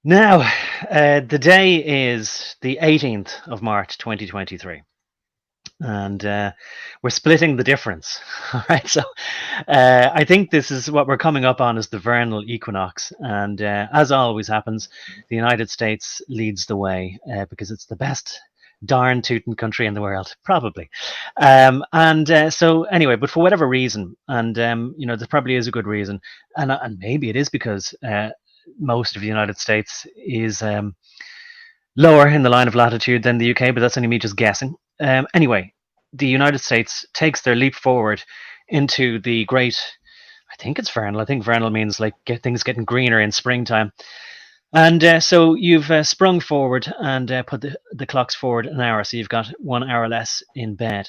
Now, the day is the 18th of March 2023, and we're splitting the difference. All right, so I think this is what we're coming up on as the vernal equinox, and as always happens, the United States leads the way because it's the best darn tootin' country in the world, probably. So anyway, but for whatever reason, and there probably is a good reason, and maybe it is because most of the United States is lower in the line of latitude than the UK, but that's only me just guessing. Anyway, the United States takes their leap forward into the great. I think it's vernal. I think vernal means like things getting greener in springtime. And so you've sprung forward and put the clocks forward an hour, so you've got 1 hour less in bed.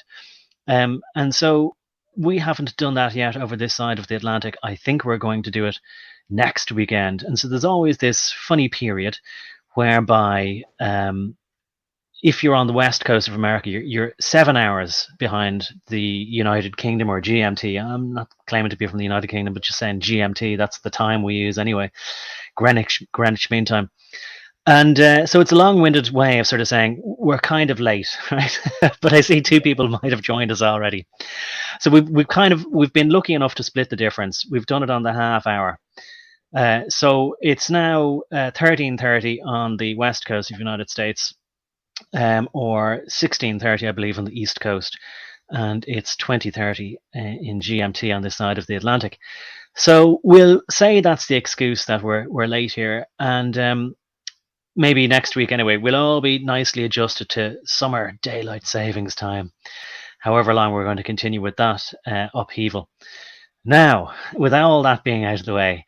And so we haven't done that yet over this side of the Atlantic. I think we're going to do it next weekend. And so there's always this funny period whereby if you're on the west coast of America, you're 7 hours behind the United Kingdom, or GMT. I'm not claiming to be from the United Kingdom, but just saying GMT. That's the time we use anyway, Greenwich Mean Time. And so it's a long-winded way of sort of saying we're kind of late, right? But I see two people might have joined us already. So we've been lucky enough to split the difference. We've done it on the half hour. So it's now 13:30 on the west coast of the United States, or 16:30, I believe, on the east coast, and it's 20:30 in GMT on this side of the Atlantic. So we'll say that's the excuse that we're late here, and maybe next week anyway, we'll all be nicely adjusted to summer daylight savings time, however long we're going to continue with that upheaval. Now, with all that being out of the way,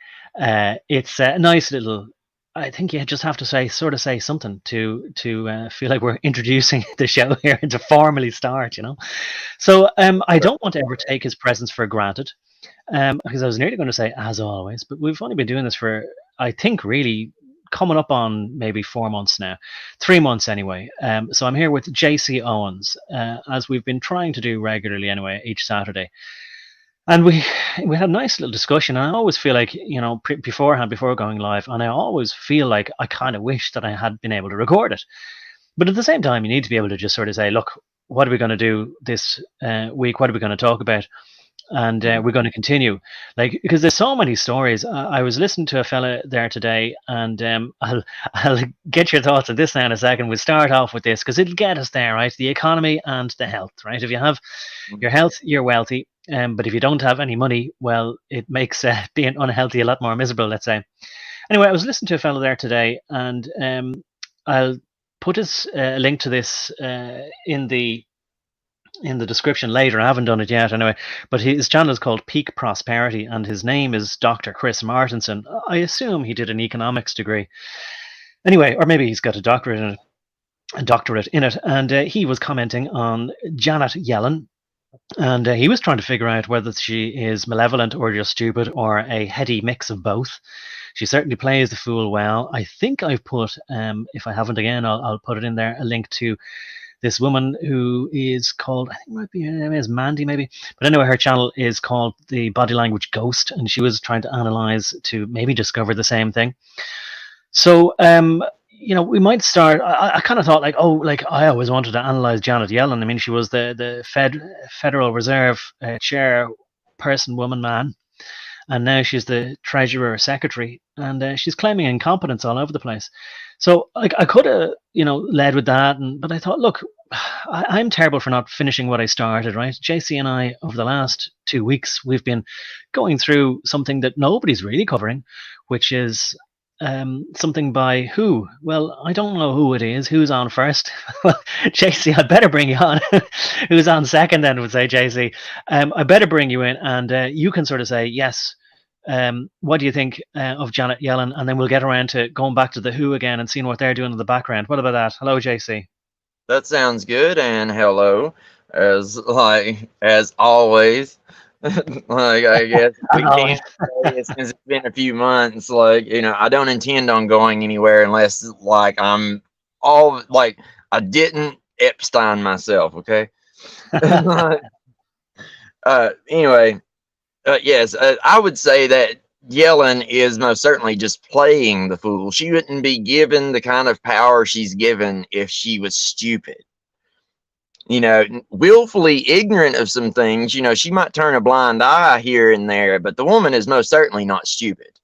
it's a nice little. I think you just have to say something to feel like we're introducing the show here and to formally start. So I don't want to ever take his presence for granted, because I was nearly going to say as always, but we've only been doing this for, I think, really coming up on maybe 4 months now, 3 months anyway. So I'm here with JC Owens, as we've been trying to do regularly anyway, each Saturday. And we had a nice little discussion. And I always feel like, beforehand, before going live, and I always feel like I kind of wish that I had been able to record it. But at the same time, you need to be able to just sort of say, look, what are we going to do this week? What are we going to talk about? And we're going to continue, because there's so many stories. I was listening to a fella there today, and I'll get your thoughts on this now in a second. We'll start off with this because it'll get us there, right? The economy and the health, right? If you have your health, you're wealthy. But if you don't have any money, well, it makes being unhealthy a lot more miserable, let's say. Anyway, I was listening to a fellow there today, and I'll put his link to this in the description later. I haven't done it yet anyway, but his channel is called Peak Prosperity, and his name is Dr. Chris Martenson. I assume he did an economics degree. Anyway, or maybe he's got a doctorate in it. And he was commenting on Janet Yellen. And he was trying to figure out whether she is malevolent or just stupid or a heady mix of both. She certainly plays the fool well. I think I've put, if I haven't again, I'll put it in there, a link to this woman who is called, I think it might be, her name is Mandy maybe. But anyway, her channel is called The Body Language Ghost, and she was trying to analyze to maybe discover the same thing. So, we might start. I kind of thought I always wanted to analyze Janet Yellen. I mean, she was the Federal Reserve chairperson, woman, man, and now she's the Treasury Secretary, and she's claiming incompetence all over the place. So I could have, led with that, but I thought, look, I'm terrible for not finishing what I started, right? JC and I, over the last 2 weeks, we've been going through something that nobody's really covering, which is something by who? Well, I don't know who it is. Who's on first? Well, JC, I better bring you on. Who's on second then, would say JC. I better bring you in, and you can sort of say, yes, what do you think of Janet Yellen? And then we'll get around to going back to the who again and seeing what they're doing in the background. What about that? Hello, JC. That sounds good, and hello, as always. I guess we can't say it since it's been a few months. I don't intend on going anywhere unless I didn't Epstein myself. Okay. Anyway, yes, I would say that Yellen is most certainly just playing the fool. She wouldn't be given the kind of power she's given if she was stupid. Willfully ignorant of some things. She might turn a blind eye here and there, but the woman is most certainly not stupid.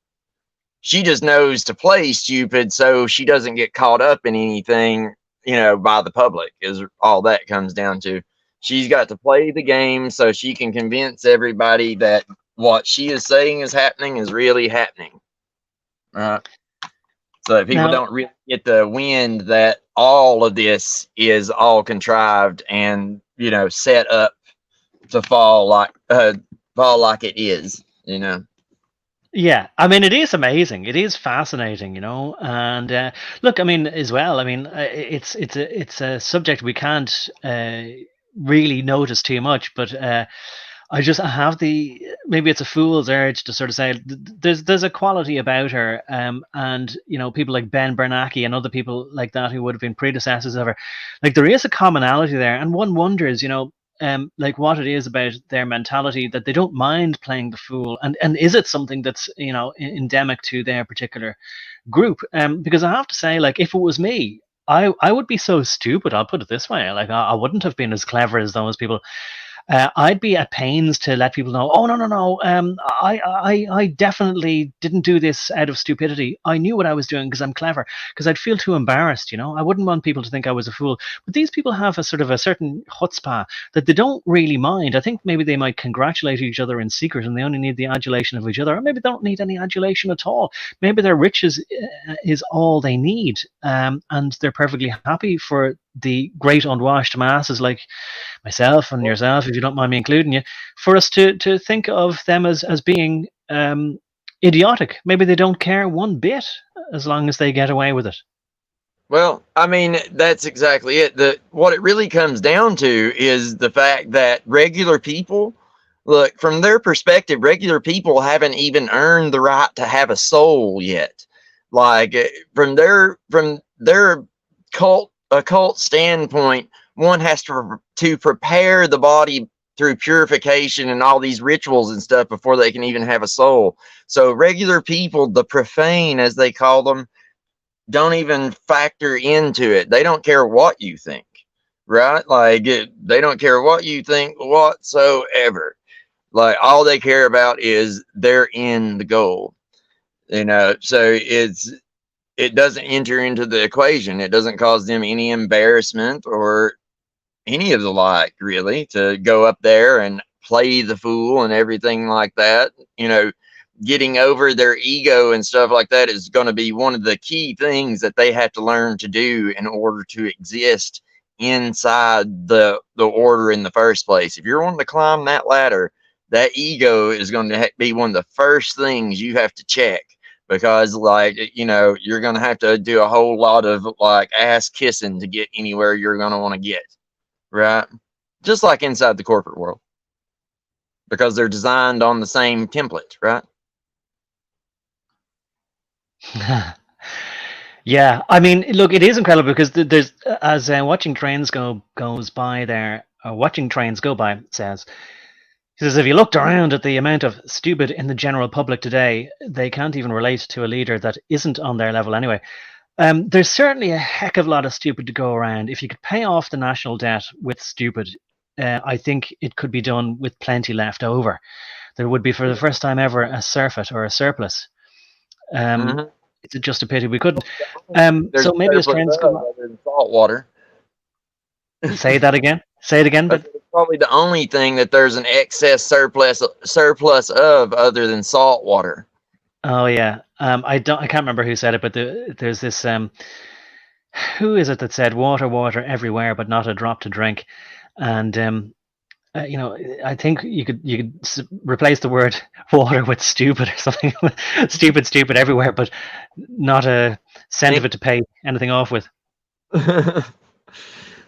She just knows to play stupid so she doesn't get caught up in anything, by the public, is all that comes down to. She's got to play the game so she can convince everybody that what she is saying is happening is really happening. Right? So that people don't really get the wind that all of this is all contrived and, set up to fall like it is, Yeah, I mean, it is amazing. It is fascinating, And look, I mean, as well, I mean, it's a subject we can't really notice too much, but I have maybe it's a fool's urge to sort of say there's a quality about her, and people like Ben Bernanke and other people like that who would have been predecessors of her, like there is a commonality there, and one wonders, like what it is about their mentality that they don't mind playing the fool, and is it something that's endemic to their particular group? Because I have to say, like if it was me, I would be so stupid. I'll put it this way, like I wouldn't have been as clever as those people. I'd be at pains to let people know, oh, no. I definitely didn't do this out of stupidity. I knew what I was doing because I'm clever, because I'd feel too embarrassed, I wouldn't want people to think I was a fool. But these people have a sort of a certain chutzpah that they don't really mind. I think maybe they might congratulate each other in secret and they only need the adulation of each other, or maybe they don't need any adulation at all. Maybe their riches is all they need, and they're perfectly happy for the great unwashed masses like myself and yourself, if you don't mind me including you, for us to think of them as being idiotic. Maybe they don't care one bit as long as they get away with it. Well, I mean, that's exactly it. What it really comes down to is the fact that regular people, look, from their perspective, regular people haven't even earned the right to have a soul yet. Like from their occult standpoint, one has to prepare the body through purification and all these rituals and stuff before they can even have a soul. So regular people, the profane as they call them, don't even factor into it. They don't care what you think, right? Like they don't care what you think whatsoever. Like all they care about is they're in the gold, so it doesn't enter into the equation. It doesn't cause them any embarrassment or any of the like, really, to go up there and play the fool and everything like that. Getting over their ego and stuff like that is going to be one of the key things that they have to learn to do in order to exist inside the order in the first place. If you're wanting to climb that ladder, that ego is going to be one of the first things you have to check, because you're going to have to do a whole lot of like ass kissing to get anywhere you're going to want to get, right? Just like inside the corporate world, because they're designed on the same template, right? Yeah, I mean, look, it is incredible because there's as watching trains goes by there, or watching trains go by, says, he says, if you looked around at the amount of stupid in the general public today, they can't even relate to a leader that isn't on their level anyway. There's certainly a heck of a lot of stupid to go around. If you could pay off the national debt with stupid, I think it could be done with plenty left over. There would be, for the first time ever, a surfeit or a surplus. It's just a pity we couldn't. So maybe as trends go other than salt water. Say that again. Say it again. But it's probably the only thing that there's an excess surplus of other than salt water. Oh yeah. I can't remember who said it, but there's this who is it that said water everywhere, but not a drop to drink? And I think you could replace the word water with stupid or something. stupid everywhere, but not a cent of it to pay anything off with.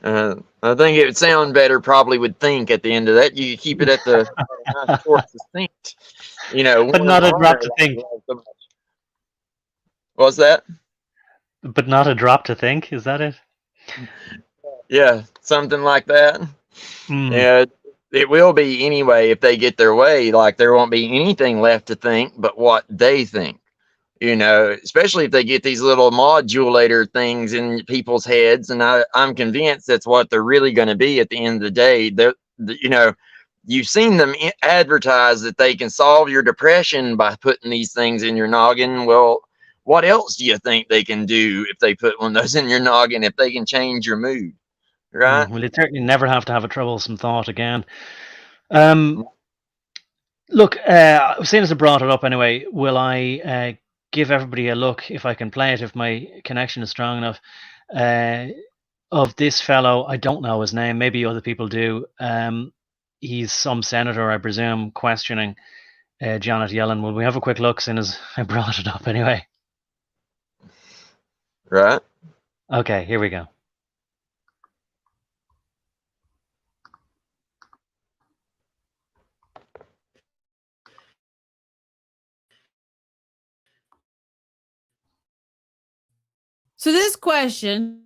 I think it would sound better probably with think at the end of that. You keep it at the short succinct, but not a drop to think. What's that? But not a drop to think. Is that it? Yeah, something like that. Yeah, it will be anyway if they get their way. Like, there won't be anything left to think but what they think. Especially if they get these little modulator things in people's heads. And I'm convinced that's what they're really going to be at the end of the day. You've seen them advertise that they can solve your depression by putting these things in your noggin. Well, what else do you think they can do if they put one of those in your noggin, if they can change your mood? Right? Well, you certainly never have to have a troublesome thought again. Look, seeing as I brought it up anyway, will I give everybody a look, if I can play it, if my connection is strong enough, of this fellow. I don't know his name. Maybe other people do. He's some senator, I presume, questioning Janet Yellen. Will we have a quick look, seeing as I brought it up anyway? Right. Okay, here we go. So this question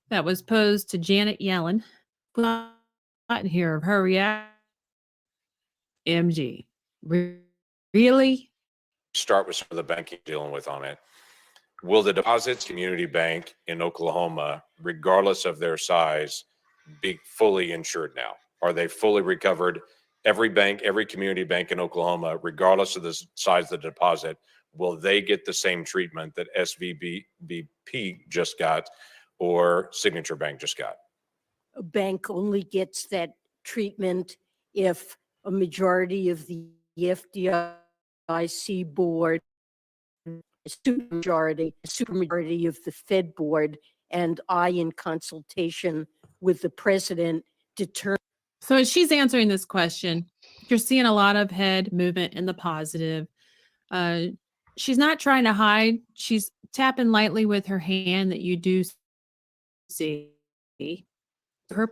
that was posed to Janet Yellen, not hear of her reaction. MG, really? Start with some of the banking dealing with on it. Will the Deposits Community Bank in Oklahoma, regardless of their size, be fully insured now? Are they fully recovered? Every bank, every community bank in Oklahoma, regardless of the size of the deposit, will they get the same treatment that SVB just got or Signature Bank just got? A bank only gets that treatment if a majority of the FDIC board, a supermajority of the Fed board, and I, in consultation with the president, determine. So as she's answering this question, you're seeing a lot of head movement in the positive. She's not trying to hide. She's tapping lightly with her hand that you do see. Her.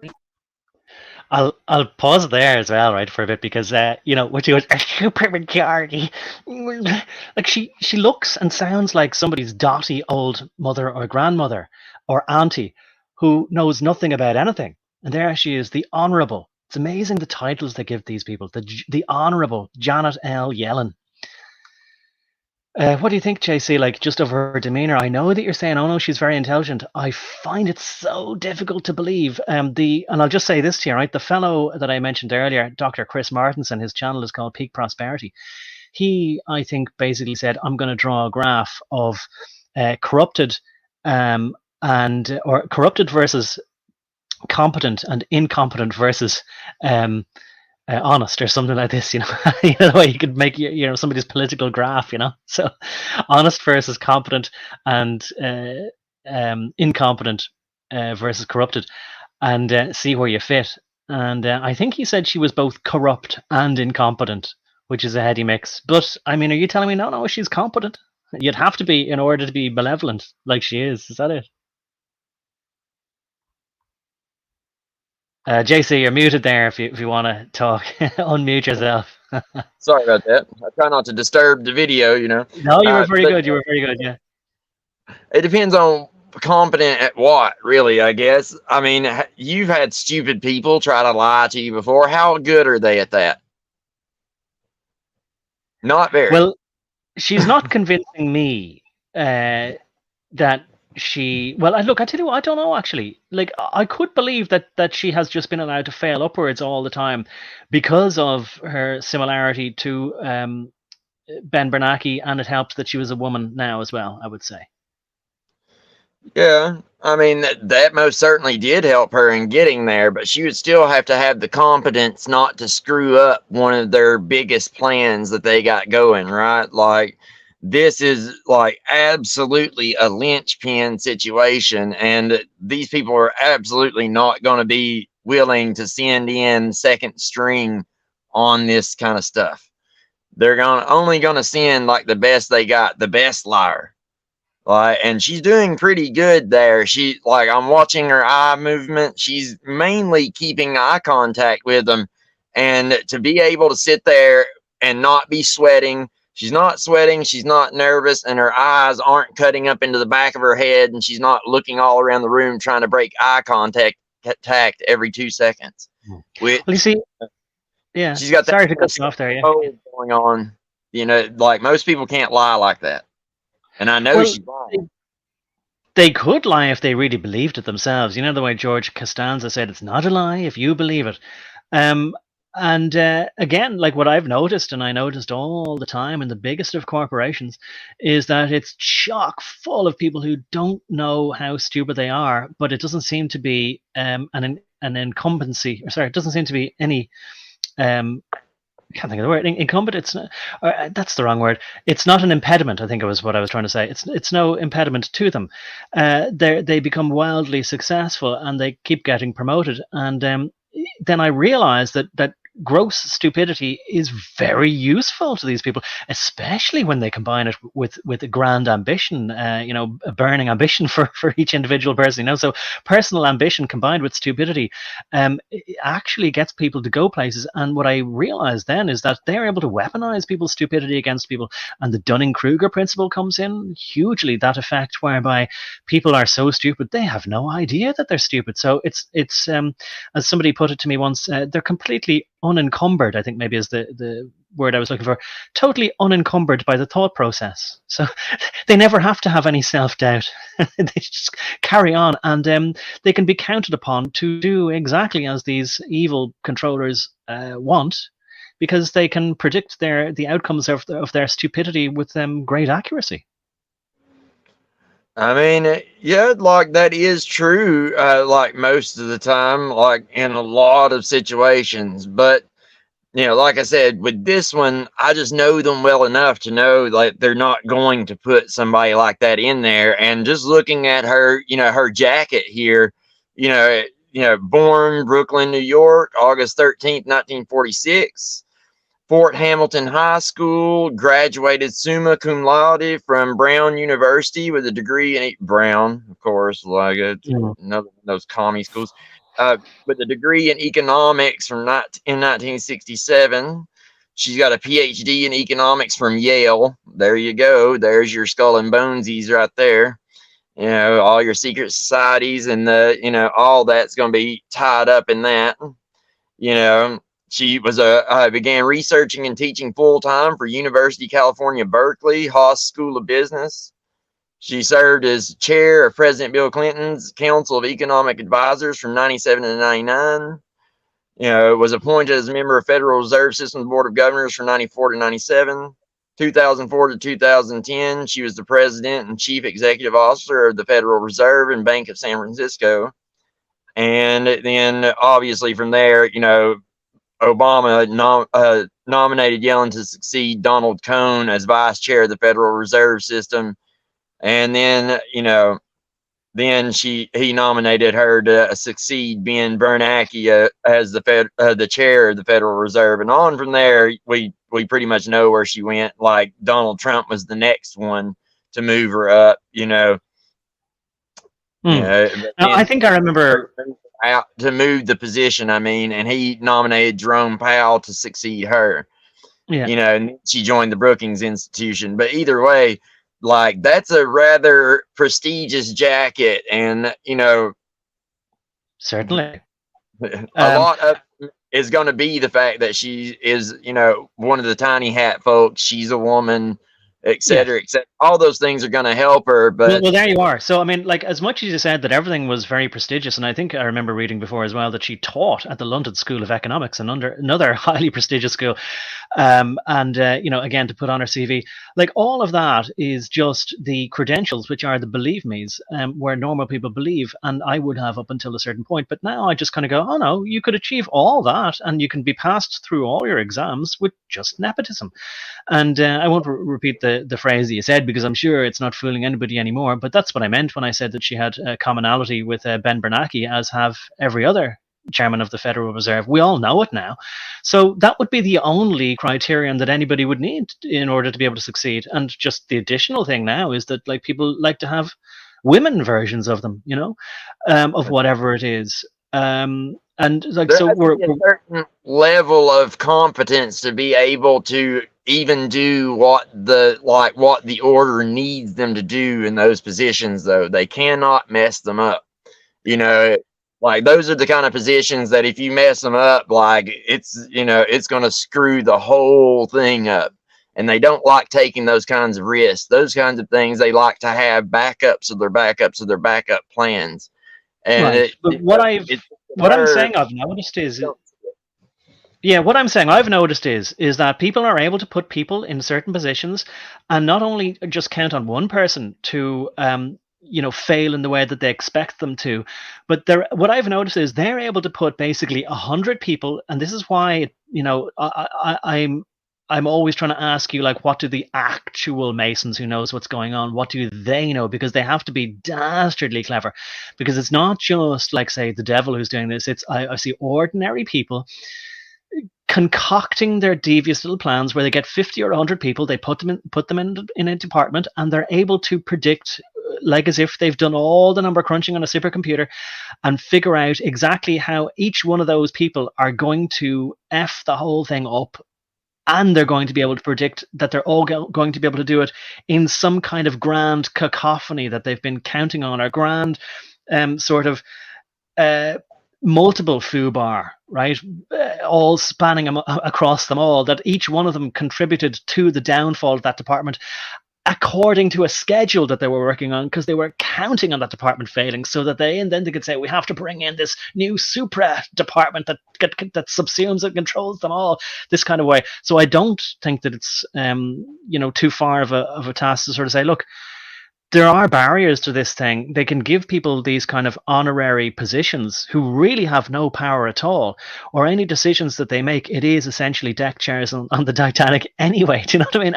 I'll pause there as well, right, for a bit, because when she goes a supermajority, like she looks and sounds like somebody's dotty old mother or grandmother or auntie who knows nothing about anything, and there she is, the Honourable. It's amazing the titles they give these people. The Honourable Janet L. Yellen. What do you think, JC? Like, just of her demeanor, I know that you're saying, "Oh no, she's very intelligent." I find it so difficult to believe. And I'll just say this to you, right? The fellow that I mentioned earlier, Dr. Chris Martenson, his channel is called Peak Prosperity. He, I think, basically said, "I'm going to draw a graph of corrupted corrupted versus competent, and incompetent versus honest," or something like this, the way you could make somebody's political graph, so honest versus competent, and incompetent versus corrupted, and see where you fit. And I think he said she was both corrupt and incompetent, which is a heady mix. But I mean, are you telling me no, she's competent? You'd have to be in order to be malevolent like she is that it? JC, you're muted there if you want to talk. Unmute yourself. Sorry about that. I try not to disturb the video, No, you were very good. You were very good, yeah. It depends on competent at what, really, I guess. I mean, you've had stupid people try to lie to you before. How good are they at that? Not very. Well, she's not convincing me that she, well, look, I tell you what, I don't know, actually. Like, I could believe that she has just been allowed to fail upwards all the time because of her similarity to Ben Bernanke, and it helps that she was a woman now as well, I would say. Yeah, I mean, that most certainly did help her in getting there, but she would still have to have the competence not to screw up one of their biggest plans that they got going, right? Like, this is like absolutely a linchpin situation, and these people are absolutely not going to be willing to send in second string on this kind of stuff. They're only going to send like the best they got, the best liar. And she's doing pretty good there. She, like, I'm watching her eye movement. She's mainly keeping eye contact with them, and to be able to sit there and not be sweating. She's not sweating, she's not nervous, and her eyes aren't cutting up into the back of her head, and she's not looking all around the room trying to break eye contact attacked every 2 seconds. Which, Well, you see, yeah. she's got that Sorry to cut you off there. Yeah. code going on. You know, like most people can't lie like that. And I know Well, she's lying. they could lie if they really believed it themselves. You know the way George Costanza said, "It's not a lie if you believe it." And again, like what I've noticed, and I noticed all the time in the biggest of corporations, is that it's chock full of people who don't know how stupid they are, but it doesn't seem to be an incumbency. Sorry, it doesn't seem to be any. I can't think of the word. Incumbent. It's not, that's the wrong word. It's not an impediment. I think it was what I was trying to say. It's no impediment to them. They become wildly successful and they keep getting promoted. And then I realized that gross stupidity is very useful to these people, especially when they combine it with a grand ambition, a burning ambition for each individual person. So personal ambition combined with stupidity it actually gets people to go places. And what I realized then is that they're able to weaponize people's stupidity against people, and the Dunning-Kruger principle comes in hugely. That effect whereby people are so stupid they have no idea that they're stupid. So it's as somebody put it to me once, they're completely unencumbered, I think maybe is the word I was looking for, totally unencumbered by the thought process. So they never have to have any self-doubt. They just carry on, and they can be counted upon to do exactly as these evil controllers want, because they can predict the outcomes of their stupidity with great accuracy. I mean, yeah, like that is true, like most of the time, like in a lot of situations. But, like I said, with this one, I just know them well enough to know like they're not going to put somebody like that in there. And just looking at her, her jacket here, born Brooklyn, New York, August 13th, 1946. Fort Hamilton High School, graduated summa cum laude from Brown University with a degree in Brown, of course, like another of those commie schools, with a degree in economics in 1967. She's got a PhD in economics from Yale. There you go. There's your skull and bonesies right there. All your secret societies and all that's going to be tied up in that. She was began researching and teaching full-time for University of California, Berkeley, Haas School of Business. She served as chair of President Bill Clinton's Council of Economic Advisors from 97 to 99. Was appointed as a member of Federal Reserve System Board of Governors from 94 to 97. 2004 to 2010, she was the president and chief executive officer of the Federal Reserve and Bank of San Francisco. And then obviously from there, Obama nominated Yellen to succeed Donald Cohn as vice chair of the Federal Reserve System, and then he nominated her to succeed Ben Bernanke as the chair of the Federal Reserve, and on from there we pretty much know where she went. Like Donald Trump was the next one to move her up, I think I remember. Out to move the position, and he nominated Jerome Powell to succeed her. And she joined the Brookings Institution. But either way, like that's a rather prestigious jacket, and certainly a lot of is going to be the fact that she is, one of the tiny hat folks. She's a woman, etc., etc. All those things are going to help her. But well, there you are. So I mean, like, as much as you said that everything was very prestigious, and I think I remember reading before as well that she taught at the London School of Economics, and under another highly prestigious school, again, to put on her CV, like all of that is just the credentials, which are the believe me's, where normal people believe, and I would have up until a certain point. But now I just kind of go, oh no, you could achieve all that, and you can be passed through all your exams with just nepotism. And I won't repeat the phrase that you said, because I'm sure it's not fooling anybody anymore. But that's what I meant when I said that she had a commonality with Ben Bernanke, as have every other chairman of the Federal Reserve. We all know it now. So that would be the only criterion that anybody would need in order to be able to succeed. And just the additional thing now is that like people like to have women versions of them, of whatever it is. And like, there so we're a certain level of competence to be able to even do what the order needs them to do in those positions. Though they cannot mess them up. Like those are the kind of positions that if you mess them up, like it's, you know, it's going to screw the whole thing up. And they don't like taking those kinds of risks. Those kinds of things, they like to have backups of their backups of their backup plans. And Right. But what I'm saying I've noticed is, yeah, what I'm saying I've noticed is that people are able to put people in certain positions and not only just count on one person to fail in the way that they expect them to, but what I've noticed is they're able to put basically 100 people, and this is why I'm always trying to ask you, like, what do the actual Masons who knows what's going on, what do they know? Because they have to be dastardly clever, because it's not just like, say, the devil who's doing this. It's I see ordinary people concocting their devious little plans where they get 50 or 100 people, they put them in a department, and they're able to predict, like as if they've done all the number crunching on a supercomputer, and figure out exactly how each one of those people are going to F the whole thing up. And they're going to be able to predict that they're all going to be able to do it in some kind of grand cacophony that they've been counting on, or grand sort of multiple foobar, right? All spanning across them all, that each one of them contributed to the downfall of that department according to a schedule that they were working on, because they were counting on that department failing, so that then they could say, we have to bring in this new supra department that subsumes and controls them all, this kind of way. So I don't think that it's too far of a task to sort of say, look, there are barriers to this thing. They can give people these kind of honorary positions who really have no power at all, or any decisions that they make, it is essentially deck chairs on the Titanic anyway. Do you know what I mean?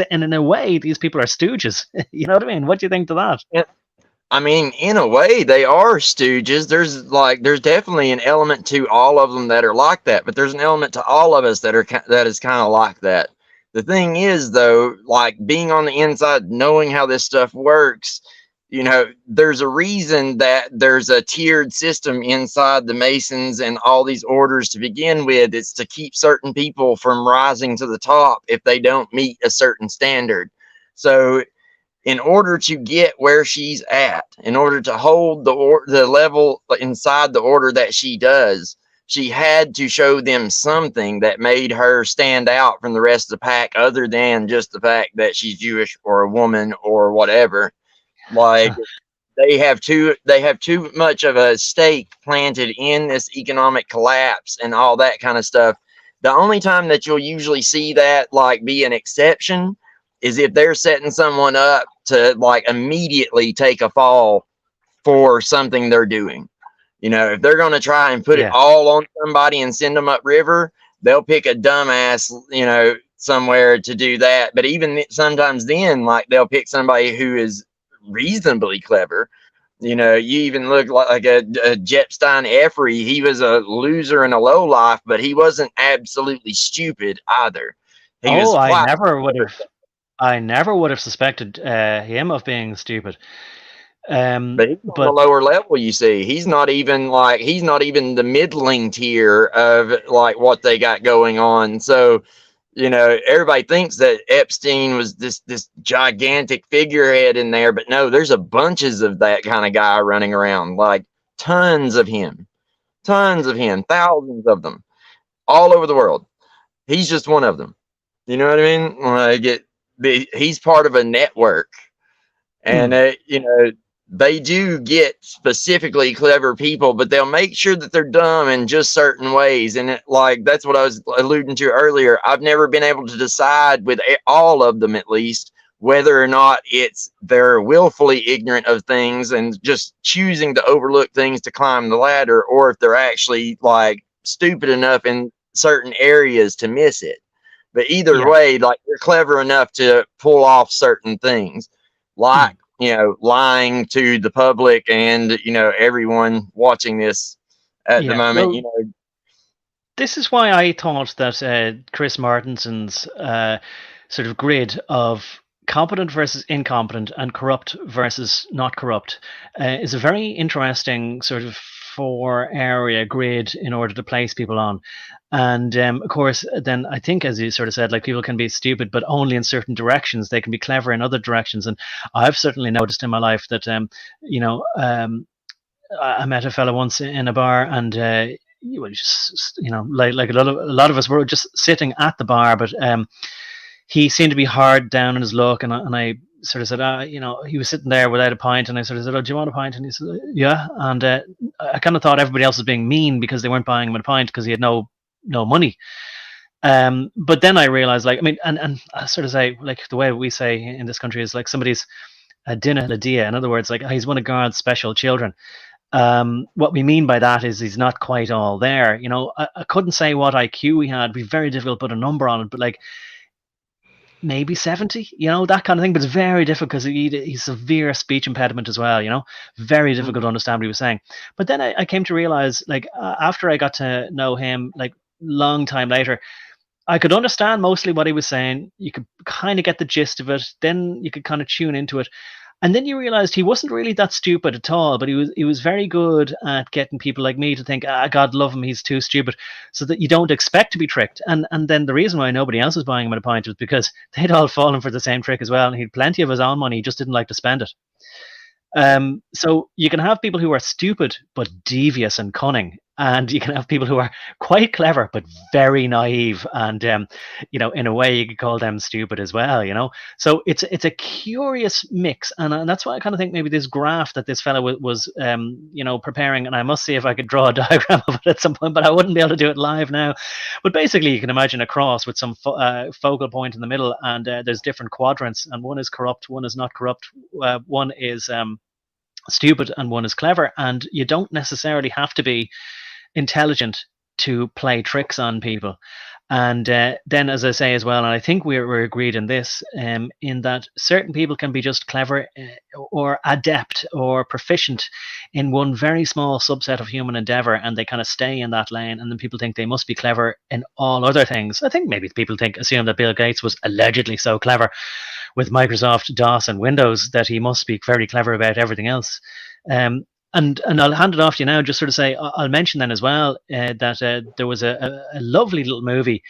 And in a way, these people are stooges. You know what I mean? What do you think to that? Yeah. I mean, in a way, they are stooges. There's definitely an element to all of them that are like that, but there's an element to all of us that is kind of like that. The thing is, though, like being on the inside, knowing how this stuff works, you know, there's a reason that there's a tiered system inside the Masons and all these orders to begin with. It's to keep certain people from rising to the top if they don't meet a certain standard. So in order to get where she's at, in order to hold the level inside the order that she does, she had to show them something that made her stand out from the rest of the pack, other than just the fact that she's Jewish or a woman or whatever. Like they have too much of a stake planted in this economic collapse and all that kind of stuff. The only time that you'll usually see that like be an exception is if they're setting someone up to like immediately take a fall for something they're doing. You know, if they're going to try and put it all on somebody and send them upriver, they'll pick a dumbass, you know, somewhere to do that. But even sometimes then, like they'll pick somebody who is reasonably clever. You know, you even look like a Jepstein Effrey. He was a loser and a lowlife, but he wasn't absolutely stupid either. I never would have suspected him of being stupid. But he's on the lower level, you see. He's not even the middling tier of like what they got going on. So, you know, everybody thinks that Epstein was this gigantic figurehead in there, but no, there's a bunches of that kind of guy running around, like tons of him, thousands of them all over the world. He's just one of them. You know what I mean? Like he's part of a network, and you know, they do get specifically clever people, but they'll make sure that they're dumb in just certain ways. And that's what I was alluding to earlier. I've never been able to decide with all of them, at least, whether or not they're willfully ignorant of things and just choosing to overlook things to climb the ladder, or if they're actually like stupid enough in certain areas to miss it. But either way, like they're clever enough to pull off certain things, like you know, lying to the public and, you know, everyone watching this at the moment. Well, you know, this is why I thought that Chris Martenson's sort of grid of competent versus incompetent and corrupt versus not corrupt is a very interesting sort of 4-area grid in order to place people on. And of course, then I think, as you sort of said, like people can be stupid, but only in certain directions. They can be clever in other directions. And I've certainly noticed in my life that, I met a fellow once in a bar, and you were just, like a lot of us were just sitting at the bar, but he seemed to be hard down in his luck, and I sort of said, he was sitting there without a pint, and I sort of said, "Oh, do you want a pint?" And he said, "Yeah." And I kind of thought everybody else was being mean because they weren't buying him a pint because he had no money. But then I realized, like, I mean, and I sort of say, like, the way we say in this country is like somebody's a dinner a dia. In other words, like, he's one of God's special children. What we mean by that is he's not quite all there. I couldn't say what IQ he had. It'd be very difficult to put a number on it, but like maybe 70, that kind of thing. But it's very difficult because he's severe speech impediment as well. Very difficult to understand what he was saying. But then I came to realize, like, after I got to know him, like, long time later, I could understand mostly what he was saying. You could kind of get the gist of it. Then you could kind of tune into it. And then you realized he wasn't really that stupid at all, but he was very good at getting people like me to think, God love him, he's too stupid, so that you don't expect to be tricked. And then the reason why nobody else was buying him at a pint was because they'd all fallen for the same trick as well, and he'd plenty of his own money, he just didn't like to spend it. So you can have people who are stupid but devious and cunning, and you can have people who are quite clever but very naive, and in a way you could call them stupid as well. So it's a curious mix, and that's why I kind of think maybe this graph that this fellow was preparing, and I must see if I could draw a diagram of it at some point, but I wouldn't be able to do it live now. But basically you can imagine a cross with some focal point in the middle, and there's different quadrants, and one is corrupt, one is not corrupt, one is stupid, and one is clever. And you don't necessarily have to be intelligent to play tricks on people. And then, as I say as well, and I think we're agreed in this, in that certain people can be just clever or adept or proficient in one very small subset of human endeavor, and they kind of stay in that lane, and then people think they must be clever in all other things. I think maybe people assume that Bill Gates was allegedly so clever with Microsoft, DOS, and Windows that he must be very clever about everything else. And I'll hand it off to you now. Just sort of say, I'll mention then as well that there was a lovely little movie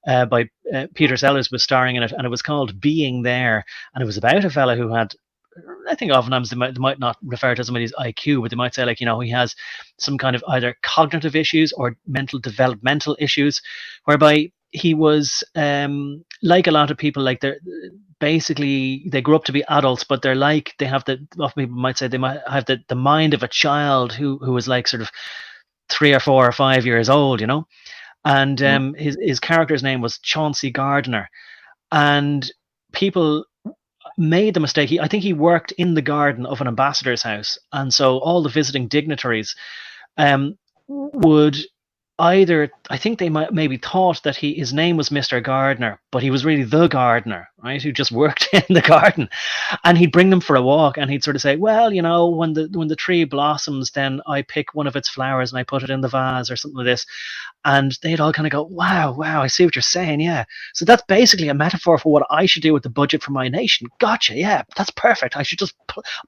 by Peter Sellers was starring in it, and it was called Being There, and it was about a fella who had, I think oftentimes they might not refer to somebody's IQ, but they might say, like, he has some kind of either cognitive issues or mental developmental issues, whereby he was like a lot of people, like basically they grew up to be adults, but they have often people might say they might have the mind of a child who was like sort of 3 or 4 or 5 years old, and his character's name was Chauncey Gardner, and people made the mistake. I think he worked in the garden of an ambassador's house, and so all the visiting dignitaries would either, I think they maybe thought that his name was Mr. Gardner, but he was really the gardener, right, who just worked in the garden. And he'd bring them for a walk, and he'd sort of say, well, when the tree blossoms, then I pick one of its flowers and I put it in the vase or something like this. And they'd all kind of go, wow, I see what you're saying, yeah. So that's basically a metaphor for what I should do with the budget for my nation. Gotcha, yeah, that's perfect. I should just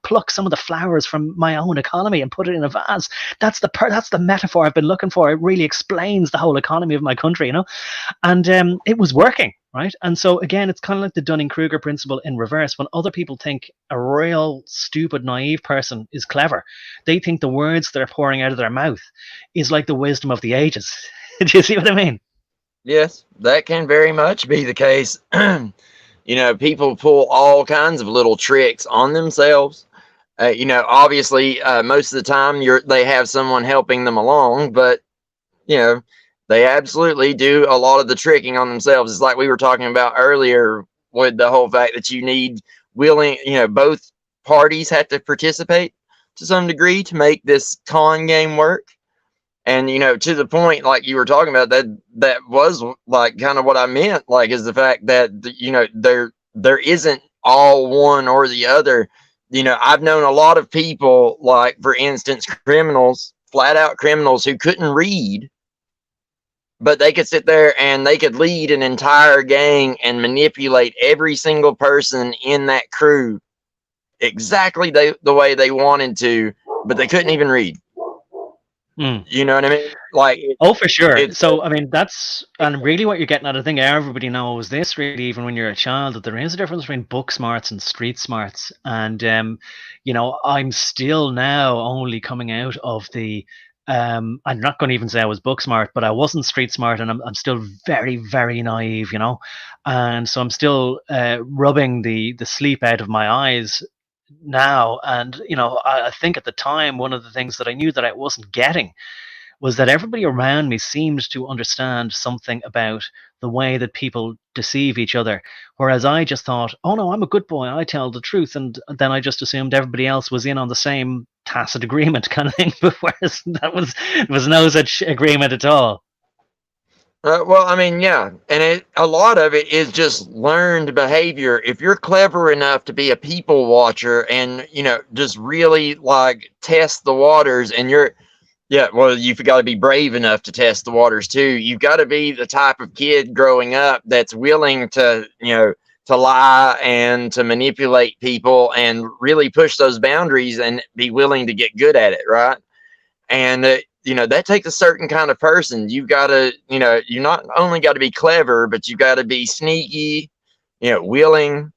pluck some of the flowers from my own economy and put it in a vase. That's the metaphor I've been looking for. It really explains the whole economy of my country, And it was working, right? And so again, it's kind of like the Dunning-Kruger principle in reverse. When other people think a real stupid, naive person is clever, they think the words they're pouring out of their mouth is like the wisdom of the ages. Do you see what I mean? Yes, that can very much be the case. People pull all kinds of little tricks on themselves. Obviously, most of the time they have someone helping them along, but they absolutely do a lot of the tricking on themselves. It's like we were talking about earlier with the whole fact that you need both parties have to participate to some degree to make this con game work. And, to the point, like you were talking about, that was like kind of what I meant, like, is the fact that, there isn't all one or the other. I've known a lot of people, like, for instance, criminals, flat out criminals who couldn't read, but they could sit there and they could lead an entire gang and manipulate every single person in that crew exactly the way they wanted to, but they couldn't even read. Mm. You know what I mean? Like Oh, for sure. it's So, I mean, that's and really what you're getting at. I think everybody knows this, really, even when you're a child, that there is a difference between book smarts and street smarts. And, you know, I'm still now only coming out of the. I'm not going to even say I was book smart, but I wasn't street smart, and I'm still very, very naive, you know. And so I'm still rubbing the sleep out of my eyes now. And, you know, I think at the time, one of the things that I knew that I wasn't getting was that everybody around me seemed to understand something about the way that people deceive each other. Whereas I just thought, oh no, I'm a good boy, I tell the truth. And then I just assumed everybody else was in on the same tacit agreement kind of thing. But whereas there was no such agreement at all. well, I mean, yeah, and a lot of it is just learned behavior. If you're clever enough to be a people watcher and, you know, just really like test the waters, and yeah, well, you've got to be brave enough to test the waters too. You've got to be the type of kid growing up that's willing to, you know, to lie and to manipulate people and really push those boundaries and be willing to get good at it, right? And you know, that takes a certain kind of person. You've got to, you know, you not only got to be clever, but you got to be sneaky, you know, willing.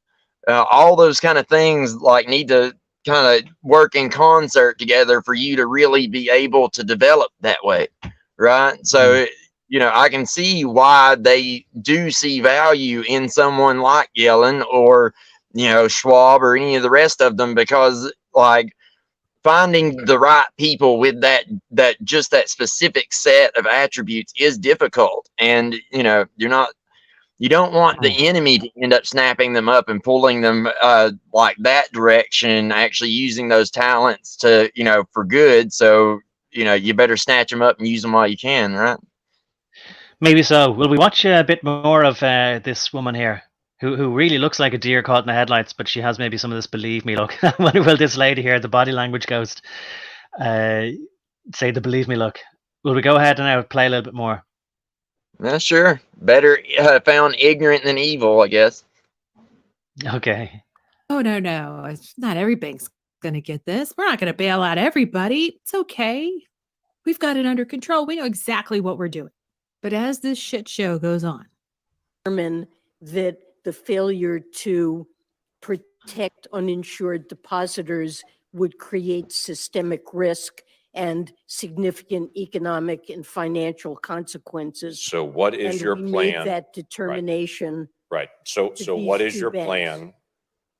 All those kind of things like need to kind of work in concert together for you to really be able to develop that way, right? So you know, I can see why they do see value in someone like Yellen or, you know, Schwab or any of the rest of them, because like finding the right people with that just that specific set of attributes is difficult. And you know, you don't want the enemy to end up snapping them up and pulling them like that direction, actually using those talents to, you know, for good. So you know, you better snatch them up and use them while you can, right? Maybe so. Will we watch a bit more of this woman here, who really looks like a deer caught in the headlights, but she has maybe some of this believe me look? Will this lady here, the body language ghost, say the believe me look? Will we go ahead and now play a little bit more? Yeah, sure. Better found ignorant than evil, I guess. Okay. Oh, no. It's not every bank's going to get this. We're not going to bail out everybody. It's okay. We've got it under control. We know exactly what we're doing. But as this shit show goes on, that the failure to protect uninsured depositors would create systemic risk and significant economic and financial consequences. So what is And your we plan? made that determination. Right. So what these is two your banks. plan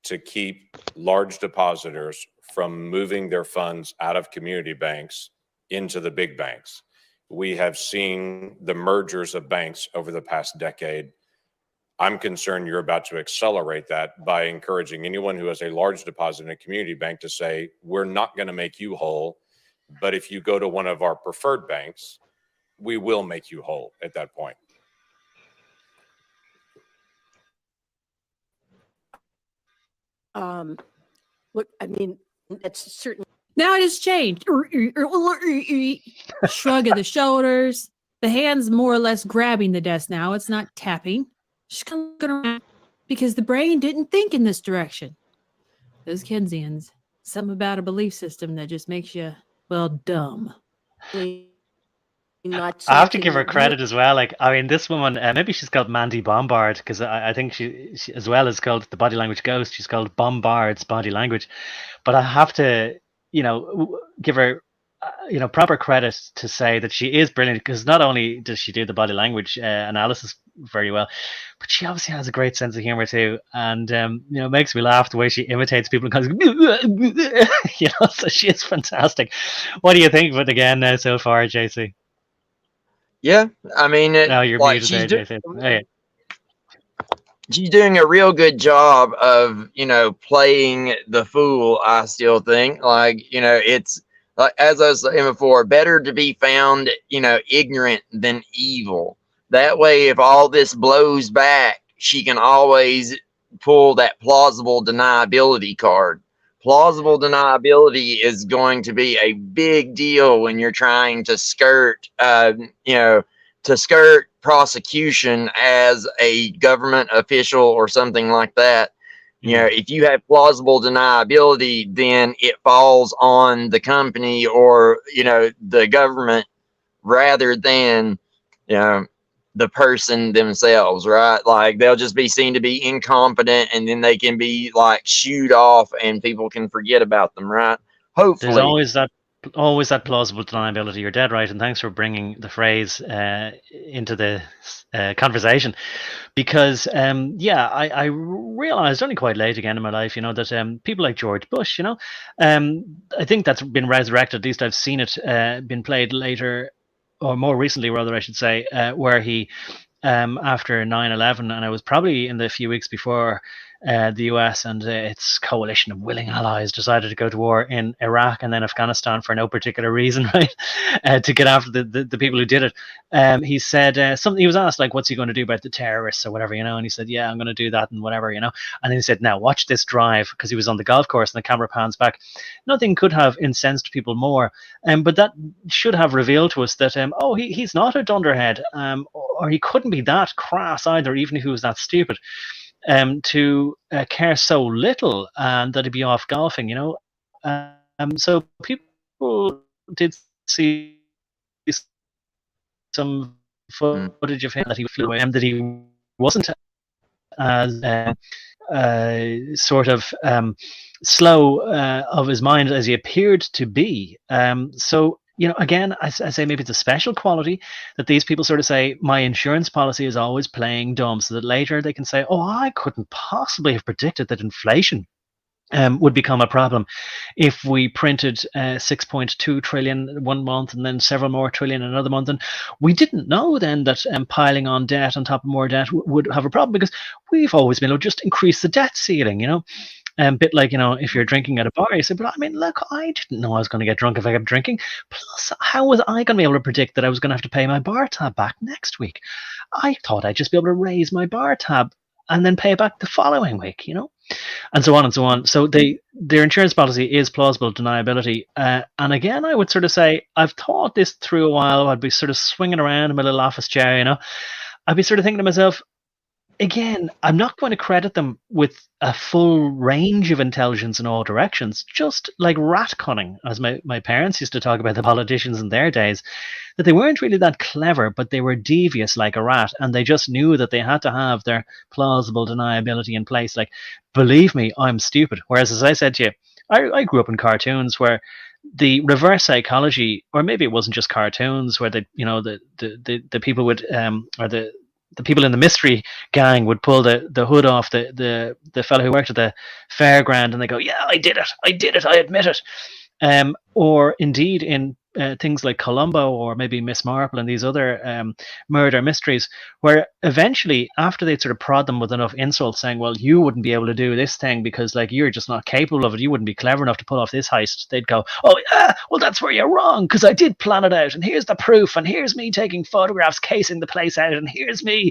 to keep large depositors from moving their funds out of community banks into the big banks? We have seen the mergers of banks over the past decade. I'm concerned you're about to accelerate that by encouraging anyone who has a large deposit in a community bank to say, we're not going to make you whole, but if you go to one of our preferred banks, we will make you whole at that point. Look, I mean, that's certainly. now it has changed. Shrug of the shoulders. The hand's more or less grabbing the desk now. It's not tapping. She's kind of looking around because the brain didn't think in this direction. Those Keynesians, something about a belief system that just makes you, well, dumb. Not I have to give her credit as well. Like, I mean, this woman, maybe she's called Mandy Bombard, because I think she, as well as called the body language ghost, she's called Bombard's body language. But I have to, you know, give her, you know, proper credit to say that she is brilliant, because not only does she do the body language analysis very well, but she obviously has a great sense of humor too, and you know, it makes me laugh the way she imitates people and goes, you know, so she is fantastic. What do you think of it again so far, JC? Yeah, I mean, You're like muted there, JC. Okay. She's doing a real good job of, you know, playing the fool. I still think, like, you know, it's like, as I was saying before, better to be found, you know, ignorant than evil. That way, if all this blows back, she can always pull that plausible deniability card. Plausible deniability is going to be a big deal when you're trying to skirt, you know, to skirt prosecution as a government official or something like that. You know, if you have plausible deniability, then it falls on the company or, you know, the government rather than, you know, the person themselves, right? Like they'll just be seen to be incompetent and then they can be like shooed off and people can forget about them, right? There's Hopefully. always that plausible deniability. You're dead right, and thanks for bringing the phrase into the conversation, because I realized only quite late again in my life, you know, that people like George Bush, you know, I think that's been resurrected. At least I've seen it been played later, or more recently, rather, I should say, where he after 9/11, and I was probably in the few weeks before the US and its coalition of willing allies decided to go to war in Iraq and then Afghanistan for no particular reason, right? To get after the people who did it. He said something. He was asked like, "What's he going to do about the terrorists or whatever?" You know, and he said, "Yeah, I'm going to do that and whatever," you know. And then he said, "Now watch this drive," because he was on the golf course and the camera pans back. Nothing could have incensed people more, but that should have revealed to us that he's not a dunderhead, or he couldn't be that crass either, even if he was that stupid. To care so little and that he'd be off golfing, you know. So people did see some footage of him that he flew away, and that he wasn't as sort of slow of his mind as he appeared to be. So, you know, again, I say maybe it's a special quality that these people sort of say, my insurance policy is always playing dumb, so that later they can say, oh, I couldn't possibly have predicted that inflation would become a problem if we printed 6.2 trillion one month and then several more trillion another month. And we didn't know then that piling on debt on top of more debt would have a problem, because we've always been able to just increase the debt ceiling, you know. A bit like, you know, if you're drinking at a bar, you say, but I mean, look, I didn't know I was going to get drunk if I kept drinking. Plus, how was I going to be able to predict that I was going to have to pay my bar tab back next week? I thought I'd just be able to raise my bar tab and then pay it back the following week, you know, and so on and so on. So their insurance policy is plausible deniability. And again, I would sort of say, I've thought this through a while. I'd be sort of swinging around in my little office chair, you know. I'd be sort of thinking to myself, again, I'm not going to credit them with a full range of intelligence in all directions, just like rat cunning, as my parents used to talk about the politicians in their days, that they weren't really that clever, but they were devious like a rat, and they just knew that they had to have their plausible deniability in place. Like, believe me, I'm stupid. Whereas, as I said to you, I grew up in cartoons where the reverse psychology, or maybe it wasn't just cartoons, where the people would or the people in the mystery gang would pull the hood off the fellow who worked at the fairground, and they go, yeah, I did it, I admit it. Or indeed in things like Columbo or maybe Miss Marple and these other murder mysteries, where eventually, after they'd sort of prod them with enough insults saying, well, you wouldn't be able to do this thing because like you're just not capable of it, you wouldn't be clever enough to pull off this heist, they'd go, oh yeah, well that's where you're wrong, because I did plan it out, and here's the proof, and here's me taking photographs casing the place out, and here's me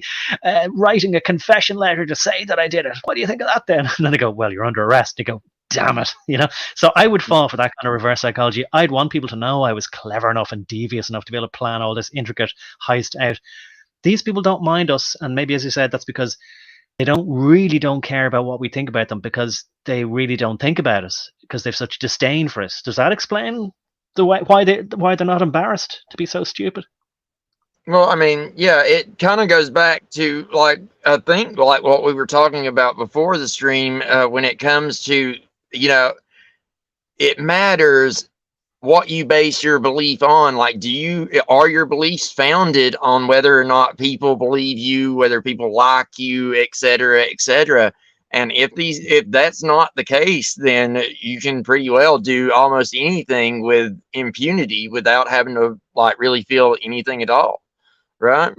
writing a confession letter to say that I did it. What do you think of that then? And then they go, well, you're under arrest. They go, damn it, you know. So I would fall for that kind of reverse psychology. I'd want people to know I was clever enough and devious enough to be able to plan all this intricate heist out. These people don't mind us, and maybe, as you said, that's because they don't care about what we think about them, because they really don't think about us, because they've such disdain for us. Does that explain why they're not embarrassed to be so stupid? Well, I mean, yeah, it kind of goes back to, like, I think, like what we were talking about before the stream, when it comes to, you know, it matters what you base your belief on. Like, are your beliefs founded on whether or not people believe you, whether people like you, et cetera, et cetera? And if that's not the case, then you can pretty well do almost anything with impunity without having to like really feel anything at all. Right.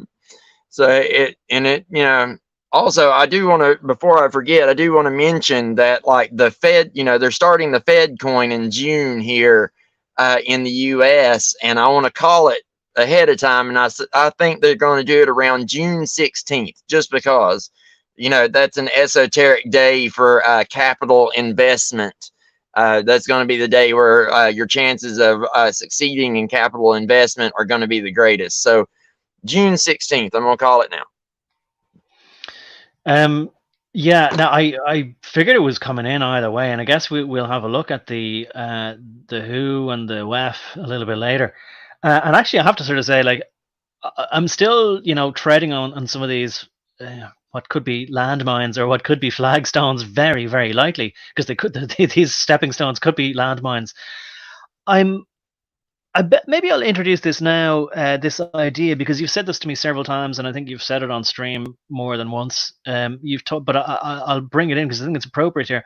So you know, also I do want to, before I forget, I do want to mention that like the Fed, you know, they're starting the Fed coin in June here in the US, and I want to call it ahead of time. And I think they're going to do it around June 16th, just because, you know, that's an esoteric day for capital investment. That's going to be the day where your chances of succeeding in capital investment are going to be the greatest. So June 16th, I'm going to call it now. Yeah, now I figured it was coming in either way, and I guess we'll have a look at the WHO and the WEF a little bit later. And actually, I have to sort of say, like, I'm still, treading on some of these what could be landmines or what could be flagstones very, very lightly, because they could these stepping stones could be landmines. I'm I bet maybe I'll introduce this now, this idea, because you've said this to me several times, and I think you've said it on stream more than once. You've talked, but I'll bring it in because I think it's appropriate here.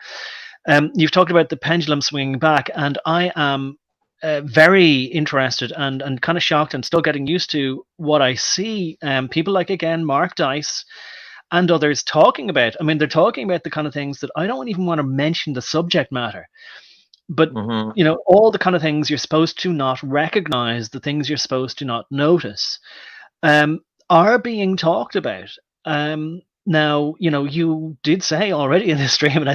You've talked about the pendulum swinging back, and I am very interested and kind of shocked and still getting used to what I see. People like, again, Mark Dice and others talking about. I mean, they're talking about the kind of things that I don't even want to mention the subject matter, but Hmm. all the kind of things you're supposed to not recognize, the things you're supposed to not notice, um, are being talked about. Now, you did say already in this stream, and I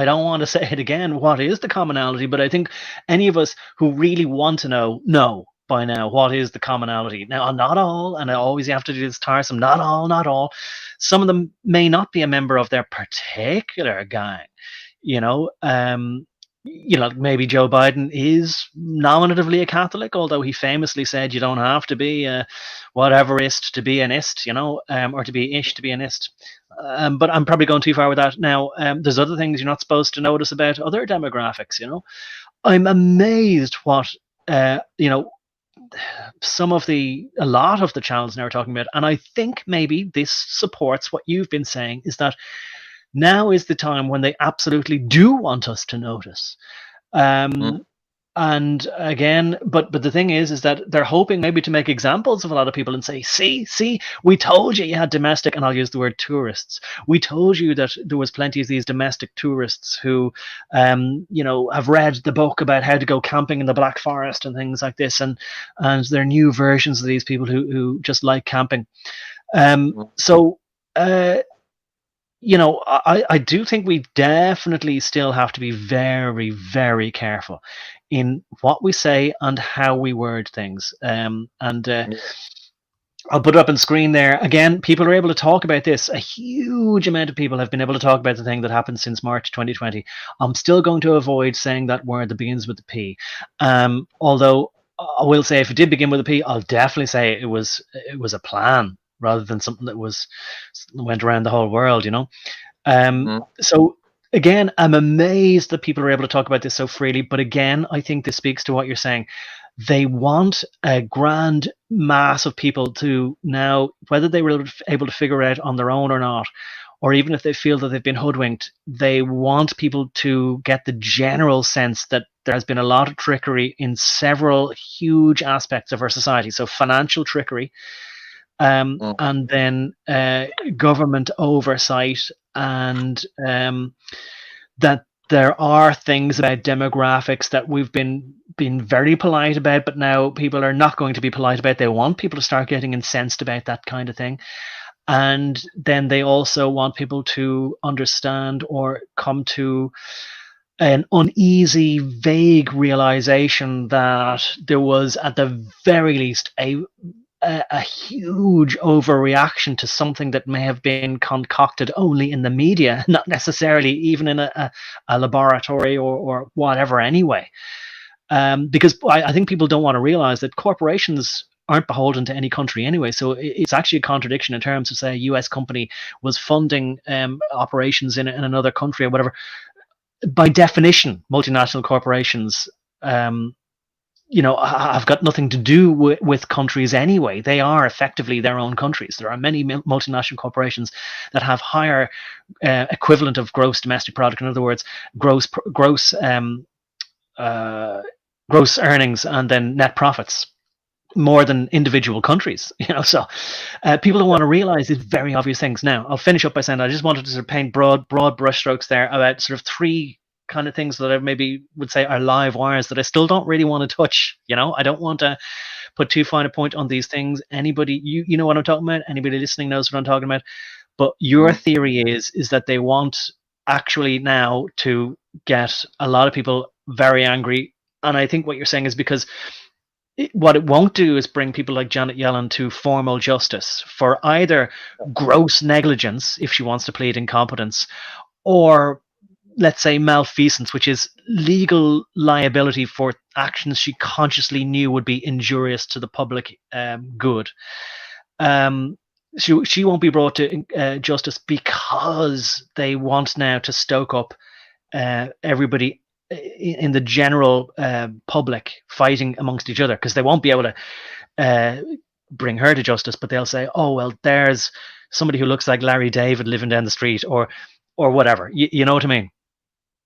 don't want to say it again, what is the commonality, but I think any of us who really want to know by now what is the commonality. Now, not all, and I always have to do this tiresome, not all. Some of them may not be a member of their particular gang, you know. Maybe Joe Biden is nominatively a Catholic, although he famously said you don't have to be whateverist to be an ist, or to be ish to be an ist. But I'm probably going too far with that. Now, there's other things you're not supposed to notice about other demographics. I'm amazed what a lot of the channels now are talking about, and I think maybe this supports what you've been saying, is that now is the time when they absolutely do want us to notice. And again, but the thing is that they're hoping maybe to make examples of a lot of people and say, see, we told you had domestic, and I'll use the word tourists. We told you that there was plenty of these domestic tourists who, have read the book about how to go camping in the Black Forest and things like this, and they're new versions of these people who just like camping. So. I do think we definitely still have to be very, very careful in what we say and how we word things. I'll put it up on screen there. Again, people are able to talk about this. A huge amount of people have been able to talk about the thing that happened since March 2020. I'm still going to avoid saying that word that begins with the P. Although I will say, if it did begin with a P, I'll definitely say it was a plan rather than something that went around the whole world, So again, I'm amazed that people are able to talk about this so freely. But again, I think this speaks to what you're saying. They want a grand mass of people to now, whether they were able to figure out on their own or not, or even if they feel that they've been hoodwinked, they want people to get the general sense that there has been a lot of trickery in several huge aspects of our society. So financial trickery, and then government oversight, and that there are things about demographics that we've been very polite about, but now people are not going to be polite about. They want people to start getting incensed about that kind of thing. And then they also want people to understand or come to an uneasy, vague realization that there was, at the very least, a huge overreaction to something that may have been concocted only in the media, not necessarily even in a laboratory or whatever anyway. Because I think people don't want to realize that corporations aren't beholden to any country anyway. So it's actually a contradiction in terms of, say, a US company was funding operations in another country or whatever. By definition, multinational corporations have got nothing to do with countries anyway. They are effectively their own countries. There are many multinational corporations that have higher equivalent of gross domestic product. In other words, gross earnings and then net profits more than individual countries. So people don't want to realize these very obvious things. Now, I'll finish up by saying I just wanted to sort of paint broad brushstrokes there about sort of three kind of things that I maybe would say are live wires that I still don't really want to touch. I don't want to put too fine a point on these things. Anybody, you know what I'm talking about. Anybody listening knows what I'm talking about. But your theory is that they want actually now to get a lot of people very angry. And I think what you're saying is because what it won't do is bring people like Janet Yellen to formal justice for either gross negligence, if she wants to plead incompetence, or let's say malfeasance, which is legal liability for actions she consciously knew would be injurious to the public good. She won't be brought to justice because they want now to stoke up everybody in the general public fighting amongst each other, because they won't be able to bring her to justice, but they'll say, oh, well, there's somebody who looks like Larry David living down the street, or whatever. You know what I mean?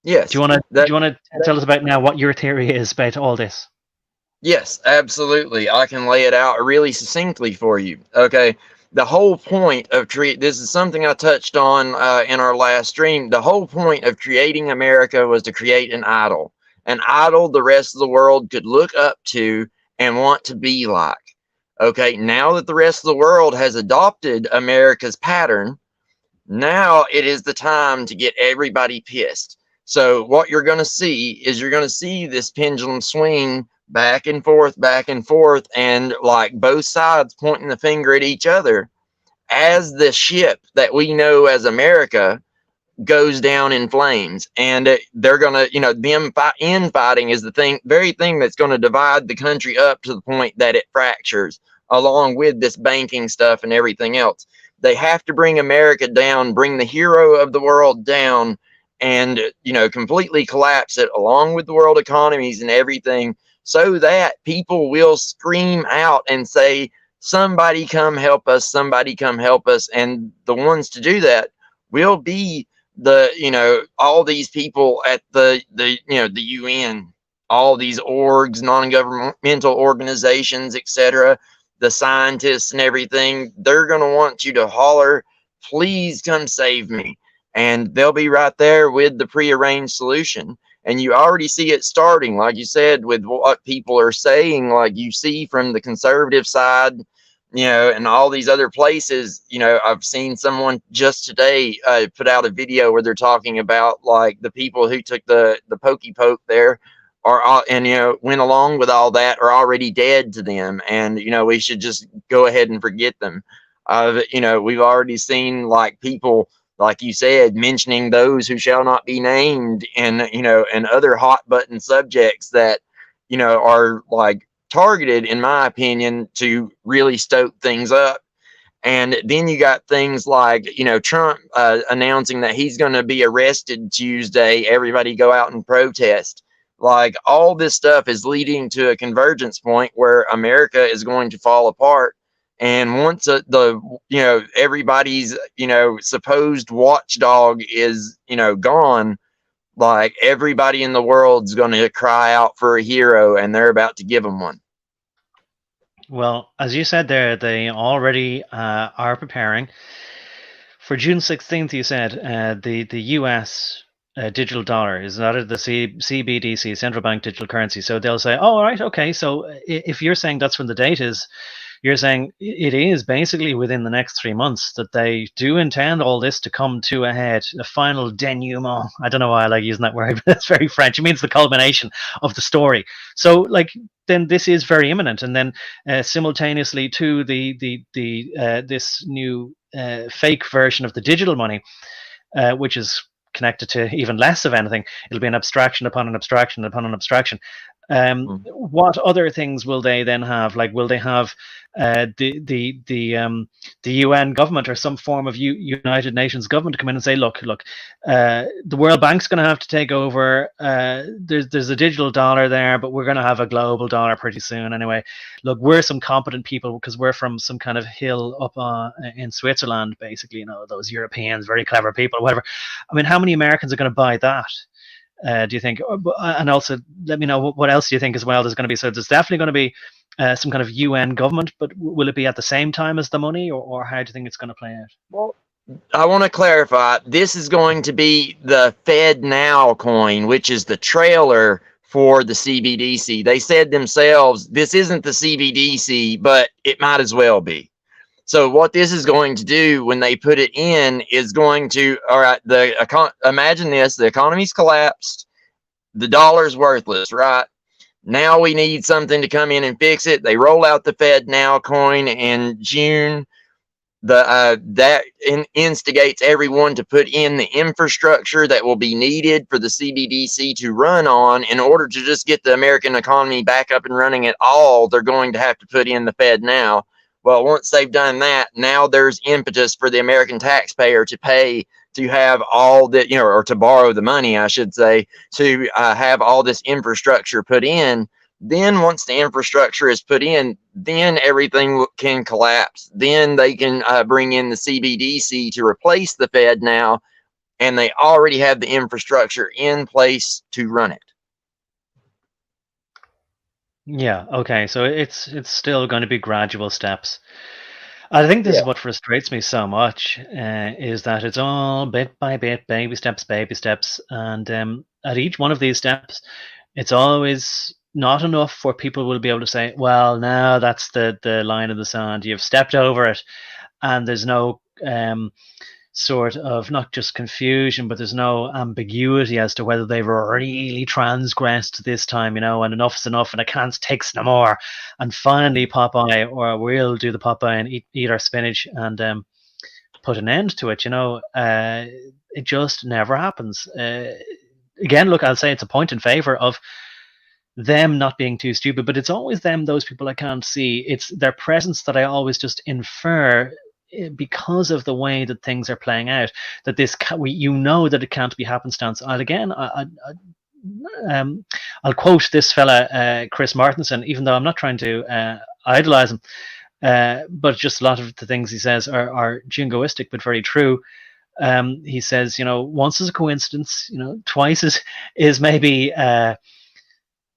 Yes. Do you want to tell us about now what your theory is about all this? Yes, absolutely. I can lay it out really succinctly for you. Okay. The whole point of this is something I touched on in our last stream. The whole point of creating America was to create an idol the rest of the world could look up to and want to be like. Okay. Now that the rest of the world has adopted America's pattern, now it is the time to get everybody pissed. So what you're going to see is this pendulum swing back and forth, and like both sides pointing the finger at each other as the ship that we know as America goes down in flames. And they're going to, them infighting is the very thing that's going to divide the country up to the point that it fractures, along with this banking stuff and everything else. They have to bring America down, bring the hero of the world down, and, completely collapse it along with the world economies and everything, so that people will scream out and say, somebody come help us, somebody come help us. And the ones to do that will be all these people at the UN, all these orgs, non-governmental organizations, etc., the scientists and everything. They're going to want you to holler, please come save me. And they'll be right there with the prearranged solution. And you already see it starting, like you said, with what people are saying, like you see from the conservative side, and all these other places. I've seen someone just today put out a video where they're talking about like the people who took the pokey poke there went along with all that are already dead to them. And, we should just go ahead and forget them. We've already seen like people, like you said, mentioning those who shall not be named, and and other hot button subjects that are like targeted, in my opinion, to really stoke things up. And then you got things like Trump announcing that he's going to be arrested Tuesday. Everybody go out and protest. Like all this stuff is leading to a convergence point where America is going to fall apart. And once everybody's, supposed watchdog is, gone, like everybody in the world's going to cry out for a hero, and they're about to give them one. Well, as you said there, they already are preparing. For June 16th, you said the US digital dollar is not the CBDC, central bank digital currency. So they'll say, oh, all right, okay. So if you're saying that's when the date is, you're saying it is basically within the next 3 months that they do intend all this to come to a head, a final denouement. I don't know why I like using that word, but it's very French. It means the culmination of the story. So, like, then this is very imminent. And then simultaneously to this new fake version of the digital money, which is connected to even less of anything, it'll be an abstraction upon an abstraction upon an abstraction. What other things will they then have? Like, will they have the UN government or some form of United Nations government come in and say, look, the World Bank's going to have to take over. There's a digital dollar there, but we're going to have a global dollar pretty soon anyway. Look, we're some competent people because we're from some kind of hill up in Switzerland, basically, those Europeans, very clever people, whatever. I mean, how many Americans are going to buy that? Do you think? And also, let me know what else do you think as well there's going to be. So there's definitely going to be some kind of UN government, but will it be at the same time as the money, or how do you think it's going to play out? Well, I want to clarify. This is going to be the Fed Now coin, which is the trailer for the CBDC. They said themselves, this isn't the CBDC, but it might as well be. So what this is going to do when they put it in is going to, all right, imagine this, the economy's collapsed, the dollar's worthless, right? Now we need something to come in and fix it. They roll out the Fed Now coin in June. That instigates everyone to put in the infrastructure that will be needed for the CBDC to run on. In order to just get the American economy back up and running at all, they're going to have to put in the Fed Now. Well, once they've done that, now there's impetus for the American taxpayer to pay to have all that, or to borrow the money, I should say, to have all this infrastructure put in. Then once the infrastructure is put in, then everything can collapse. Then they can bring in the CBDC to replace the Fed Now, and they already have the infrastructure in place to run it. Yeah. Okay. So it's still going to be gradual steps. I think this is what frustrates me so much, is that it's all bit by bit, baby steps, and at each one of these steps, it's always not enough for people will be able to say, well, now that's the line in the sand. You've stepped over it, and there's no sort of not just confusion, but there's no ambiguity as to whether they've really transgressed this time, and enough's enough, and I can't take no more. And finally, Popeye, or we'll do the Popeye and eat our spinach and put an end to it. It just never happens. Again, look, I'll say it's a point in favor of them not being too stupid, but it's always them, those people I can't see. It's their presence that I always just infer, because of the way that things are playing out, that this that it can't be happenstance. And I'll quote this fella, Chris Martenson, even though I'm not trying to idolize him, but just a lot of the things he says are jingoistic but very true. He says, once is a coincidence, twice is maybe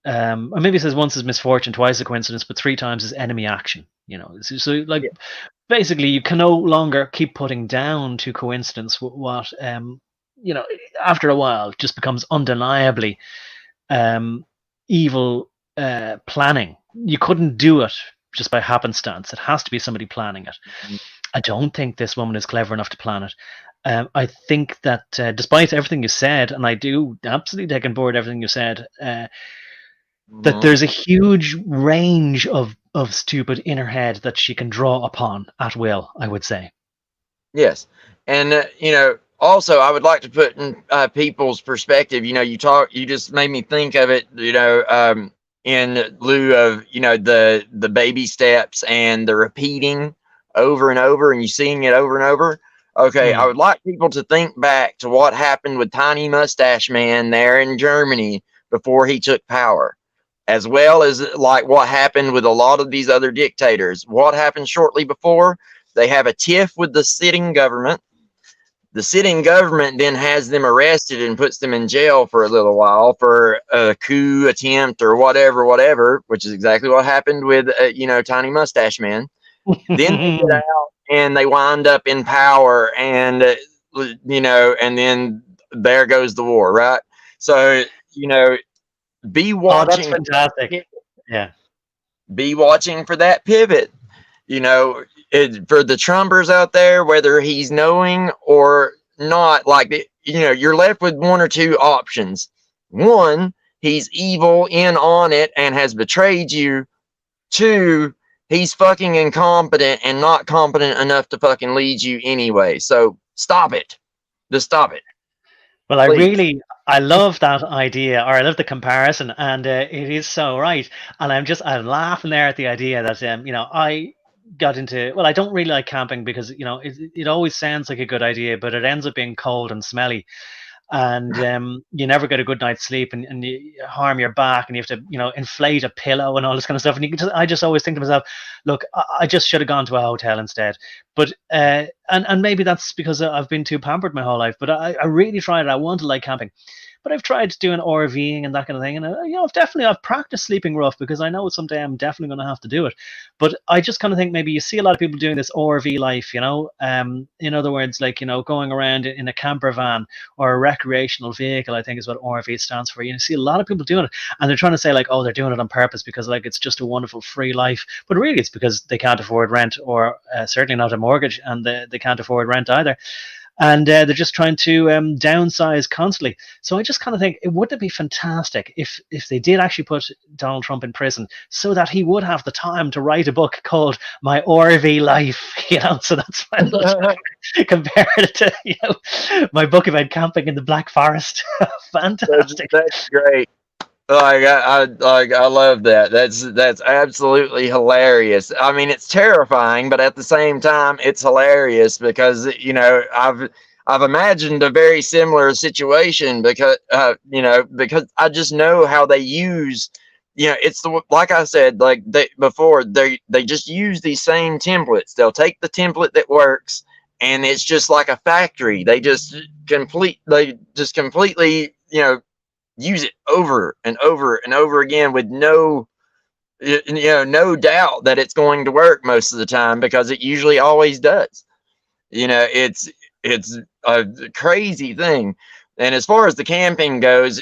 or maybe he says once is misfortune, twice a coincidence, but three times is enemy action. So basically, you can no longer keep putting down to coincidence what after a while just becomes undeniably evil planning. You couldn't do it just by happenstance. It has to be somebody planning it. Mm-hmm. I don't think this woman is clever enough to plan it. I think that despite everything you said, and I do absolutely take on board everything you said, that there's a huge range of stupid in her head that she can draw upon at will, I would say. Yes. And, also I would like to put in people's perspective. You just made me think of it, in lieu of, the baby steps and the repeating over and over, and you seeing it over and over. Okay. I would like people to think back to what happened with Tiny Mustache Man there in Germany before he took power, as well as like what happened with a lot of these other dictators. What happened shortly before? They have a tiff with the sitting government. The sitting government then has them arrested and puts them in jail for a little while for a coup attempt or whatever, which is exactly what happened with, Tiny Mustache Man. Then they get out and they wind up in power, and, and then there goes the war, right? So, be watching. Oh, that's fantastic. Yeah. Be watching for that pivot. For the Trumpers out there, whether he's knowing or not, you're left with one or two options. One, he's evil in on it and has betrayed you. Two, he's fucking incompetent and not competent enough to fucking lead you anyway. So stop it. Just stop it. Well, I love that idea, or I love the comparison, and it is so right. And I'm laughing there at the idea that, I got into, well, I don't really like camping because, it always sounds like a good idea, but it ends up being cold and smelly. And you never get a good night's sleep, and you harm your back, and you have to inflate a pillow and all this kind of stuff. And I just always think to myself, look, I just should have gone to a hotel instead. But and maybe that's because I've been too pampered my whole life. But I really tried it. I want to like camping. But I've tried doing RVing and that kind of thing, and I've practiced sleeping rough because I know someday I'm definitely going to have to do it. But I just kind of think maybe you see a lot of people doing this RV life, in other words, like going around in a camper van or a recreational vehicle, I think is what RV stands for. You see a lot of people doing it, and they're trying to say like, oh, they're doing it on purpose because like it's just a wonderful free life. But really, it's because they can't afford rent, or certainly not a mortgage, and they can't afford rent either. and they're just trying to downsize constantly. So I just kind of think, wouldn't it be fantastic if they did actually put Donald Trump in prison, so that he would have the time to write a book called My RV Life, so that's when compare it to my book about camping in the Black Forest. Fantastic. That's great. I love that. That's absolutely hilarious. I mean, it's terrifying, but at the same time, it's hilarious because I've imagined a very similar situation because because I just know how they use. It's like I said, like they just use these same templates. They'll take the template that works, and it's just like a factory. They just completely use it over and over and over again with no doubt that it's going to work most of the time, because it usually always does. It's a crazy thing. And as far as the camping goes,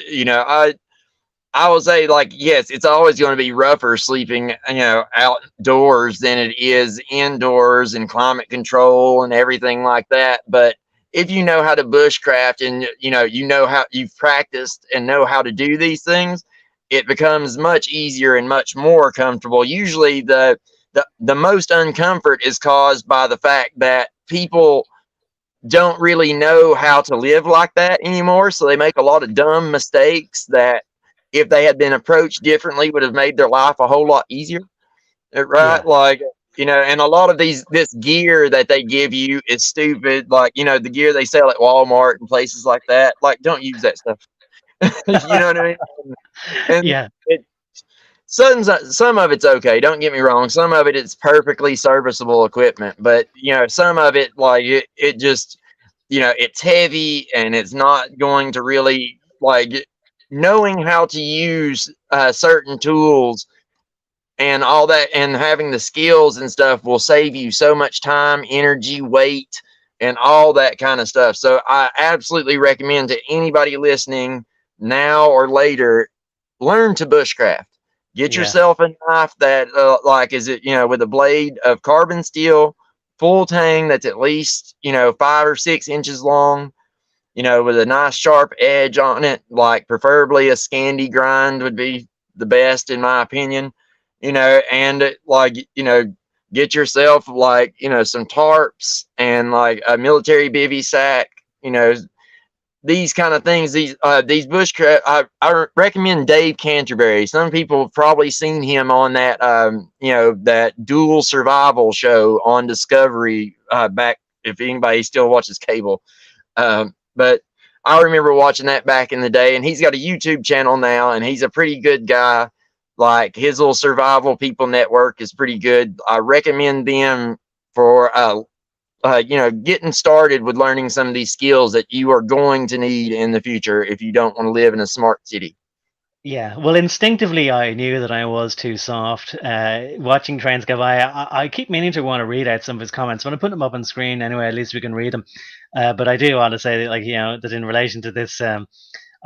I will say, like, yes, it's always going to be rougher sleeping, outdoors than it is indoors, and climate control and everything like that. But if you know how to bushcraft, and how you've practiced and know how to do these things, it becomes much easier and much more comfortable. Usually the most uncomfort is caused by the fact that people don't really know how to live like that anymore. So they make a lot of dumb mistakes that, if they had been approached differently, would have made their life a whole lot easier. Right? Yeah. Like, and a lot of this gear that they give you is stupid. Like, the gear they sell at Walmart and places like that. Like, don't use that stuff. You know what I mean? And Yeah. some of it's okay. Don't get me wrong. Some of it's perfectly serviceable equipment, but some of it, like it just, it's heavy, and it's not going to really, like, knowing how to use certain tools and all that, and having the skills and stuff will save you so much time, energy, weight, and all that kind of stuff. So I absolutely recommend to anybody listening, now or later, learn to bushcraft. Get Yeah. yourself a knife that with a blade of carbon steel, full tang, that's at least 5 or 6 inches long, with a nice sharp edge on it. Like, preferably a Scandi grind would be the best, in my opinion. And get yourself, like, some tarps and, like, a military bivy sack, these kind of things. These bushcraft, I recommend Dave Canterbury. Some people have probably seen him on that that dual survival show on Discovery, back, if anybody still watches cable. But I remember watching that back in the day, and he's got a YouTube channel now, and he's a pretty good guy. Like, his little Survival People network is pretty good. I recommend them for getting started with learning some of these skills that you are going to need in the future if you don't want to live in a smart city. Yeah, well, instinctively, I knew that I was too soft. Watching trains go by, I keep meaning to want to read out some of his comments. When I put them up on screen, anyway, at least we can read them. But I do want to say that, like, that in relation to this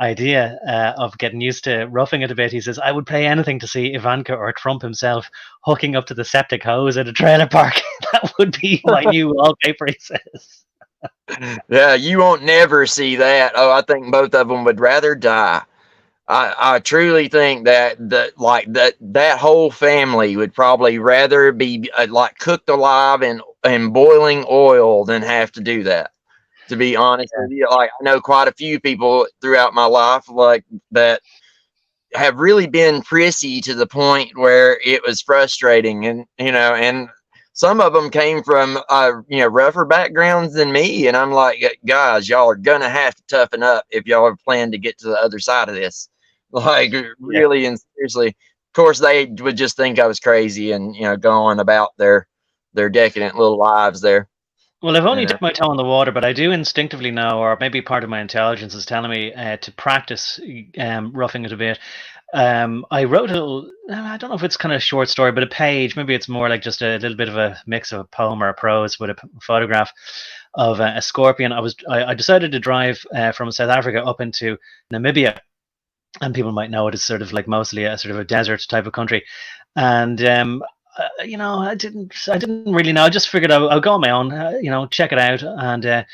idea of getting used to roughing it a bit, he says, I would pay anything to see Ivanka or Trump himself hooking up to the septic hose at a trailer park. That would be my new wallpaper, he says. Yeah, you won't never see that. Oh, I think both of them would rather die. I truly think that that whole family would probably rather be like cooked alive in boiling oil than have to do that. To be honest with you, like, I know quite a few people throughout my life, like, that have really been prissy to the point where it was frustrating, and some of them came from rougher backgrounds than me, and I'm like, guys, y'all are gonna have to toughen up if y'all are planning to get to the other side of this. Like, really and seriously. Of course, they would just think I was crazy and go on about their decadent little lives there. Well, I've only dipped my toe in the water, but I do instinctively know, or maybe part of my intelligence is telling me to practice roughing it a bit. I wrote I don't know if it's kind of a short story, but a page. Maybe it's more like just a little bit of a mix of a poem or a prose with a photograph of a scorpion. I decided to drive from South Africa up into Namibia, and people might know it as sort of like mostly a sort of a desert type of country. And I didn't really know. I just figured I'll go on my own, check it out. And I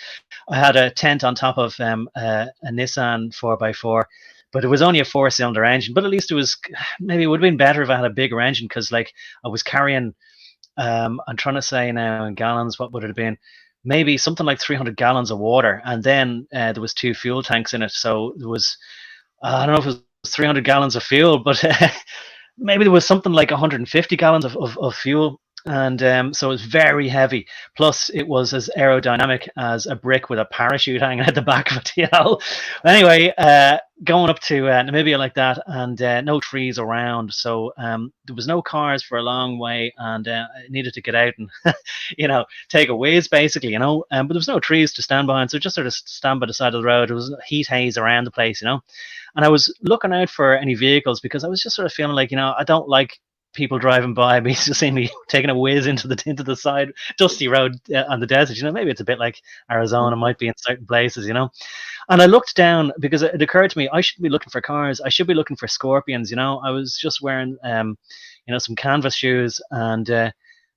had a tent on top of a Nissan 4x4, but it was only a 4-cylinder engine. But at least maybe it would have been better if I had a bigger engine, because like I was carrying, I'm trying to say now in gallons, what would it have been? Maybe something like 300 gallons of water, and then there was 2 fuel tanks in it. So there was, I don't know if it was 300 gallons of fuel, but maybe there was something like 150 gallons of fuel. And so it was very heavy. Plus, it was as aerodynamic as a brick with a parachute hanging at the back of it. Anyway, going up to Namibia like that, and no trees around. So there was no cars for a long way, and I needed to get out and, take a whiz, basically, but there was no trees to stand behind. So just sort of stand by the side of the road. There was heat haze around the place, And I was looking out for any vehicles, because I was just sort of feeling like, I don't like people driving by me, just seeing me taking a whiz into the side dusty road on the desert. Maybe it's a bit like Arizona might be in certain places. And I looked down, because it occurred to me, I shouldn't be looking for cars. I should be looking for scorpions. I was just wearing some canvas shoes, and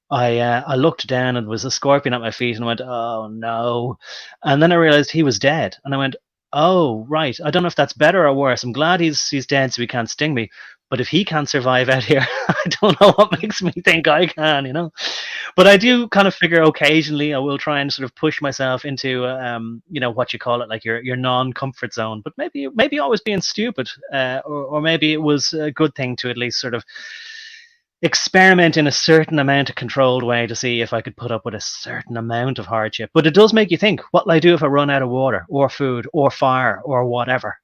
I looked down, and there was a scorpion at my feet, and I went, oh no. And then I realized he was dead, and I went, oh right, I don't know if that's better or worse. I'm glad he's dead, so he can't sting me. But if he can't survive out here, I don't know what makes me think I can, But I do kind of figure occasionally I will try and sort of push myself into, what you call it, like your non-comfort zone. But maybe always being stupid, or maybe it was a good thing to at least sort of experiment in a certain amount of controlled way to see if I could put up with a certain amount of hardship. But it does make you think, what will I do if I run out of water or food or fire or whatever,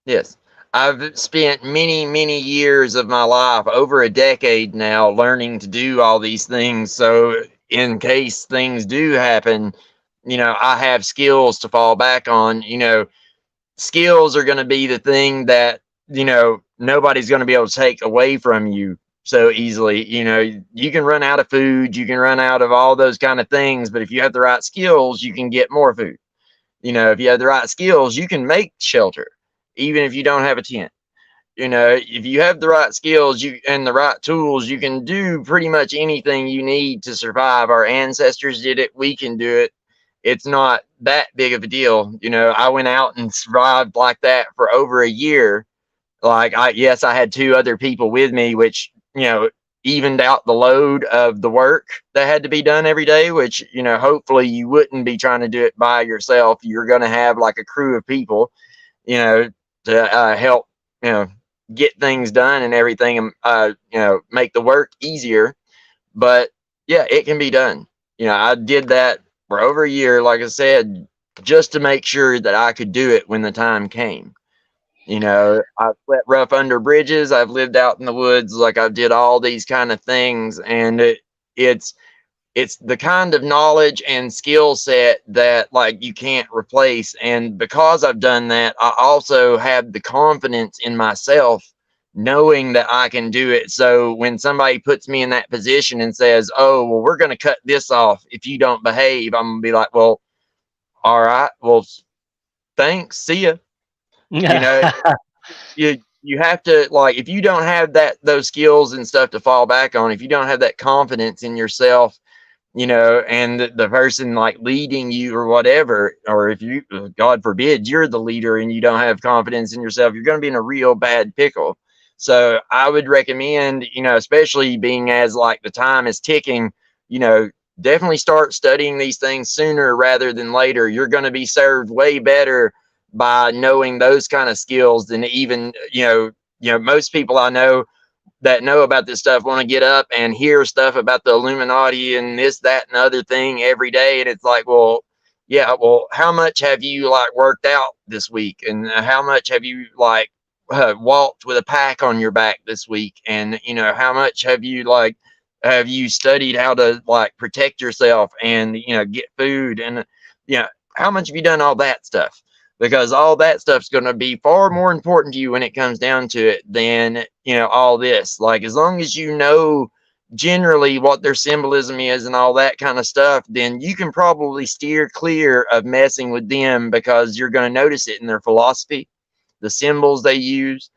Yes. I've spent many, many years of my life, over a decade now, learning to do all these things. So in case things do happen, I have skills to fall back on. Skills are going to be the thing that, nobody's going to be able to take away from you so easily. You can run out of food, you can run out of all those kind of things, but if you have the right skills, you can get more food. If you have the right skills, you can make shelter, even if you don't have a tent. If you have the right skills and the right tools, you can do pretty much anything you need to survive. Our ancestors did it. We can do it. It's not that big of a deal. I went out and survived like that for over a year. I had 2 other people with me, which, evened out the load of the work that had to be done every day, which, hopefully you wouldn't be trying to do it by yourself. You're going to have like a crew of people, to help, get things done and everything, make the work easier. But yeah, it can be done. I did that for over a year, like I said, just to make sure that I could do it when the time came. I've slept rough under bridges. I've lived out in the woods. Like, I did all these kind of things, and it's the kind of knowledge and skill set that like you can't replace. And because I've done that, I also have the confidence in myself, knowing that I can do it. So when somebody puts me in that position and says, oh, well, we're going to cut this off if you don't behave, I'm going to be like, well, all right, well, thanks, see ya. You have to, like, if you don't have those skills and stuff to fall back on, if you don't have that confidence in yourself, and the person like leading you or whatever, or if you, God forbid, you're the leader and you don't have confidence in yourself, you're going to be in a real bad pickle. So I would recommend, especially being as like the time is ticking, definitely start studying these things sooner rather than later. You're going to be served way better by knowing those kind of skills than even, most people I know that know about this stuff want to get up and hear stuff about the Illuminati and this, that, and other thing every day. And it's like, well, yeah, well, how much have you like worked out this week? And how much have you like walked with a pack on your back this week? And, how much have you studied how to like protect yourself and, get food? And, how much have you done all that stuff? Because all that stuff's going to be far more important to you when it comes down to it than, all this. Like, as long as you know generally what their symbolism is and all that kind of stuff, then you can probably steer clear of messing with them, because you're going to notice it in their philosophy, the symbols they use,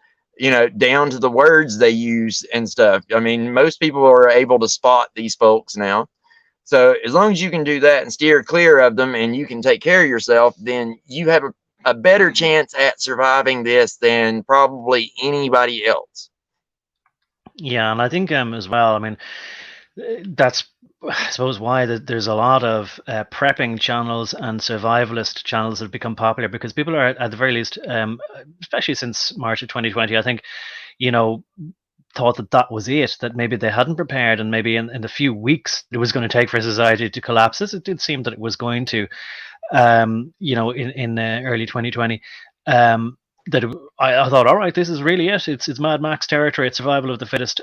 down to the words they use and stuff. I mean, most people are able to spot these folks now. So as long as you can do that and steer clear of them and you can take care of yourself, then you have a better chance at surviving this than probably anybody else. Yeah, and I think as well, I mean, that's, I suppose, why there's a lot of prepping channels and survivalist channels that have become popular, because people are, at the very least, especially since March of 2020, I think, thought that was it, that maybe they hadn't prepared, and maybe in the few weeks it was going to take for society to collapse, as it did seem that it was going to, in early 2020. That I thought, all right, this is really it. It's Mad Max territory. It's survival of the fittest.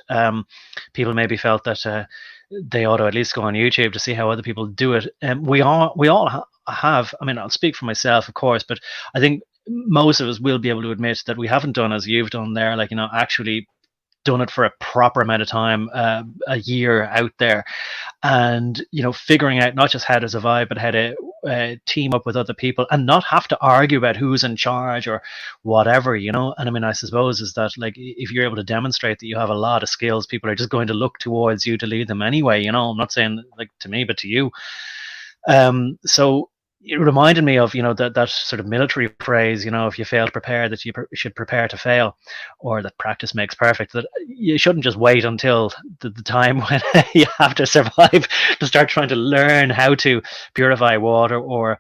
People maybe felt that they ought to at least go on YouTube to see how other people do it. We all have. I mean, I'll speak for myself, of course, but I think most of us will be able to admit that we haven't done as you've done there, like, actually done it for a proper amount of time, a year out there, and figuring out not just how to survive, but how to team up with other people and not have to argue about who's in charge or whatever. And I mean, I suppose is that, like, if you're able to demonstrate that you have a lot of skills, people are just going to look towards you to lead them anyway. I'm not saying like to me, but to you. So it reminded me of that sort of military phrase, if you fail to prepare, that you should prepare to fail, or that practice makes perfect, that you shouldn't just wait until the time when you have to survive to start trying to learn how to purify water or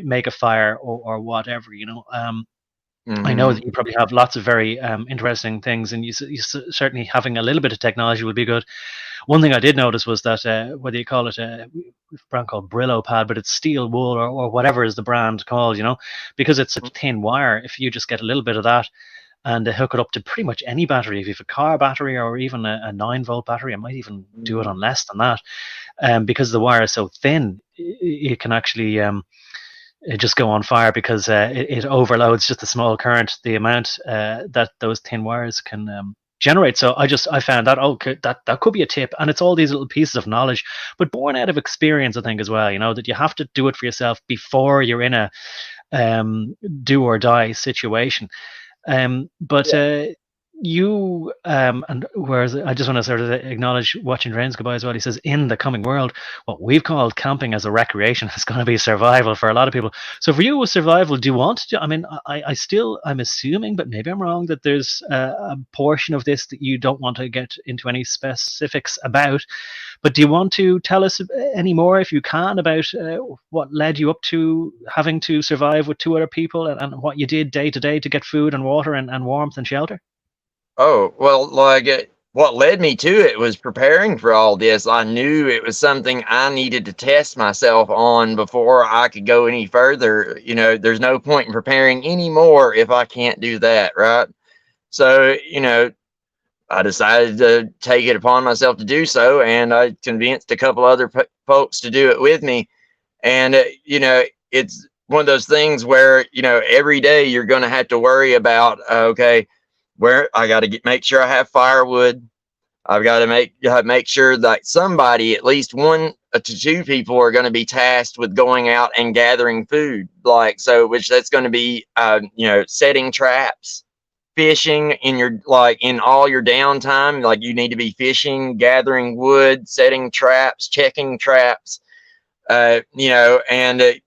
make a fire or whatever. I know that you probably have lots of very interesting things, and you certainly having a little bit of technology would be good. One thing I did notice was that whether you call it a brand called Brillo pad, but it's steel wool or whatever is the brand called, because it's such thin wire. If you just get a little bit of that and hook it up to pretty much any battery, if you have a car battery or even a 9-volt battery, I might even do it on less than that, because the wire is so thin, it can actually just go on fire, because it overloads just a small current, the amount that those thin wires can generate. So I found that, that could be a tip, and it's all these little pieces of knowledge, but born out of experience, I think, as well. That you have to do it for yourself before you're in a do or die situation. You and whereas I just want to sort of acknowledge Watching Trains Goodbye as well. He says, in the coming world, what we've called camping as a recreation is going to be survival for a lot of people. So for you, with survival, do you want to? I mean, I'm assuming, but maybe I'm wrong, that there's a portion of this that you don't want to get into any specifics about. But do you want to tell us any more, if you can, about what led you up to having to survive with 2 other people, and what you did day to day to get food and water and warmth and shelter? Oh, well, like what led me to it was preparing for all this. I knew it was something I needed to test myself on before I could go any further. There's no point in preparing anymore if I can't do that, right? So, I decided to take it upon myself to do so, and I convinced a couple other folks to do it with me. And, it's one of those things where, every day you're going to have to worry about, okay, where I got to make sure I have firewood. I've got to make sure that somebody, at least 1 to 2 people, are going to be tasked with going out and gathering food. Which that's going to be, setting traps, fishing in all your downtime. Like, you need to be fishing, gathering wood, setting traps, checking traps. And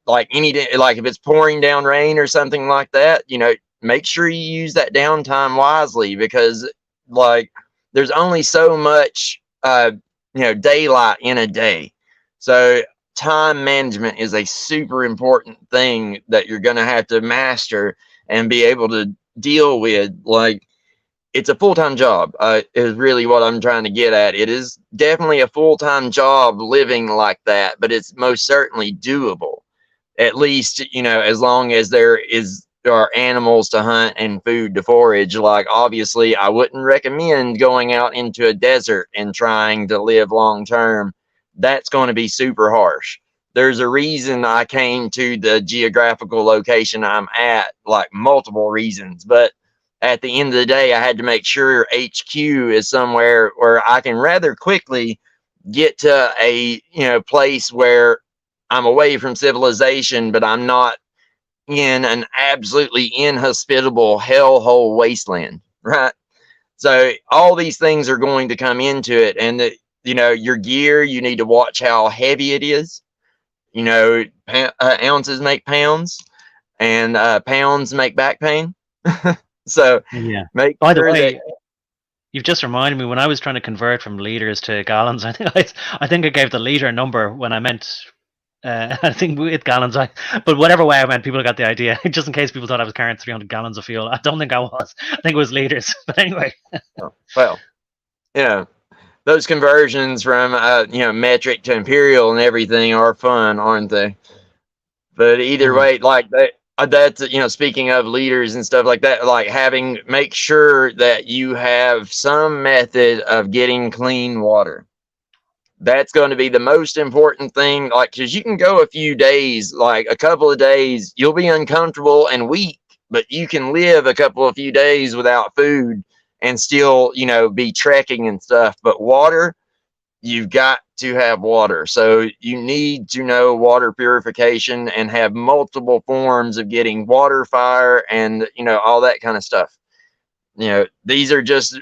like if it's pouring down rain or something like that, make sure you use that downtime wisely, because there's only so much daylight in a day. So time management is a super important thing that you're going to have to master and be able to deal with. Like, it's a full-time job, is really what I'm trying to get at. It is definitely a full-time job living like that, but it's most certainly doable. At least, as long as there are animals to hunt and food to forage. Like, obviously, I wouldn't recommend going out into a desert and trying to live long term. That's going to be super harsh. There's a reason I came to the geographical location I'm at, like multiple reasons. But at the end of the day, I had to make sure HQ is somewhere where I can rather quickly get to a place where I'm away from civilization, but I'm not in an absolutely inhospitable hellhole wasteland, right? So all these things are going to come into it, and your gear, you need to watch how heavy it is. Ounces make pounds, and pounds make back pain. So Yeah. make By the sure way, that you've just reminded me when I was trying to convert from liters to gallons. I think I gave the liter number when I meant. I think with gallons, but whatever way I meant, people got the idea. Just in case people thought I was carrying 300 gallons of fuel, I don't think I was. I think it was liters. But anyway, well, those conversions from metric to imperial and everything are fun, aren't they? But either way, like that's speaking of leaders and stuff like that, like make sure that you have some method of getting clean water. That's going to be the most important thing, like, because you can go a few days, like a couple of days, you'll be uncomfortable and weak, but you can live a couple of few days without food and still be trekking and stuff. But water, you've got to have water. So you need to know water purification and have multiple forms of getting water, fire, and all that kind of stuff. These are just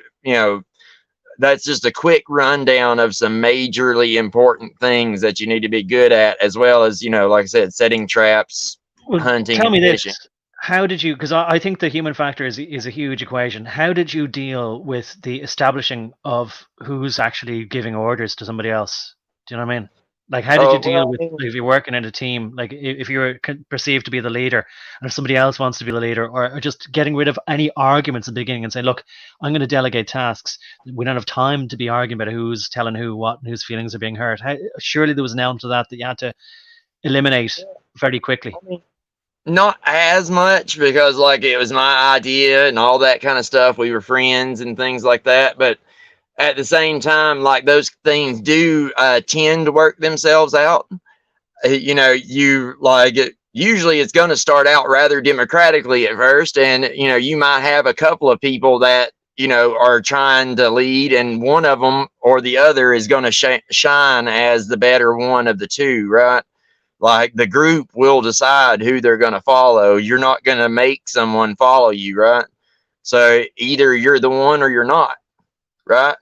that's just a quick rundown of some majorly important things that you need to be good at, as well as like I said, setting traps, hunting. Tell me fishing. this: how did you? Because I think the human factor is a huge equation. How did you deal with the establishing of who's actually giving orders to somebody else? Do you know what I mean? Like, how did you deal with if you're working in a team? Like, if you're perceived to be the leader, and if somebody else wants to be the leader, or just getting rid of any arguments at the beginning and saying, "Look, I'm going to delegate tasks. We don't have time to be arguing about who's telling who what and whose feelings are being hurt." Surely there was an element to that you had to eliminate very quickly. Not as much, because like it was my idea and all that kind of stuff. We were friends and things like that, but at the same time, like, those things do tend to work themselves out. Usually it's going to start out rather democratically at first, and you might have a couple of people that are trying to lead, and one of them or the other is going to shine as the better one of the two, right? Like, the group will decide who they're going to follow. You're not going to make someone follow you, right? So either you're the one or you're not, right?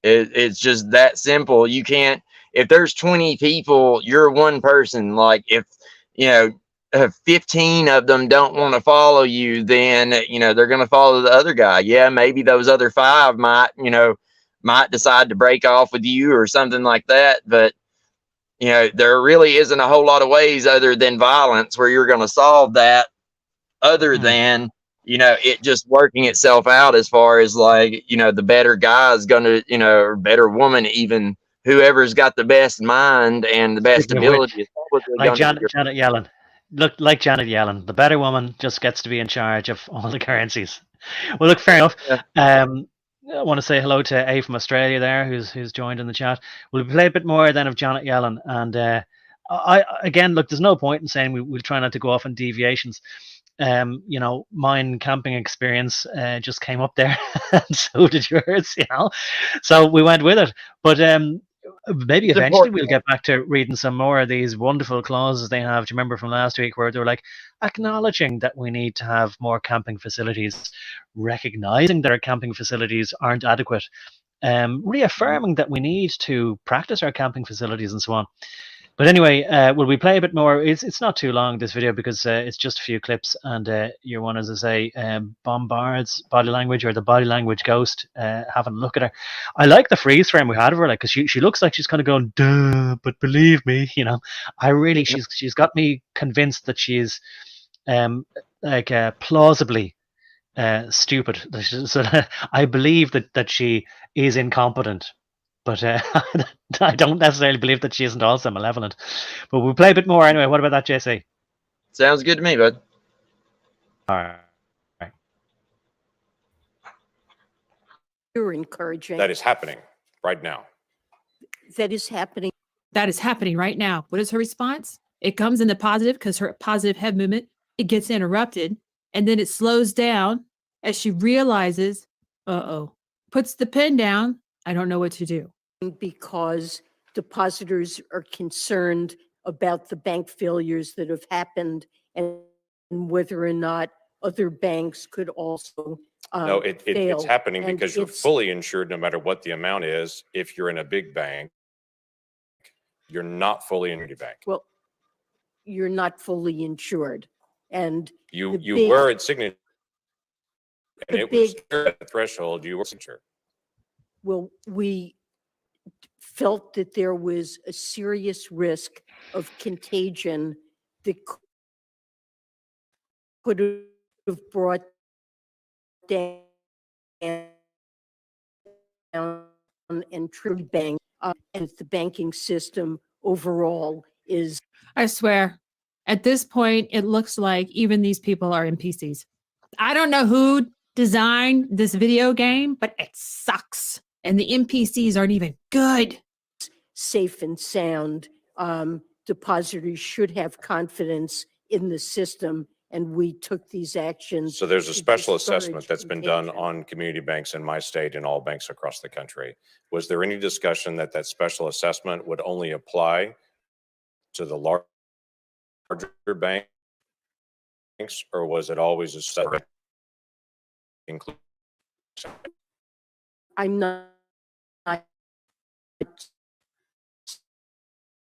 It's just that simple. You can't, if there's 20 people, you're one person. Like, if 15 of them don't want to follow you, then they're going to follow the other guy. Yeah, maybe those other 5 might decide to break off with you or something like that. But there really isn't a whole lot of ways other than violence where you're going to solve that, other than it just working itself out, as far as like the better guy is going to or better woman, even whoever's got the best mind and the best ability is probably like going to Janet Yellen. Look, like Janet Yellen, the better woman just gets to be in charge of all the currencies. Well, look, fair enough. I want to say hello to A from Australia there, who's joined in the chat. We'll play a bit more then of Janet Yellen, and I again, look, there's no point in saying we'll try not to go off on deviations. Mine camping experience just came up there, and so did yours. So we went with it, but maybe eventually we'll get back to reading some more of these wonderful clauses they have. Do you remember from last week where they were like acknowledging that we need to have more camping facilities, recognizing that our camping facilities aren't adequate, reaffirming that we need to practice our camping facilities and so on. But anyway, will we play a bit more? It's not too long, this video, because it's just a few clips, and your one, as I say, Bombard's body language, or the body language ghost, having a look at her. I like the freeze frame we had of her, like, because she looks like she's kind of going, duh, but believe me, I really, she's got me convinced that she's plausibly stupid. So I believe that she is incompetent. But I don't necessarily believe that she isn't also malevolent. But we'll play a bit more anyway. What about that, JC? Sounds good to me, bud. All right. You're encouraging. That is happening right now. That is happening. That is happening right now. What is her response? It comes in the positive because her positive head movement, it gets interrupted, and then it slows down as she realizes, puts the pen down. I don't know what to do. Because depositors are concerned about the bank failures that have happened and whether or not other banks could also No, it's failed. happening And because you're it's- fully insured no matter what the amount is. If you're in a big bank, you're not fully insured bank. Well, you're not fully insured. And You the big- were at signature, and the it was big- at the threshold. You were signature. well, we felt that there was a serious risk of contagion that could have brought down and truly bang, and the banking system overall is. I swear, at this point, it looks like even these people are NPCs. I don't know who designed this video game, but it sucks. And the NPCs aren't even good. Safe and sound. Depositors should have confidence in the system, and we took these actions. So there's a to special discourage assessment that's been done contagion. on community banks in my state and all banks across the country. Was there any discussion that that special assessment would only apply to the larger banks, or was it always a separate inclusion? I'm not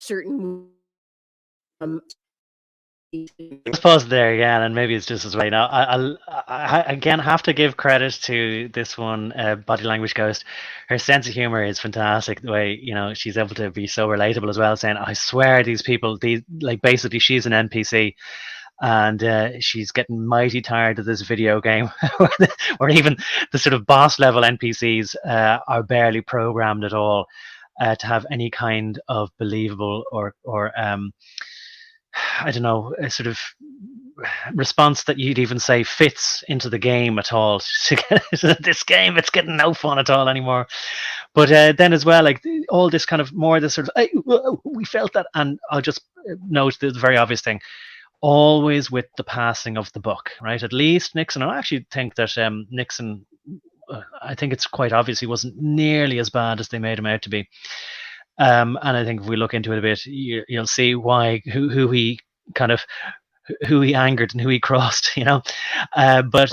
certain. Let's pause there again, and maybe it's just as well. Now, I again have to give credit to this one, Body Language Ghost. Her sense of humor is fantastic. The way she's able to be so relatable as well. Saying, "I swear these people, basically she's an NPC, and she's getting mighty tired of this video game, where even the sort of boss level NPCs are barely programmed at all to have any kind of believable or I don't know, a sort of response that you'd even say fits into the game at all. This game, it's getting no fun at all anymore. But then as well, like all this kind of more this sort of, hey, we felt that. And I'll just note the very obvious thing, always with the passing of the buck, right? At least Nixon, and I actually think that Nixon, I think it's quite obvious he wasn't nearly as bad as they made him out to be. And I think if we look into it a bit, you'll see why who he angered and who he crossed, But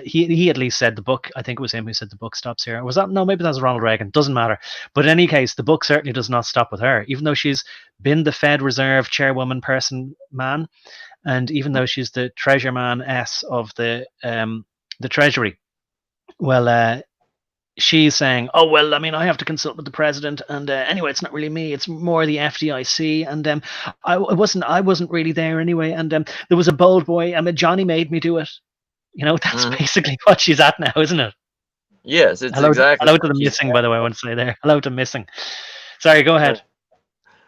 he at least said the book. I think it was him who said the book stops here. Was that? No, maybe that was Ronald Reagan. Doesn't matter. But in any case, the book certainly does not stop with her, even though she's been the Fed Reserve chairwoman man, and even though she's the treasureman of the Treasury. Well, she's saying, oh, well, I mean, I have to consult with the president. And anyway, it's not really me. It's more the FDIC. And I wasn't really there anyway. And there was a bold boy. Johnny made me do it. That's basically what she's at now, isn't it? Yes, it's hello, exactly. Hello to the missing, by the way, I want to say there. Hello to missing. Sorry, go ahead.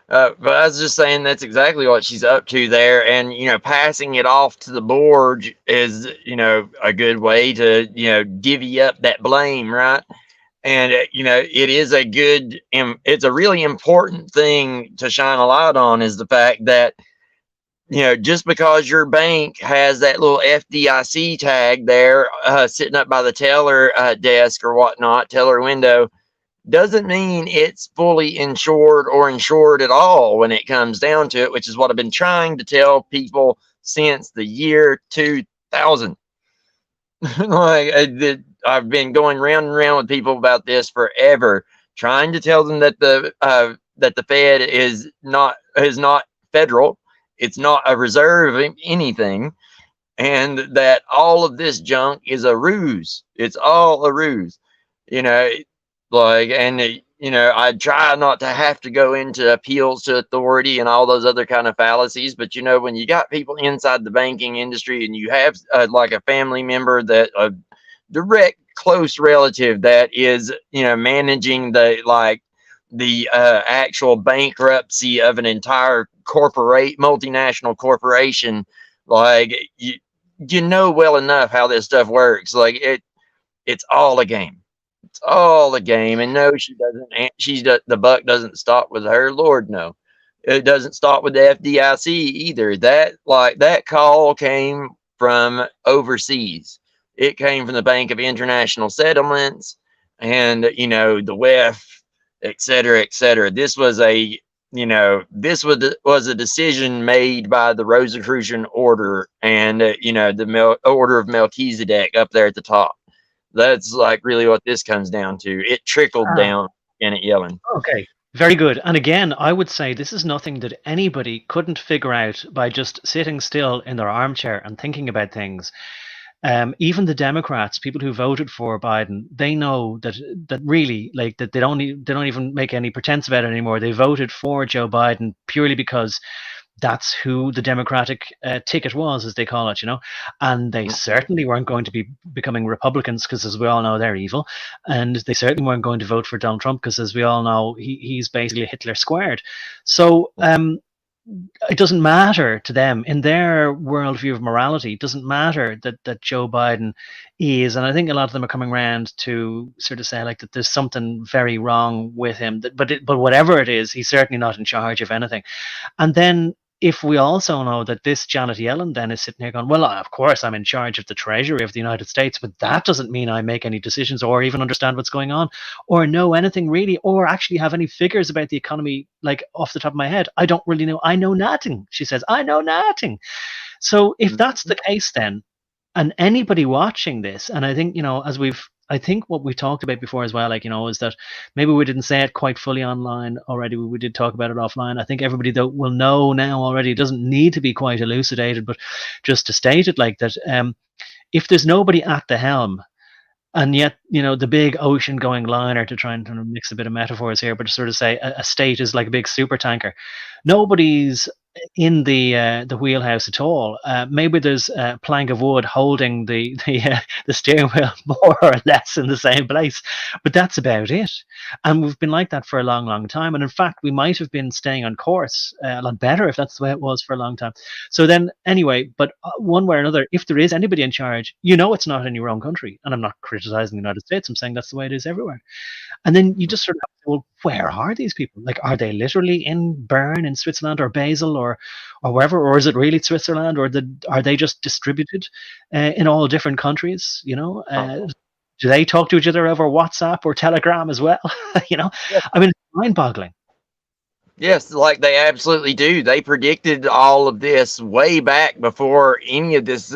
But I was just saying that's exactly what she's up to there. And, passing it off to the board is, a good way to, divvy up that blame, right? And, it is it's a really important thing to shine a light on, is the fact that, just because your bank has that little FDIC tag there sitting up by the teller desk or whatnot, teller window, doesn't mean it's fully insured or insured at all when it comes down to it, which is what I've been trying to tell people since the year 2000. I've been going round and round with people about this forever, trying to tell them that the Fed is not federal, it's not a reserve of anything, and that all of this junk is a ruse. It's all a ruse, I try not to have to go into appeals to authority and all those other kind of fallacies. But, when you got people inside the banking industry and you have like a family member, that a direct close relative that is, managing the actual bankruptcy of an entire multinational corporation, you know well enough how this stuff works. It's all a game. It's all a game. And no, she doesn't. The buck doesn't stop with her. Lord, no. It doesn't stop with the FDIC either. That call came from overseas. It came from the Bank of International Settlements and, the WEF, et cetera, et cetera. This was a this was a decision made by the Rosicrucian order and, the order of Melchizedek up there at the top. That's like really what this comes down to. It trickled down, Janet Yellen. Okay, very good. And again, I would say this is nothing that anybody couldn't figure out by just sitting still in their armchair and thinking about things. Even the Democrats, people who voted for Biden, they know that really, like, that they don't even make any pretense about it anymore. They voted for Joe Biden purely because that's who the Democratic ticket was, as they call it, and they certainly weren't going to be becoming Republicans because, as we all know, they're evil, and they certainly weren't going to vote for Donald Trump because, as we all know, he's basically Hitler squared. So it doesn't matter to them in their worldview of morality. It doesn't matter that Joe Biden is, and I think a lot of them are coming around to sort of say like that there's something very wrong with him. But whatever it is, he's certainly not in charge of anything. And then if we also know that this Janet Yellen then is sitting here going, well, of course I'm in charge of the Treasury of the United States, but that doesn't mean I make any decisions or even understand what's going on or know anything really or actually have any figures about the economy like off the top of my head. I don't really know. I know nothing. She says, I know nothing. So if that's the case then, and anybody watching this, and I think, I think what we talked about before as well, is that maybe we didn't say it quite fully online already. We did talk about it offline. I think everybody though will know now already. It doesn't need to be quite elucidated, but just to state it like that, if there's nobody at the helm, and yet, the big ocean-going liner, to try and kind of mix a bit of metaphors here, but to sort of say a state is like a big super tanker. Nobody's in the wheelhouse at all. Maybe there's a plank of wood holding the steering wheel more or less in the same place, but that's about it. And we've been like that for a long, long time. And in fact, we might have been staying on course a lot better if that's the way it was for a long time. So then, anyway, but one way or another, if there is anybody in charge, it's not in your own country. And I'm not criticizing the United States. I'm saying that's the way it is everywhere. And then you just sort of, well, where are these people? Like, are they literally in Bern in Switzerland or Basel or wherever, or is it really Switzerland, or are they just distributed in all different countries? Do they talk to each other over WhatsApp or Telegram as well? Yeah. I mean, it's mind-boggling. Yes, like they absolutely do. They predicted all of this way back before any of this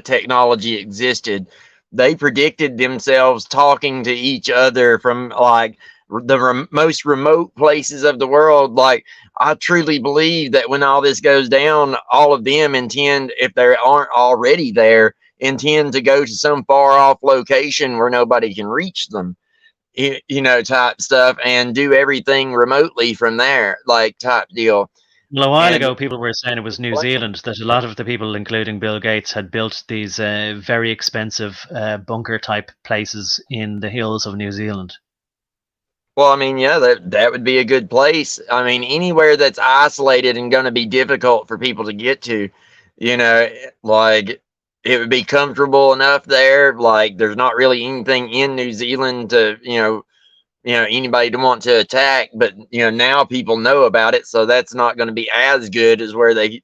technology existed. They predicted themselves talking to each other from like the most remote places of the world. Like, I truly believe that when all this goes down, all of them intend, if they aren't already there, intend to go to some far off location where nobody can reach them, type stuff, and do everything remotely from there, like type deal. Well, a while ago, people were saying it was New Zealand, that a lot of the people, including Bill Gates, had built these very expensive bunker type places in the hills of New Zealand. Well, I mean, yeah, that would be a good place. I mean, anywhere that's isolated and going to be difficult for people to get to, like it would be comfortable enough there. Like, there's not really anything in New Zealand to, anybody to want to attack, but now people know about it, so that's not going to be as good as where they,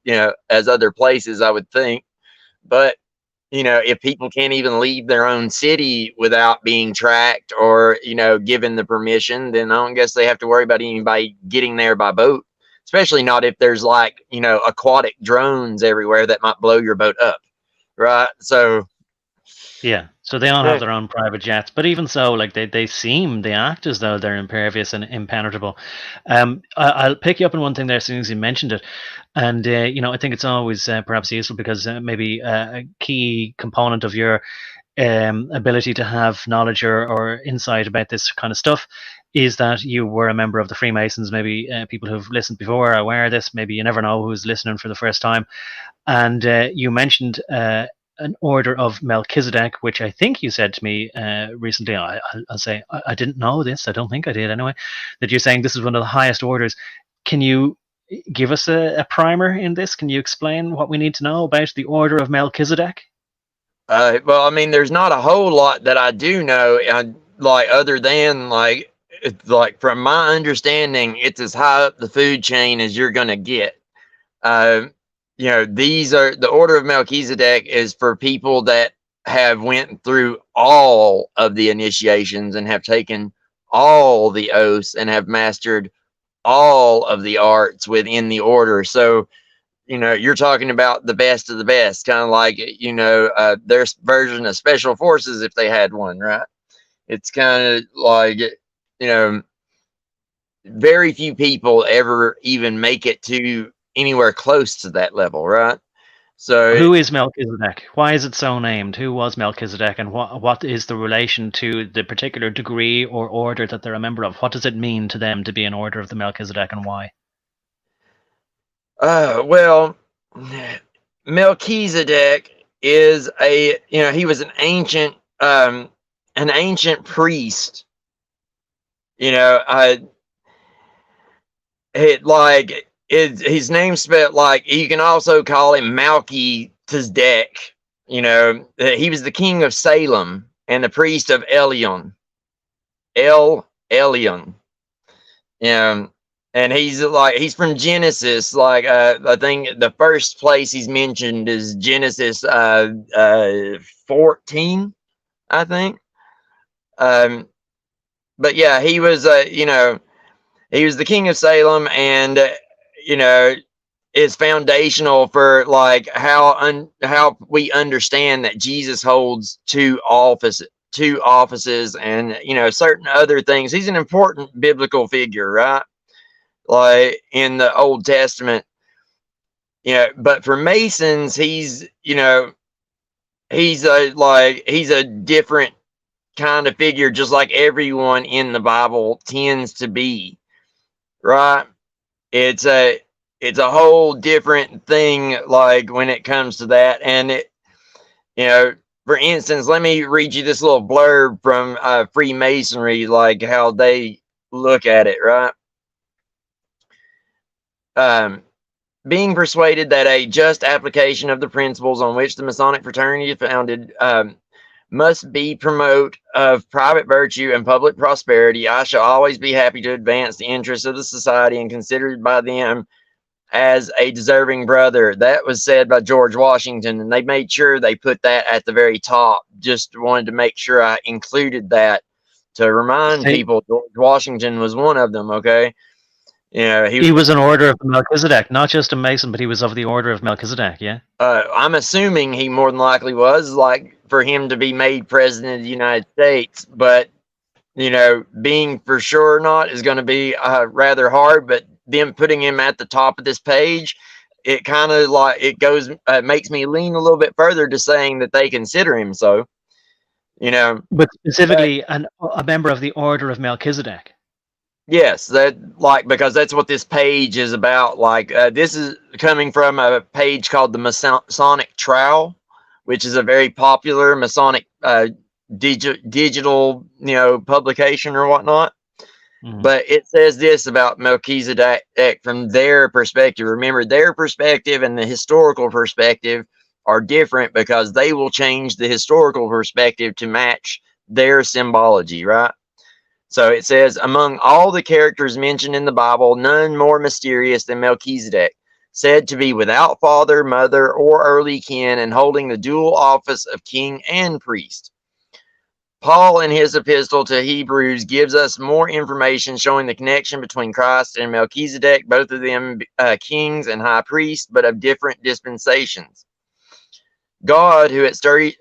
as other places, I would think. But if people can't even leave their own city without being tracked or, given the permission, then I don't guess they have to worry about anybody getting there by boat, especially not if there's like, aquatic drones everywhere that might blow your boat up. Right. So, yeah. So they all have their own private jets, but even so, like they act as though they're impervious and impenetrable. I'll pick you up on one thing there as soon as you mentioned it. And, I think it's always perhaps useful because maybe a key component of your ability to have knowledge or insight about this kind of stuff is that you were a member of the Freemasons. Maybe people who've listened before are aware of this. Maybe you never know who's listening for the first time. And you mentioned an order of Melchizedek, which I think you said to me recently. I'll say I didn't know this. I don't think I did anyway. That you're saying this is one of the highest orders. Can you give us a primer in this? Can you explain what we need to know about the order of Melchizedek? Well, I mean, there's not a whole lot that I do know, other than from my understanding, it's as high up the food chain as you're going to get. These are the order of Melchizedek is for people that have went through all of the initiations and have taken all the oaths and have mastered all of the arts within the order. So, you know, you're talking about the best of the best, kind of like, you know, their version of special forces if they had one, right? It's kind of like, you know, very few people ever even make it to anywhere close to that level, right? So Who is Melchizedek? Why is it so named? Who was Melchizedek, and what is the relation to the particular degree or order that they're a member of? What does it mean to them to be an order of the Melchizedek, and why? well, Melchizedek is he was an ancient priest. You know, his name spelled like, you can also call him Melchizedek. You know, he was the king of Salem and the priest of Elion. Elion. And he's from Genesis. Like, I think the first place he's mentioned is Genesis 14, I think. But yeah, he was he was the king of Salem, and is foundational for like how we understand that Jesus holds two offices, and certain other things. He's an important biblical figure, right? Like in the Old Testament, but for Masons, he's a different kind of figure, just like everyone in the Bible tends to be, right? It's a whole different thing, like when it comes to that. And for instance, let me read you this little blurb from Freemasonry, like how they look at it, right? Being persuaded that a just application of the principles on which the Masonic fraternity is founded must be promote of private virtue and public prosperity, I shall always be happy to advance the interests of the society and considered by them as a deserving brother. That was said by George Washington, and they made sure they put that at the very top. Just wanted to make sure I included that to remind people George Washington was one of them, okay? He was an order of Melchizedek, not just a Mason, but he was of the order of Melchizedek, yeah? I'm assuming he more than likely was, like, for him to be made president of the United States. But, being for sure or not is going to be rather hard. But them putting him at the top of this page, it kind of like, makes me lean a little bit further to saying that they consider him so, But specifically a member of the order of Melchizedek. Yes, because that's what this page is about. Like, this is coming from a page called the Masonic Trowel, which is a very popular Masonic digital, publication or whatnot. Mm-hmm. But it says this about Melchizedek from their perspective. Remember, their perspective and the historical perspective are different, because they will change the historical perspective to match their symbology, right? So it says, among all the characters mentioned in the Bible, none more mysterious than Melchizedek, said to be without father, mother, or early kin, and holding the dual office of king and priest. Paul, in his epistle to Hebrews, gives us more information showing the connection between Christ and Melchizedek, both of them kings and high priests, but of different dispensations. God, who at sundry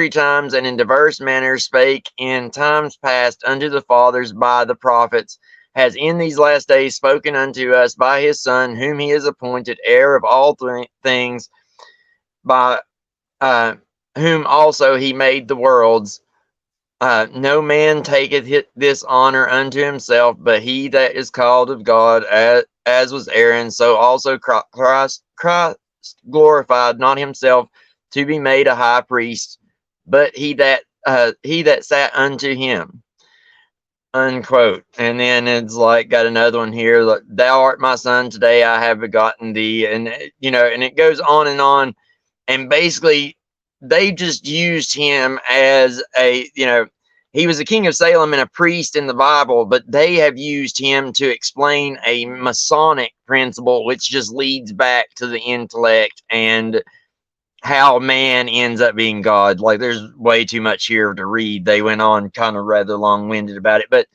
times and in diverse manners spake in times past unto the fathers by the prophets, has in these last days spoken unto us by his Son, whom he has appointed heir of all things, by whom also he made the worlds. No man taketh this honor unto himself, but he that is called of God, as was Aaron, so also Christ glorified not himself to be made a high priest, but he that sat unto him, unquote. And then it's like got another one here, like, thou art my son, today I have begotten thee, and and it goes on, and basically they just used him as a he was a king of Salem and a priest in the Bible, but they have used him to explain a Masonic principle, which just leads back to the intellect and how man ends up being God. Like, there's way too much here to read. They went on kind of rather long-winded about it, but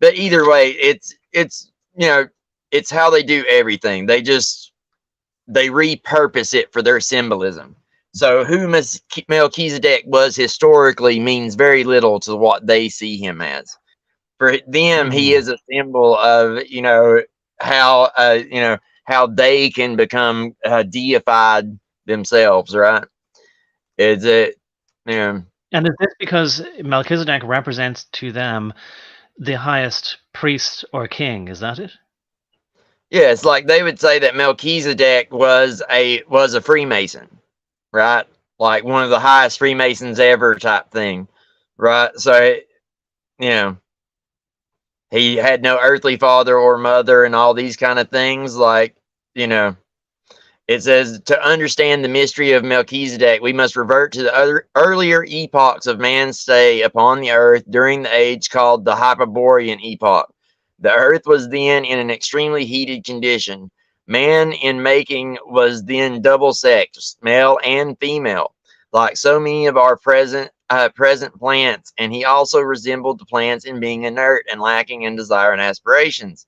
either way, it's, you know, it's how they do everything. They repurpose it for their symbolism. So who Melchizedek was historically means very little to what they see him as. For them, he is a symbol of, how, how they can become deified themselves, right? Is it, And is this because Melchizedek represents to them the highest priest or king? Is that it? Yeah, it's like they would say that Melchizedek was a Freemason, right? Like one of the highest Freemasons ever type thing, right? So, he had no earthly father or mother and all these kind of things. Like, it says, to understand the mystery of Melchizedek, we must revert to the other earlier epochs of man's stay upon the earth during the age called the Hyperborean epoch. The earth was then in an extremely heated condition. Man in making was then double sexed, male and female, like so many of our present plants, and he also resembled the plants in being inert and lacking in desire and aspirations.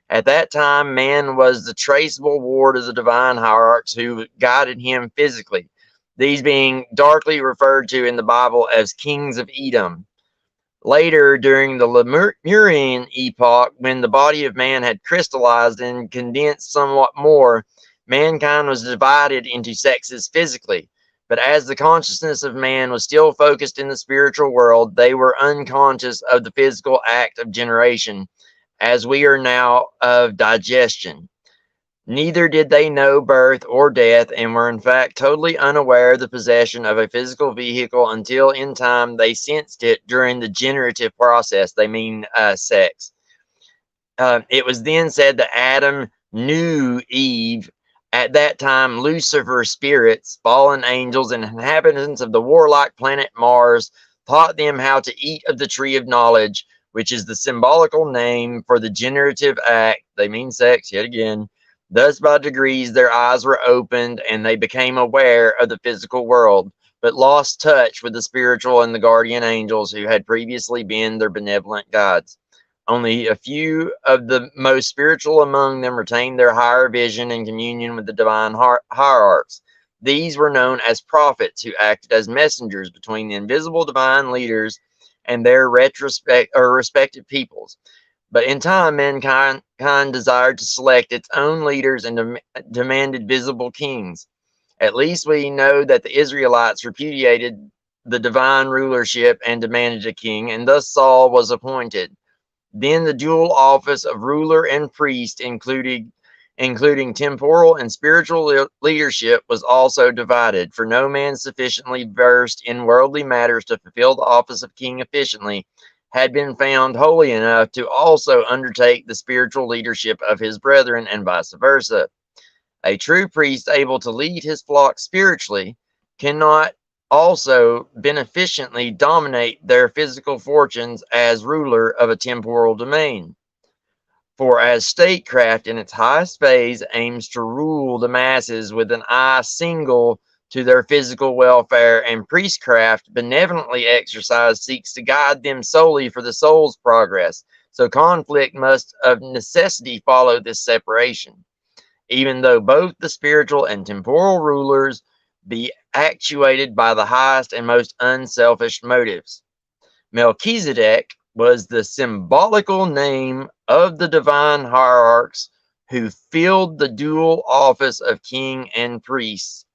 At that time, man was the traceable ward of the divine hierarchs who guided him physically, these being darkly referred to in the Bible as kings of Edom. Later, during the Lemurian epoch, when the body of man had crystallized and condensed somewhat more, mankind was divided into sexes physically. But as the consciousness of man was still focused in the spiritual world, they were unconscious of the physical act of generation, as we are now of digestion. Neither did they know birth or death, and were in fact totally unaware of the possession of a physical vehicle until in time they sensed it during the generative process. They mean sex. It was then said that Adam knew Eve. At that time, Lucifer spirits, fallen angels, and inhabitants of the warlike planet Mars taught them how to eat of the tree of knowledge, which is the symbolical name for the generative act. They mean sex yet again. Thus, by degrees, their eyes were opened and they became aware of the physical world, but lost touch with the spiritual and the guardian angels who had previously been their benevolent guides. Only a few of the most spiritual among them retained their higher vision and communion with the divine hierarchs. These were known as prophets, who acted as messengers between the invisible divine leaders and their respective peoples. But in time, mankind desired to select its own leaders and demanded visible kings. At least we know that the Israelites repudiated the divine rulership and demanded a king, and thus Saul was appointed. Then the dual office of ruler and priest, including temporal and spiritual leadership, was also divided, for no man sufficiently versed in worldly matters to fulfill the office of king efficiently had been found holy enough to also undertake the spiritual leadership of his brethren, and vice versa. A true priest able to lead his flock spiritually cannot also beneficently dominate their physical fortunes as ruler of a temporal domain. For as statecraft in its highest phase aims to rule the masses with an eye single to their physical welfare, and priestcraft, benevolently exercised, seeks to guide them solely for the soul's progress. So conflict must of necessity follow this separation, even though both the spiritual and temporal rulers be actuated by the highest and most unselfish motives. Melchizedek was the symbolical name of the divine hierarchs who filled the dual office of king and priest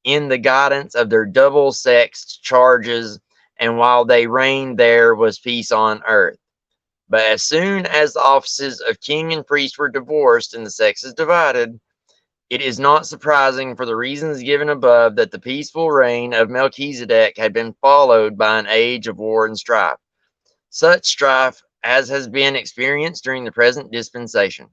in the guidance of their double-sexed charges, and while they reigned, there was peace on earth. But as soon as the offices of king and priest were divorced and the sexes divided, it is not surprising, for the reasons given above, that the peaceful reign of Melchizedek had been followed by an age of war and strife, such strife as has been experienced during the present dispensation.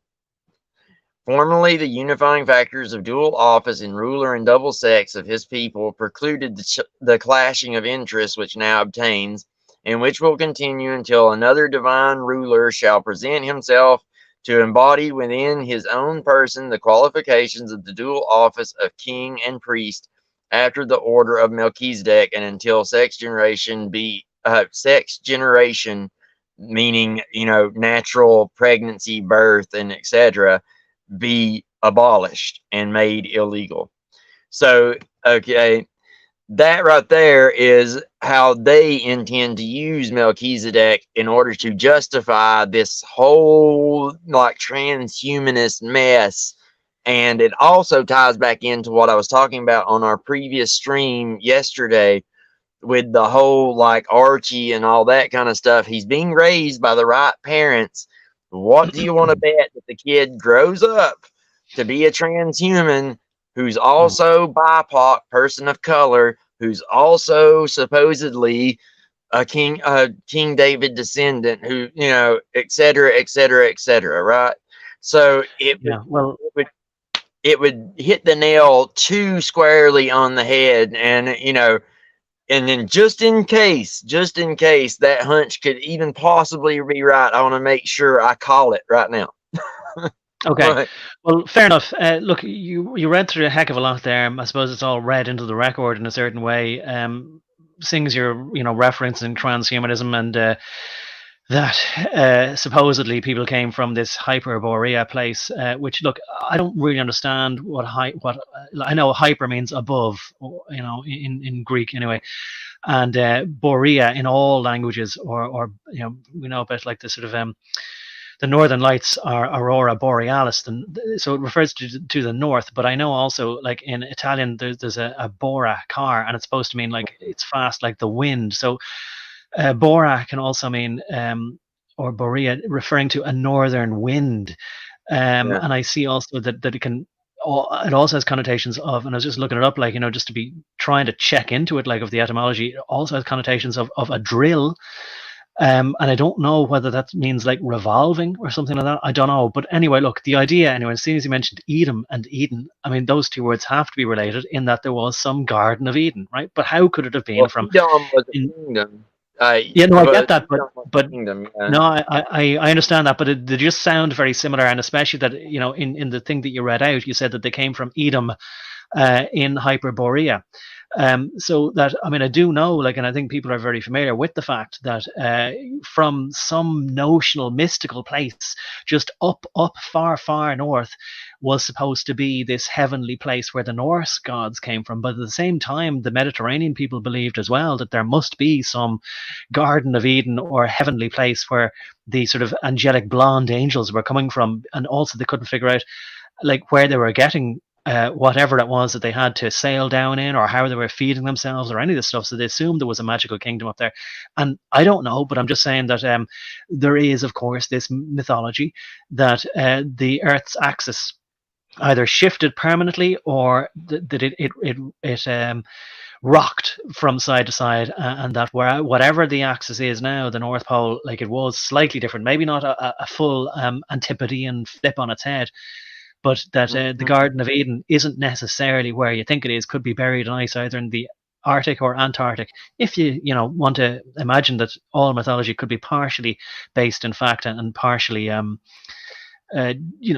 Formerly, the unifying factors of dual office in ruler and double sex of his people precluded the clashing of interests which now obtains, and which will continue until another divine ruler shall present himself to embody within his own person the qualifications of the dual office of king and priest after the order of Melchizedek, and until sex generation meaning, natural pregnancy, birth, and etc., be abolished and made illegal. So, okay, that right there is how they intend to use Melchizedek in order to justify this whole like transhumanist mess. And it also ties back into what I was talking about on our previous stream yesterday with the whole like Archie and all that kind of stuff. He's being raised by the right parents. What do you want to bet that the kid grows up to be a transhuman who's also BIPOC, person of color, who's also supposedly a King David descendant, who, et cetera, et cetera, et cetera, right? So it would hit the nail too squarely on the head, and and then just in case that hunch could even possibly be right, I want to make sure I call it right now. Okay. Right. Well, fair enough. Look, you read through a heck of a lot there. I suppose it's all read into the record in a certain way. Seeing as you're, referencing transhumanism and that supposedly people came from this Hyperborea place, which, look, I don't really understand what I know. Hyper means above, in Greek anyway, and Borea in all languages, or we know about like the sort of the northern lights are aurora borealis, so it refers to the north. But I know also, like in Italian, there's a bora car, and it's supposed to mean like it's fast like the wind. So bora can also mean or borea, referring to a northern wind. And I see also that it can. It also has connotations of, and I was just looking it up, like, just to be trying to check into it, like, of the etymology. It also has connotations of a drill. And I don't know whether that means like revolving or something like that. I don't know. But anyway, look, the idea, anyway, as soon as you mentioned Edom and Eden, I mean, those two words have to be related in that there was some Garden of Eden, right? But how could it have been from? Edom was a kingdom. Yeah, no, I get that, but kingdom, no, I understand that, but they just sound very similar, and especially that, in the thing that you read out, you said that they came from Edom in Hyperborea. So that, I mean, I do know, like, and I think people are very familiar with the fact that from some notional mystical place just up far, far north was supposed to be this heavenly place where the Norse gods came from. But at the same time, the Mediterranean people believed as well that there must be some Garden of Eden or heavenly place where the sort of angelic blonde angels were coming from. And also they couldn't figure out like where they were getting whatever it was that they had to sail down in, or how they were feeding themselves, or any of this stuff. So they assumed there was a magical kingdom up there. And I don't know, but I'm just saying that there is, of course, this mythology that the Earth's axis either shifted permanently, or that it rocked from side to side, and that whatever the axis is now, the North Pole, like it was slightly different, maybe not a full Antipodean flip on its head, but that the Garden of Eden isn't necessarily where you think it is. Could be buried in ice, either in the Arctic or Antarctic. If you want to imagine that all mythology could be partially based in fact, and partially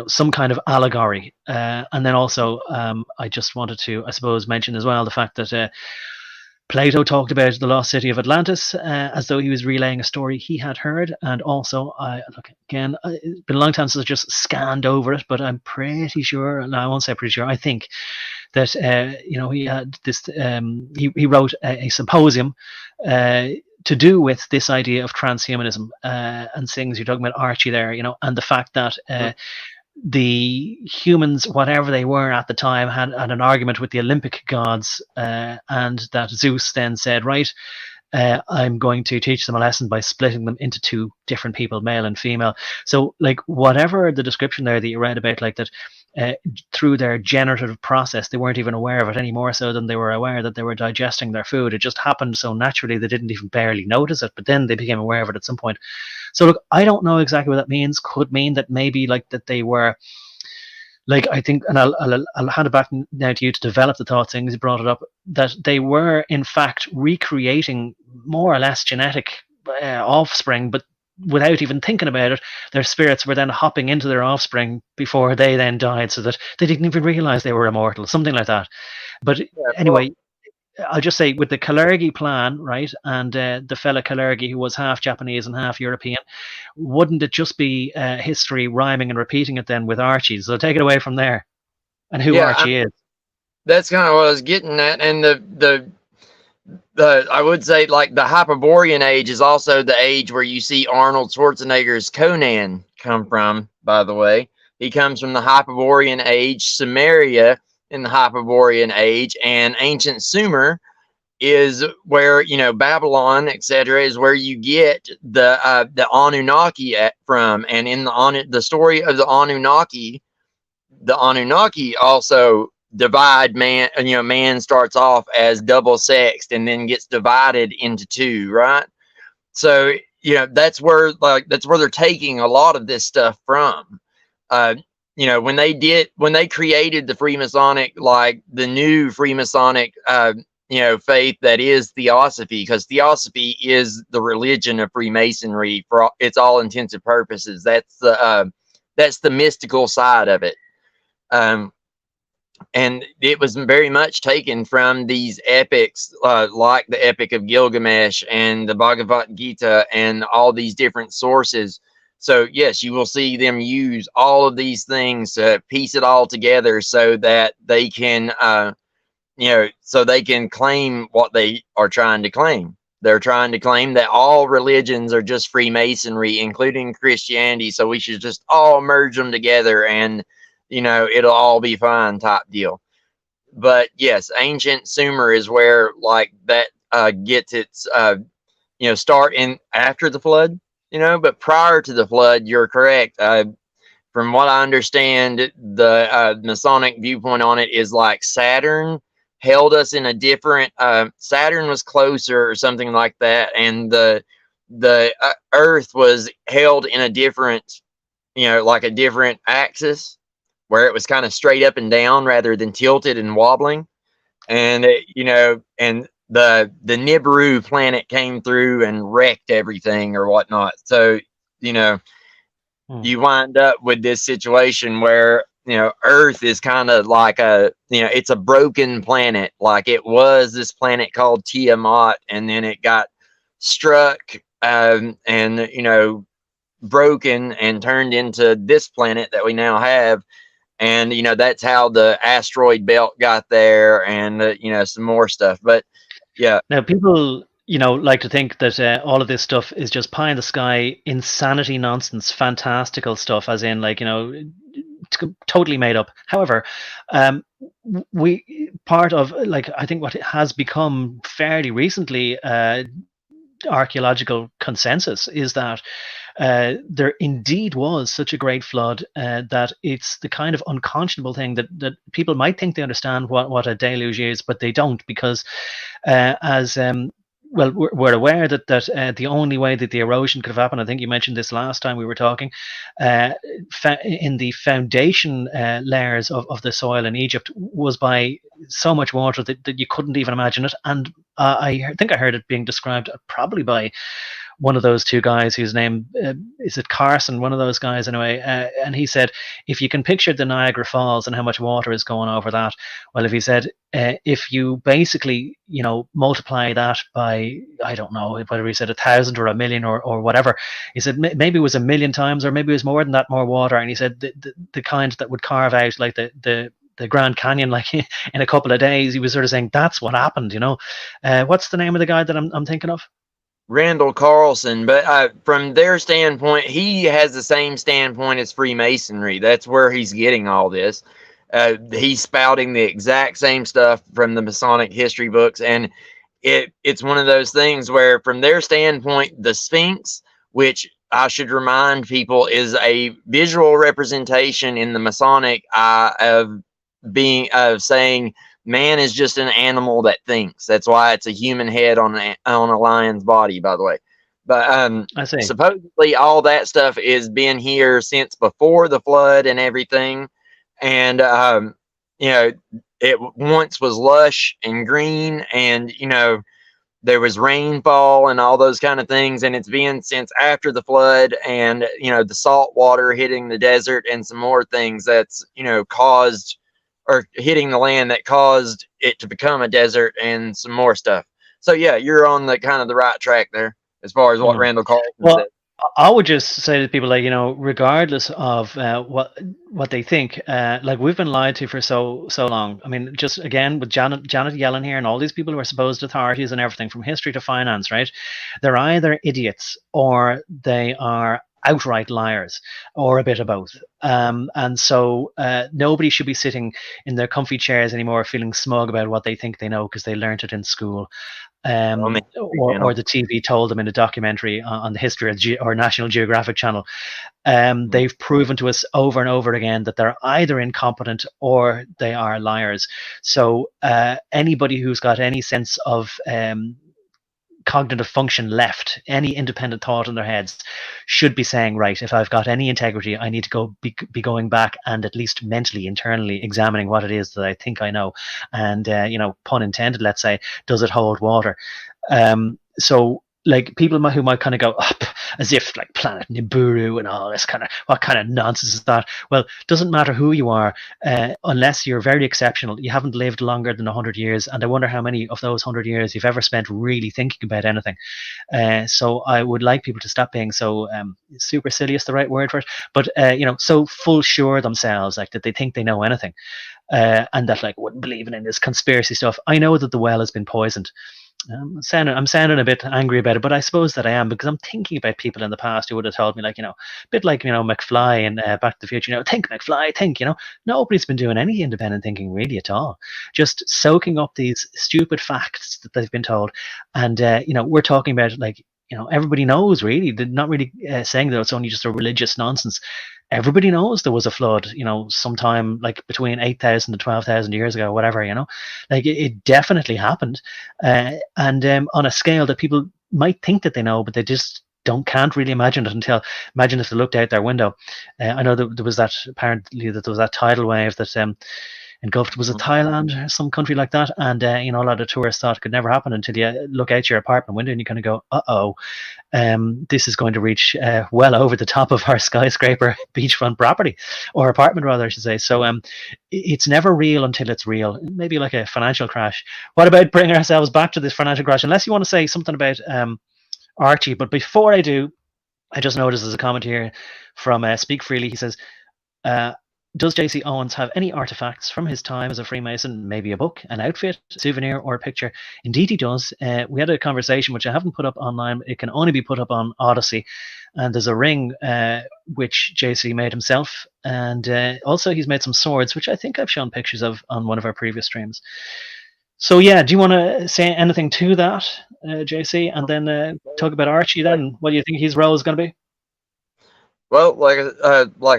some kind of allegory. And then also I just wanted to, I suppose, mention as well the fact that Plato talked about the lost city of Atlantis as though he was relaying a story he had heard. And also, look, again, it's been a long time since I just scanned over it, but I'm pretty sure, no, I won't say pretty sure, I think that, he had this, he wrote a symposium to do with this idea of transhumanism and things. You're talking about Archie there, and the fact that the humans, whatever they were at the time, had an argument with the Olympic gods, and that Zeus then said, right, I'm going to teach them a lesson by splitting them into two different people, male and female. So, like, whatever the description there that you read about, like that, through their generative process, they weren't even aware of it any more so than they were aware that they were digesting their food. It just happened so naturally they didn't even barely notice it, but then they became aware of it at some point. So look, I don't know exactly what that means. Could mean that maybe like that they were, like, I think, and I'll hand it back now to you to develop the thought, things you brought it up, that they were in fact recreating more or less genetic offspring, but without even thinking about it, their spirits were then hopping into their offspring before they then died, so that they didn't even realize they were immortal, something like that. But anyway, I'll just say with the Kalergi plan, right, and the fella Kalergi, who was half Japanese and half European, wouldn't it just be history rhyming and repeating it then with Archie? So take it away from there, and who Yeah, Archie is. that's kind of what I was getting at. And the I would say, like, the Hyperborean age is also the age where you see Arnold Schwarzenegger's Conan come from, by the way. He comes from the Hyperborean age, Sumeria in the Hyperborean age, and ancient Sumer is where, you know, Babylon, etc., is where you get the Anunnaki from. And in the story of the Anunnaki also divide man. You know, man starts off as double sexed and then gets divided into two, right? So, you know, that's where they're taking a lot of this stuff from. You know, when they created the Freemasonic, like the new Freemasonic you know, faith that is Theosophy, because Theosophy is the religion of Freemasonry for its all intents and purposes. That's the mystical side of it. And it was very much taken from these epics, like the Epic of Gilgamesh and the Bhagavad Gita and all these different sources. So yes, you will see them use all of these things to piece it all together so that they can, you know, so they can claim what they are trying to claim. They're trying to claim that all religions are just Freemasonry, including Christianity. So we should just all merge them together and, you know, it'll all be fine type deal. But yes, ancient Sumer is where, like, that gets its, you know, start in after the flood, you know, but prior to the flood, you're correct. From what I understand, the Masonic viewpoint on it is like Saturn held us in a different, Saturn was closer or something like that. And the Earth was held in a different, you know, like a different axis, where it was kind of straight up and down rather than tilted and wobbling. And you know, and the Nibiru planet came through and wrecked everything or whatnot. So, you know, you wind up with this situation where, you know, Earth is kind of like it's a broken planet. Like, it was this planet called Tiamat, and then it got struck and, you know, broken and turned into this planet that we now have. And, you know, that's how the asteroid belt got there, and, you know, some more stuff. But yeah. Now, people, you know, like to think that all of this stuff is just pie in the sky, insanity, nonsense, fantastical stuff, as in, like, you know, totally made up. However, we part of, like, I think what has become fairly recently archaeological consensus is that there indeed was such a great flood that it's the kind of unconscionable thing that people might think they understand what a deluge is, but they don't, because well, we're aware that the only way that the erosion could have happened, I think you mentioned this last time we were talking, in the foundation layers of the soil in Egypt, was by so much water that you couldn't even imagine it. And I think I heard it being described probably by one of those two guys whose name is it Carson, one of those guys anyway, and he said, if you can picture the Niagara Falls and how much water is going over that, well, if he said, if you basically, you know, multiply that by, I don't know whether he said 1,000 or 1,000,000 or whatever, he said maybe it was 1,000,000 times, or maybe it was more than that, more water. And he said the kind that would carve out like the Grand Canyon, like, in a couple of days. He was sort of saying that's what happened, you know. What's the name of the guy that I'm thinking of? Randall Carlson. But from their standpoint, he has the same standpoint as Freemasonry. That's where he's getting all this. He's spouting the exact same stuff from the Masonic history books, and it's one of those things where, from their standpoint, the Sphinx, which I should remind people is a visual representation in the Masonic eye of saying man is just an animal that thinks. That's why it's a human head on a lion's body, by the way. But I see. supposedly all that stuff has been here since before the flood and everything. And, you know, it once was lush and green, and, you know, there was rainfall and all those kind of things. And it's been since after the flood, and, you know, the salt water hitting the desert and some more things that's, you know, caused or hitting the land that caused it to become a desert and some more stuff. So yeah, you're on the kind of the right track there as far as what Mm. Randall Carlson Well, said. I would just say to people, like, regardless of what they think, like, we've been lied to for so long. I mean, just again with Janet Yellen here and all these people who are supposed authorities and everything from history to finance, right? They're either idiots or they are outright liars, or a bit of both. And so nobody should be sitting in their comfy chairs anymore, feeling smug about what they think they know because they learnt it in school. Or the TV told them in a documentary on the history of or National Geographic Channel. They've proven to us over and over again that they're either incompetent or they are liars. So anybody who's got any sense of cognitive function left, any independent thought in their heads, should be saying, right, if I've got any integrity, I need to be going back and at least mentally, internally examining what it is that I think I know. And, pun intended, let's say, does it hold water? So like people who might kind of go up as if like Planet Nibiru and all this kind of, what kind of nonsense is that? Well, doesn't matter who you are, unless you're very exceptional. You haven't lived longer than 100 years, and I wonder how many of those 100 years you've ever spent really thinking about anything. So I would like people to stop being so supercilious, the right word for it, but so full sure themselves, like that they think they know anything, and that like wouldn't believe in this conspiracy stuff. I know that the well has been poisoned. I'm sounding a bit angry about it, but I suppose that I am, because I'm thinking about people in the past who would have told me, like, a bit like, McFly in Back to the Future, think, McFly, think, nobody's been doing any independent thinking really at all. Just soaking up these stupid facts that they've been told. And, we're talking about, like, everybody knows, really. They're not really saying that it's only just a religious nonsense. Everybody knows there was a flood, sometime like between 8,000 to 12,000 years ago, whatever, like it definitely happened. And on a scale that people might think that they know, but they just can't really imagine it imagine if they looked out their window. I know that there was apparently there was that tidal wave that engulfed, was it Thailand or some country like that? And, a lot of tourists thought it could never happen until you look out your apartment window and you kind of go, uh-oh, this is going to reach well over the top of our skyscraper beachfront property, or apartment rather, I should say. So it's never real until it's real. Maybe like a financial crash. What about bringing ourselves back to this financial crash? Unless you want to say something about Archie. But before I do, I just noticed there's a comment here from Speak Freely. He says, does J.C. Owens have any artifacts from his time as a Freemason? Maybe a book, an outfit, a souvenir, or a picture? Indeed, he does. We had a conversation which I haven't put up online. It can only be put up on Odyssey. And there's a ring which J.C. made himself. And also he's made some swords, which I think I've shown pictures of on one of our previous streams. So, yeah, do you want to say anything to that, J.C.? And then talk about Archie then? What do you think his role is going to be? Well, like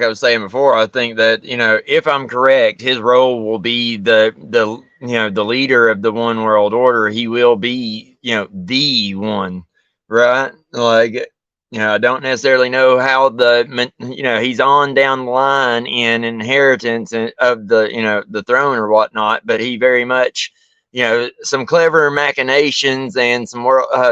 I was saying before, I think that, if I'm correct, his role will be the leader of the one world order. He will be, the one, right? Like, I don't necessarily know how he's on down the line in inheritance of the throne or whatnot, but he very much, some clever machinations and some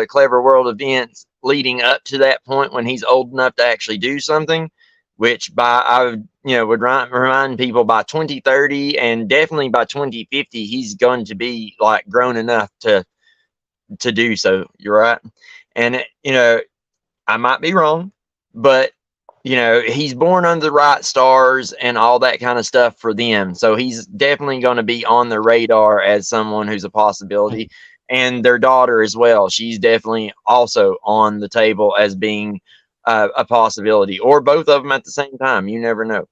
clever world events leading up to that point when he's old enough to actually do something, which I would remind people by 2030 and definitely by 2050, he's going to be like grown enough to do so. You're right. And, I might be wrong, but, he's born under the right stars and all that kind of stuff for them. So he's definitely going to be on the radar as someone who's a possibility. And their daughter as well. She's definitely also on the table as being a possibility, or both of them at the same time. You never know.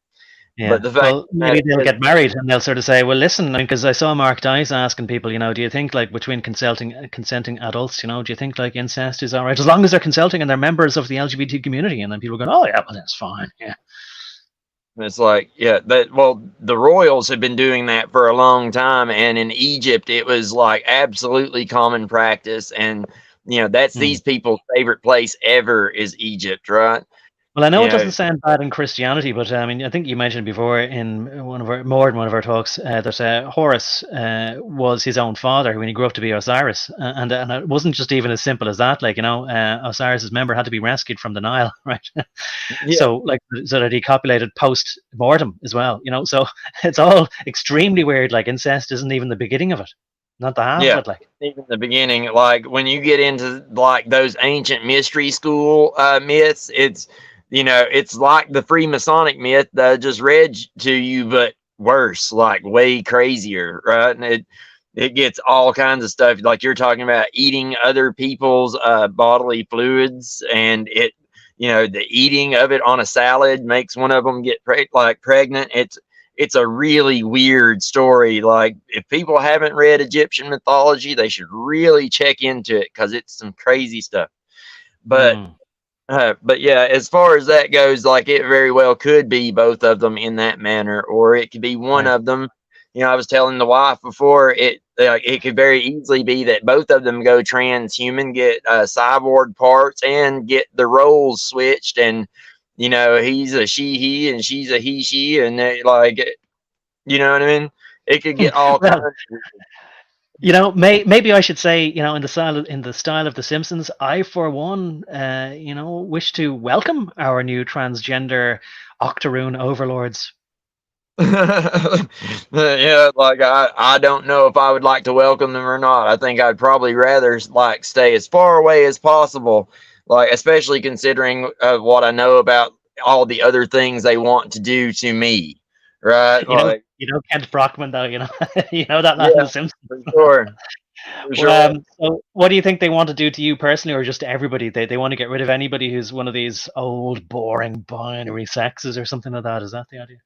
Yeah. But the fact maybe they'll get married and they'll sort of say, well, listen, because I saw Mark Dice asking people, do you think like between consenting adults, do you think like incest is all right? As long as they're consenting and they're members of the LGBT community. And then people are going, oh, yeah, well, that's fine. Yeah. It's like, the royals have been doing that for a long time. And in Egypt, it was like absolutely common practice. And, that's these people's favorite place ever is Egypt, right? Well, I know You it know, doesn't sound bad in Christianity, but I mean, I think you mentioned before in more than one of our talks that Horus was his own father when he grew up to be Osiris, and it wasn't just even as simple as that. Like, Osiris's member had to be rescued from the Nile, right? yeah, So that he copulated post mortem as well. So it's all extremely weird. Like, incest isn't even the beginning of it, not the half of yeah. it. Like, Even the beginning, like when you get into like those ancient mystery school myths, it's like the Freemasonic myth that I just read to you, but worse, like way crazier, right? And it gets all kinds of stuff, like you're talking about eating other people's bodily fluids, and the eating of it on a salad makes one of them get pregnant. It's a really weird story. Like, if people haven't read Egyptian mythology, they should really check into it, because it's some crazy stuff. But mm, but yeah, as far as that goes, like, it very well could be both of them in that manner, or it could be one right. of them. I was telling the wife before, it could very easily be that both of them go transhuman, get cyborg parts, and get the roles switched, and he's a she he and she's a he she, and they, like, you know what I mean? It could get all Well, kinds. maybe I should say, in the style of The Simpsons, I for one, wish to welcome our new transgender octoroon overlords. Yeah, like, I don't know if I would like to welcome them or not. I think I'd probably rather like stay as far away as possible, like, especially considering what I know about all the other things they want to do to me, right? You know, Like, Kent Brockman, though. You know that man in yeah, The Simpsons. for sure, for Well, sure. so what do you think they want to do to you personally, or just to everybody? They want to get rid of anybody who's one of these old, boring binary sexes or something like that. Is that the idea?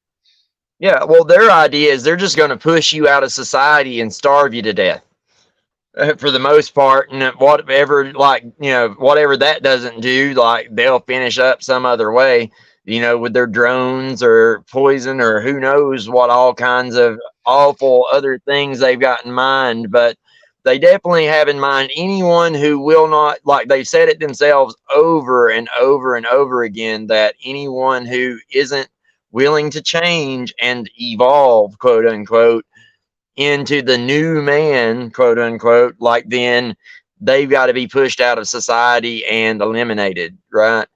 Yeah, well, their idea is they're just going to push you out of society and starve you to death. For the most part, and whatever, like, whatever that doesn't do, like, they'll finish up some other way, with their drones or poison, or who knows what all kinds of awful other things they've got in mind. But they definitely have in mind anyone who will not, like, they've said it themselves over and over and over again, that anyone who isn't willing to change and evolve, quote unquote, into the new man, quote unquote, like, then they've got to be pushed out of society and eliminated, right?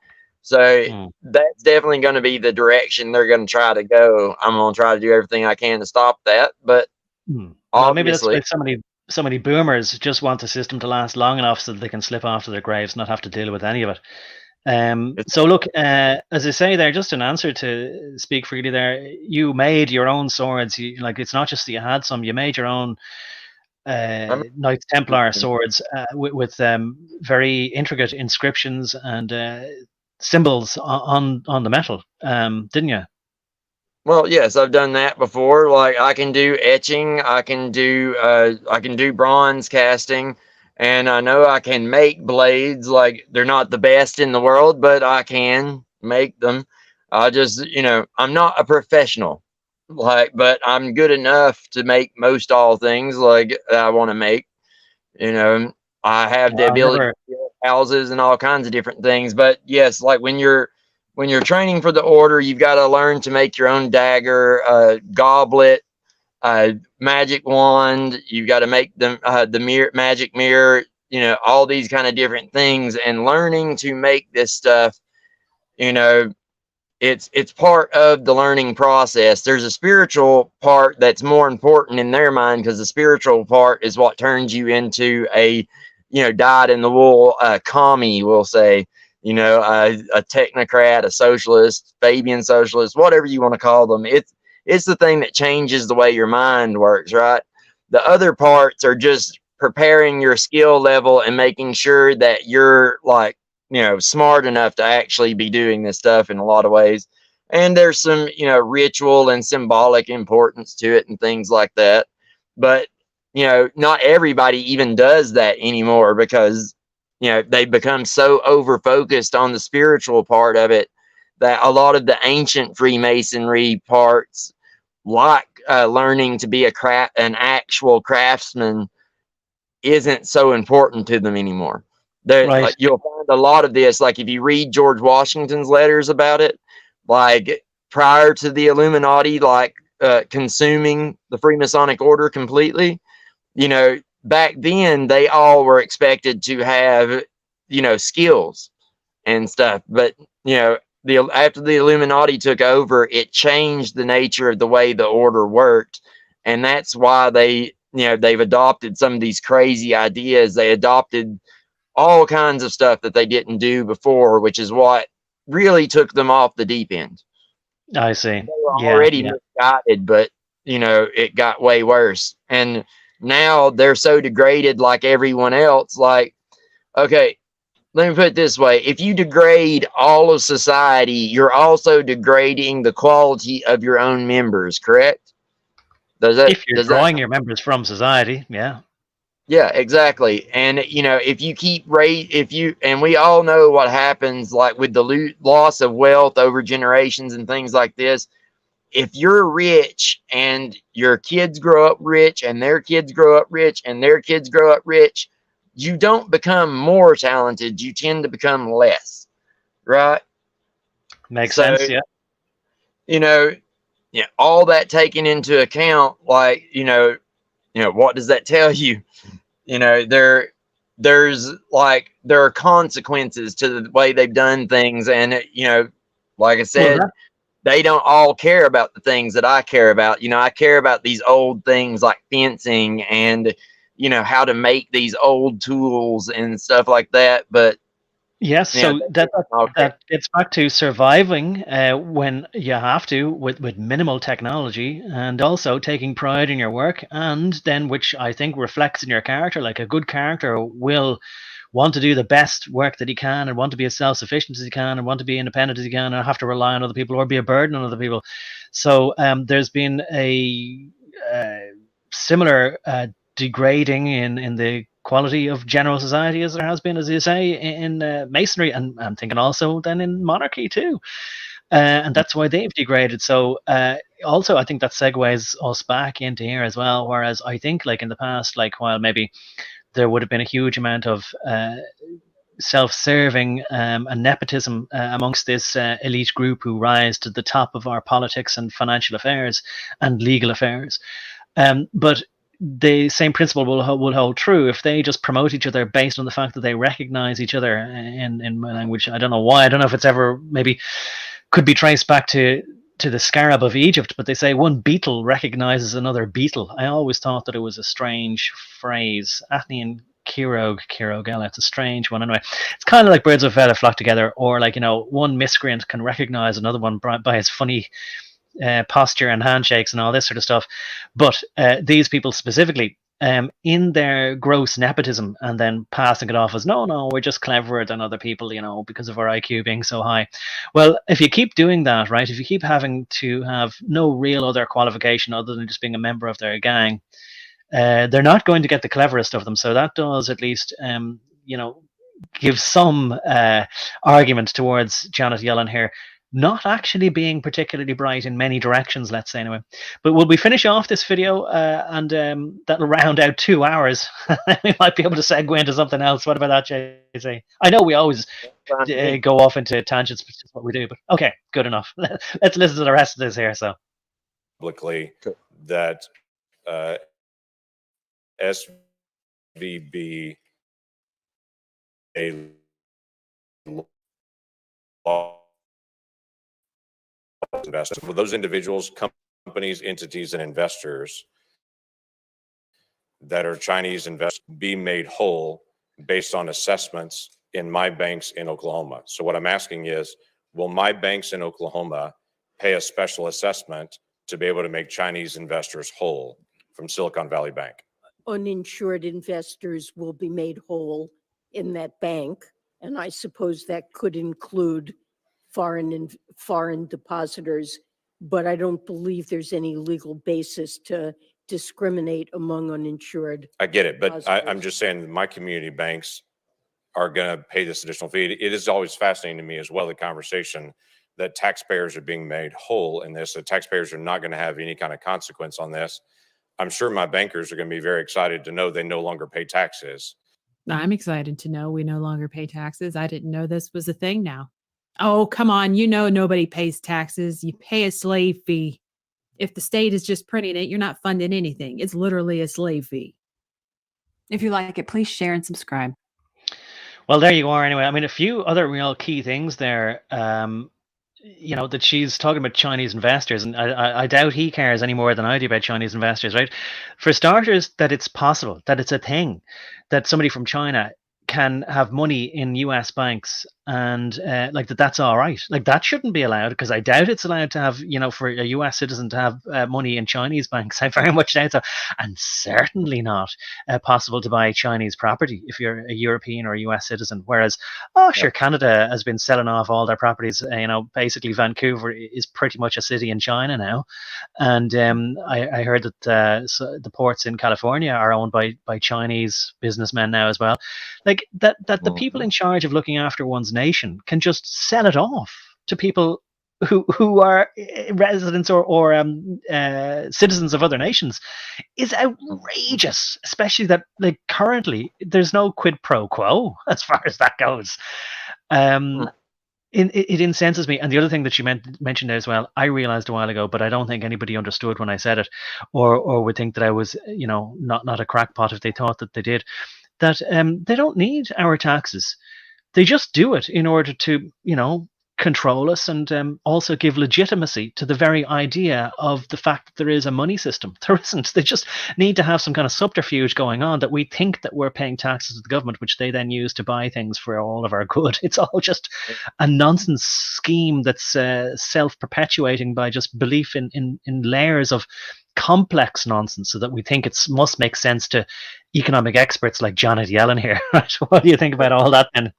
So Hmm. that's definitely going to be the direction they're going to try to go. I'm going to try to do everything I can to stop that, but Well, maybe that's why obviously, so many boomers just want the system to last long enough so that they can slip off to their graves, not have to deal with any of it. it's, So look, as I say there, just an answer to speak freely there, you made your own swords. It's not just that you had some, you made your own I'm, Knights Templar swords with very intricate inscriptions and symbols on the metal, didn't you? well, yes, I've done that before. Like, I can do etching, I can do bronze casting, and I know I can make blades. Like, they're not the best in the world, but I can make them. I just, I'm not a professional, like, but I'm good enough to make most all things like that I want to make. You know, I have the I ability remember. to build houses and all kinds of different things. But yes, like, when you're training for the order, you've got to learn to make your own dagger, goblet, magic wand. You've got to make the magic mirror. All these kind of different things, and learning to make this stuff. You know, it's part of the learning process. There's a spiritual part that's more important in their mind, because the spiritual part is what turns you into a dyed in the wool commie, we'll say, a technocrat, a socialist, Fabian socialist, whatever you want to call them. It's the thing that changes the way your mind works, right? The other parts are just preparing your skill level and making sure that you're, like, smart enough to actually be doing this stuff in a lot of ways. And there's some, ritual and symbolic importance to it and things like that. But, not everybody even does that anymore, because, they've become so over focused on the spiritual part of it, that a lot of the ancient Freemasonry parts, like learning to be an actual craftsman, isn't so important to them anymore. Right. you'll find a lot of this. Like if you read George Washington's letters about it, like prior to the Illuminati, like consuming the Freemasonic order completely, back then they all were expected to have, skills and stuff. But, after the Illuminati took over, it changed the nature of the way the order worked. And that's why they've adopted some of these crazy ideas. They adopted all kinds of stuff that they didn't do before, which is what really took them off the deep end. I see. They were Yeah. already Yeah. misguided, but it got way worse. And now they're so degraded like everyone else. Like, okay, let me put it this way. If you degrade all of society, you're also degrading the quality of your own members, correct? If you're Does that drawing your members from society, yeah. Yeah, exactly. And if you and we all know what happens, like with the loss of wealth over generations and things like this. If you're rich and your kids grow up rich and their kids grow up rich and their kids grow up rich, you don't become more talented. You tend to become less, right? Makes So, sense. Yeah. All that taken into account, like, what does that tell you? There are consequences to the way they've done things. And, like I said, Well, they don't all care about the things that I care about. I care about these old things like fencing and, how to make these old tools and stuff like that. But yes. So that gets back to surviving when you have to with minimal technology, and also taking pride in your work, and then which I think reflects in your character. Like a good character will want to do the best work that he can, and want to be as self-sufficient as he can, and want to be independent as he can, and not have to rely on other people or be a burden on other people. So there's been a similar degrading in the quality of general society as there has been, as you say, in masonry, and I'm thinking also then in monarchy too. And that's why they've degraded. So also, I think that segues us back into here as well. Whereas I think, like in the past, like while maybe there would have been a huge amount of self-serving and nepotism amongst this elite group who rise to the top of our politics and financial affairs and legal affairs. But the same principle will hold true if they just promote each other based on the fact that they recognize each other in language. I don't know why. I don't know if it's ever maybe could be traced back to the scarab of Egypt, but they say one beetle recognizes another beetle. I always thought that it was a strange phrase. Athenian Kirogella. It's a strange one. Anyway, it's kind of like birds of a feather flock together, or like, one miscreant can recognize another one by his funny posture and handshakes and all this sort of stuff. But these people specifically, in their gross nepotism and then passing it off as no, we're just cleverer than other people, because of our IQ being so high. Well, if you keep doing that, right, if you keep having to have no real other qualification other than just being a member of their gang, they're not going to get the cleverest of them. So that does at least, give some argument towards Janet Yellen here not actually being particularly bright in many directions, let's say, anyway. But will we finish off this video and that'll round out 2 hours? We might be able to segue into something else. What about that, JC? I know we always go off into tangents, which is what we do, but okay, good enough. Let's listen to the rest of this here. So publicly that SVB a law investors, for those individuals, companies, entities, and investors that are Chinese investors be made whole based on assessments in my banks in Oklahoma. So what I'm asking is, will my banks in Oklahoma pay a special assessment to be able to make Chinese investors whole from Silicon Valley Bank? Uninsured investors will be made whole in that bank, and I suppose that could include foreign depositors, but I don't believe there's any legal basis to discriminate among uninsured. I get it, but I'm depositors. just saying my community banks are going to pay this additional fee. It is always fascinating to me as well, the conversation that taxpayers are being made whole in this. The taxpayers are not going to have any kind of consequence on this. I'm sure my bankers are going to be very excited to know they no longer pay taxes. I'm excited to know we no longer pay taxes. I didn't know this was a thing now. Oh, come on. You know, nobody pays taxes. You pay a slave fee. If the state is just printing it, you're not funding anything. It's literally a slave fee. If you like it, please share and subscribe. Well, there you are. Anyway, I mean, a few other real key things there. That she's talking about Chinese investors, and I doubt he cares any more than I do about Chinese investors, right? For starters, that it's possible, that it's a thing, that somebody from China can have money in US banks, and that's all right. Like, that shouldn't be allowed, because I doubt it's allowed to have, for a US citizen to have money in Chinese banks. I very much doubt so. And certainly not possible to buy Chinese property if you're a European or a US citizen. Whereas, sure, Canada has been selling off all their properties. Basically Vancouver is pretty much a city in China now. And I heard that the ports in California are owned by Chinese businessmen now as well. Like, that the people in charge of looking after one's nation can just sell it off to people who are residents or citizens of other nations is outrageous. Especially that, like, currently there's no quid pro quo as far as that goes. It incenses me. And the other thing that she mentioned there as well, I realized a while ago, but I don't think anybody understood when I said it, or would think that I was, not a crackpot if they thought that they did, that they don't need our taxes. They just do it in order to, control us, and also give legitimacy to the very idea of the fact that there is a money system. There isn't. They just need to have some kind of subterfuge going on, that we think that we're paying taxes to the government, which they then use to buy things for all of our good. It's all just a nonsense scheme that's self-perpetuating by just belief in layers of complex nonsense, so that we think it must make sense to economic experts like Janet Yellen here. Right? What do you think about all that then?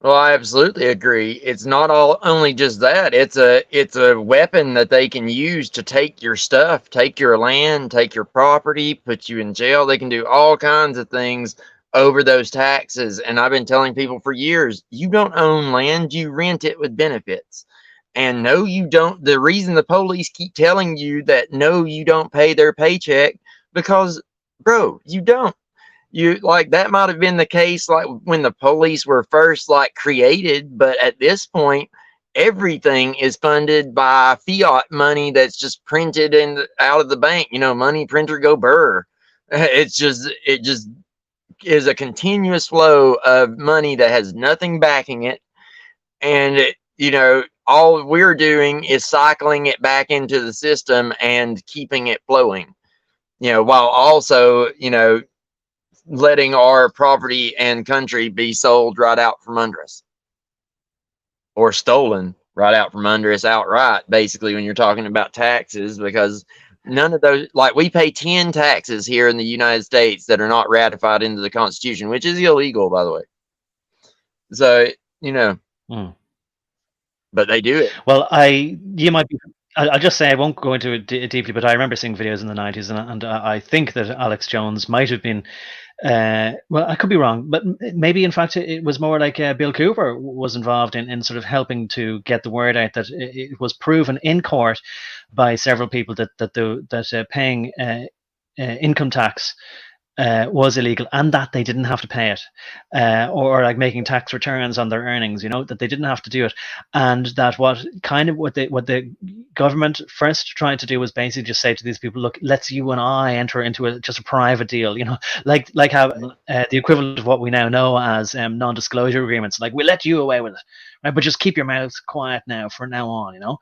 Well, I absolutely agree. It's not only just that. It's a weapon that they can use to take your stuff, take your land, take your property, put you in jail. They can do all kinds of things over those taxes. And I've been telling people for years, you don't own land, you rent it with benefits. And no, you don't. The reason the police keep telling you that no, you don't pay their paycheck, because, bro, you don't. That might have been the case like when the police were first created, but at this point everything is funded by fiat money that's just printed out of the bank. Money printer go burr. It just is a continuous flow of money that has nothing backing it, and all we're doing is cycling it back into the system and keeping it flowing, while also letting our property and country be sold right out from under us, or stolen right out from under us outright, basically, when you're talking about taxes, because none of those, we pay 10 taxes here in the United States that are not ratified into the Constitution, which is illegal, by the way. So, but they do it. Well, I'll just say, I won't go into it deeply, but I remember seeing videos in the 90s, and I think that Alex Jones might have been, well, I could be wrong, but maybe in fact it was more like Bill Cooper was involved in sort of helping to get the word out that it was proven in court by several people that paying income tax was illegal, and that they didn't have to pay it, or making tax returns on their earnings, that they didn't have to do it, and that what the government first tried to do was basically just say to these people, look, let's you and I enter into just a private deal, like how the equivalent of what we now know as non-disclosure agreements, like, we'll let you away with it, right, but just keep your mouth quiet now from now on,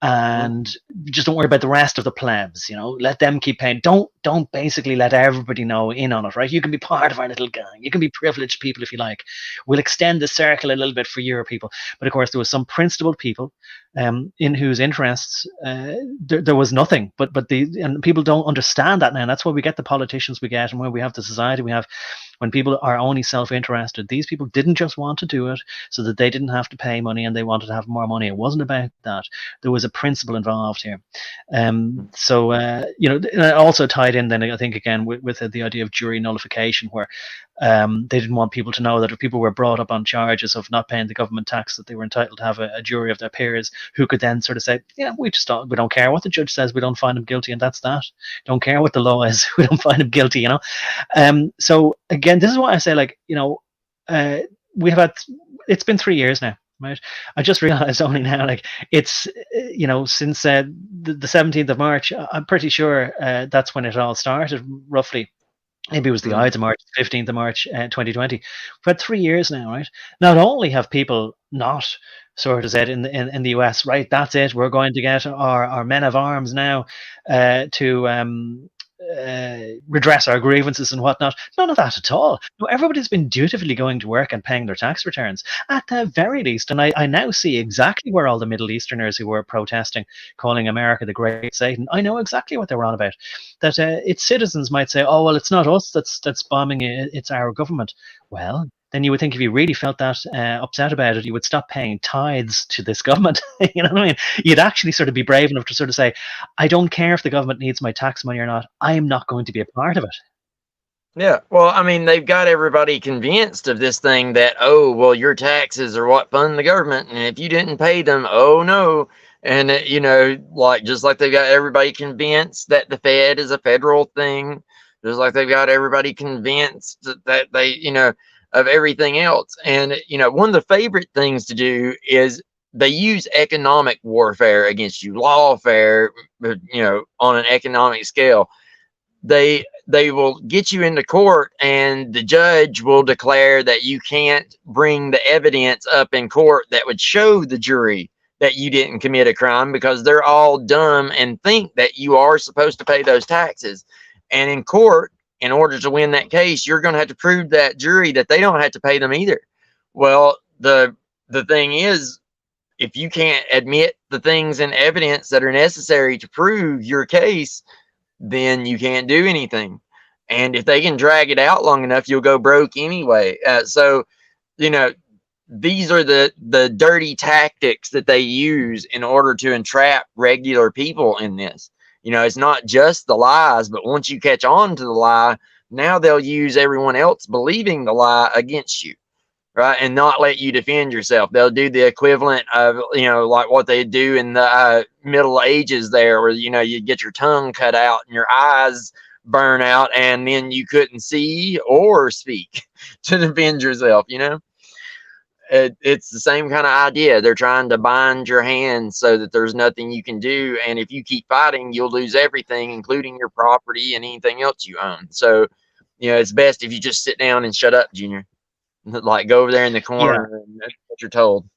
and just don't worry about the rest of the plebs, let them keep paying. Don't basically let everybody know in on it, right? You can be part of our little gang. You can be privileged people if you like. We'll extend the circle a little bit for your people. But of course, there was some principled people in whose interests there was nothing. And people don't understand that now. And that's why we get the politicians we get, and when we have the society we have, when people are only self-interested. These people didn't just want to do it so that they didn't have to pay money and they wanted to have more money. It wasn't about that. There was a principle involved here. So, also tied in then, I think, again, with the idea of jury nullification, where They didn't want people to know that if people were brought up on charges of not paying the government tax, that they were entitled to have a jury of their peers who could then sort of say, yeah, we don't care what the judge says, we don't find him guilty, and that's that. Don't care what the law is, we don't find him guilty, you know. So again, this is why I say, like, you know, we have had, it's been 3 years now. Right. I just realized only now, like, it's, you know, since the 17th of March, I'm pretty sure that's when it all started, roughly. Maybe it was the Ides of March, 15th of March, 2020. We've had 3 years now, right? Not only have people not sort of said in the US, right, that's it, we're going to get our men of arms now to redress our grievances and whatnot. None of that at all. No, everybody's been dutifully going to work and paying their tax returns at the very least. And I now see exactly where all the Middle Easterners who were protesting, calling America the Great Satan, I know exactly what they were on about. That its citizens might say, oh, well, it's not us that's bombing it, it's our government. Well, then you would think if you really felt that upset about it, you would stop paying tithes to this government. You know what I mean? You'd actually sort of be brave enough to sort of say, I don't care if the government needs my tax money or not. I'm not going to be a part of it. Yeah, well, I mean, they've got everybody convinced of this thing that, oh, well, your taxes are what fund the government, and if you didn't pay them, oh no. And you know, like, just like they've got everybody convinced that the Fed is a federal thing, just like they've got everybody convinced that they, you know, of everything else. And you know, one of the favorite things to do is they use economic warfare against you, lawfare, you know, on an economic scale. They will get you into court, and the judge will declare that you can't bring the evidence up in court that would show the jury that you didn't commit a crime, because they're all dumb and think that you are supposed to pay those taxes. And in court, in order to win that case, you're going to have to prove that jury that they don't have to pay them either. Well, the thing is, if you can't admit the things and evidence that are necessary to prove your case, then you can't do anything. And if they can drag it out long enough, you'll go broke anyway. So, you know, these are the dirty tactics that they use in order to entrap regular people in this. You know, it's not just the lies, but once you catch on to the lie, now they'll use everyone else believing the lie against you, right? And not let you defend yourself. They'll do the equivalent of, you know, like what they do in the Middle Ages there, where, you know, you get your tongue cut out and your eyes burn out, and then you couldn't see or speak to defend yourself, you know? It's the same kind of idea. They're trying to bind your hands so that there's nothing you can do. And if you keep fighting, you'll lose everything, including your property and anything else you own. So, you know, it's best if you just sit down and shut up, Junior. Like, go over there in the corner, yeah, and that's what you're told.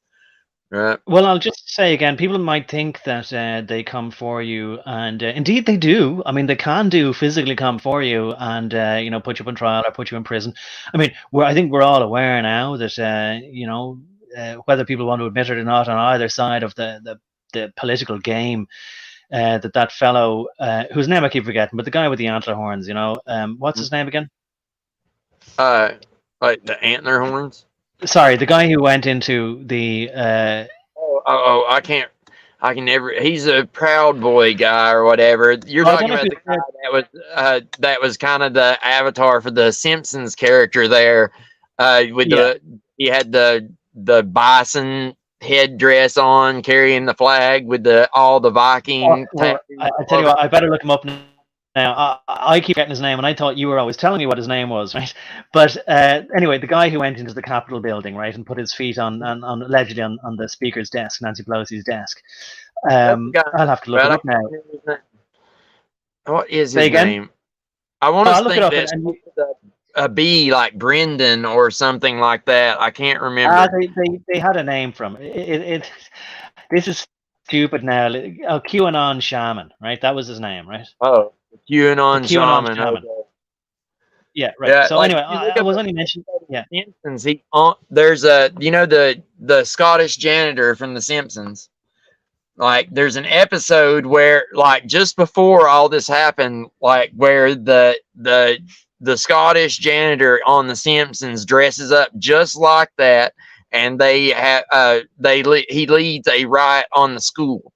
Right. Well, I'll just say again, people might think that they come for you, and indeed they do. I mean, they can physically come for you and, you know, put you up on trial or put you in prison. I mean, I think we're all aware now that, you know, whether people want to admit it or not, on either side of the political game, that fellow, whose name I keep forgetting, but the guy with the antler horns, you know, what's his name again? Like the antler horns? Sorry, the guy who went into the I can never. He's a Proud Boy guy or whatever. You're talking about the guy that was kind of the avatar for the Simpsons character there. With he had the bison headdress on, carrying the flag with all the Viking. I tell you what, I better look him up now. Now, I keep getting his name, and I thought you were always telling me what his name was, right? But anyway, the guy who went into the Capitol building, right, and put his feet on allegedly on the speaker's desk, Nancy Pelosi's desk. I'll have to look it up now. What is his name? I want to think that a B, like Brendan or something like that. I can't remember. They had a name from it. This is stupid now. QAnon Shaman, right? That was his name, right? Oh. QAnon Shaman. Okay. Yeah, right. Yeah, so like, anyway, I was only mentioning. Yeah, Simpsons. There's you know, the Scottish janitor from The Simpsons. Like, there's an episode where, like, just before all this happened, like, where the Scottish janitor on The Simpsons dresses up just like that, and he leads a riot on the school,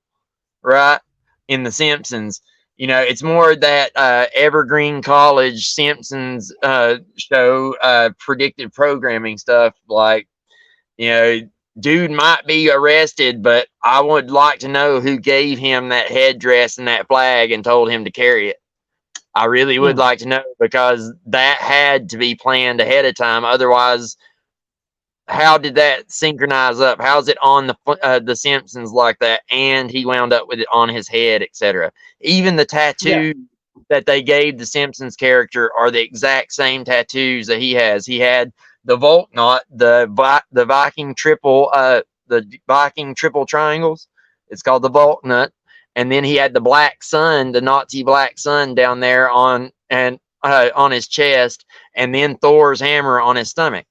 right, in The Simpsons. it's more that Evergreen College Simpsons show predictive programming stuff. Like, dude might be arrested, but I would like to know who gave him that headdress and that flag and told him to carry it. I really would like to know, because that had to be planned ahead of time. Otherwise, how did that synchronize up? How's it on the Simpsons like that, and he wound up with it on his head, etc.? Even the tattoo that they gave the Simpsons character are the exact same tattoos that he has. He had the Volt knot, the Viking triple, the Viking triple triangles. It's called the Volt knot. And then he had the black sun, the Nazi black sun down there on his chest, and then Thor's hammer on his stomach.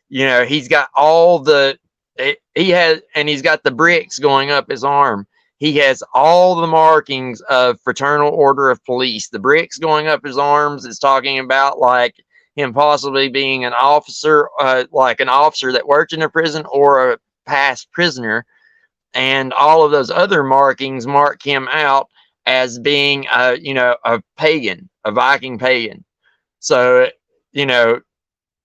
He's got all he's got the bricks going up his arm. He has all the markings of Fraternal Order of Police. The bricks going up his arms is talking about like him possibly being an officer, like an officer that worked in a prison or a past prisoner. And all of those other markings mark him out as being, a pagan, a Viking pagan. So, they're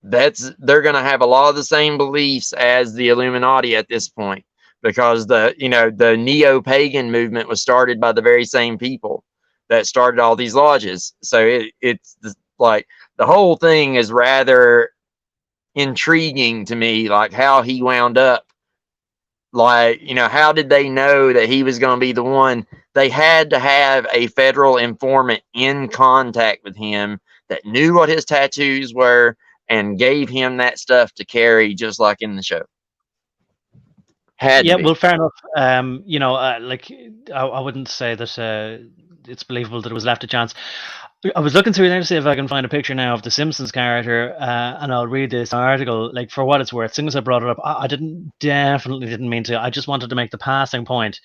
going to have a lot of the same beliefs as the Illuminati at this point, because the neo-pagan movement was started by the very same people that started all these lodges. So it's like the whole thing is rather intriguing to me, like how he wound up. Like, how did they know that he was going to be the one? They had to have a federal informant in contact with him that knew what his tattoos were and gave him that stuff to carry, just like in the show. Well, fair enough. Like I wouldn't say that it's believable that it was left to chance. I was looking through there to see if I can find a picture now of the Simpsons character, and I'll read this article. Like, for what it's worth, as soon as I brought it up, I definitely didn't mean to. I just wanted to make the passing point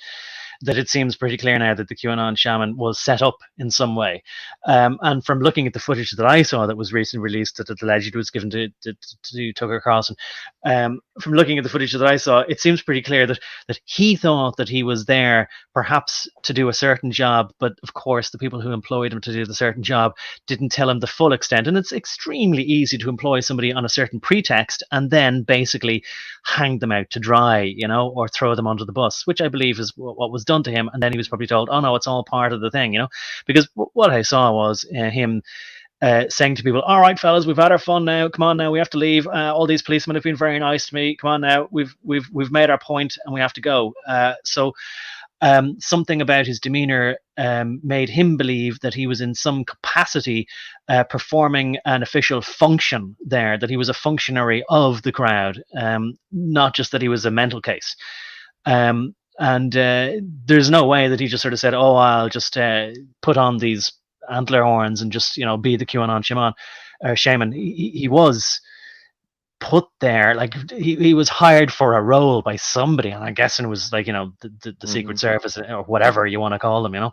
that it seems pretty clear now that the QAnon shaman was set up in some way. And from looking at the footage that I saw that was recently released, that allegedly was given to Tucker Carlson, from looking at the footage that I saw, it seems pretty clear that he thought that he was there perhaps to do a certain job, but of course the people who employed him to do the certain job didn't tell him the full extent. And it's extremely easy to employ somebody on a certain pretext and then basically hang them out to dry, or throw them under the bus, which I believe is what was done to him. And then he was probably told, oh no, it's all part of the thing, because what I saw was him saying to people, all right, fellas, we've had our fun now. Come on now, we have to leave. All these policemen have been very nice to me. Come on now, we've made our point and we have to go. So something about his demeanor made him believe that he was in some capacity performing an official function there, that he was a functionary of the crowd, not just that he was a mental case. And there's no way that he just sort of said, oh, I'll just put on these antler horns and just, be the QAnon shaman. He was put there, like he was hired for a role by somebody, and I'm guessing it was like, the Secret Service or whatever you want to call them,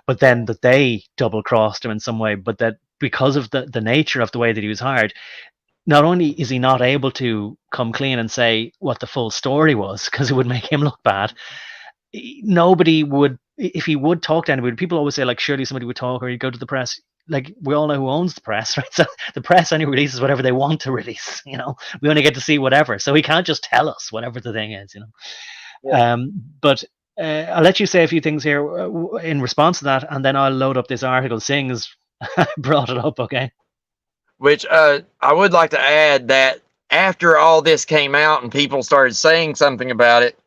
but then that they double crossed him in some way, but that because of the nature of the way that he was hired, not only is he not able to come clean and say what the full story was, because it would make him look bad, nobody would, if he would talk to anybody. People always say, like, surely somebody would talk, or he'd go to the press. Like, we all know who owns the press, right? So the press only releases whatever they want to release, we only get to see whatever. So he can't just tell us whatever the thing is, Yeah. But I'll let you say a few things here in response to that, and then I'll load up this article, seeing as I brought it up, okay? Which I would like to add that after all this came out and people started saying something about it,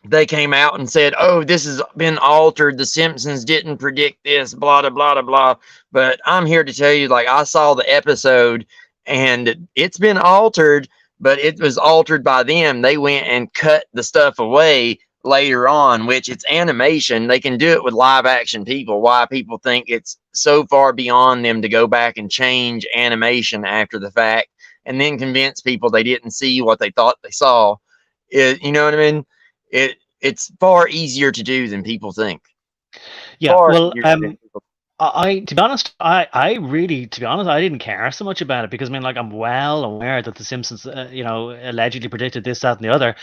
they came out and said, oh, this has been altered. The Simpsons didn't predict this, blah, blah, blah, blah. But I'm here to tell you, like, I saw the episode and it's been altered, but it was altered by them. They went and cut the stuff away later on, which it's animation. They can do it with live action people. Why people think it's so far beyond them to go back and change animation after the fact and then convince people they didn't see what they thought they saw. You know what I mean? It's far easier to do than people think. Yeah, well, to be honest, I really, I didn't care so much about it, because I mean, like, I'm well aware that the Simpsons, allegedly predicted this, that, and the other.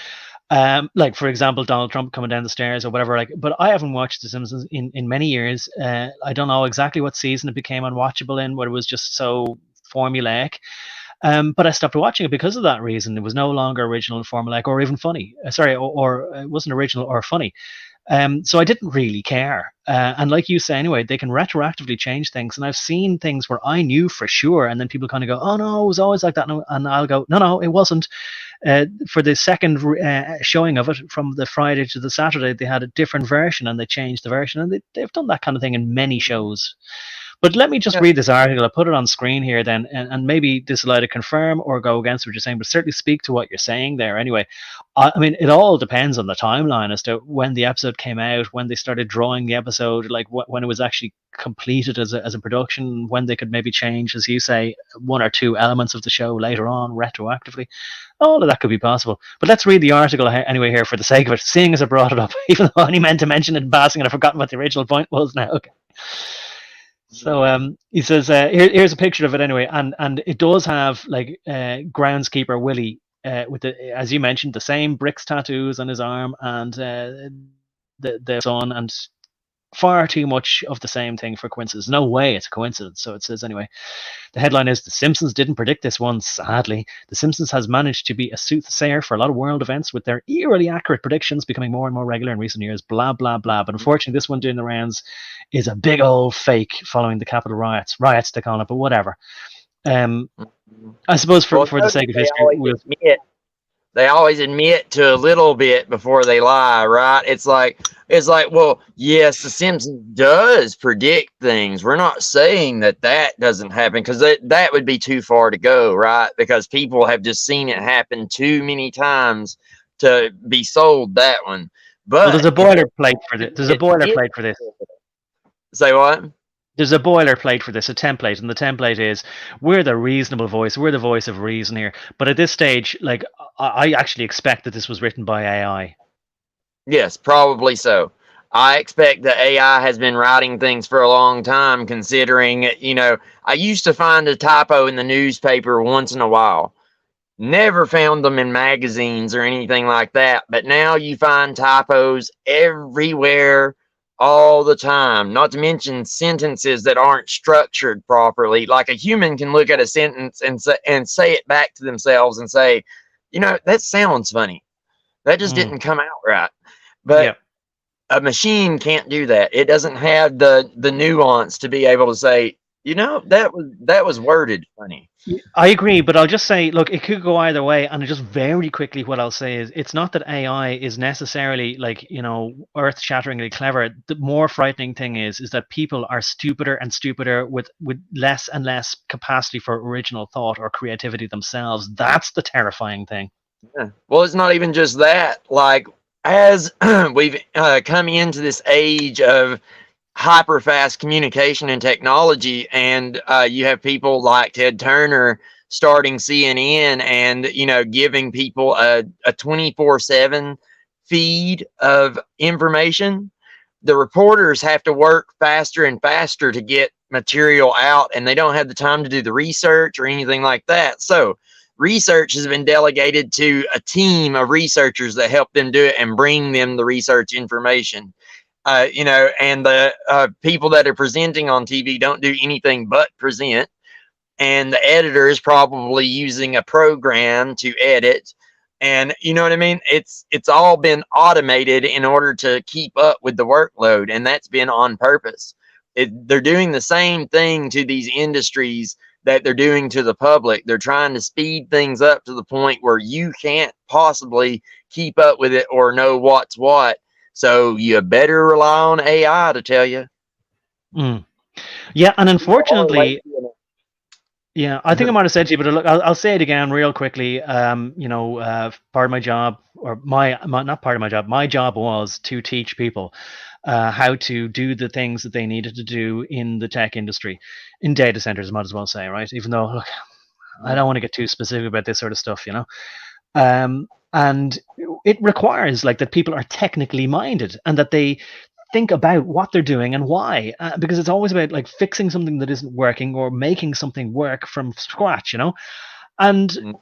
Like, for example, Donald Trump coming down the stairs or whatever. Like, but I haven't watched The Simpsons in many years. I don't know exactly what season it became unwatchable in, where it was just so formulaic. But I stopped watching it because of that reason. It was no longer original and formulaic or even funny. Sorry, or it wasn't original or funny. So I didn't really care. And like you say, anyway, they can retroactively change things. And I've seen things where I knew for sure, and then people kind of go, "Oh no, it was always like that," and I'll go, "No, it wasn't." For the second showing of it, from the Friday to the Saturday, they had a different version, and they changed the version, and they've done that kind of thing in many shows. But let me just read this article. I'll put it on screen here then, and maybe this will either confirm or go against what you're saying, but certainly speak to what you're saying there anyway. I mean, it all depends on the timeline as to when the episode came out, when they started drawing the episode, like when it was actually completed as a production, when they could maybe change, as you say, one or two elements of the show later on retroactively. All of that could be possible. But let's read the article anyway here for the sake of it, seeing as I brought it up, even though I only meant to mention it in passing and I've forgotten what the original point was now. Okay. So he says, here's a picture of it anyway, and it does have like groundskeeper Willie with the, as you mentioned, the same bricks tattoos on his arm and the son, and far too much of the same thing for coincidence. No way it's a coincidence. So it says anyway. The headline is, "The Simpsons didn't predict this one, sadly. The Simpsons has managed to be a soothsayer for a lot of world events, with their eerily accurate predictions becoming more and more regular in recent years, blah, blah, blah. But unfortunately, this one doing the rounds is a big old fake following the Capitol riots. Riots, they call it, but whatever." I suppose for the sake of history, they always admit to a little bit before they lie, right? It's like, well, yes, The Simpsons does predict things. We're not saying that doesn't happen, because that would be too far to go, right? Because people have just seen it happen too many times to be sold that one. But well, there's a boilerplate for this. There's a boilerplate for this. Say what? There's a boilerplate for this, a template, and the template is, we're the reasonable voice, we're the voice of reason here. But at this stage, like, I actually expect that this was written by AI. Yes, probably so. I expect that AI has been writing things for a long time, considering, I used to find a typo in the newspaper once in a while. Never found them in magazines or anything like that, but now you find typos everywhere all the time, not to mention sentences that aren't structured properly. Like, a human can look at a sentence and say it back to themselves and say, that sounds funny. That just didn't come out right. But a machine can't do that. It doesn't have the nuance to be able to say, that was worded funny. I agree, but I'll just say, look, it could go either way, and just very quickly, what I'll say is, it's not that AI is necessarily like, earth-shatteringly clever. The more frightening thing is that people are stupider and stupider with less and less capacity for original thought or creativity themselves. That's the terrifying thing. Yeah. Well, it's not even just that. Like, as we've come into this age of hyper fast communication and technology, and you have people like Ted Turner starting CNN and giving people a 24/7 feed of information. The reporters have to work faster and faster to get material out, and they don't have the time to do the research or anything like that. So research has been delegated to a team of researchers that help them do it and bring them the research information. And the people that are presenting on TV don't do anything but present. And the editor is probably using a program to edit. And you know what I mean? It's all been automated in order to keep up with the workload. And that's been on purpose. They're doing the same thing to these industries that they're doing to the public. They're trying to speed things up to the point where you can't possibly keep up with it or know what's what. So you better rely on AI to tell you. Yeah, and unfortunately, yeah, I think I might have said to you, but look, I'll say it again real quickly. Part of my job, or not part of my job, my job was to teach people how to do the things that they needed to do in the tech industry, in data centers, I might as well say, right? Even though, look, I don't want to get too specific about this sort of stuff, and it requires like that people are technically minded and that they think about what they're doing and why, because it's always about like fixing something that isn't working or making something work from scratch, And Mm.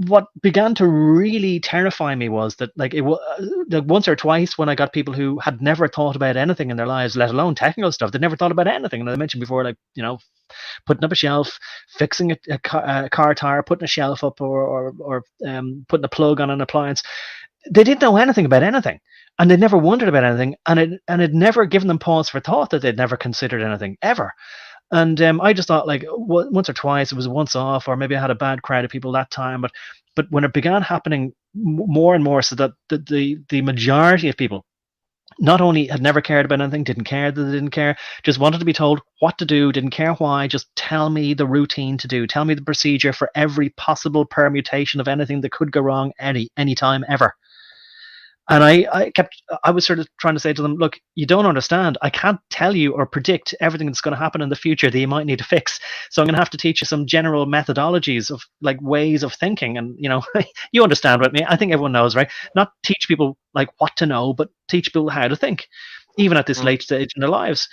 what began to really terrify me was that, like, like once or twice when I got people who had never thought about anything in their lives, let alone technical stuff, they'd never thought about anything. And I mentioned before, like, putting up a shelf, fixing a car tire, putting a shelf up, or putting a plug on an appliance. They didn't know anything about anything, and they never wondered about anything, and it never given them pause for thought that they'd never considered anything ever. And I just thought, like, once or twice, it was once off, or maybe I had a bad crowd of people that time. But when it began happening more and more, so that the majority of people not only had never cared about anything, didn't care that they didn't care, just wanted to be told what to do, didn't care why, just tell me the routine to do, tell me the procedure for every possible permutation of anything that could go wrong any time ever. And I was sort of trying to say to them, look, you don't understand. I can't tell you or predict everything that's going to happen in the future that you might need to fix. So I'm going to have to teach you some general methodologies of, like, ways of thinking. And, you understand with me. I think everyone knows, right? Not teach people like what to know, but teach people how to think, even at this late stage in their lives.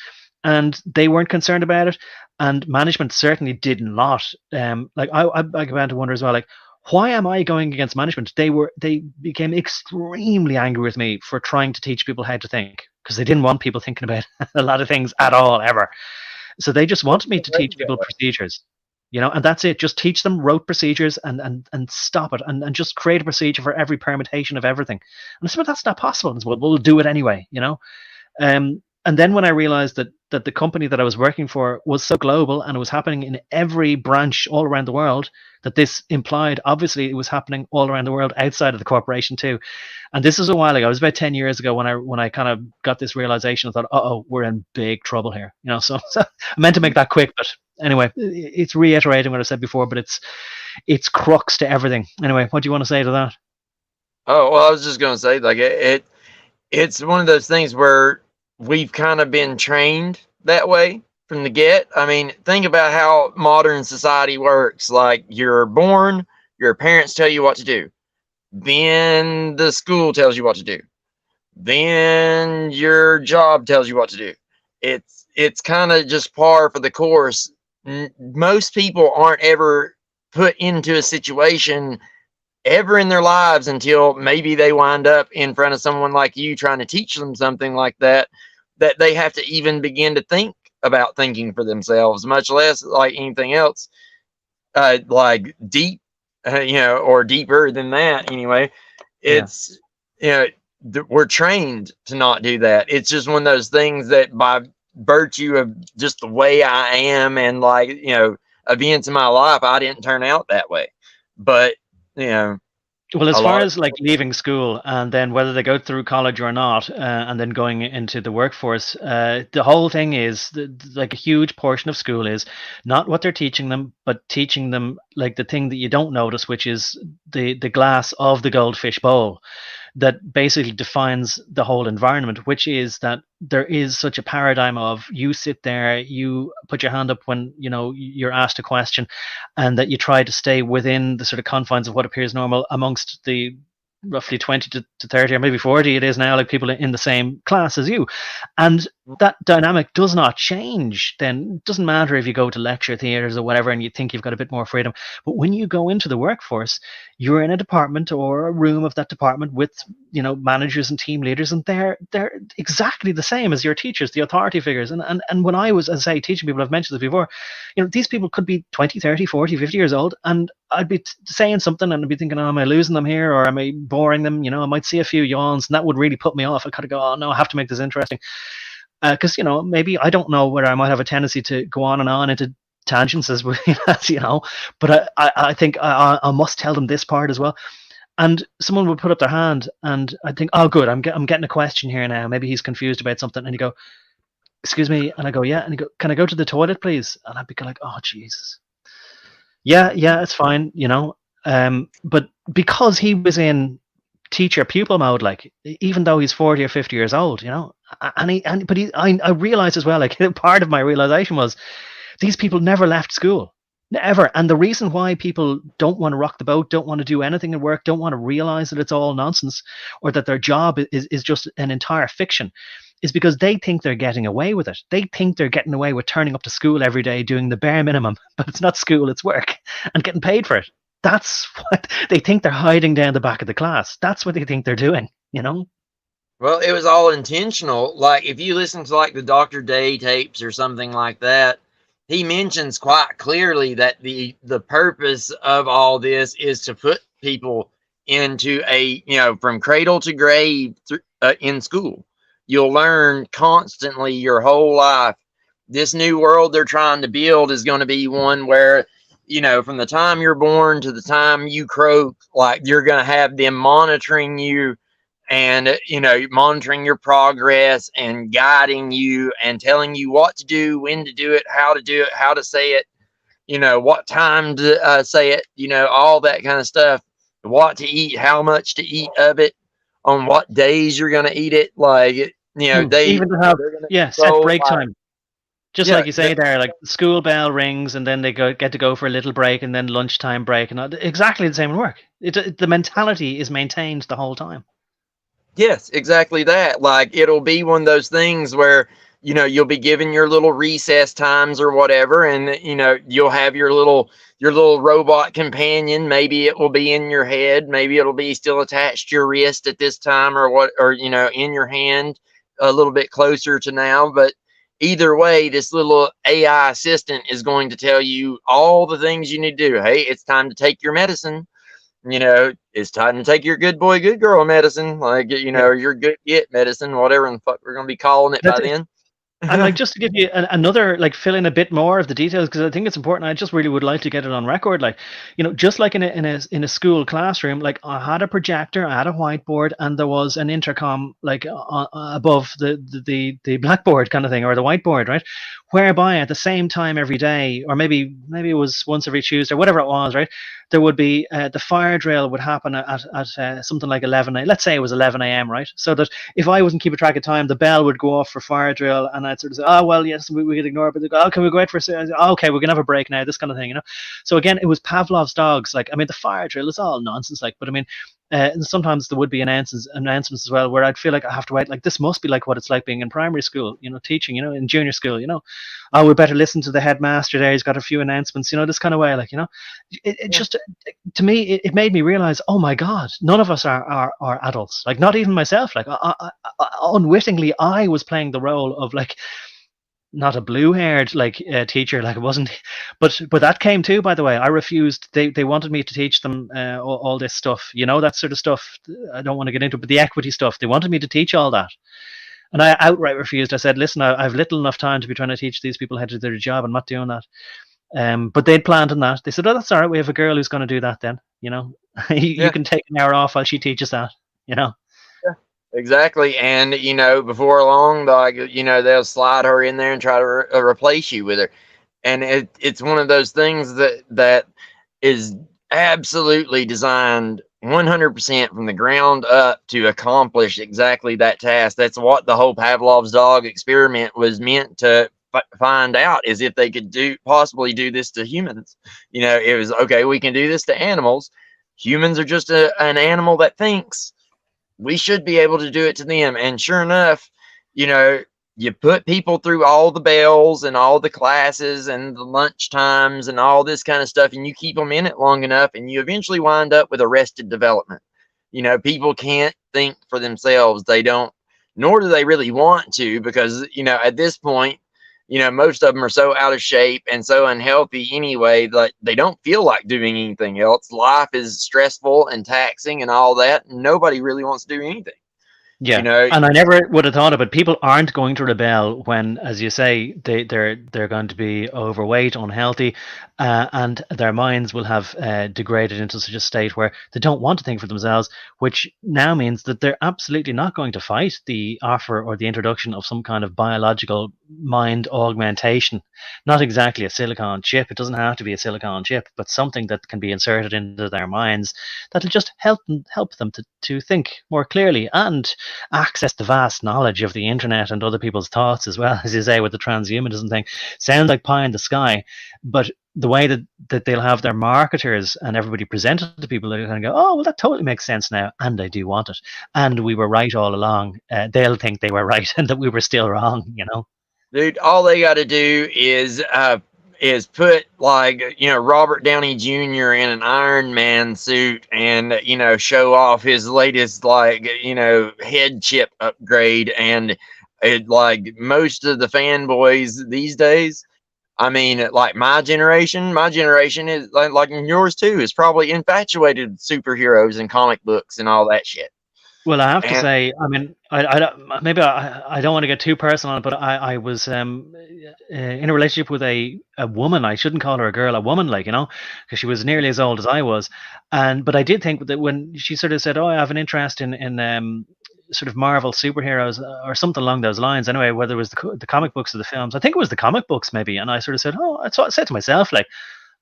And they weren't concerned about it. And management certainly did not. I began to wonder as well, like, why am I going against management? They became extremely angry with me for trying to teach people how to think, because they didn't want people thinking about a lot of things at all, ever. So they just wanted me to teach people procedures, and that's it. Just teach them rote procedures and stop it, and just create a procedure for every permutation of everything. And I said, well, that's not possible. And I said, well, we'll do it anyway, And then when I realized that the company that I was working for was so global, and it was happening in every branch all around the world, that this implied, obviously, it was happening all around the world outside of the corporation too. And this was a while ago. It was about 10 years ago when I kind of got this realization. I thought, oh, we're in big trouble here. So I meant to make that quick, but anyway, it's reiterating what I said before, but it's crux to everything. Anyway, what do you want to say to that? Oh, well, I was just going to say, like, it's one of those things where we've kind of been trained that way from the get. I mean, think about how modern society works. Like, you're born, your parents tell you what to do, then the school tells you what to do, then your job tells you what to do. It's kind of just par for the course. Most people aren't ever put into a situation ever in their lives until maybe they wind up in front of someone like you trying to teach them something like that they have to even begin to think about thinking for themselves, much less like anything else, like deep, or deeper than that. Anyway, it's, we're trained to not do that. It's just one of those things that by virtue of just the way I am and, like, events in my life, I didn't turn out that way. But, well, as far as like leaving school and then whether they go through college or not, and then going into the workforce, the whole thing is like a huge portion of school is not what they're teaching them, but teaching them like the thing that you don't notice, which is the glass of the goldfish bowl, that basically defines the whole environment, which is that there is such a paradigm of you sit there, you put your hand up when you're asked a question, and that you try to stay within the sort of confines of what appears normal amongst the roughly 20 to 30 or maybe 40 it is now, like people in the same class as you. And that dynamic does not change. Then it doesn't matter if you go to lecture theaters or whatever and you think you've got a bit more freedom, but when you go into the workforce, you're in a department or a room of that department with managers and team leaders, and they're exactly the same as your teachers, the authority figures. And when I was, as I say, teaching people, I've mentioned this before, these people could be 20, 30, 40, 50 years old, and I'd be saying something and I'd be thinking, oh, am I losing them here, or am I boring them? I might see a few yawns, and that would really put me off. I kind of go, oh no, I have to make this interesting, because maybe I don't know whether I might have a tendency to go on and on into tangents as but I think I must tell them this part as well. And someone would put up their hand, and I think, oh good, I'm getting a question here now. Maybe he's confused about something, and you go, excuse me, and I go, yeah, and he go, can I go to the toilet, please? And I'd be like, oh Jesus. Yeah, it's fine, but because he was in teacher pupil mode, like, even though he's 40 or 50 years old, I realized as well, like, part of my realization was these people never left school, never. And the reason why people don't want to rock the boat, don't want to do anything at work, don't want to realize that it's all nonsense, or that their job is just an entire fiction, is because they think they're getting away with it. They think they're getting away with turning up to school every day, doing the bare minimum, but it's not school, it's work, and getting paid for it. That's what they think they're hiding down the back of the class. That's what they think they're doing, you know? Well, it was all intentional. Like if you listen to like the Dr. Day tapes or something like that, he mentions quite clearly that the purpose of all this is to put people into a, you know, from cradle to grave in school. You'll learn constantly your whole life. This new world they're trying to build is going to be one where, you know, from the time you're born to the time you croak, like you're going to have them monitoring you and, you know, monitoring your progress and guiding you and telling you what to do, when to do it, how to say it, you know, what time to say it, you know, all that kind of stuff, what to eat, how much to eat of it, on what days you're going to eat it. Like, you know, Even to have, they're going to yeah, set control, break like, time. Just yeah, like you say there, like the school bell rings and then they get to go for a little break and then lunchtime break, and exactly the same in work. The mentality is maintained the whole time. yes, exactly that. Like it'll be one of those things where, you know, you'll be given your little recess times or whatever, and you know, you'll have your little robot companion. Maybe it will be in your head, maybe it'll be still attached to your wrist at this time or what, or you know, in your hand a little bit closer to now. But either way, this little AI assistant is going to tell you all the things you need to do. Hey, it's time to take your medicine. You know, it's time to take your good boy, good girl medicine, like, you know, your good get medicine, whatever in the fuck we're going to be calling it by That's it. then. And like, just to give you another, like, fill in a bit more of the details, because I think it's important. I just really would like to get it on record. Like, you know, just like in a school classroom, like I had a projector, I had a whiteboard, and there was an intercom like above the blackboard kind of thing, or the whiteboard, right? Whereby at the same time every day, or maybe it was once every Tuesday, whatever it was, right? There would be the fire drill would happen at something like 11. Let's say it was 11 a.m. Right? So that if I wasn't keeping track of time, the bell would go off for fire drill, and I'd sort of say, "Oh well, yes, we could ignore it." But they go, "Oh, can we go out for a second?" Oh, okay, we're gonna have a break now. This kind of thing, you know. So again, it was Pavlov's dogs. Like, I mean, the fire drill is all nonsense. Like, but I mean, and sometimes there would be announcements as well, where I'd feel like I have to wait. Like, this must be like what it's like being in primary school, you know, teaching, you know, in junior school, you know. Oh, we better listen to the headmaster there. He's got a few announcements, you know, this kind of way. Like, you know, it just, to me, it made me realize, oh my God, none of us are adults. Like, not even myself. Like, unwittingly, I was playing the role of like, not a blue-haired like teacher, like it wasn't, but that came too. By the way, I refused. They wanted me to teach them all this stuff, you know, that sort of stuff. I don't want to get into it, but the equity stuff. They wanted me to teach all that, and I outright refused. I said, "Listen, I've little enough time to be trying to teach these people how to do their job. I'm not doing that." But they'd planned on that. They said, "Oh, that's all right. We have a girl who's going to do that. Then, you know, you can take an hour off while she teaches that. You know." Exactly. And, you know, before long, like, you know, they'll slide her in there and try to replace you with her. And it's one of those things that is absolutely designed 100% from the ground up to accomplish exactly that task. That's what the whole Pavlov's dog experiment was meant to find out, is if they could possibly do this to humans. You know, it was, okay, we can do this to animals. Humans are just an animal that thinks. We should be able to do it to them. And sure enough, you know, you put people through all the bells and all the classes and the lunch times and all this kind of stuff, and you keep them in it long enough, and you eventually wind up with arrested development. You know, people can't think for themselves. They don't, nor do they really want to, because, you know, at this point, you know, most of them are so out of shape and so unhealthy anyway that they don't feel like doing anything else. Life is stressful and taxing and all that. And nobody really wants to do anything. Yeah, You know, and I never would have thought of it. People aren't going to rebel when, as you say, they're going to be overweight, unhealthy, and their minds will have degraded into such a state where they don't want to think for themselves, which now means that they're absolutely not going to fight the offer or the introduction of some kind of biological mind augmentation. Not exactly a silicon chip. It doesn't have to be a silicon chip, but something that can be inserted into their minds that'll just help them to think more clearly and access the vast knowledge of the internet and other people's thoughts as well. As you say, with the transhumanism thing, sounds like pie in the sky, but the way that they'll have their marketers and everybody present it to people, they're going to go, oh well, that totally makes sense now, and I do want it, and we were right all along. They'll think they were right and that we were still wrong, you know. Dude, all they got to do is is put like, Robert Downey Jr. in an Iron Man suit and, show off his latest, like, head chip upgrade. And it, like, most of the fanboys these days, I mean, like my generation is like yours too, is probably infatuated with superheroes and comic books and all that shit. Well, I have to And say, I mean, I don't, maybe I don't want to get too personal on it, but I was in a relationship with a woman. I shouldn't call her a girl, a woman, like, because she was nearly as old as I was. But I did think that when she sort of said, "Oh, I have an interest in sort of Marvel superheroes or something along those lines," anyway, whether it was the comic books or the films, I think it was the comic books maybe, and I sort of said, "Oh," I said to myself, like,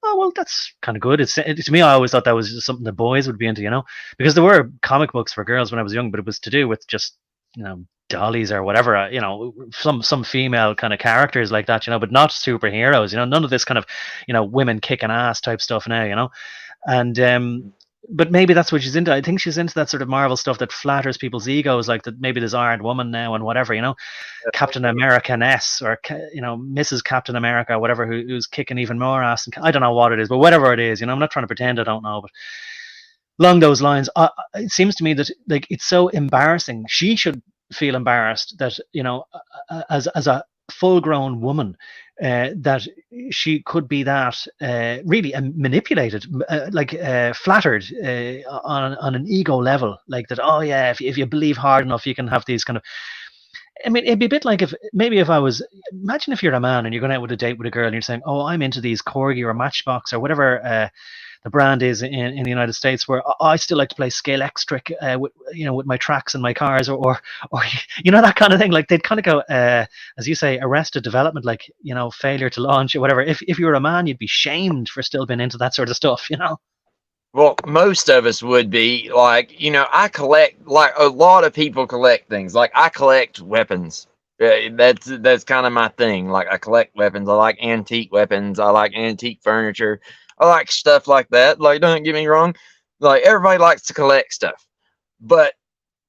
"Oh, well, that's kind of good." To me, I always thought that was just something the boys would be into, because there were comic books for girls when I was young, but it was to do with just, dollies or whatever, some female kind of characters like that, but not superheroes, none of this kind of, women kicking ass type stuff now, and but maybe that's what she's into. I think she's into that sort of Marvel stuff that flatters people's egos, like that maybe there's Iron Woman now and whatever, Captain America-ness or Mrs. Captain America or whatever, who's kicking even more ass. And I don't know what it is, but whatever it is, I'm not trying to pretend I don't know, but along those lines, it seems to me that, like, it's so embarrassing. She should feel embarrassed that, as a full-grown woman, that she could be that really manipulated, flattered on an ego level, like that. Oh yeah, if you believe hard enough, you can have these kind of. I mean, it'd be a bit like if I was. Imagine if you're a man and you're going out with a date with a girl and you're saying, "Oh, I'm into these Corgi or Matchbox or whatever the brand is in the United States, where I still like to play Scale Extric with my tracks and my cars, or that kind of thing." Like, they'd kind of go, as you say, arrested development, like, failure to launch or whatever. If you were a man, you'd be shamed for still being into that sort of stuff, well, most of us would be like, I collect, like a lot of people collect things. Like, I collect weapons. That's kind of my thing. Like, I collect weapons. I like antique weapons. I like antique furniture. I like stuff like that. Like, don't get me wrong. Like, everybody likes to collect stuff. But,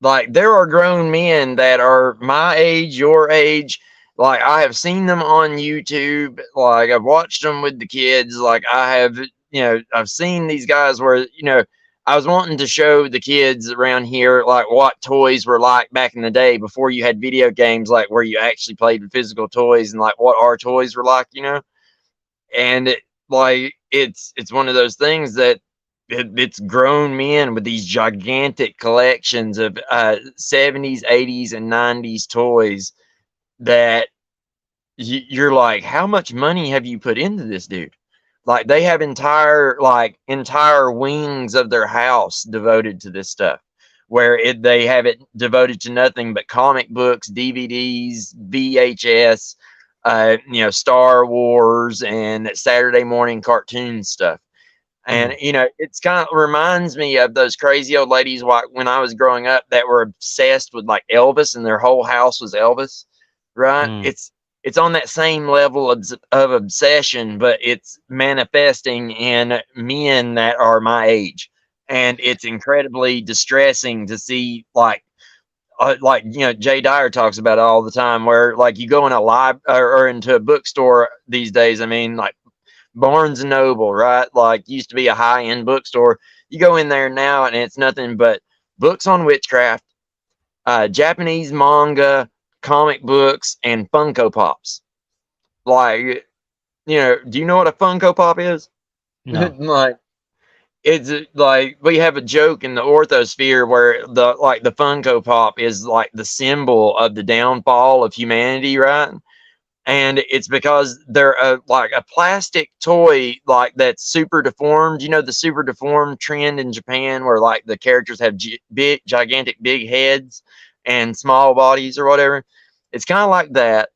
like, there are grown men that are my age, your age. Like, I have seen them on YouTube. Like, I've watched them with the kids. Like, I have, I've seen these guys where, I was wanting to show the kids around here, like, what toys were like back in the day before you had video games, like, where you actually played with physical toys, and, like, what our toys were like, And it's one of those things that it's grown men with these gigantic collections of 70s, 80s, and 90s toys that you're like, how much money have you put into this, dude? Like, they have entire wings of their house devoted to this stuff, where they have it devoted to nothing but comic books, DVDs, VHS, Star Wars, and Saturday morning cartoon stuff. And, it's kind of reminds me of those crazy old ladies when I was growing up that were obsessed with, like, Elvis, and their whole house was Elvis, right? It's on that same level of obsession, but it's manifesting in men that are my age. And it's incredibly distressing to see, like, Jay Dyer talks about it all the time, where, like, you go in a or into a bookstore these days. I mean, like, Barnes and Noble, right? Like, used to be a high-end bookstore. You go in there now and it's nothing but books on witchcraft, Japanese manga, comic books, and Funko Pops. Like, do you know what a Funko Pop is? No. Like, it's like, we have a joke in the orthosphere where the Funko Pop is like the symbol of the downfall of humanity, right? And it's because they're like a plastic toy, like, that's super deformed. The super deformed trend in Japan, where, like, the characters have gigantic big heads and small bodies or whatever. It's kind of like that,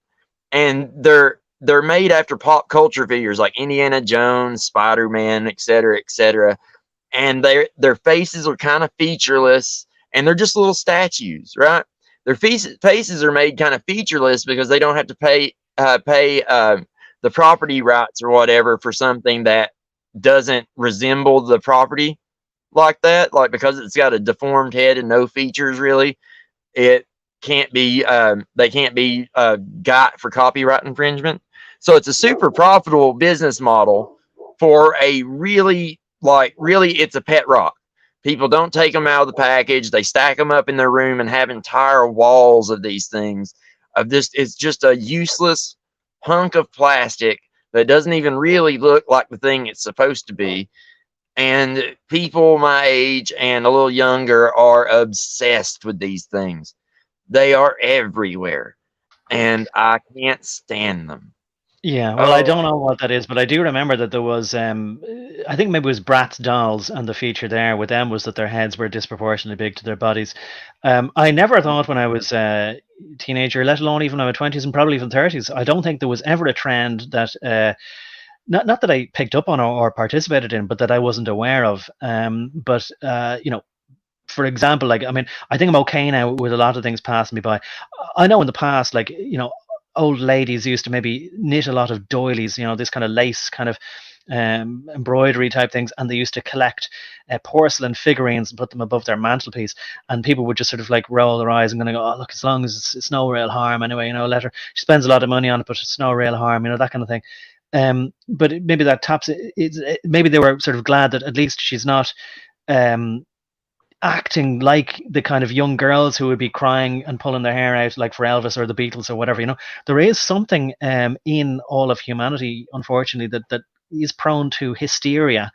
and they're made after pop culture figures like Indiana Jones, Spider-Man, etc., etc. And their faces are kind of featureless, and they're just little statues, right? Their faces are made kind of featureless because they don't have to pay the property rights or whatever for something that doesn't resemble the property like that. Like, because it's got a deformed head and no features really, it can't be they can't be got for copyright infringement. So it's a super profitable business model for a really, it's a pet rock. People don't take them out of the package. They stack them up in their room and have entire walls of these things. Of this, it's just a useless hunk of plastic that doesn't even really look like the thing it's supposed to be. And people my age and a little younger are obsessed with these things. They are everywhere, and I can't stand them. Yeah, well, I Oh, don't know what that is, but I do remember that there was, I think maybe it was Bratz dolls, and the feature there with them was that their heads were disproportionately big to their bodies. I never thought when I was a teenager, let alone even in my 20s and probably even 30s, I don't think there was ever a trend that, not that I picked up on or participated in, but that I wasn't aware of. But you know, for example, like, I mean, I think I'm okay now with a lot of things passing me by. I know in the past, like, you know, old ladies used to maybe knit a lot of doilies, you know, this kind of lace kind of embroidery type things, and they used to collect porcelain figurines and put them above their mantelpiece, and people would just sort of like roll their eyes and gonna go, oh look, as long as it's no real harm anyway, you know, let her, she spends a lot of money on it, but it's no real harm, you know, that kind of thing. But maybe that taps it, maybe they were sort of glad that at least she's not um acting like the kind of young girls who would be crying and pulling their hair out like for Elvis or the Beatles or whatever. You know, there is something in all of humanity, unfortunately, that is prone to hysteria.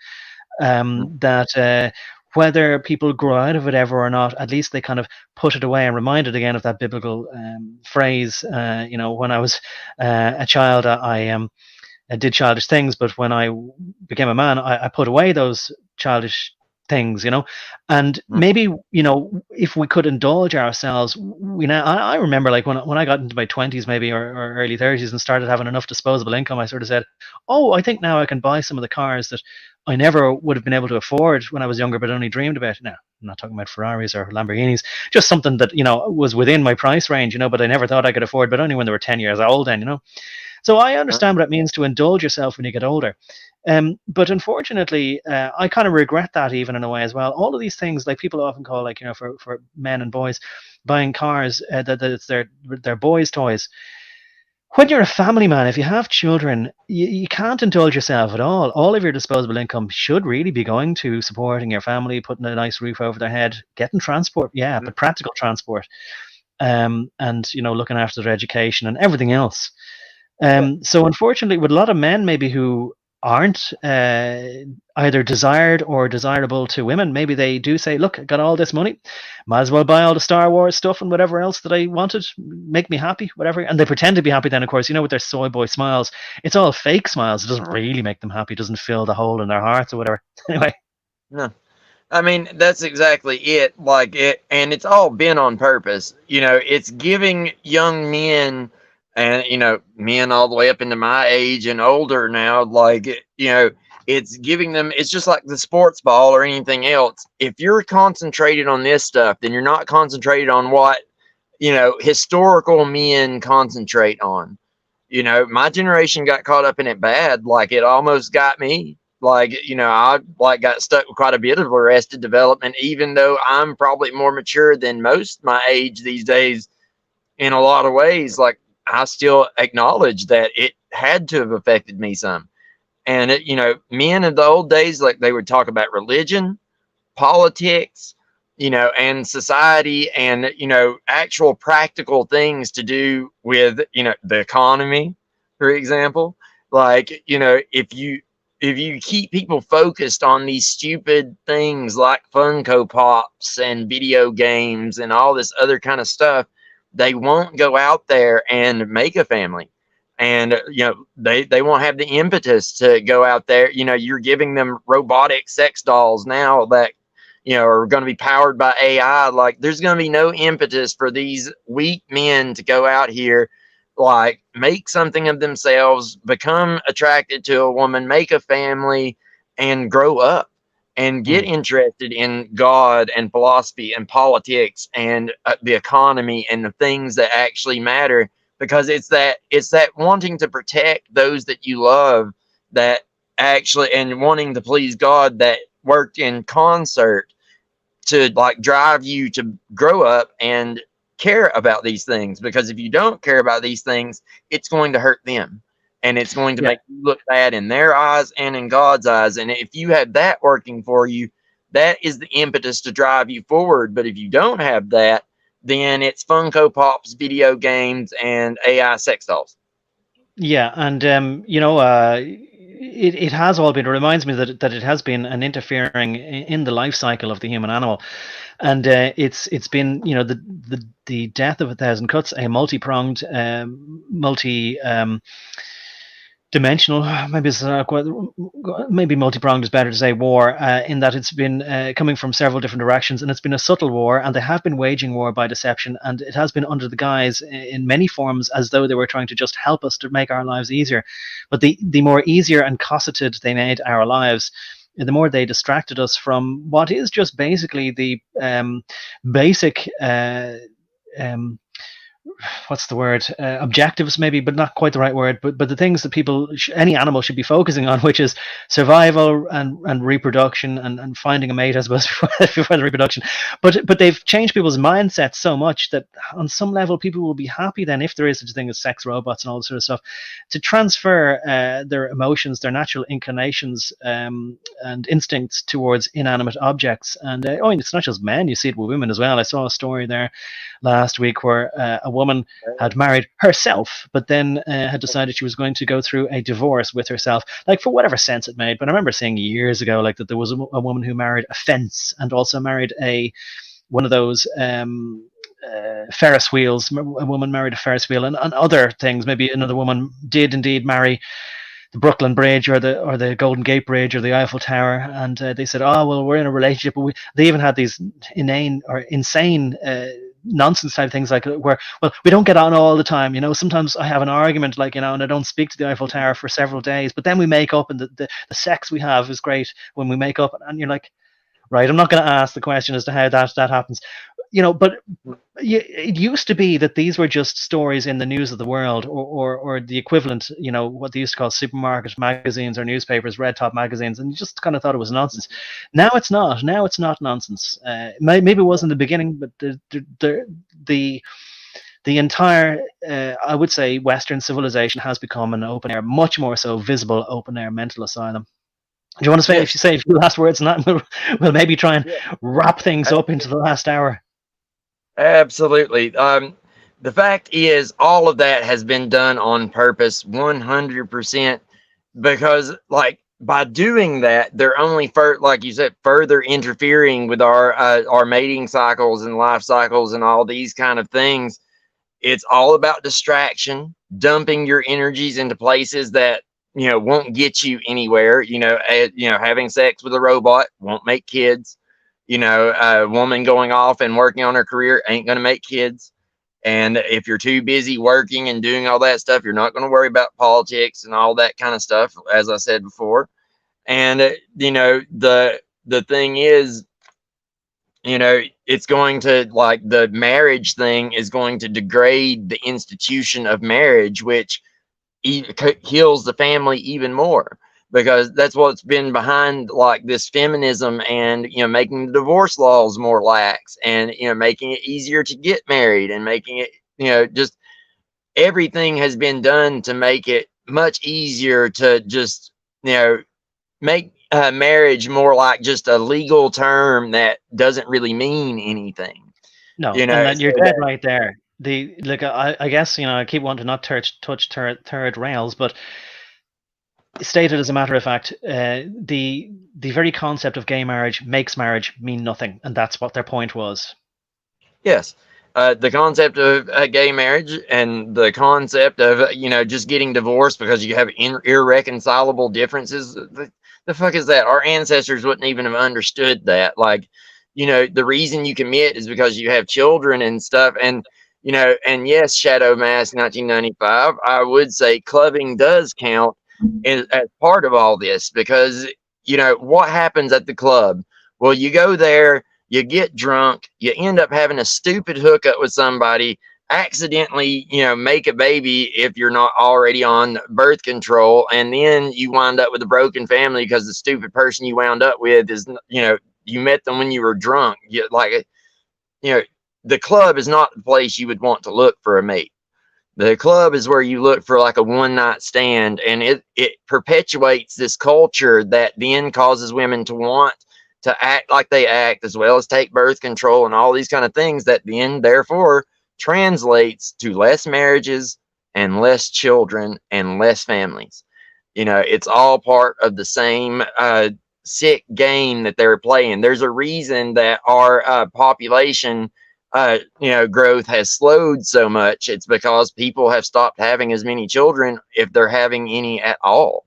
That whether people grow out of it ever or not, at least they kind of put it away. And reminded again of that biblical phrase. You know, when I was a child, I did childish things, but when I became a man, I put away those childish things, you know. And maybe, you know, if we could indulge ourselves, we now, I remember like when I got into my 20s maybe, or early 30s, and started having enough disposable income, I sort of said, oh, I think now I can buy some of the cars that I never would have been able to afford when I was younger, but only dreamed about. Now, I'm not talking about Ferraris or Lamborghinis, just something that, you know, was within my price range, you know, but I never thought I could afford, but only when they were 10 years old then, you know. So I understand what it means to indulge yourself when you get older. But unfortunately, I kind of regret that even in a way as well. All of these things, like people often call, like, you know, for men and boys buying cars, that it's their boys' toys. When you're a family man, if you have children, you can't indulge yourself at all. All of your disposable income should really be going to supporting your family, putting a nice roof over their head, getting transport, yeah, but practical transport, and, you know, looking after their education and everything else. So unfortunately, with a lot of men maybe who aren't either desired or desirable to women, maybe they do say, look, I got all this money, might as well buy all the Star Wars stuff and whatever else that I wanted, make me happy, whatever. And they pretend to be happy then, of course, you know, with their soy boy smiles. It's all fake smiles. It doesn't really make them happy. It doesn't fill the hole in their hearts or whatever. Anyway. no. I mean, that's exactly it. Like it, and it's all been on purpose. You know, it's giving young men, and, you know, men all the way up into my age and older now, like, you know, it's giving them, it's just like the sports ball or anything else. If you're concentrated on this stuff, then you're not concentrated on what, you know, historical men concentrate on. You know, my generation got caught up in it bad. Like, it almost got me. Like, you know, I like got stuck with quite a bit of arrested development, even though I'm probably more mature than most my age these days in a lot of ways. Like, I still acknowledge that it had to have affected me some. And it, you know, men in the old days, like, they would talk about religion, politics, you know, and society, and, you know, actual practical things to do with, you know, the economy, for example. Like, you know, if you keep people focused on these stupid things like Funko Pops and video games and all this other kind of stuff, they won't go out there and make a family. And, you know, they won't have the impetus to go out there. You know, you're giving them robotic sex dolls now that, you know, are going to be powered by AI. Like, there's going to be no impetus for these weak men to go out here, like, make something of themselves, become attracted to a woman, make a family, and grow up and get interested in God and philosophy and politics and the economy and the things that actually matter. Because it's that wanting to protect those that you love, that actually, and wanting to please God, that worked in concert to, like, drive you to grow up and care about these things. Because if you don't care about these things, it's going to hurt them. and it's going to Yeah. make you look bad in their eyes and in God's eyes. And if you have that working for you, that is the impetus to drive you forward. But if you don't have that, then it's Funko Pops, video games, and AI sex dolls. Yeah, and it has all been. It reminds me that it has been an interfering in the life cycle of the human animal, and it's been the death of 1,000 cuts, a multi-pronged, multi dimensional, maybe multi-pronged is better to say, war, in that it's been coming from several different directions, and it's been a subtle war, and they have been waging war by deception, and it has been under the guise in many forms as though they were trying to just help us to make our lives easier. But the more easier and cosseted they made our lives, the more they distracted us from what is just basically the basic what's the word, objectives maybe, but not quite the right word, but the things that any animal should be focusing on, which is survival and reproduction and finding a mate, I suppose, before the reproduction. But they've changed people's mindsets so much that on some level people will be happy then, if there is such a thing as sex robots and all this sort of stuff, to transfer their emotions, their natural inclinations and instincts towards inanimate objects. And it's not just men, you see it with women as well. I saw a story there last week where a woman had married herself, but then had decided she was going to go through a divorce with herself, like for whatever sense it made. But I remember seeing years ago, like, that there was a woman who married a fence and also married one of those Ferris wheels. A woman married a Ferris wheel and other things. Maybe another woman did indeed marry the Brooklyn Bridge or the Golden Gate Bridge or the Eiffel Tower, and they said, "Oh well, we're in a relationship." But they even had these inane or insane nonsense type things, like where, well, we don't get on all the time. Sometimes I have an argument, like, and I don't speak to the Eiffel Tower for several days, but then we make up, and the sex we have is great when we make up. And you're like, right, I'm not going to ask the question as to how that happens. But it used to be that these were just stories in the news of the world, or the equivalent, what they used to call supermarket magazines or newspapers, red top magazines, and you just kind of thought it was nonsense. Now it's not. Now it's not nonsense. Maybe it was in the beginning, but the entire, I would say, Western civilization has become an open air, much more so visible open air mental asylum. Do you want to say a few last words on that? We'll maybe try and wrap things up into the last hour. Absolutely. The fact is, all of that has been done on purpose, 100%, because, like, by doing that, they're only, like you said, further interfering with our mating cycles and life cycles and all these kind of things. It's all about distraction, dumping your energies into places that won't get you anywhere. Having sex with a robot won't make kids. A woman going off and working on her career ain't going to make kids. And if you're too busy working and doing all that stuff, you're not going to worry about politics and all that kind of stuff, as I said before. And the thing is, it's going to, like, the marriage thing is going to degrade the institution of marriage, which kills the family even more, because that's what's been behind, like, this feminism and making the divorce laws more lax, and making it easier to get married, and making it just everything has been done to make it much easier to just make marriage more like just a legal term that doesn't really mean anything. No, and then you're dead right there. I guess I keep wanting to not touch third rails, but stated as a matter of fact, the very concept of gay marriage makes marriage mean nothing, and that's what their point was. Yes. The concept of gay marriage and the concept of just getting divorced because you have irreconcilable differences. The fuck is that? Our ancestors wouldn't even have understood that. Like, the reason you commit is because you have children and stuff. And and yes, Shadow Mask 1995, I would say clubbing does count as part of all this, because what happens at the club? Well, you go there, you get drunk, you end up having a stupid hookup with somebody, accidentally make a baby if you're not already on birth control, and then you wind up with a broken family because the stupid person you wound up with is you met them when you were drunk. The club is not the place you would want to look for a mate. The club is where you look for like a one night stand, and it perpetuates this culture that then causes women to want to act like they act, as well as take birth control and all these kind of things, that then therefore translates to less marriages and less children and less families. You know, it's all part of the same sick game that they're playing. There's a reason that our population growth has slowed so much. It's because people have stopped having as many children, if they're having any at all.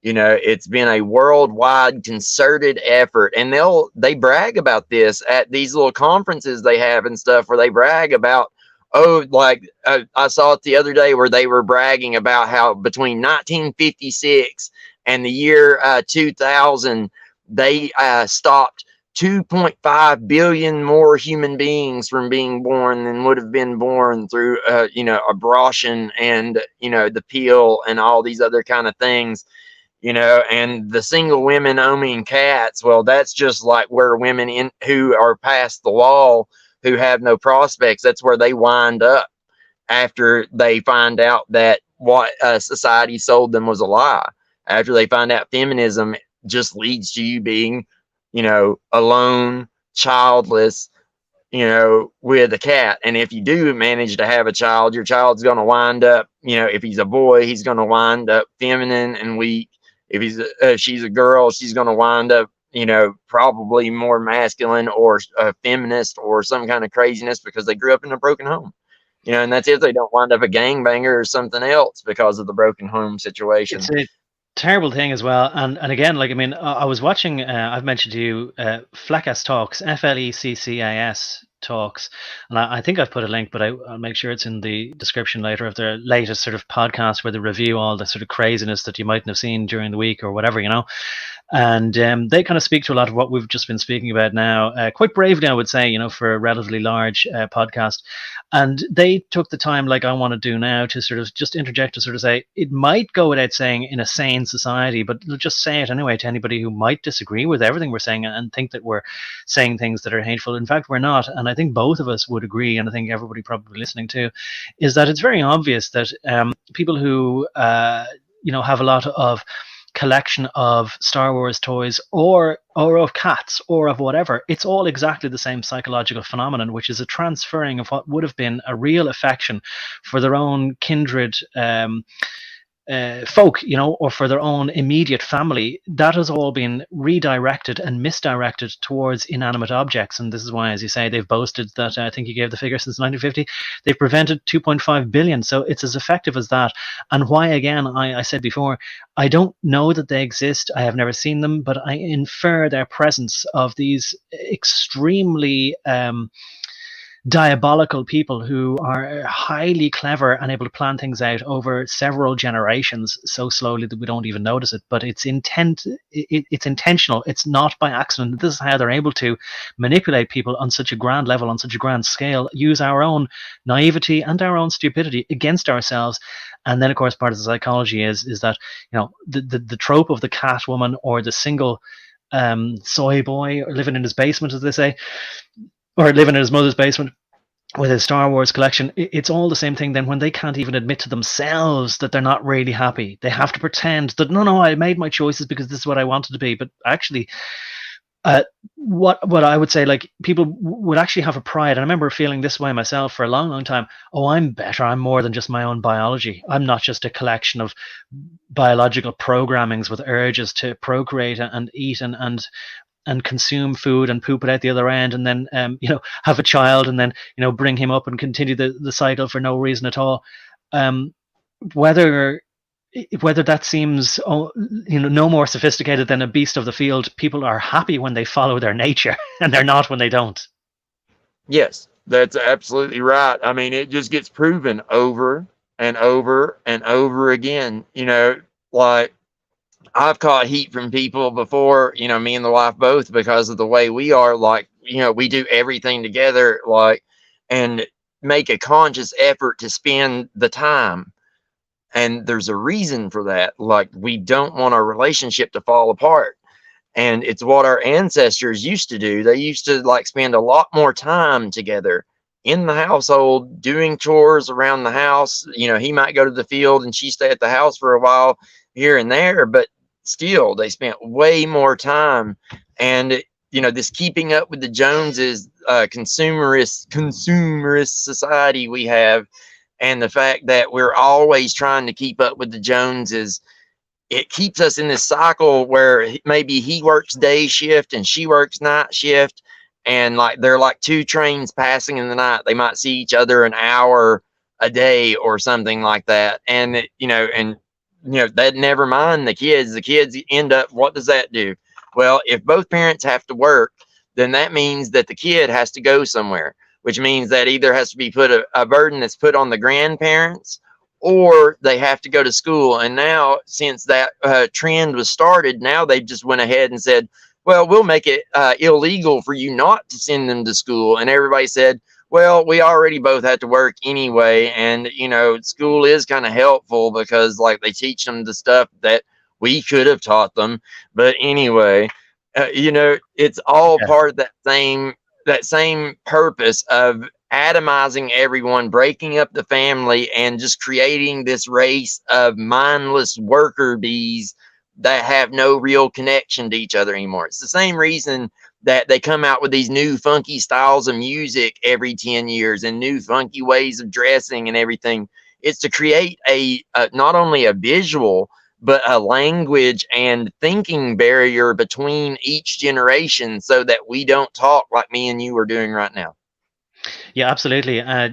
You know, it's been a worldwide concerted effort, and they brag about this at these little conferences they have and stuff, where they brag about, oh, like I saw it the other day where they were bragging about how between 1956 and the year 2000, they stopped 2.5 billion more human beings from being born than would have been born through, abortion and, the pill and all these other kind of things. And the single women owning cats, well, that's just like where women who are past the wall, who have no prospects, that's where they wind up after they find out that what society sold them was a lie. After they find out feminism just leads to you being, alone, childless, with a cat. And if you do manage to have a child, your child's going to wind up, if he's a boy, he's going to wind up feminine and weak. If she's a girl, she's going to wind up, probably more masculine or feminist or some kind of craziness, because they grew up in a broken home. And that's if they don't wind up a gangbanger or something else because of the broken home situation. It's a terrible thing as well. And again, like, I mean, I was watching, I've mentioned to you, Fleccas Talks, Fleccas Talks, and I think I've put a link, but I'll make sure it's in the description later, of their latest sort of podcast where they review all the sort of craziness that you mightn't have seen during the week or whatever, and they kind of speak to a lot of what we've just been speaking about now, quite bravely, I would say, for a relatively large podcast. And they took the time, like I want to do now, to sort of just interject to sort of say, it might go without saying in a sane society, but they'll just say it anyway to anybody who might disagree with everything we're saying and think that we're saying things that are hateful. In fact, we're not. And I think both of us would agree, and I think everybody probably listening too, is that it's very obvious that people who, have a lot of collection of Star Wars toys or of cats or of whatever, it's all exactly the same psychological phenomenon, which is a transferring of what would have been a real affection for their own kindred folk, or for their own immediate family. That has all been redirected and misdirected towards inanimate objects. And this is why, as you say, they've boasted that, I think you gave the figure, since 1950, they've prevented 2.5 billion. So it's as effective as that. And why, again, I said before, I don't know that they exist. I have never seen them, but I infer their presence of these extremely diabolical people who are highly clever and able to plan things out over several generations so slowly that we don't even notice it. But it's intentional. It's not by accident. This is how they're able to manipulate people on such a grand level, on such a grand scale, use our own naivety and our own stupidity against ourselves. And then, of course, part of the psychology is that, the trope of the cat woman or the single soy boy, or living in his basement, as they say, or living in his mother's basement with his Star Wars collection. It's all the same thing then, when they can't even admit to themselves that they're not really happy. They have to pretend that, no, I made my choices because this is what I wanted to be. But actually, what I would say, like, people would actually have a pride. And I remember feeling this way myself for a long, long time. Oh, I'm better. I'm more than just my own biology. I'm not just a collection of biological programmings with urges to procreate and eat and consume food and poop it out the other end, and then have a child, and then bring him up and continue the cycle for no reason at all. Whether that seems no more sophisticated than a beast of the field, people are happy when they follow their nature, and they're not when they don't. Yes, that's absolutely right. I mean, it just gets proven over and over and over again. Like, I've caught heat from people before, me and the wife both, because of the way we are. Like, we do everything together, like, and make a conscious effort to spend the time. And there's a reason for that. Like, we don't want our relationship to fall apart. And it's what our ancestors used to do. They used to, like, spend a lot more time together in the household doing chores around the house. He might go to the field and she stay at the house for a while here and there, but still they spent way more time. And this keeping up with the Joneses, consumerist society we have, and the fact that we're always trying to keep up with the Joneses, it keeps us in this cycle where maybe he works day shift and she works night shift, and like they're like two trains passing in the night. They might see each other an hour a day or something like that. And that never mind the kids. The kids end up, what does that do? Well, if both parents have to work, then that means that the kid has to go somewhere, which means that either has to be put a burden that's put on the grandparents, or they have to go to school. And now, since that trend was started, now they just went ahead and said, well, we'll make it illegal for you not to send them to school. And everybody said, well, we already both had to work anyway. And, school is kind of helpful because like they teach them the stuff that we could have taught them. But anyway, it's all part of that same purpose of atomizing everyone, breaking up the family, and just creating this race of mindless worker bees that have no real connection to each other anymore. It's the same reason that they come out with these new funky styles of music every 10 years and new funky ways of dressing and everything. It's to create a not only a visual, but a language and thinking barrier between each generation so that we don't talk like me and you are doing right now. Yeah, absolutely. I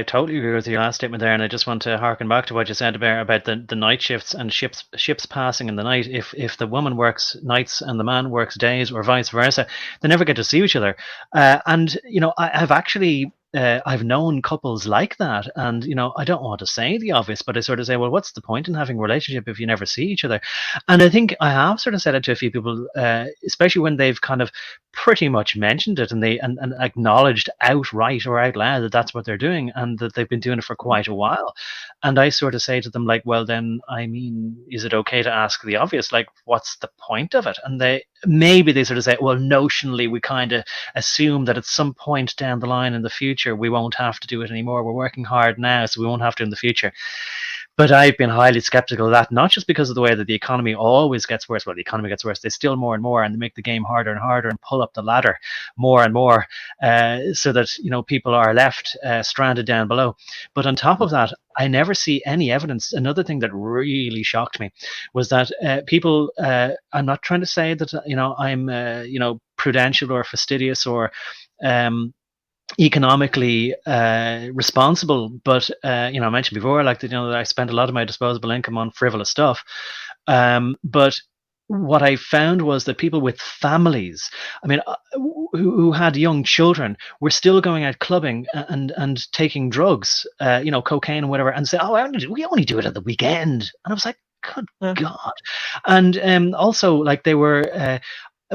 totally agree with your last statement there, and I just want to harken back to what you said about the night shifts and ships passing in the night. If the woman works nights and the man works days, or vice versa, they never get to see each other. And I've actually. I've known couples like that, and I don't want to say the obvious, but I sort of say, well, what's the point in having a relationship if you never see each other? And I think I have sort of said it to a few people, especially when they've kind of pretty much mentioned it and and acknowledged outright or out loud that that's what they're doing and that they've been doing it for quite a while. And I sort of say to them, like, well, then, I mean, is it okay to ask the obvious? Like, what's the point of it? And they sort of say, well, notionally, we kind of assume that at some point down the line in the future, we won't have to do it anymore. We're working hard now, so we won't have to in the future. But I've been highly skeptical of that, not just because of the way that the economy always gets worse. Well, the economy gets worse. They steal more and more, and they make the game harder and harder and pull up the ladder more and more, so that people are left stranded down below. But on top of that, I never see any evidence. Another thing that really shocked me was that people. I'm not trying to say that I'm prudential or fastidious or economically responsible, but I mentioned before, like, that I spend a lot of my disposable income on frivolous stuff, but what I found was that people with families, I mean, who had young children, were still going out clubbing and taking drugs, cocaine and whatever, and say, oh, we only do it at the weekend. And I was like, good God. And also, like, they were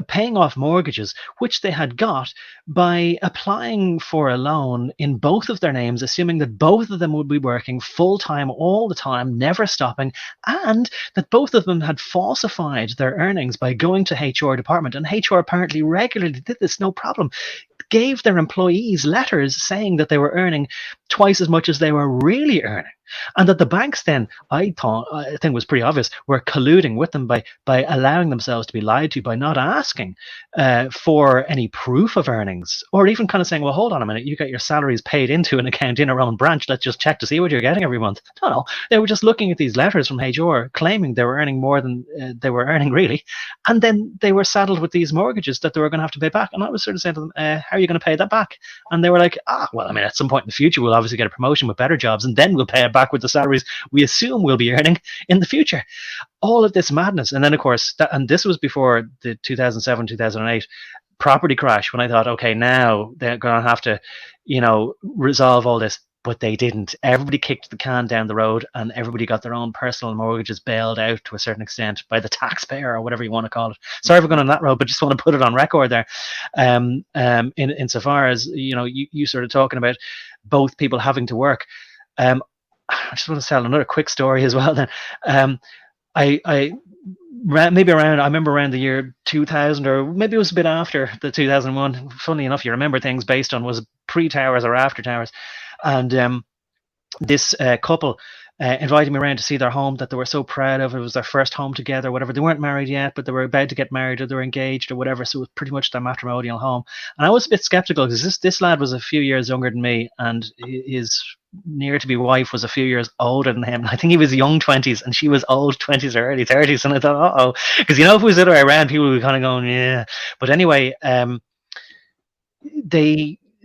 paying off mortgages, which they had got by applying for a loan in both of their names, assuming that both of them would be working full time all the time, never stopping, and that both of them had falsified their earnings by going to HR department. And HR apparently regularly did this, no problem, gave their employees letters saying that they were earning twice as much as they were really earning. And that the banks then, I think was pretty obvious, were colluding with them by allowing themselves to be lied to, by not asking for any proof of earnings, or even kind of saying, well, hold on a minute, you got your salaries paid into an account in our own branch, let's just check to see what you're getting every month. No, they were just looking at these letters from HR claiming they were earning more than they were earning really, and then they were saddled with these mortgages that they were going to have to pay back. And I was sort of saying to them, how are you going to pay that back? And they were like, well, I mean, at some point in the future we'll obviously get a promotion with better jobs, and then we'll pay it back with the salaries we assume we'll be earning in the future. All of this madness. And then, of course, and this was before the 2007-2008 property crash, when I thought, okay, now they're going to have to resolve all this. But they didn't. Everybody kicked the can down the road, and everybody got their own personal mortgages bailed out to a certain extent by the taxpayer, or whatever you want to call it. Sorry for going on that road, but just want to put it on record there. Insofar as you sort of talking about both people having to work. I just want to tell another quick story as well. Then I maybe around, I remember around the year 2000, or maybe it was a bit after the 2001. Funnily enough, you remember things based on was pre-Towers or after Towers. And this couple invited me around to see their home that they were so proud of. It was their first home together, whatever. They weren't married yet, but they were about to get married, or they were engaged or whatever. So it was pretty much their matrimonial home. And I was a bit skeptical because this lad was a few years younger than me, and his near to be wife was a few years older than him. I think he was young 20s and she was old 20s or early 30s. And I thought, because if it was the other way around, people would be kind of going, yeah. But anyway,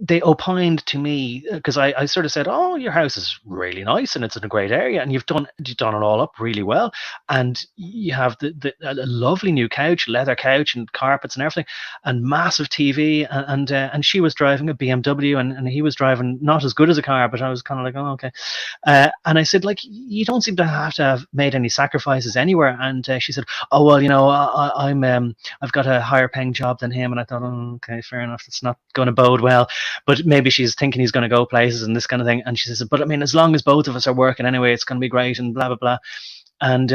they opined to me, because I sort of said, oh, your house is really nice and it's in a great area and you've done it all up really well, and you have a lovely new couch, leather couch and carpets and everything, and massive TV, and she was driving a BMW and he was driving not as good as a car, but I was kind of like, oh, okay. And I said, like, you don't seem to have made any sacrifices anywhere. And she said, oh, well, I've got a higher paying job than him. And I thought, oh, okay, fair enough, it's not going to bode well. But maybe she's thinking he's going to go places and this kind of thing. And she says, but I mean, as long as both of us are working anyway, it's going to be great, and blah, blah, blah. And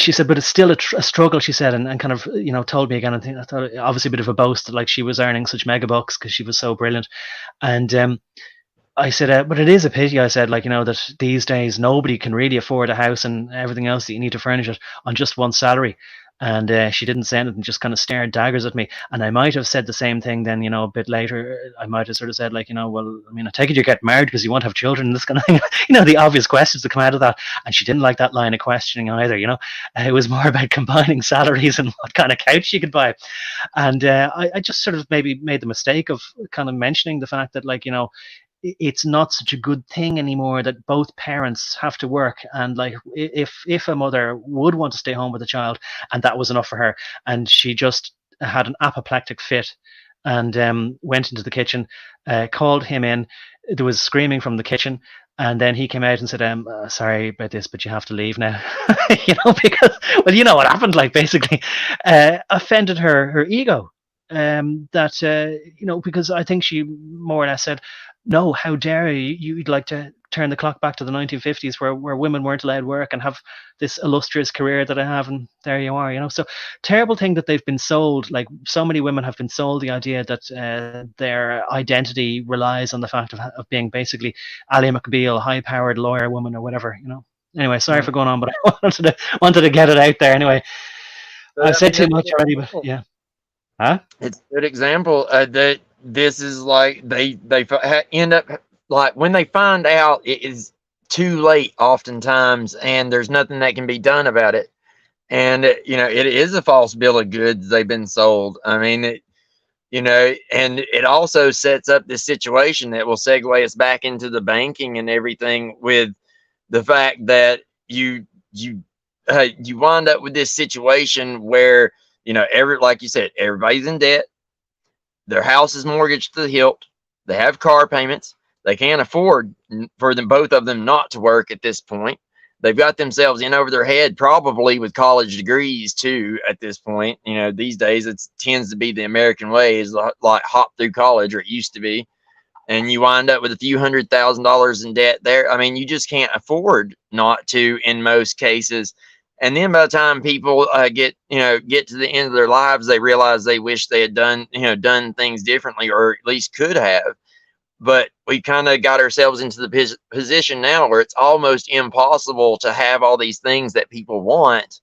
she said, but it's still a struggle, she said, and kind of, told me again. I thought obviously a bit of a boast that like she was earning such mega bucks because she was so brilliant. And I said, but it is a pity, I said, like, that these days nobody can really afford a house and everything else that you need to furnish it on just one salary. And she didn't say anything, just kind of stared daggers at me. And I might have said the same thing then, a bit later. I might have sort of said, like, well, I mean, I take it you get married because you want to have children and this kind of thing. The obvious questions that come out of that. And she didn't like that line of questioning either, It was more about combining salaries and what kind of couch she could buy. And I just sort of maybe made the mistake of kind of mentioning the fact that, like, it's not such a good thing anymore that both parents have to work. And like, if a mother would want to stay home with a child and that was enough for her, and she just had an apoplectic fit and went into the kitchen, called him in, there was screaming from the kitchen, and then he came out and said, sorry about this, but you have to leave now. Because, well, what happened, like, basically offended her ego. Because I think she more or less said, no, how dare you'd like to turn the clock back to the 1950s where women weren't allowed work and have this illustrious career that I have, and there you are, So terrible thing that they've been sold, like so many women have been sold the idea that their identity relies on the fact of being basically Ally McBeal, high-powered lawyer woman or whatever, Anyway, sorry for going on, but I wanted to get it out there anyway. I've said too much already, but yeah. Huh? It's a good example that this is like they end up, like, when they find out, it is too late oftentimes, and there's nothing that can be done about it. And it is a false bill of goods they've been sold. I mean, and it also sets up this situation that will segue us back into the banking and everything, with the fact that you wind up with this situation where, like you said, everybody's in debt. Their house is mortgaged to the hilt. They have car payments. They can't afford for both of them not to work at this point. They've got themselves in over their head, probably with college degrees too at this point. These days it tends to be the American way, is like hop through college, or it used to be. And you wind up with a few $100,000 in debt there. I mean, you just can't afford not to in most cases. And then by the time people get to the end of their lives, they realize they wish they had done things differently, or at least could have. But we kind of got ourselves into the position now where it's almost impossible to have all these things that people want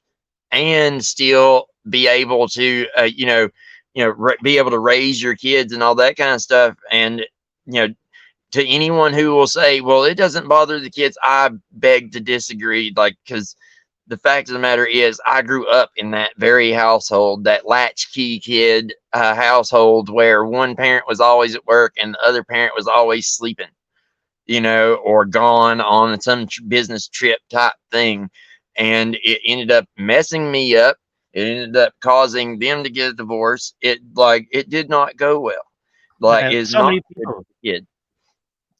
and still be able to, be able to raise your kids and all that kind of stuff. And, to anyone who will say, well, it doesn't bother the kids, I beg to disagree. Like, because the fact of the matter is, I grew up in that very household, that latchkey kid household, where one parent was always at work and the other parent was always sleeping, or gone on some business trip type thing. And it ended up messing me up. It ended up causing them to get a divorce. It did not go well. It's so not many good for the kid.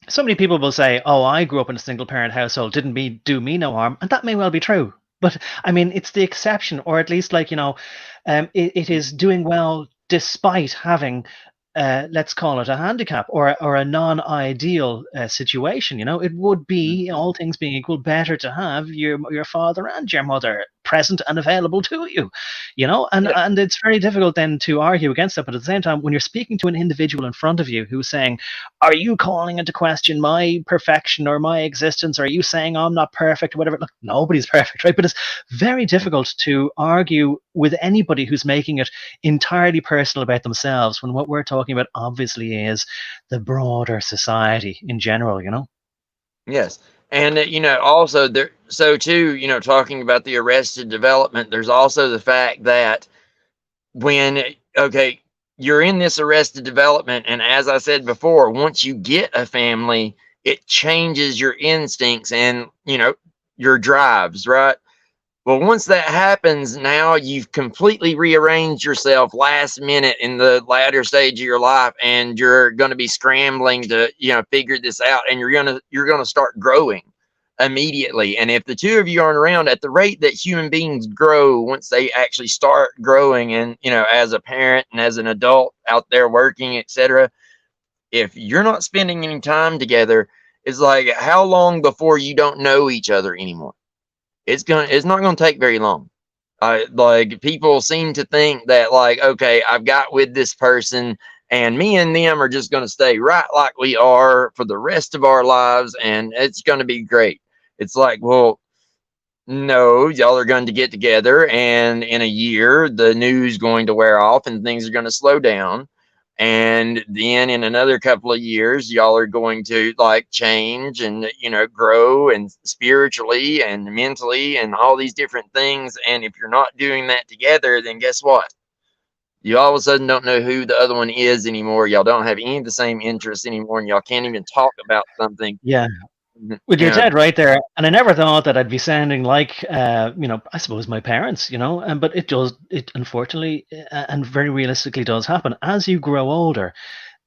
So many people will say, oh, I grew up in a single parent household, didn't do me no harm. And that may well be true. But I mean, it's the exception, or at least it is doing well despite having let's call it a handicap or a non-ideal situation. It would be, all things being equal, better to have your father and your mother present and available to you, and it's very difficult then to argue against that. But at the same time, when you're speaking to an individual in front of you who's saying, are you calling into question my perfection or my existence? Or are you saying I'm not perfect or whatever? Look, nobody's perfect, right? But it's very difficult to argue with anybody who's making it entirely personal about themselves, when what we're talking about obviously is the broader society in general. Yes. And, also there, so too, talking about the arrested development, there's also the fact that when, okay, you're in this arrested development, and as I said before, once you get a family, it changes your instincts and, your drives, right? Well, once that happens, now you've completely rearranged yourself last minute in the latter stage of your life, and you're going to be scrambling to, figure this out, and you're going to start growing immediately. And if the two of you aren't around at the rate that human beings grow, once they actually start growing, and, as a parent and as an adult out there working, etc., if you're not spending any time together, it's like, how long before you don't know each other anymore? It's not gonna take very long. Like, people seem to think that, like, okay, I've got with this person, and me and them are just gonna stay right like we are for the rest of our lives, and it's gonna be great. It's like, well, no, y'all are going to get together, and in a year, the news going to wear off, and things are going to slow down. And then in another couple of years, y'all are going to, like, change and, grow, and spiritually and mentally and all these different things. And if you're not doing that together, then guess what? You all of a sudden don't know who the other one is anymore. Y'all don't have any of the same interests anymore, and y'all can't even talk about something. Yeah. Well, you're dead right there. And I never thought that I'd be sounding like, I suppose my parents, but it unfortunately and very realistically does happen. As you grow older,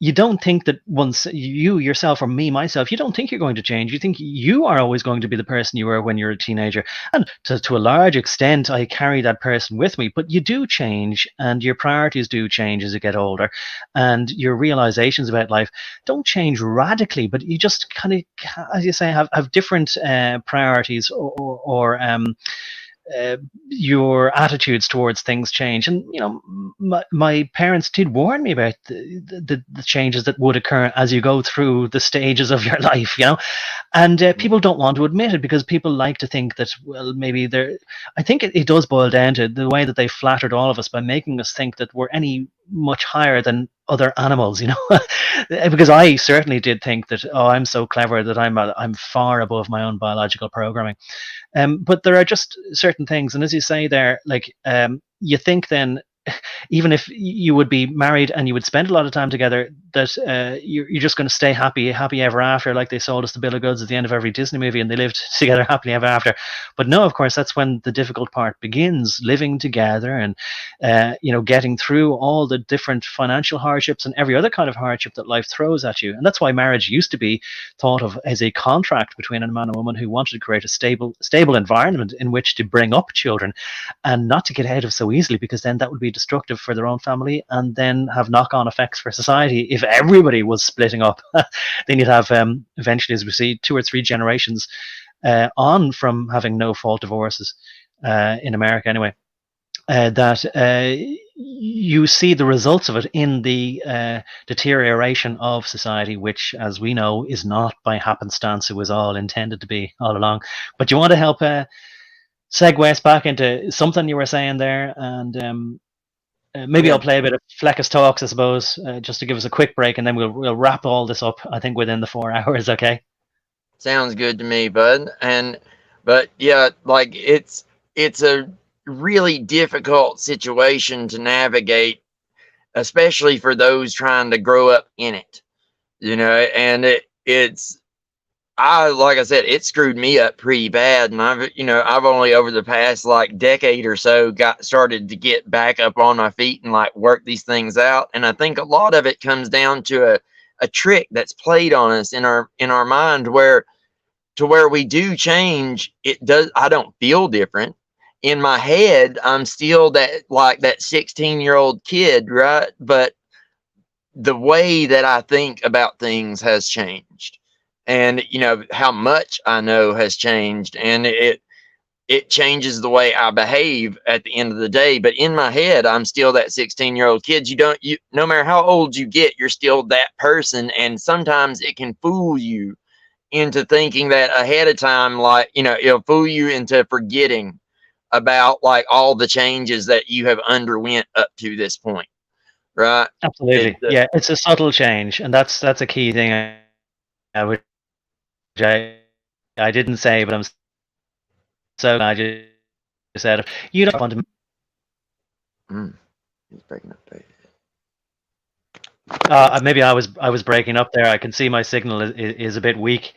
you don't think that once you yourself, or me, myself, you don't think you're going to change. You think you are always going to be the person you were when you're a teenager. And to a large extent, I carry that person with me. But you do change, and your priorities do change as you get older. And your realizations about life don't change radically, but you just kind of, as you say, have different priorities, or your attitudes towards things change. And my parents did warn me about the changes that would occur as you go through the stages of your life, and people don't want to admit it, because people like to think that, well, maybe they're, I think it does boil down to the way that they flattered all of us by making us think that we're any much higher than other animals, because I certainly did think that, oh, I'm so clever that I'm far above my own biological programming. But there are just certain things, and as you say there, like, you think then, even if you would be married and you would spend a lot of time together, that you're just going to stay happy ever after, like they sold us the bill of goods at the end of every Disney movie, and they lived together happily ever after. But no, of course, that's when the difficult part begins, living together, and getting through all the different financial hardships and every other kind of hardship that life throws at you. And that's why marriage used to be thought of as a contract between a man and woman who wanted to create a stable environment in which to bring up children, and not to get out of so easily, because then that would be destructive for their own family, and then have knock-on effects for society. If everybody was splitting up, then you'd have, eventually, as we see, 2 or 3 generations on from having no-fault divorces in America anyway, that you see the results of it in the deterioration of society, which, as we know, is not by happenstance. It was all intended to be all along. But you want to help segue us back into something you were saying there, and maybe Yeah. I'll play a bit of Fleccas Talks, I suppose, just to give us a quick break, and then we'll wrap all this up, I think, within the 4 hours. Okay. Sounds good to me, bud. But yeah, like, it's a really difficult situation to navigate, especially for those trying to grow up in it, and like I said, it screwed me up pretty bad. And I've only over the past, like, decade or so started to get back up on my feet and, like, work these things out. And I think a lot of it comes down to a trick that's played on us in our mind, where we do change. I don't feel different. In my head, I'm still that 16-year-old kid, right? But the way that I think about things has changed, and how much I know has changed, and it changes the way I behave at the end of the day. But in my head, I'm still that 16-year-old kid. You no matter how old you get, you're still that person, and sometimes it can fool you into thinking that ahead of time, like, it'll fool you into forgetting about like all the changes that you have underwent up to this point, right? Absolutely. Yeah, it's a subtle change, and that's a key thing, which I didn't say, but I'm so glad you said it. You don't want to. He's breaking up there. Maybe I was breaking up there. I can see my signal is a bit weak.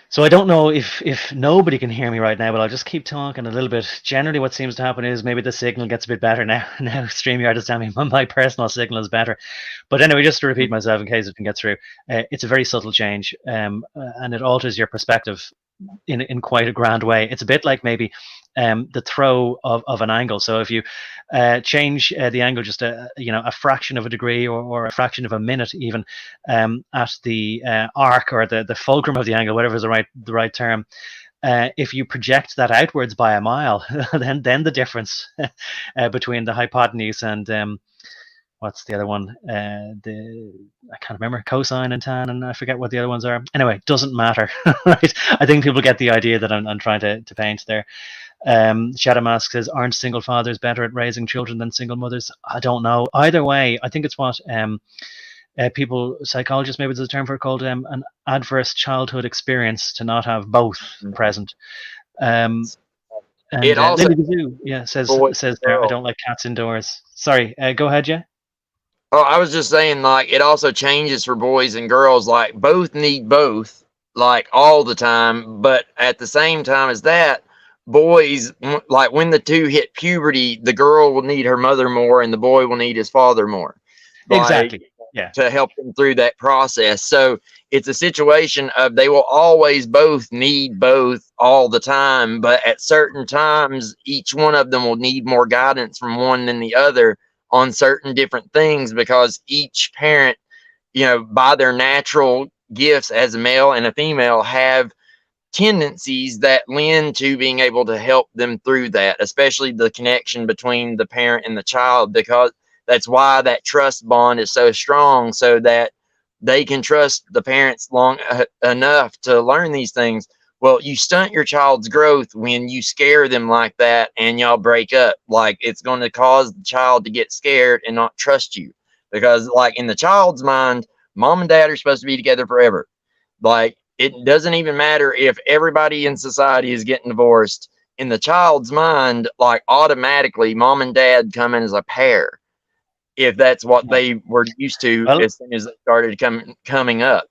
So I don't know if nobody can hear me right now, but I'll just keep talking a little bit. Generally, what seems to happen is maybe the signal gets a bit better now. Now StreamYard is telling me my personal signal is better. But anyway, just to repeat myself in case it can get through, it's a very subtle change, and it alters your perspective in quite a grand way. It's a bit like maybe the throw of an angle. So if you change the angle just a fraction of a degree or a fraction of a minute even at the arc or the fulcrum of the angle, whatever is the right term. If you project that outwards by a mile, then the difference between the hypotenuse and what's the other one? I can't remember, cosine and tan, and I forget what the other ones are. Anyway, doesn't matter, right? I think people get the idea that I'm trying to paint there. Shadow Mask says, aren't single fathers better at raising children than single mothers? I don't know. Either way, I think it's what people, psychologists, maybe there's a term for it called an adverse childhood experience to not have both present. And it also, Lily Gazoo, says there, I don't like cats indoors. Sorry, go ahead, yeah. Oh, I was just saying, like, it also changes for boys and girls. Like, both need both, like, all the time. But at the same time as that, boys, like, when the two hit puberty, the girl will need her mother more and the boy will need his father more. Like, exactly. Yeah. To help them through that process. So it's a situation of they will always both need both all the time. But at certain times, each one of them will need more guidance from one than the other on certain different things, because each parent, by their natural gifts as a male and a female, have tendencies that lend to being able to help them through that, especially the connection between the parent and the child, because that's why that trust bond is so strong, so that they can trust the parents long enough to learn these things. Well, you stunt your child's growth when you scare them like that and y'all break up. Like, it's going to cause the child to get scared and not trust you, because like in the child's mind, mom and dad are supposed to be together forever. Like, it doesn't even matter if everybody in society is getting divorced. In the child's mind, like, automatically mom and dad come in as a pair, if that's what they were used to as soon as they started coming up,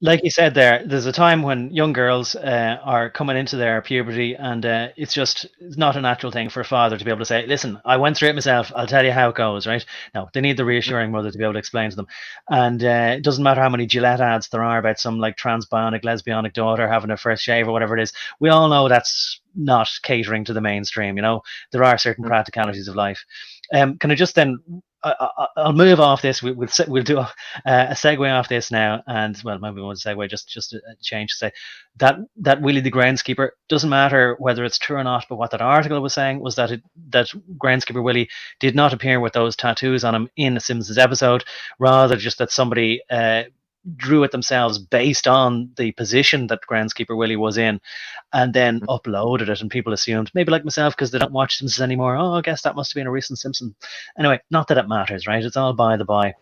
Like you said there's a time when young girls are coming into their puberty, and it's not a natural thing for a father to be able to say, listen, I went through it myself, I'll tell you how it goes, right? No, they need the reassuring mother to be able to explain to them. And it doesn't matter how many Gillette ads there are about some like transbionic, lesbianic daughter having her first shave or whatever it is. We all know that's not catering to the mainstream. There are certain practicalities of life. Can I just then I'll move off this. We'll do a segue off this now, and well, maybe we won't segue. Just a change to say that Willie the Groundskeeper doesn't matter whether it's true or not. But what that article was saying was that Groundskeeper Willie did not appear with those tattoos on him in a Simpsons episode. Rather, just that somebody drew it themselves based on the position that Groundskeeper Willie was in, and then uploaded it, and people assumed, maybe like myself, because they don't watch Simpsons anymore, oh, I guess that must have been a recent Simpson. Anyway, not that it matters, right? It's all by the by.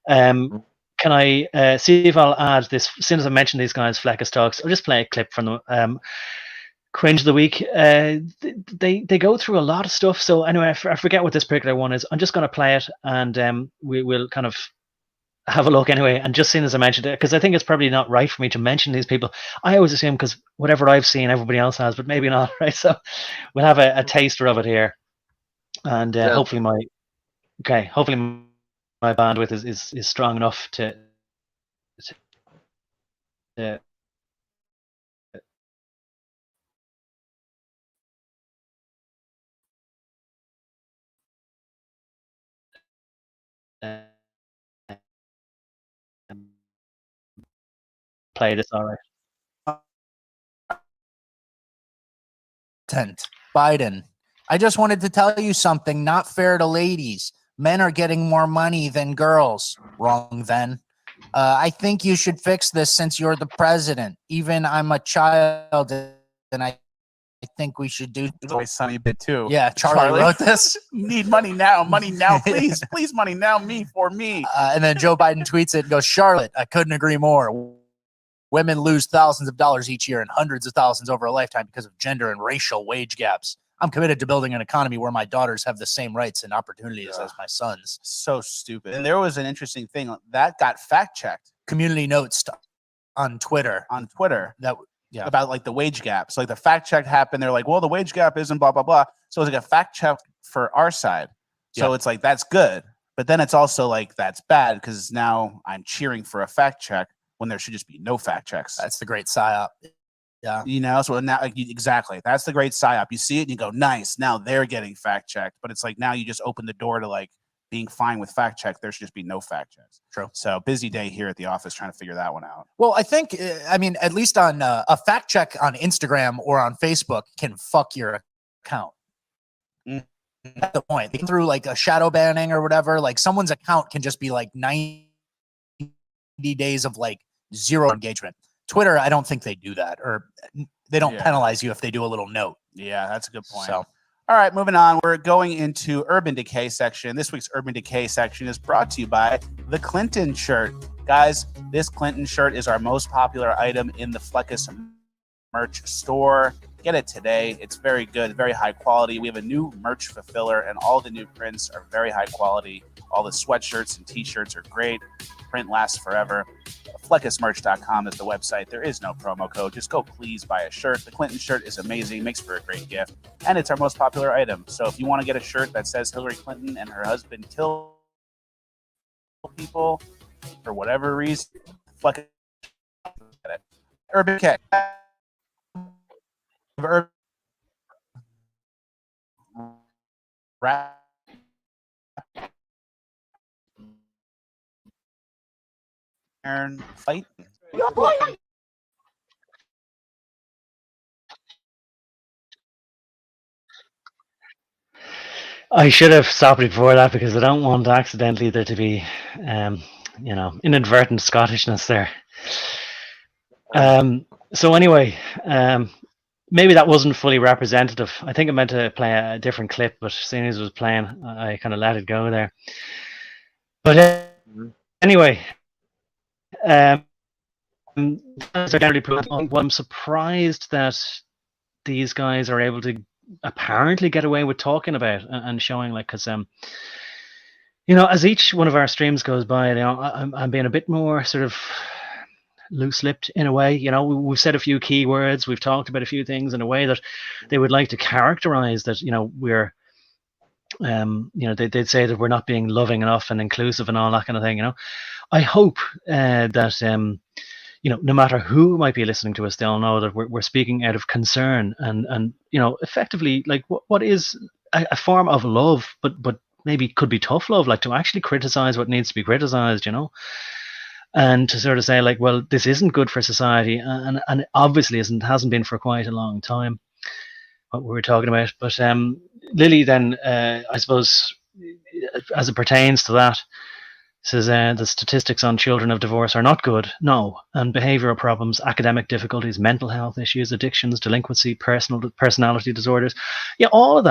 Can I see if I'll add this, as soon as I mention these guys, Fleccas Talks, I'll just play a clip from them. Cringe of the week. They go through a lot of stuff. So anyway, I forget what this particular one is. I'm just going to play it, and we will kind of have a look anyway. And just seeing as I mentioned it, because I think it's probably not right for me to mention these people. I always assume because whatever I've seen, everybody else has, but maybe not, right? So we'll have a taster of it here, and hopefully my bandwidth is strong enough to play this all right. Biden. I just wanted to tell you something not fair to ladies. Men are getting more money than girls. Wrong then. I think you should fix this since you're the president. Even I'm a child, and I think we should do. It's always Sunny bit too. Yeah, Charlie wrote this. Need money now, please, please, money now, for me. And then Joe Biden tweets it and goes, Charlotte, I couldn't agree more. Women lose thousands of dollars each year and hundreds of thousands over a lifetime because of gender and racial wage gaps. I'm committed to building an economy where my daughters have the same rights and opportunities as my sons. So stupid. And there was an interesting thing that got fact checked. Community notes on Twitter. That about like the wage gap. So like the fact check happened. They're like, well, the wage gap isn't blah, blah, blah. So it's like a fact check for our side. So it's like, that's good. But then it's also like, that's bad because now I'm cheering for a fact check when there should just be no fact checks. That's the great psyop. Yeah. You know, so now exactly. That's the great psyop. You see it and you go, nice. Now they're getting fact checked. But it's like now you just open the door to like being fine with fact check. There should just be no fact checks. True. So busy day here at the office trying to figure that one out. Well, I think, I mean, at least on a fact check on Instagram or on Facebook can fuck your account. That's the point. Through like a shadow banning or whatever, like someone's account can just be like 90 days of like zero engagement. Twitter, I don't think they do that, or they don't penalize you if they do a little note. Yeah, that's a good point. So, all right, moving on. We're going into Urban Decay section. This week's Urban Decay section is brought to you by the Clinton shirt. Guys, this Clinton shirt is our most popular item in the Fleccas merch store. Get it today. It's very good, very high quality. We have a new merch fulfiller, and all the new prints are very high quality. All the sweatshirts and t-shirts are great. Print lasts forever. Fleccasmerch.com is the website. There is no promo code. Just go please buy a shirt. The Clinton shirt is amazing, makes for a great gift, and it's our most popular item. So if you want to get a shirt that says Hillary Clinton and her husband kill people for whatever reason, Fleccas. Urban Decay. Rap. Fight. I should have stopped before that because I don't want accidentally there to be, inadvertent Scottishness there. So anyway, maybe that wasn't fully representative. I think I meant to play a different clip, but seeing as it was playing, I kind of let it go there. But anyway, generally I'm surprised that these guys are able to apparently get away with talking about and showing, like, because as each one of our streams goes by, I'm being a bit more sort of loose-lipped in a way. We've said a few key words, we've talked about a few things in a way that they would like to characterize that we're they'd say that we're not being loving enough and inclusive and all that kind of thing. I hope that no matter who might be listening to us, they'll know that we're speaking out of concern and effectively, like, what is a form of love, but maybe could be tough love, like to actually criticize what needs to be criticized, and to sort of say, like, well, this isn't good for society, and it obviously hasn't been for quite a long time, what we were talking about. But Lily then, I suppose, as it pertains to that, says the statistics on children of divorce are not good, no, and behavioral problems, academic difficulties, mental health issues, addictions, delinquency, personality disorders, all of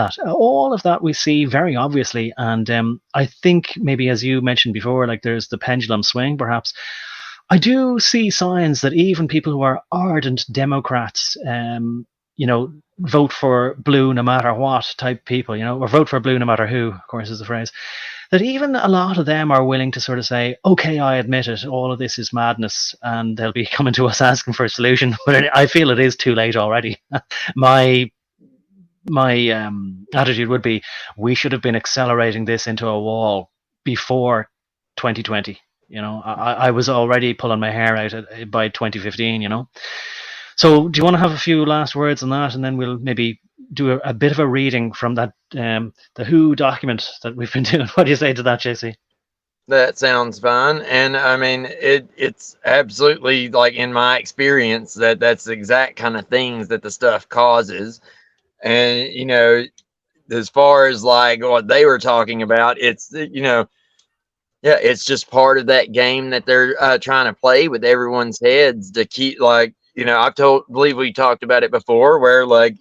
that we see very obviously. And I think maybe, as you mentioned before, like, there's the pendulum swing perhaps. I do see signs that even people who are ardent Democrats, vote for blue no matter what type people, or vote for blue no matter who, of course, is the phrase, that even a lot of them are willing to sort of say, okay, I admit it, all of this is madness, and they'll be coming to us asking for a solution. But I feel it is too late already. My attitude would be, we should have been accelerating this into a wall before 2020. I was already pulling my hair out by 2015, So do you want to have a few last words on that, and then we'll maybe do a bit of a reading from that the WHO document that we've been doing? What do you say to that, JC? That sounds fine. And I mean, it's absolutely, like, in my experience, that's the exact kind of things that the stuff causes. And, as far as like what they were talking about, it's, yeah, it's just part of that game that they're trying to play with everyone's heads to keep, like, believe we talked about it before, where, like,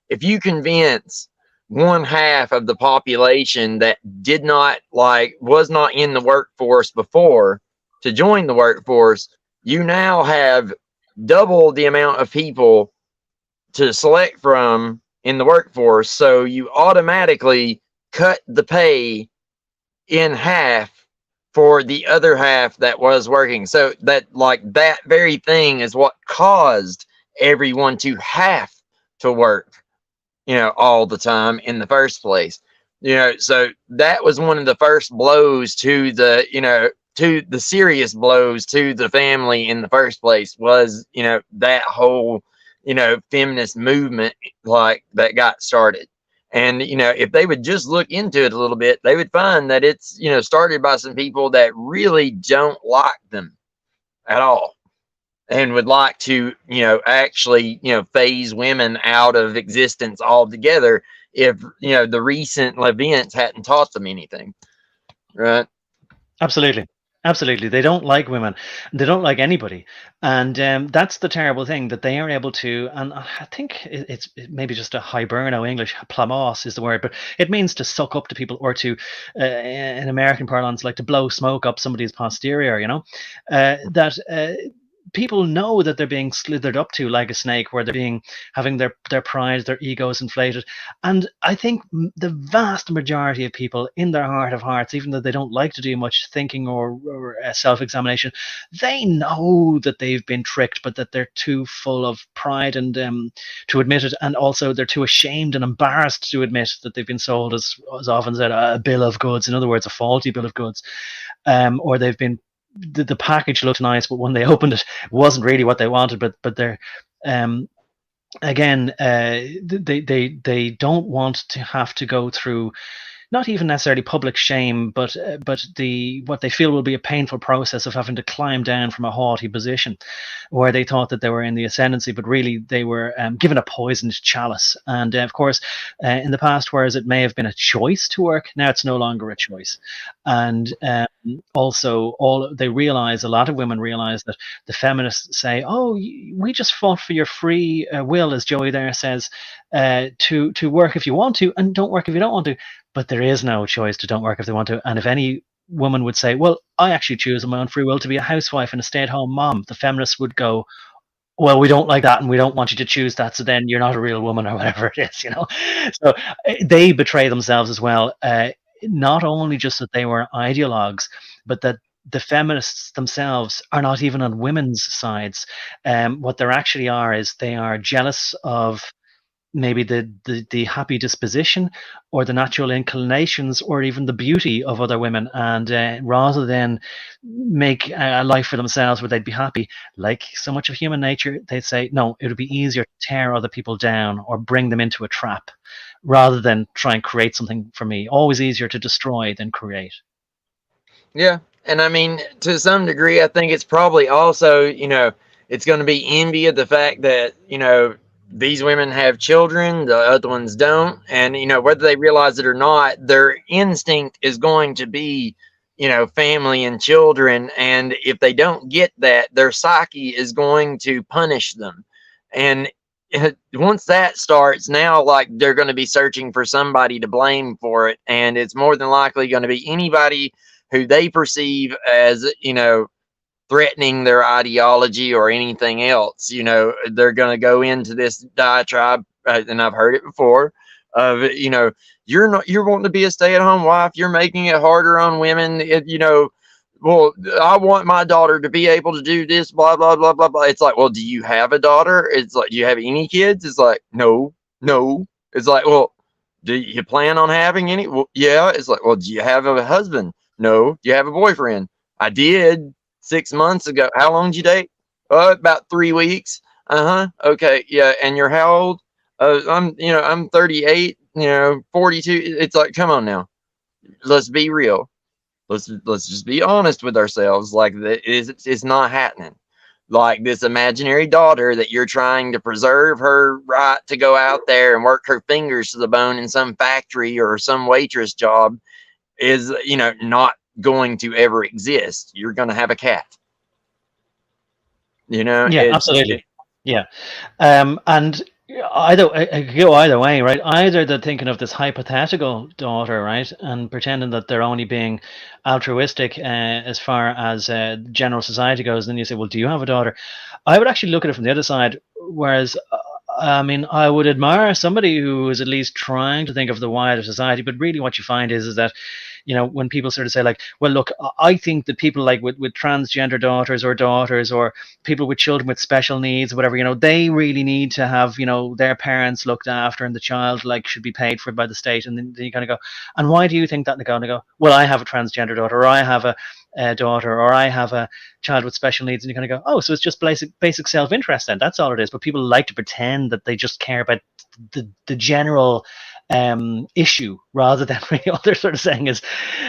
if you convince one half of the population that did not, like, was not in the workforce before to join the workforce, you now have double the amount of people to select from in the workforce. So you automatically cut the pay in half for the other half that was working. So that, like, that very thing is what caused everyone to have to work, all the time in the first place. So that was one of the first blows to the serious blows to the family in the first place, was, that whole, feminist movement, like, that got started. And, if they would just look into it a little bit, they would find that it's, started by some people that really don't like them at all, and would like to, actually, phase women out of existence altogether if, the recent events hadn't taught them anything. Right? Absolutely. Absolutely. They don't like women. They don't like anybody. And that's the terrible thing, that they are able to, and I think it's maybe just a Hiberno English, plamos is the word, but it means to suck up to people, or to, in American parlance, like to blow smoke up somebody's posterior, that people know that they're being slithered up to like a snake, where they're having their pride, their egos inflated. And I think the vast majority of people, in their heart of hearts, even though they don't like to do much thinking or self-examination, they know that they've been tricked, but that they're too full of pride and to admit it, and also they're too ashamed and embarrassed to admit that they've been sold, as often said, a bill of goods. In other words, a faulty bill of goods, or they've been, the package looked nice, but when they opened it wasn't really what they wanted. But they're again, they don't want to have to go through, not even necessarily public shame, but what they feel will be a painful process of having to climb down from a haughty position, where they thought that they were in the ascendancy, but really they were given a poisoned chalice. And of course, in the past, whereas it may have been a choice to work, now it's no longer a choice. And also, a lot of women realize that the feminists say, "Oh, we just fought for your free will," as Joey there says, to work if you want to, and don't work if you don't want to. But there is no choice to don't work if they want to. And if any woman would say, "Well, I actually choose on my own free will to be a housewife and a stay-at-home mom," the feminists would go, "Well, we don't like that, and we don't want you to choose that, so then you're not a real woman," or whatever it is, So they betray themselves as well. Not only just that they were ideologues, but that the feminists themselves are not even on women's sides. What they actually are is they are jealous of maybe the happy disposition, or the natural inclinations, or even the beauty of other women. And rather than make a life for themselves where they'd be happy, like so much of human nature, they'd say, no, it would be easier to tear other people down or bring them into a trap, rather than try and create something for me. Always easier to destroy than create. Yeah. And I mean, to some degree, I think it's probably also, it's going to be envy of the fact that, these women have children, the other ones don't. And, whether they realize it or not, their instinct is going to be, family and children. And if they don't get that, their psyche is going to punish them. And once that starts, now, like, they're going to be searching for somebody to blame for it. And it's more than likely going to be anybody who they perceive as, threatening their ideology or anything else. They're going to go into this diatribe, and I've heard it before, of, you're wanting to be a stay-at-home wife, you're making it harder on women. Well, I want my daughter to be able to do this, blah, blah, blah, blah, blah. It's like, well, do you have a daughter? It's like, do you have any kids? It's like, no. It's like, well, do you plan on having any? Well, yeah. It's like, well, do you have a husband? No. Do you have a boyfriend? I did 6 months ago. How long did you date? About 3 weeks. Okay. Yeah. And you're how old? I'm 38, 42. It's like, come on now. Let's be real. Let's just be honest with ourselves. Like, it's not happening. Like, this imaginary daughter that you're trying to preserve her right to go out there and work her fingers to the bone in some factory or some waitress job is, not going to ever exist. You're going to have a cat. Yeah, It's absolutely. Yeah. And it could go either way, right? Either they're thinking of this hypothetical daughter, right, and pretending that they're only being altruistic as far as general society goes. And then you say, well, do you have a daughter? I would actually look at it from the other side. Whereas, I mean, I would admire somebody who is at least trying to think of the wider society. But really, what you find is that, when people sort of say, like, well, look, I think that people like with transgender daughters or people with children with special needs, whatever, they really need to have, their parents looked after, and the child like should be paid for by the state. And then you kind of go, and why do you think that? And they kind of go, well, I have a transgender daughter, or I have a daughter, or I have a child with special needs. And you kind of go, oh, so it's just basic self-interest then. That's all it is. But people like to pretend that they just care about the general issue, rather than really all they're sort of saying is,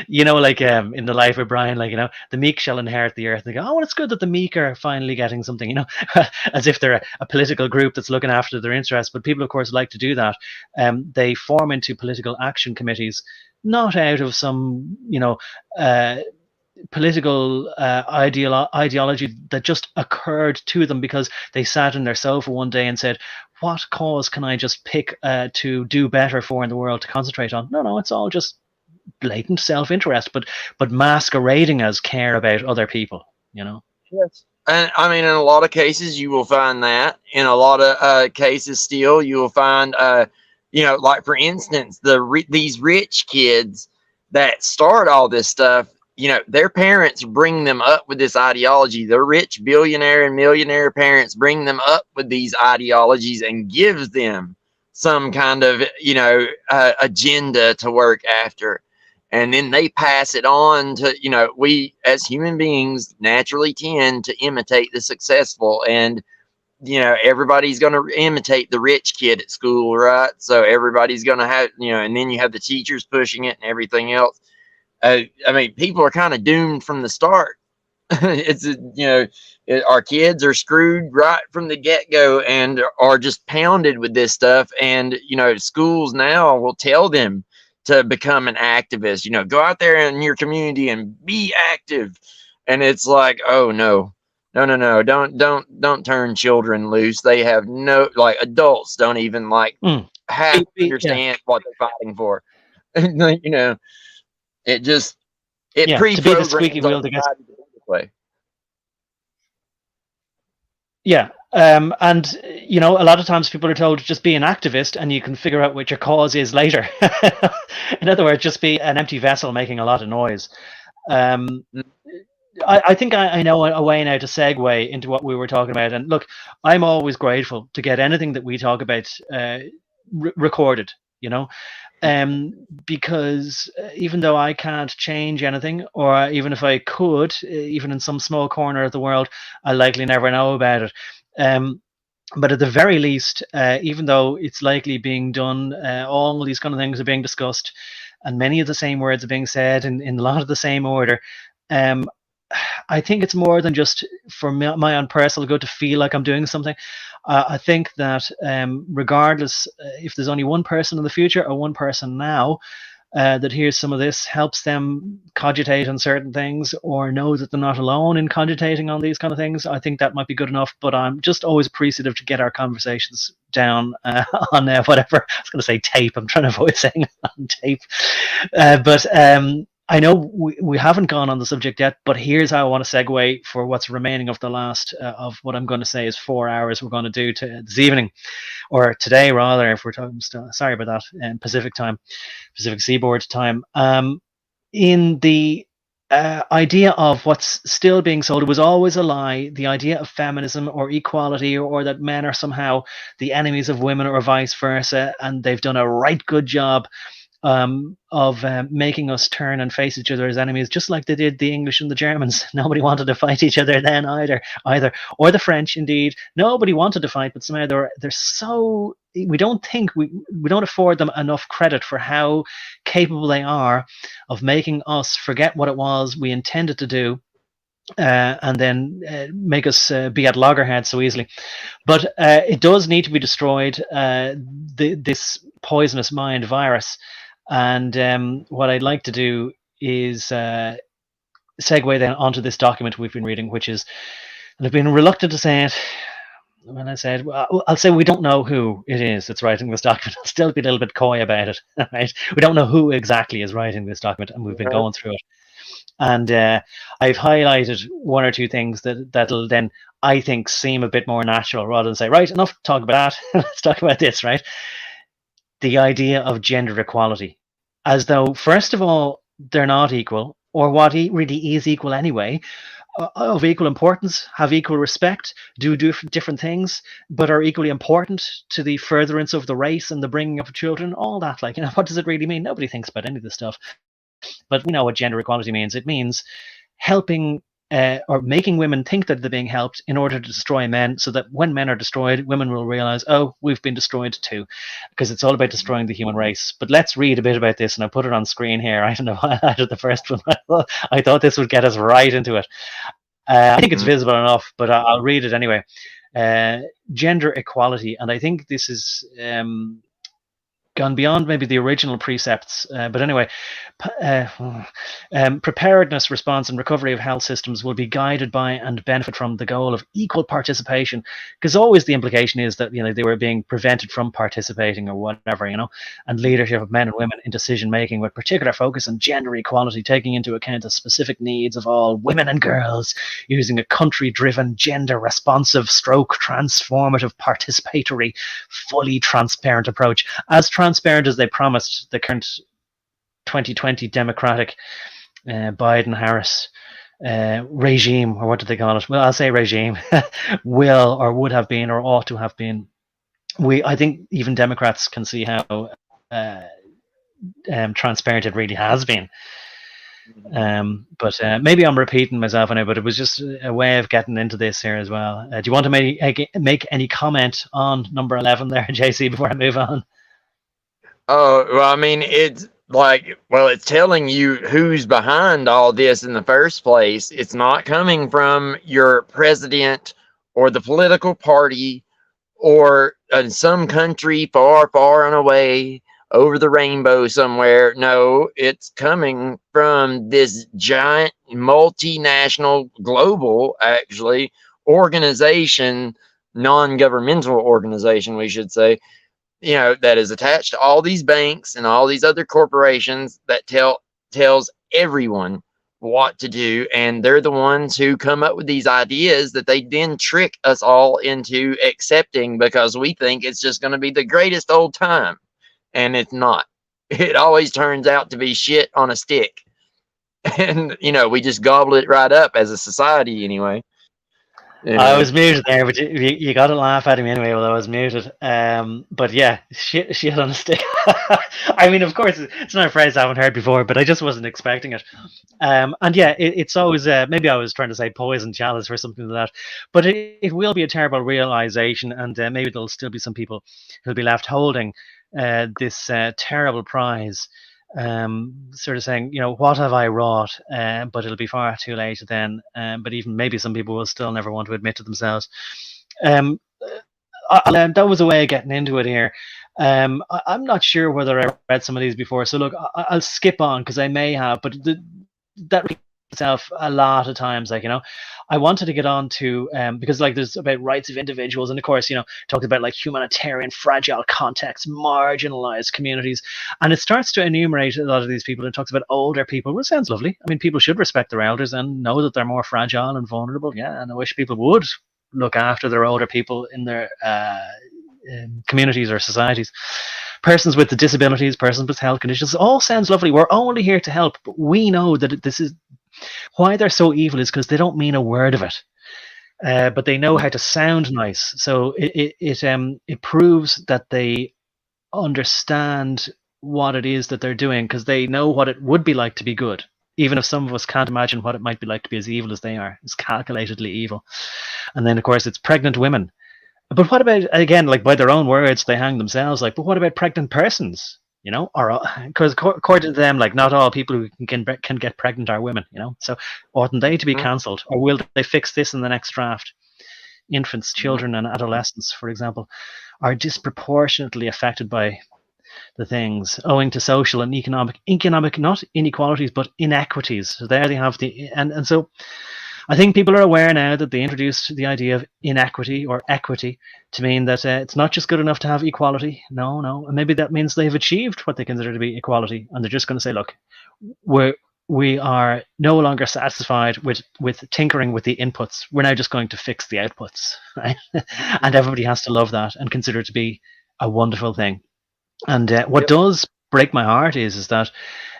like in The Life of Brian, like, the meek shall inherit the earth. And they go, oh, well, it's good that the meek are finally getting something, as if they're a political group that's looking after their interests. But people, of course, like to do that. They form into political action committees, not out of some, political ideology that just occurred to them because they sat in their sofa one day and said, what cause can I just pick to do better for in the world, to concentrate on? No, it's all just blatant self-interest, but masquerading as care about other people, Yes. And I mean, in a lot of cases, you will find that. In a lot of cases, still, you will find, like, for instance, these rich kids that start all this stuff, their parents bring them up with this ideology. Their rich billionaire and millionaire parents bring them up with these ideologies and gives them some kind of, agenda to work after. And then they pass it on to, we as human beings naturally tend to imitate the successful. And, everybody's going to imitate the rich kid at school, right? So everybody's going to have, and then you have the teachers pushing it and everything else. I mean, people are kind of doomed from the start. It's, our kids are screwed right from the get-go and are just pounded with this stuff. And, schools now will tell them to become an activist, go out there in your community and be active. And it's like, oh, no, don't turn children loose. They have no, like, adults don't even have to understand what they're fighting for. It just, it to be the squeaky wheel to get way. Yeah. And, a lot of times people are told just be an activist and you can figure out what your cause is later. In other words, just be an empty vessel making a lot of noise. I think I know a way now to segue into what we were talking about. And look, I'm always grateful to get anything that we talk about recorded, because even though I can't change anything, or even if I could, even in some small corner of the world, I'll likely never know about it. But at the very least, even though it's likely being done, all these kind of things are being discussed, and many of the same words are being said in a lot of the same order. I think it's more than just for my own personal good to feel like I'm doing something. I think that regardless if there's only one person in the future or one person now that hears some of this, helps them cogitate on certain things or know that they're not alone in cogitating on these kind of things, I think that might be good enough. But I'm just always appreciative to get our conversations down on whatever. I was going to say tape. I'm trying to avoid saying on tape. But I know we haven't gone on the subject yet, but here's how I want to segue for what's remaining of the last of what I'm going to say is 4 hours we're going to do this evening, or today rather, if we're talking. Sorry about that. In Pacific time, Pacific Seaboard time. In the idea of what's still being sold, it was always a lie. The idea of feminism or equality, or that men are somehow the enemies of women or vice versa, and they've done a right good job of making us turn and face each other as enemies, just like they did the English and the Germans. Nobody wanted to fight each other then either, or the French. Indeed, nobody wanted to fight, but somehow they're so, we don't think, we don't afford them enough credit for how capable they are of making us forget what it was we intended to do. And then make us be at loggerheads so easily. But it does need to be destroyed, this poisonous mind virus. And what I'd like to do is segue then onto this document we've been reading, which is, and I've been reluctant to say it, when I said, well, I'll say we don't know who it is that's writing this document. I'll still be a little bit coy about it. Right? We don't know who exactly is writing this document, and we've been going through it. And I've highlighted one or two things that'll then, I think, seem a bit more natural, rather than say, right, enough talk about that. Let's talk about this, right? The idea of gender equality, as though, first of all, they're not equal, or what really is equal anyway, of equal importance, have equal respect, do different things, but are equally important to the furtherance of the race and the bringing up of children, all that. Like, what does it really mean? Nobody thinks about any of this stuff. But we know what gender equality means. It means helping or making women think that they're being helped in order to destroy men, so that when men are destroyed, women will realize, oh, we've been destroyed too, because it's all about destroying the human race. But let's read a bit about this, and I put it on screen here. I don't know why I highlighted the first one. I thought this would get us right into it. I think it's visible enough, but I'll read it anyway. Gender equality, and I think this is gone beyond maybe the original precepts, but anyway, preparedness, response, and recovery of health systems will be guided by and benefit from the goal of equal participation, because always the implication is that they were being prevented from participating or whatever, and leadership of men and women in decision making, with particular focus on gender equality, taking into account the specific needs of all women and girls, using a country-driven, gender-responsive, transformative, participatory, fully transparent approach, as transparent as they promised the current 2020 Democratic Biden-Harris regime, or what do they call it? Well, I'll say regime, will or would have been or ought to have been. I think even Democrats can see how transparent it really has been. But maybe I'm repeating myself now, but it was just a way of getting into this here as well. Do you want to make any comment on number 11 there, JC, before I move on? Oh, well, I mean, it's like, well, it's telling you who's behind all this in the first place. It's not coming from your president or the political party or in some country far, far and away over the rainbow somewhere. No, it's coming from this giant multinational, global, actually, organization, non-governmental organization, we should say, that is attached to all these banks and all these other corporations that tells everyone what to do. And they're the ones who come up with these ideas that they then trick us all into accepting, because we think it's just going to be the greatest old time. And it's not. It always turns out to be shit on a stick. And, we just gobble it right up as a society anyway. I was muted there, but you got to laugh at me anyway while I was muted. But yeah, shit on a stick. I mean, of course, it's not a phrase I haven't heard before, but I just wasn't expecting it. And yeah, it's always, maybe I was trying to say poison chalice or something like that, but it will be a terrible realization, and maybe there'll still be some people who'll be left holding this terrible prize. Sort of saying, what have I wrought? But it'll be far too late then. But even maybe some people will still never want to admit to themselves. That was a way of getting into it here. I'm not sure whether I read some of these before, so look, I'll skip on because I may have, but that repeats itself a lot of times. I wanted to get on to because there's about rights of individuals, and of course, talked about humanitarian, fragile contexts, marginalized communities, and it starts to enumerate a lot of these people. It talks about older people, which sounds lovely. I mean, people should respect their elders and know that they're more fragile and vulnerable. Yeah, and I wish people would look after their older people in their communities or societies. Persons with disabilities, persons with health conditions, all sounds lovely. We're only here to help, but we know that this is why they're so evil is because they don't mean a word of it, but they know how to sound nice. So it proves that they understand what it is that they're doing, because they know what it would be like to be good, even if some of us can't imagine what it might be like to be as evil as they are, as calculatedly evil. And then, of course, it's pregnant women. But what about, again, like by their own words, they hang themselves, like, but what about pregnant persons? You know, or because according to them, like, not all people who can get pregnant are women, you know. So oughtn't they to be cancelled, or will they fix this in the next draft? Infants, children, and adolescents, for example, are disproportionately affected by the things owing to social and economic not inequalities but inequities. So there they have the and so I think people are aware now that they introduced the idea of inequity or equity to mean that it's not just good enough to have equality. No, and maybe that means they've achieved what they consider to be equality, and they're just going to say, look, we are no longer satisfied with tinkering with the inputs. We're now just going to fix the outputs, right? And everybody has to love that and consider it to be a wonderful thing. And what does break my heart is that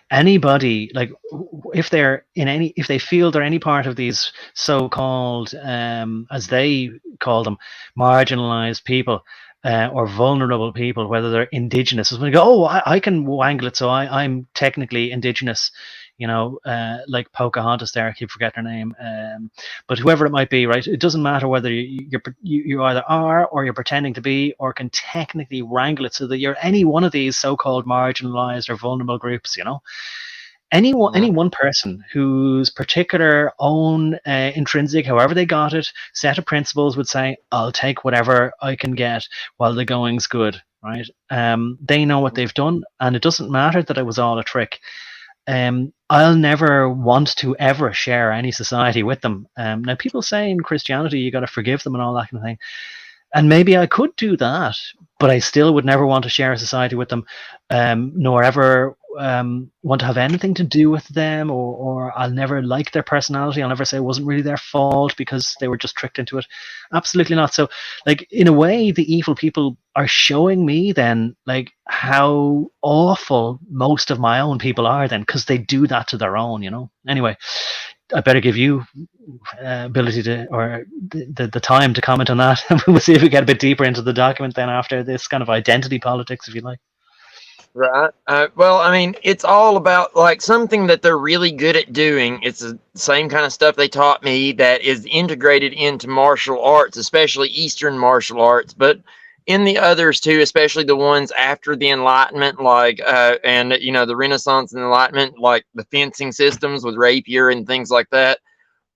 anybody, like, if they feel they're any part of these so-called, as they call them, marginalized people, or vulnerable people, whether they're indigenous, is when they go, oh, I can wangle it, so I'm technically indigenous, you know, like Pocahontas there, I keep forgetting her name, but whoever it might be, right? It doesn't matter whether you either are or you're pretending to be, or can technically wrangle it so that you're any one of these so-called marginalized or vulnerable groups, you know. Any one person whose particular own intrinsic, however they got it, set of principles would say, I'll take whatever I can get while the going's good, right? They know what they've done, and it doesn't matter that it was all a trick. I'll never want to ever share any society with them. Now, people say in Christianity you got to forgive them and all that kind of thing, and maybe I could do that, but I still would never want to share a society with them, nor ever want to have anything to do with them, or I'll never like their personality. I'll never say it wasn't really their fault because they were just tricked into it. Absolutely not. So, like, in a way, the evil people are showing me then, like, how awful most of my own people are then, because they do that to their own, you know. Anyway, I better give you ability to, or the time to comment on that. We'll see if we get a bit deeper into the document then after this kind of identity politics, if you like. Right. Well, I mean, it's all about like something that they're really good at doing. It's the same kind of stuff they taught me that is integrated into martial arts, especially Eastern martial arts, but in the others too, especially the ones after the Enlightenment, like, and, you know, the Renaissance and Enlightenment, like the fencing systems with rapier and things like that.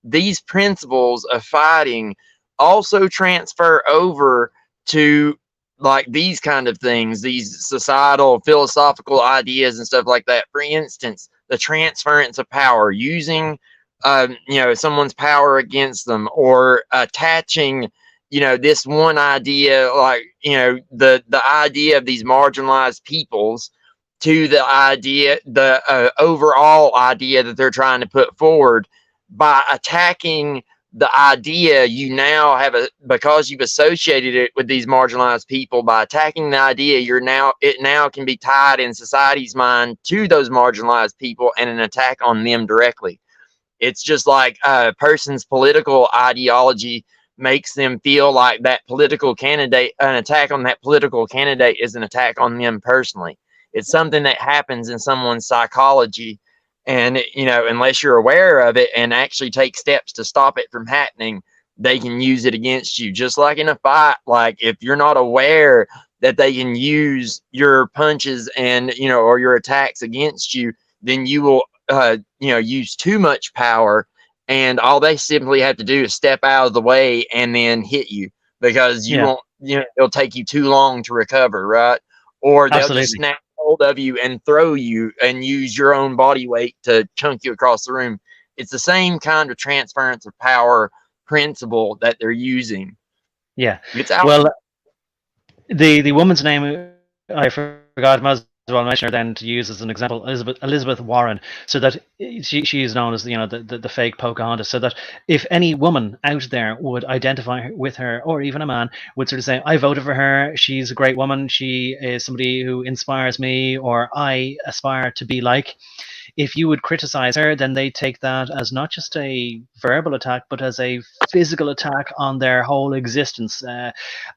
These principles of fighting also transfer over to like these kind of things, these societal philosophical ideas and stuff like that. For instance, the transference of power, using you know, someone's power against them, or attaching, you know, this one idea, like, you know, the idea of these marginalized peoples to the idea, the overall idea that they're trying to put forward. By attacking the idea, you now have because you've associated it with these marginalized people, by attacking the idea, it now can be tied in society's mind to those marginalized people and an attack on them directly. It's just like a person's political ideology makes them feel like that political candidate, an attack on that political candidate is an attack on them personally. It's something that happens in someone's psychology. And, you know, unless you're aware of it and actually take steps to stop it from happening, they can use it against you. Just like in a fight, like if you're not aware that they can use your punches and, you know, or your attacks against you, then you will, you know, use too much power. And all they simply have to do is step out of the way and then hit you, because you won't, you know, it'll take you too long to recover, right? Or they'll just snap hold of you and throw you and use your own body weight to chunk you across the room. It's the same kind of transference of power principle that they're using. Yeah. It's out. Well, the woman's name I forgot. Might as well mention her then to use as an example, Elizabeth Warren, so that she is known as, you know, the fake Pocahontas, so that if any woman out there would identify with her, or even a man would sort of say, I voted for her, she's a great woman, she is somebody who inspires me, or I aspire to be like, if you would criticize her, then they take that as not just a verbal attack, but as a physical attack on their whole existence.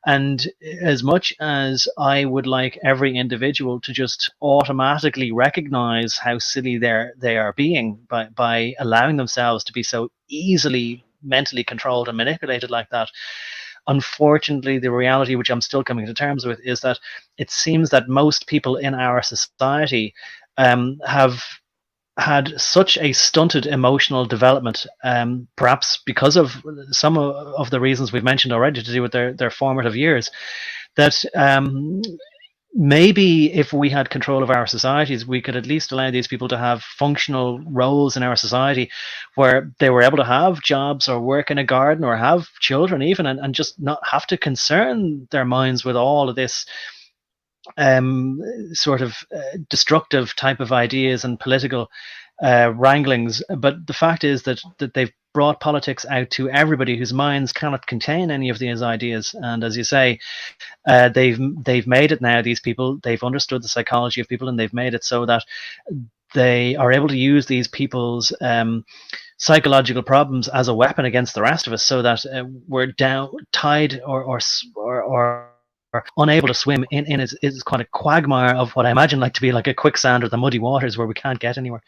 And as much as I would like every individual to just automatically recognize how silly they are being by allowing themselves to be so easily mentally controlled and manipulated like that, unfortunately, the reality, which I'm still coming to terms with, is that it seems that most people in our society have had such a stunted emotional development, perhaps because of some of the reasons we've mentioned already to do with their formative years, that maybe if we had control of our societies, we could at least allow these people to have functional roles in our society where they were able to have jobs or work in a garden or have children even, and just not have to concern their minds with all of this sort of destructive type of ideas and political wranglings. But the fact is that they've brought politics out to everybody whose minds cannot contain any of these ideas. And as you say, they've made it now, these people, they've understood the psychology of people, and they've made it so that they are able to use these people's psychological problems as a weapon against the rest of us, so that we're down, tied, or unable to swim in is kind of quagmire of what I imagine like to be like a quicksand or the muddy waters where we can't get anywhere.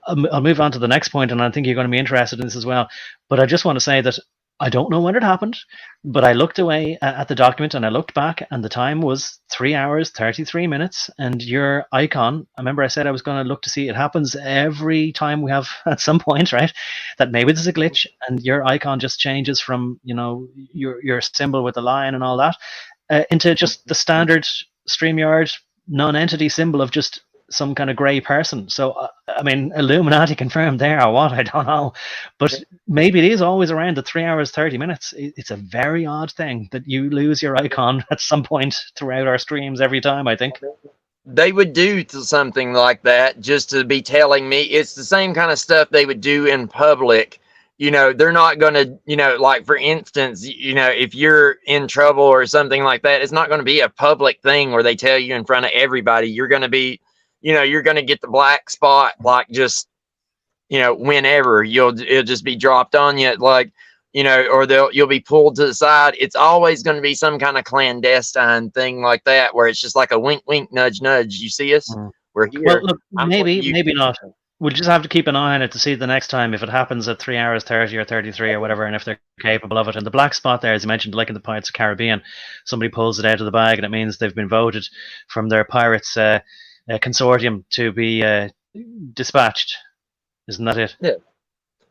I'll move on to the next point, and I think you're going to be interested in this as well. But I just want to say that I don't know when it happened, but I looked away at the document and I looked back, and the time was 3 hours, 33 minutes. And your icon, I remember I said I was going to look to see, it happens every time we have at some point, right? That maybe there's a glitch, and your icon just changes from, you know, your symbol with the lion and all that into just the standard StreamYard non-entity symbol of just some kind of grey person. So, I mean, Illuminati confirmed there or what, I don't know. But maybe it is always around the 3 hours, 30 minutes. It's a very odd thing that you lose your icon at some point throughout our streams every time, I think. They would do something like that just to be telling me. It's the same kind of stuff they would do in public. You know, they're not going to, you know, like for instance, you know, if you're in trouble or something like that, it's not going to be a public thing where they tell you in front of everybody. You're going to be, you know, you're going to get the black spot, like just, you know, whenever it'll just be dropped on you, like, you know, or you'll be pulled to the side. It's always going to be some kind of clandestine thing like that, where it's just like a wink, wink, nudge, nudge. You see us? We're here. Well, look, maybe not. We'll just have to keep an eye on it to see the next time if it happens at 3 hours 30 or 33 or whatever, and if they're capable of it. And the black spot there, as you mentioned, like in the Pirates of the Caribbean, somebody pulls it out of the bag and it means they've been voted from their Pirates consortium to be dispatched. Isn't that it?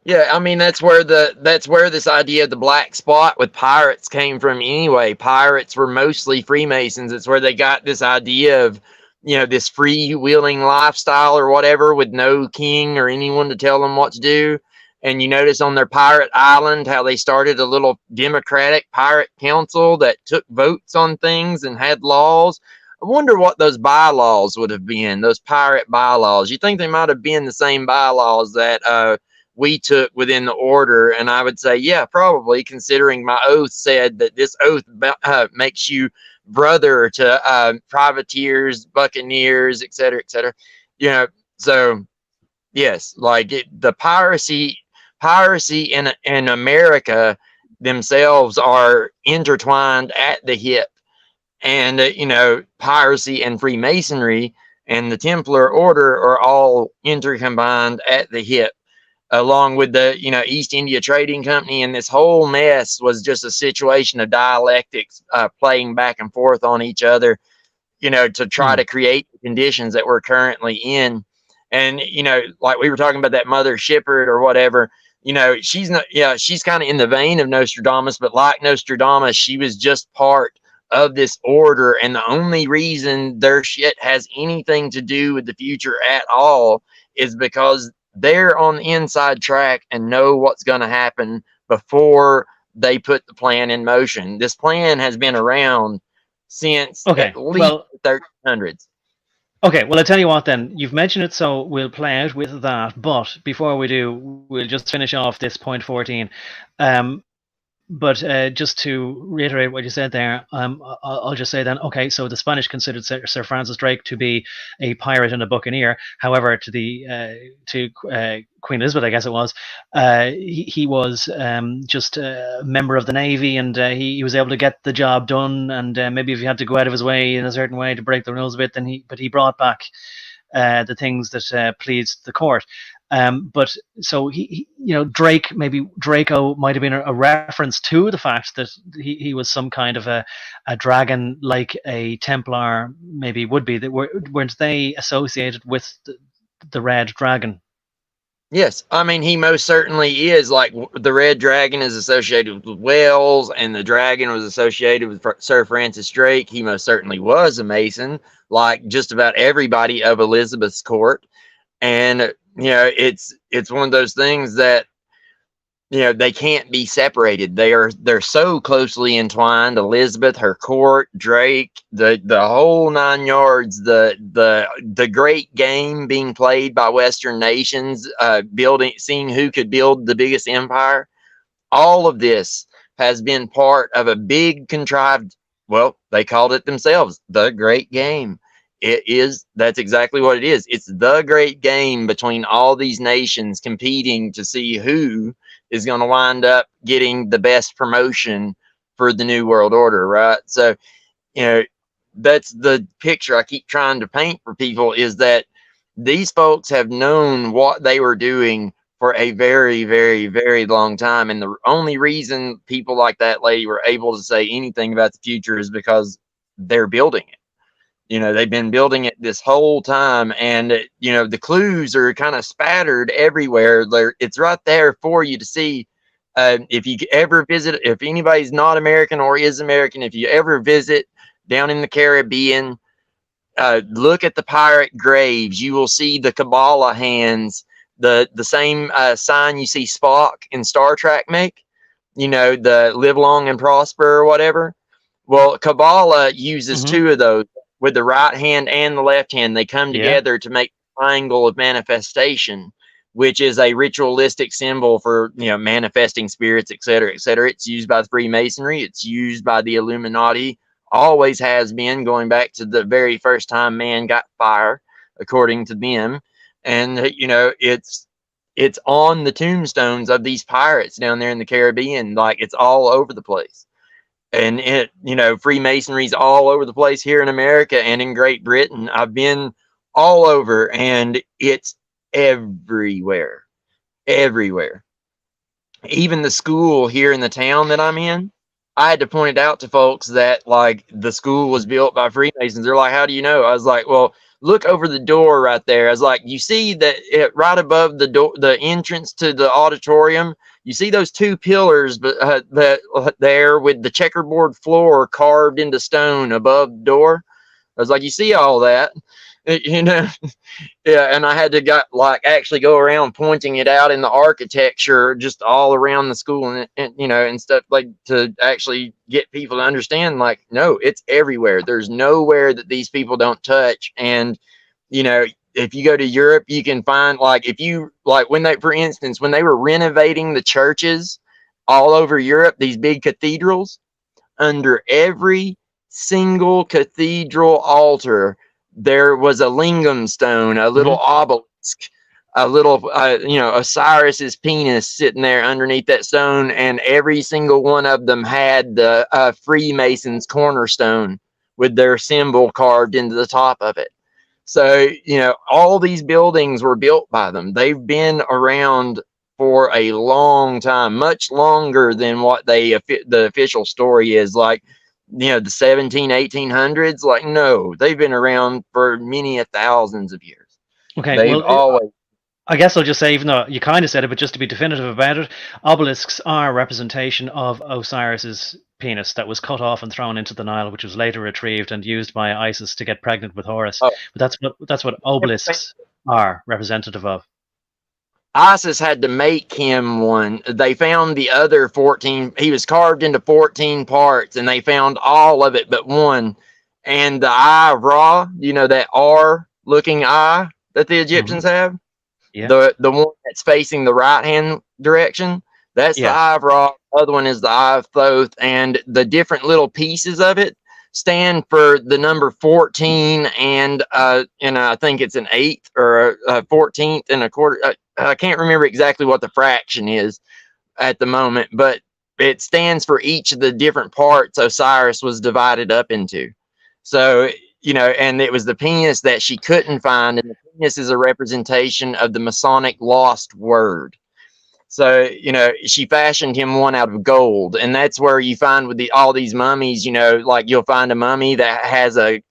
Yeah, I mean, that's where this idea of the black spot with pirates came from anyway. Pirates were mostly Freemasons. It's where they got this idea of, you know, this freewheeling lifestyle or whatever, with no king or anyone to tell them what to do. And you notice on their pirate island how they started a little democratic pirate council that took votes on things and had laws. I wonder what those bylaws would have been, those pirate bylaws. You think they might have been the same bylaws that we took within the order? And I would say, yeah, probably, considering my oath said that this oath makes you brother to privateers, buccaneers, et cetera, you know. So yes, like the piracy in America themselves are intertwined at the hip. And you know, piracy and Freemasonry and the Templar Order are all intercombined at the hip, along with the, you know, East India Trading Company. And this whole mess was just a situation of dialectics, playing back and forth on each other, you know, to try to create the conditions that we're currently in. And, you know, like we were talking about that Mother Shipard or whatever, you know, she's kind of in the vein of Nostradamus, but like Nostradamus, she was just part of this order. And the only reason their shit has anything to do with the future at all is because they're on the inside track and know what's going to happen before they put the plan in motion. This plan has been around since at least the 1300s. Okay, well, I tell you what then, you've mentioned it, so we'll play out with that. But before we do, we'll just finish off this point 14. just to reiterate what you said there, I'll just say then, okay, so the Spanish considered Sir Francis Drake to be a pirate and a buccaneer. However, to Queen Elizabeth, I guess it was, he was just a member of the Navy, and he was able to get the job done. And maybe if he had to go out of his way in a certain way to break the rules a bit, then he brought back the things that pleased the court. But so Draco might have been a reference to the fact that he was some kind of a dragon, like a Templar maybe would be. That weren't they associated with the Red Dragon? Yes, I mean, he most certainly is. Like, the Red Dragon is associated with Wales, and the dragon was associated with Sir Francis Drake. He most certainly was a Mason, like just about everybody of Elizabeth's court. And it's one of those things that they can't be separated. They're so closely entwined. Elizabeth, her court, Drake, the whole 9 yards. The great game being played by Western nations, seeing who could build the biggest empire. All of this has been part of a big contrived. Well, they called it themselves the Great Game. That's exactly what it is. It's the great game between all these nations competing to see who is going to wind up getting the best promotion for the New World Order, right? So, that's the picture I keep trying to paint for people, is that these folks have known what they were doing for a very, very, very long time. And the only reason people like that lady were able to say anything about the future is because they're building it. They've been building it this whole time, and the clues are kind of spattered everywhere. It's right there for you to see. If you ever visit, if anybody's not American or is American, if you ever visit down in the Caribbean, look at the pirate graves. You will see the Kabbalah hands, the same sign you see Spock in Star Trek make. The live long and prosper or whatever. Well, Kabbalah uses two of those. With the right hand and the left hand, they come together to make the triangle of manifestation, which is a ritualistic symbol for manifesting spirits, etc., etc. It's used by the Freemasonry. It's used by the Illuminati. Always has been, going back to the very first time man got fire, according to them. And it's on the tombstones of these pirates down there in the Caribbean. Like, it's all over the place. And Freemasonry's all over the place here in America and in Great Britain. I've been all over, and it's everywhere. Even the school here in the town that I'm in, I had to point it out to folks that, like, the school was built by Freemasons. They're like, how do you know? I was like, well, look over the door right there. I was like, you see that right above the door, the entrance to the auditorium, you see those 2 pillars that there with the checkerboard floor carved into stone above the door? I was like, you see all that? Yeah, and I had to actually go around pointing it out in the architecture just all around the school and stuff, like, to actually get people to understand, like, no, it's everywhere. There's nowhere that these people don't touch. And if you go to Europe, you can find, for instance, when they were renovating the churches all over Europe, these big cathedrals, under every single cathedral altar, there was a lingam stone, a little obelisk, a little, Osiris's penis sitting there underneath that stone. And every single one of them had the Freemasons cornerstone with their symbol carved into the top of it. So, all these buildings were built by them. They've been around for a long time, much longer than what the official story is. Like, the 1800s, like, no, they've been around for many thousands of years. Okay, they've always. I guess I'll just say, even though you kind of said it, but just to be definitive about it, obelisks are a representation of Osiris's penis that was cut off and thrown into the Nile, which was later retrieved and used by Isis to get pregnant with Horus. Oh. But that's what obelisks are representative of. ISIS had to make him one. They found the other 14. He was carved into 14 parts, and they found all of it but one. And the eye, Ra, that R-looking eye that the Egyptians have, the one that's facing the right-hand direction, That's the eye of Ra. The other one is the eye of Thoth, and the different little pieces of it stand for the number 14 and I think it's an eighth or a 14th and a quarter. I can't remember exactly what the fraction is at the moment, but it stands for each of the different parts Osiris was divided up into. So, and it was the penis that she couldn't find, and the penis is a representation of the Masonic lost word. So, she fashioned him one out of gold, and that's where you find with all these mummies, like you'll find a mummy that has a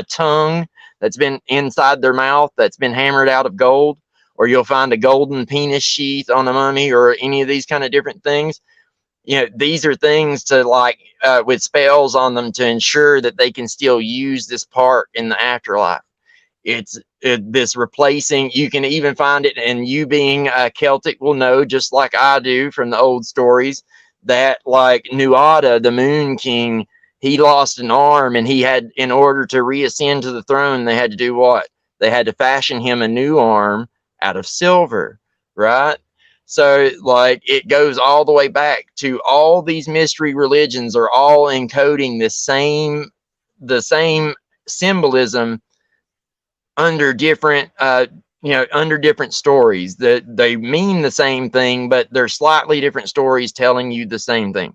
tongue that's been inside their mouth that's been hammered out of gold, or you'll find a golden penis sheath on a mummy, or any of these kind of different things. These are things to with spells on them to ensure that they can still use this part in the afterlife. It's this replacing. You can even find it, and you being Celtic will know, just like I do from the old stories, that like Nuada, the Moon King, he lost an arm, and he had, in order to reascend to the throne, they had to do what? They had to fashion him a new arm out of silver, right? So like it goes all the way back to all these mystery religions are all encoding the same symbolism under different under different stories. That they mean the same thing, but they're slightly different stories telling you the same thing.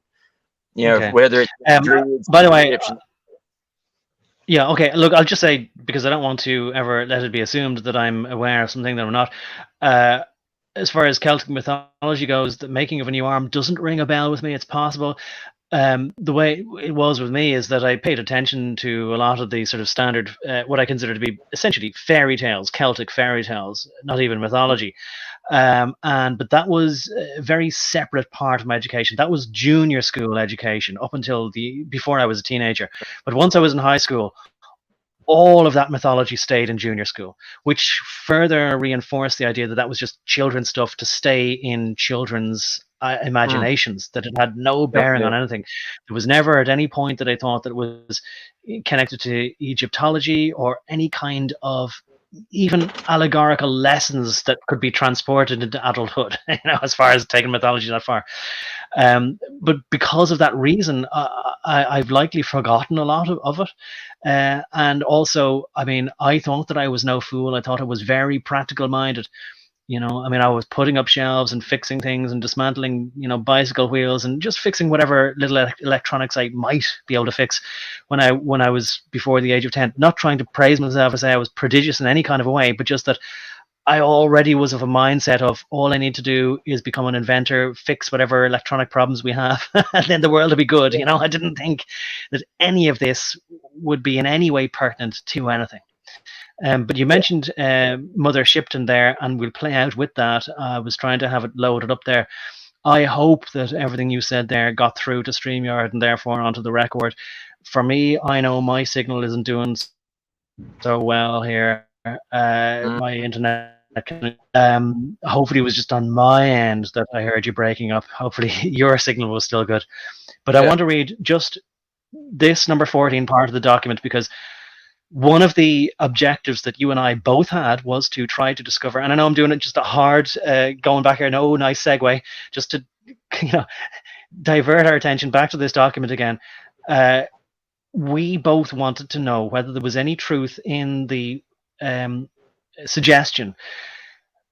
Whether it's Druids, by the way, Egyptians. Yeah, okay. Look, I'll just say, because I don't want to ever let it be assumed that I'm aware of something that I'm not. As far as Celtic mythology goes, the making of a new arm doesn't ring a bell with me. It's possible. The way it was with me is that I paid attention to a lot of the sort of standard, what I consider to be essentially fairy tales, Celtic fairy tales, not even mythology. But that was a very separate part of my education. That was junior school education up until before I was a teenager. But once I was in high school, all of that mythology stayed in junior school, which further reinforced the idea that that was just children's stuff to stay in children's imaginations, that it had no bearing on anything. There was never at any point that I thought that it was connected to Egyptology or any kind of even allegorical lessons that could be transported into adulthood, as far as taking mythology that far. But because of that reason, I've likely forgotten a lot of it. And also, I mean, I thought that I was no fool. I thought I was very practical minded. I was putting up shelves and fixing things and dismantling, bicycle wheels and just fixing whatever little electronics I might be able to fix when I was before the age of 10. Not trying to praise myself or say I was prodigious in any kind of a way, but just that I already was of a mindset of all I need to do is become an inventor, fix whatever electronic problems we have, and then the world will be good. I didn't think that any of this would be in any way pertinent to anything. But you mentioned Mother Shipton there, and we'll play out with that. I was trying to have it loaded up there. I hope that everything you said there got through to StreamYard and therefore onto the record. For me, I know my signal isn't doing so well here. My internet, hopefully it was just on my end that I heard you breaking up. Hopefully your signal was still good. But I want to read just this number 14 part of the document, because one of the objectives that you and I both had was to try to discover, and I know I'm doing it just a hard, going back here, no nice segue, just to divert our attention back to this document again. We both wanted to know whether there was any truth in the suggestion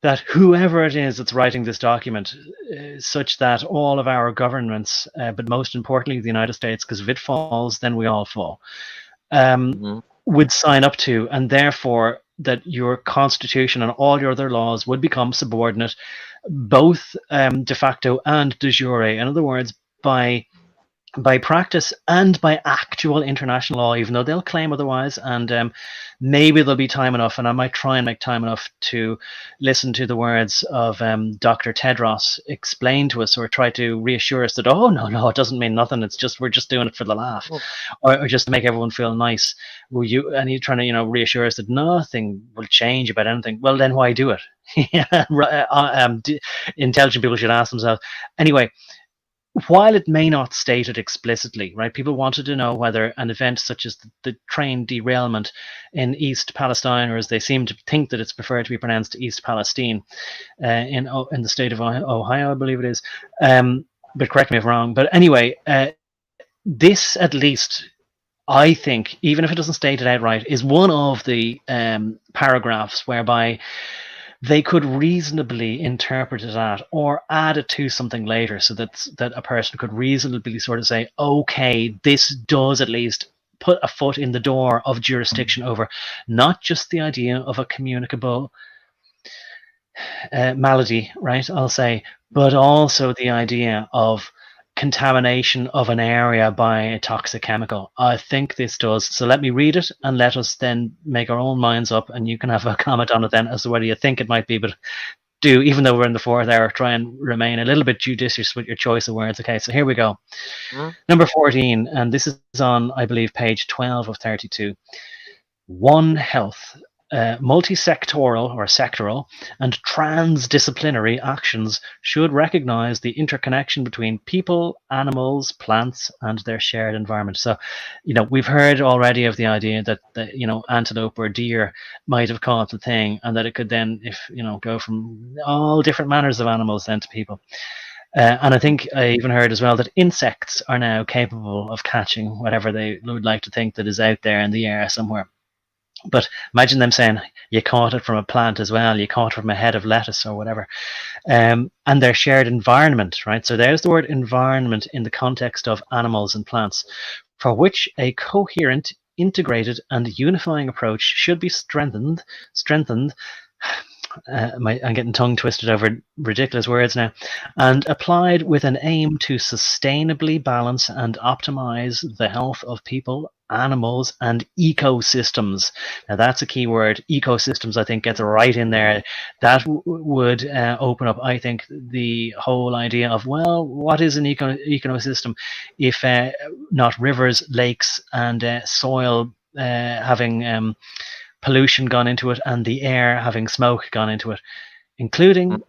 that whoever it is that's writing this document, such that all of our governments, but most importantly the United States, because if it falls, then we all fall, would sign up to, and therefore that your constitution and all your other laws would become subordinate, both de facto and de jure. In other words, by practice and by actual international law, even though they'll claim otherwise. And maybe there'll be time enough, and I might try and make time enough to listen to the words of Dr. Tedros explain to us, or try to reassure us that, oh, no, it doesn't mean nothing. It's just, we're just doing it for the laugh, or just to make everyone feel nice. And you're trying to, reassure us that nothing will change about anything. Well, then why do it? Intelligent people should ask themselves. Anyway, while it may not state it explicitly, right? People wanted to know whether an event such as the train derailment in East Palestine, or as they seem to think that it's preferred to be pronounced East Palestine, in the state of Ohio, I believe it is. But correct me if I'm wrong. But anyway, this at least, I think, even if it doesn't state it outright, is one of the paragraphs whereby they could reasonably interpret it at or add it to something later, so that a person could reasonably sort of say, okay, this does at least put a foot in the door of jurisdiction over not just the idea of a communicable malady, right, I'll say, but also the idea of contamination of an area by a toxic chemical. I think this does. So let me read it and let us then make our own minds up, and you can have a comment on it then as to whether you think it might be. But do, even though we're in the fourth hour, try and remain a little bit judicious with your choice of words. Okay, so here we go. Number 14, and this is on, I believe, page 12 of 32. One Health. Multi-sectoral or sectoral and transdisciplinary actions should recognize the interconnection between people, animals, plants, and their shared environment. So, we've heard already of the idea that antelope or deer might have caused the thing, and that it could then, go from all different manners of animals then to people. And I think I even heard as well that insects are now capable of catching whatever they would like to think that is out there in the air somewhere. But imagine them saying you caught it from a plant as well, you caught it from a head of lettuce or whatever. And their shared environment, right? So there's the word environment in the context of animals and plants, for which a coherent, integrated, and unifying approach should be strengthened. I'm getting tongue twisted over ridiculous words now, and applied with an aim to sustainably balance and optimize the health of people, animals, and ecosystems. Now that's a key word. Ecosystems, I think, gets right in there. That would open up, I think, the whole idea of, well, what is an ecosystem if not rivers, lakes, and soil having pollution gone into it, and the air having smoke gone into it, including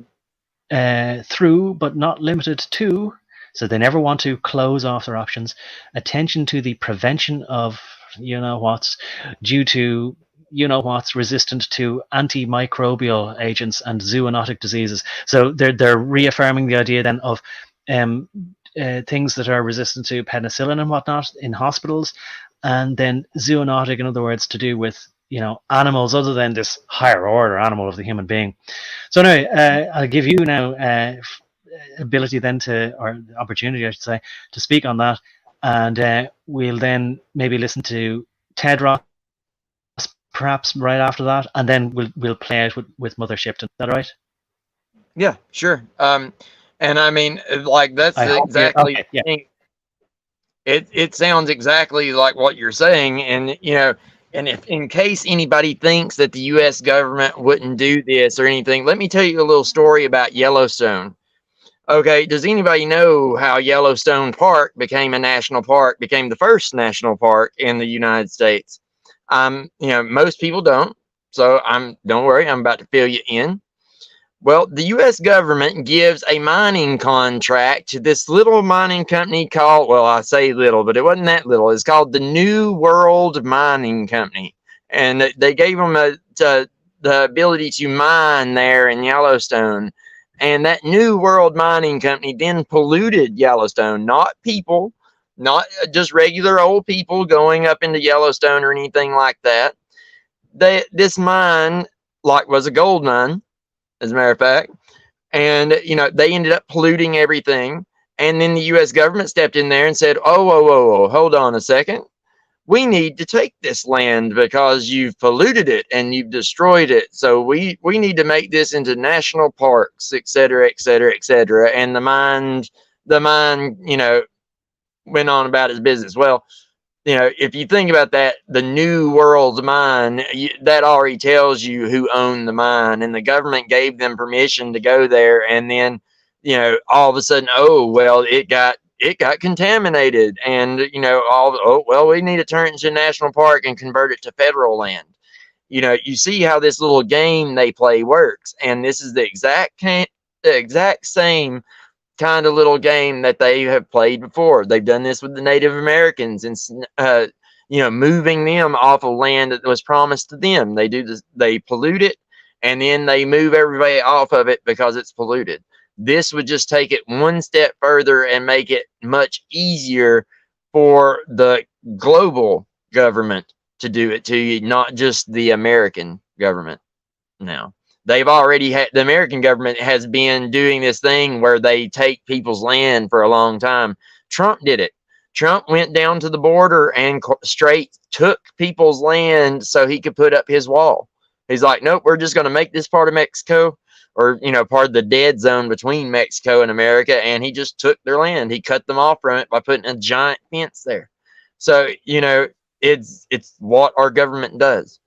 through but not limited to, so they never want to close off their options, attention to the prevention of what's due to what's resistant to antimicrobial agents and zoonotic diseases. So they're reaffirming the idea then of things that are resistant to penicillin and whatnot in hospitals, and then zoonotic, in other words, to do with animals other than this higher order animal of the human being. So anyway, I'll give you now ability then or opportunity, I should say, to speak on that, and we'll then maybe listen to Tedros perhaps right after that, and then we'll play it with Mother Shipton. Is that all right? Yeah, sure. And I mean, like, that's exactly okay, yeah. It sounds exactly like what you're saying, and and if in case anybody thinks that the U.S. government wouldn't do this or anything, let me tell you a little story about Yellowstone. Okay, does anybody know how Yellowstone Park became a national park, became the first national park in the United States? Most people don't, so don't worry, I'm about to fill you in. Well, the U.S. government gives a mining contract to this little mining company called, well, I say little, but it wasn't that little. It's called the New World Mining Company. And they gave them the ability to mine there in Yellowstone. And that New World Mining Company then polluted Yellowstone, not people, not just regular old people going up into Yellowstone or anything like that. This mine, was a gold mine, as a matter of fact, and they ended up polluting everything. And then the U.S. government stepped in there and said, oh, hold on a second, we need to take this land because you've polluted it and you've destroyed it, so we need to make this into national parks, etc., etc., etc. And the mine went on about his business. Well, if you think about that, the New World Mine, that already tells you who owned the mine, and the government gave them permission to go there. And then, all of a sudden, oh, well, it got contaminated, and, we need to turn it into a national park and convert it to federal land. You see how this little game they play works. And this is the exact same kind of little game that they have played before. They've done this with the Native Americans and moving them off of land that was promised to them. They do this, they pollute it, and then they move everybody off of it because it's polluted. This would just take it one step further and make it much easier for the global government to do it to you, not just the American government. Now, they've already had, the American government has been doing this thing where they take people's land for a long time. Trump did it. Trump went down to the border and straight took people's land so he could put up his wall. He's like, nope, we're just going to make this part of Mexico, or, part of the dead zone between Mexico and America. And he just took their land. He cut them off from it by putting a giant fence there. So, it's what our government does.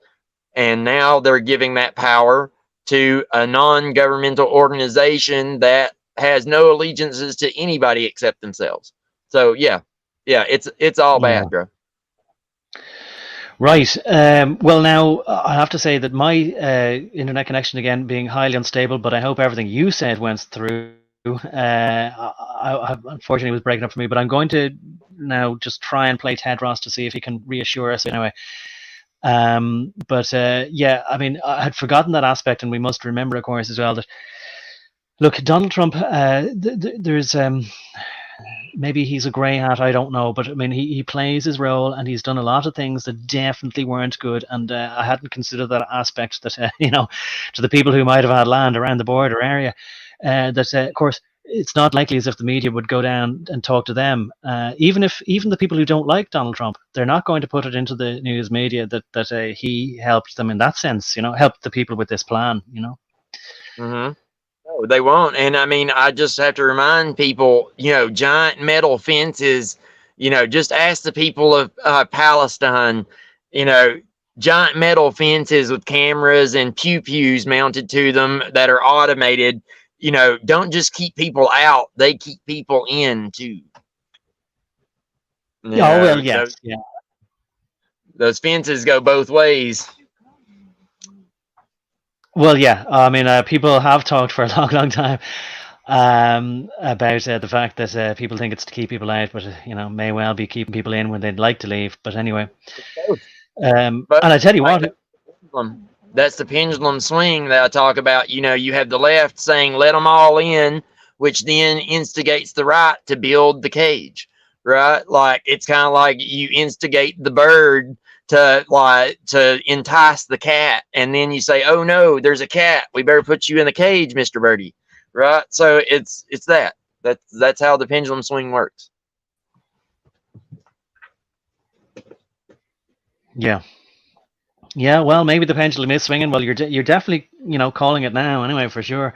And now they're giving that power to a non-governmental organization that has no allegiances to anybody except themselves. So yeah, it's all bad, bro. Right. Well, now I have to say that my internet connection, again, being highly unstable, but I hope everything you said went through. I unfortunately, it was breaking up for me, but I'm going to now just try and play Tedros to see if he can reassure us anyway. Yeah, I mean, I had forgotten that aspect, and we must remember, of course, as well, that, look, Donald Trump, there's maybe he's a grey hat, I don't know, but I mean, he plays his role, and he's done a lot of things that definitely weren't good, and I hadn't considered that aspect, that to the people who might have had land around the border area, of course, it's not likely as if the media would go down and talk to them. Even the people who don't like Donald Trump, they're not going to put it into the news media that he helped them in that sense, helped the people with this plan, Mm-hmm. No, they won't. And I mean, I just have to remind people, giant metal fences, just ask the people of Palestine, giant metal fences with cameras and pew-pews mounted to them that are automated, don't just keep people out, they keep people in too. Well, yes. Those fences go both ways. Well, yeah. I mean, people have talked for a long, long time about the fact that people think it's to keep people out, but may well be keeping people in when they'd like to leave. But anyway, and I tell you what, that's the pendulum swing that I talk about. You have the left saying let them all in, which then instigates the right to build the cage, right? Like, it's kind of like you instigate the bird to entice the cat, and then you say, oh no, there's a cat, we better put you in the cage, Mr. Birdie, right? So it's that's how the pendulum swing works. Yeah, well, maybe the pendulum is swinging. Well, you're definitely calling it now anyway, for sure.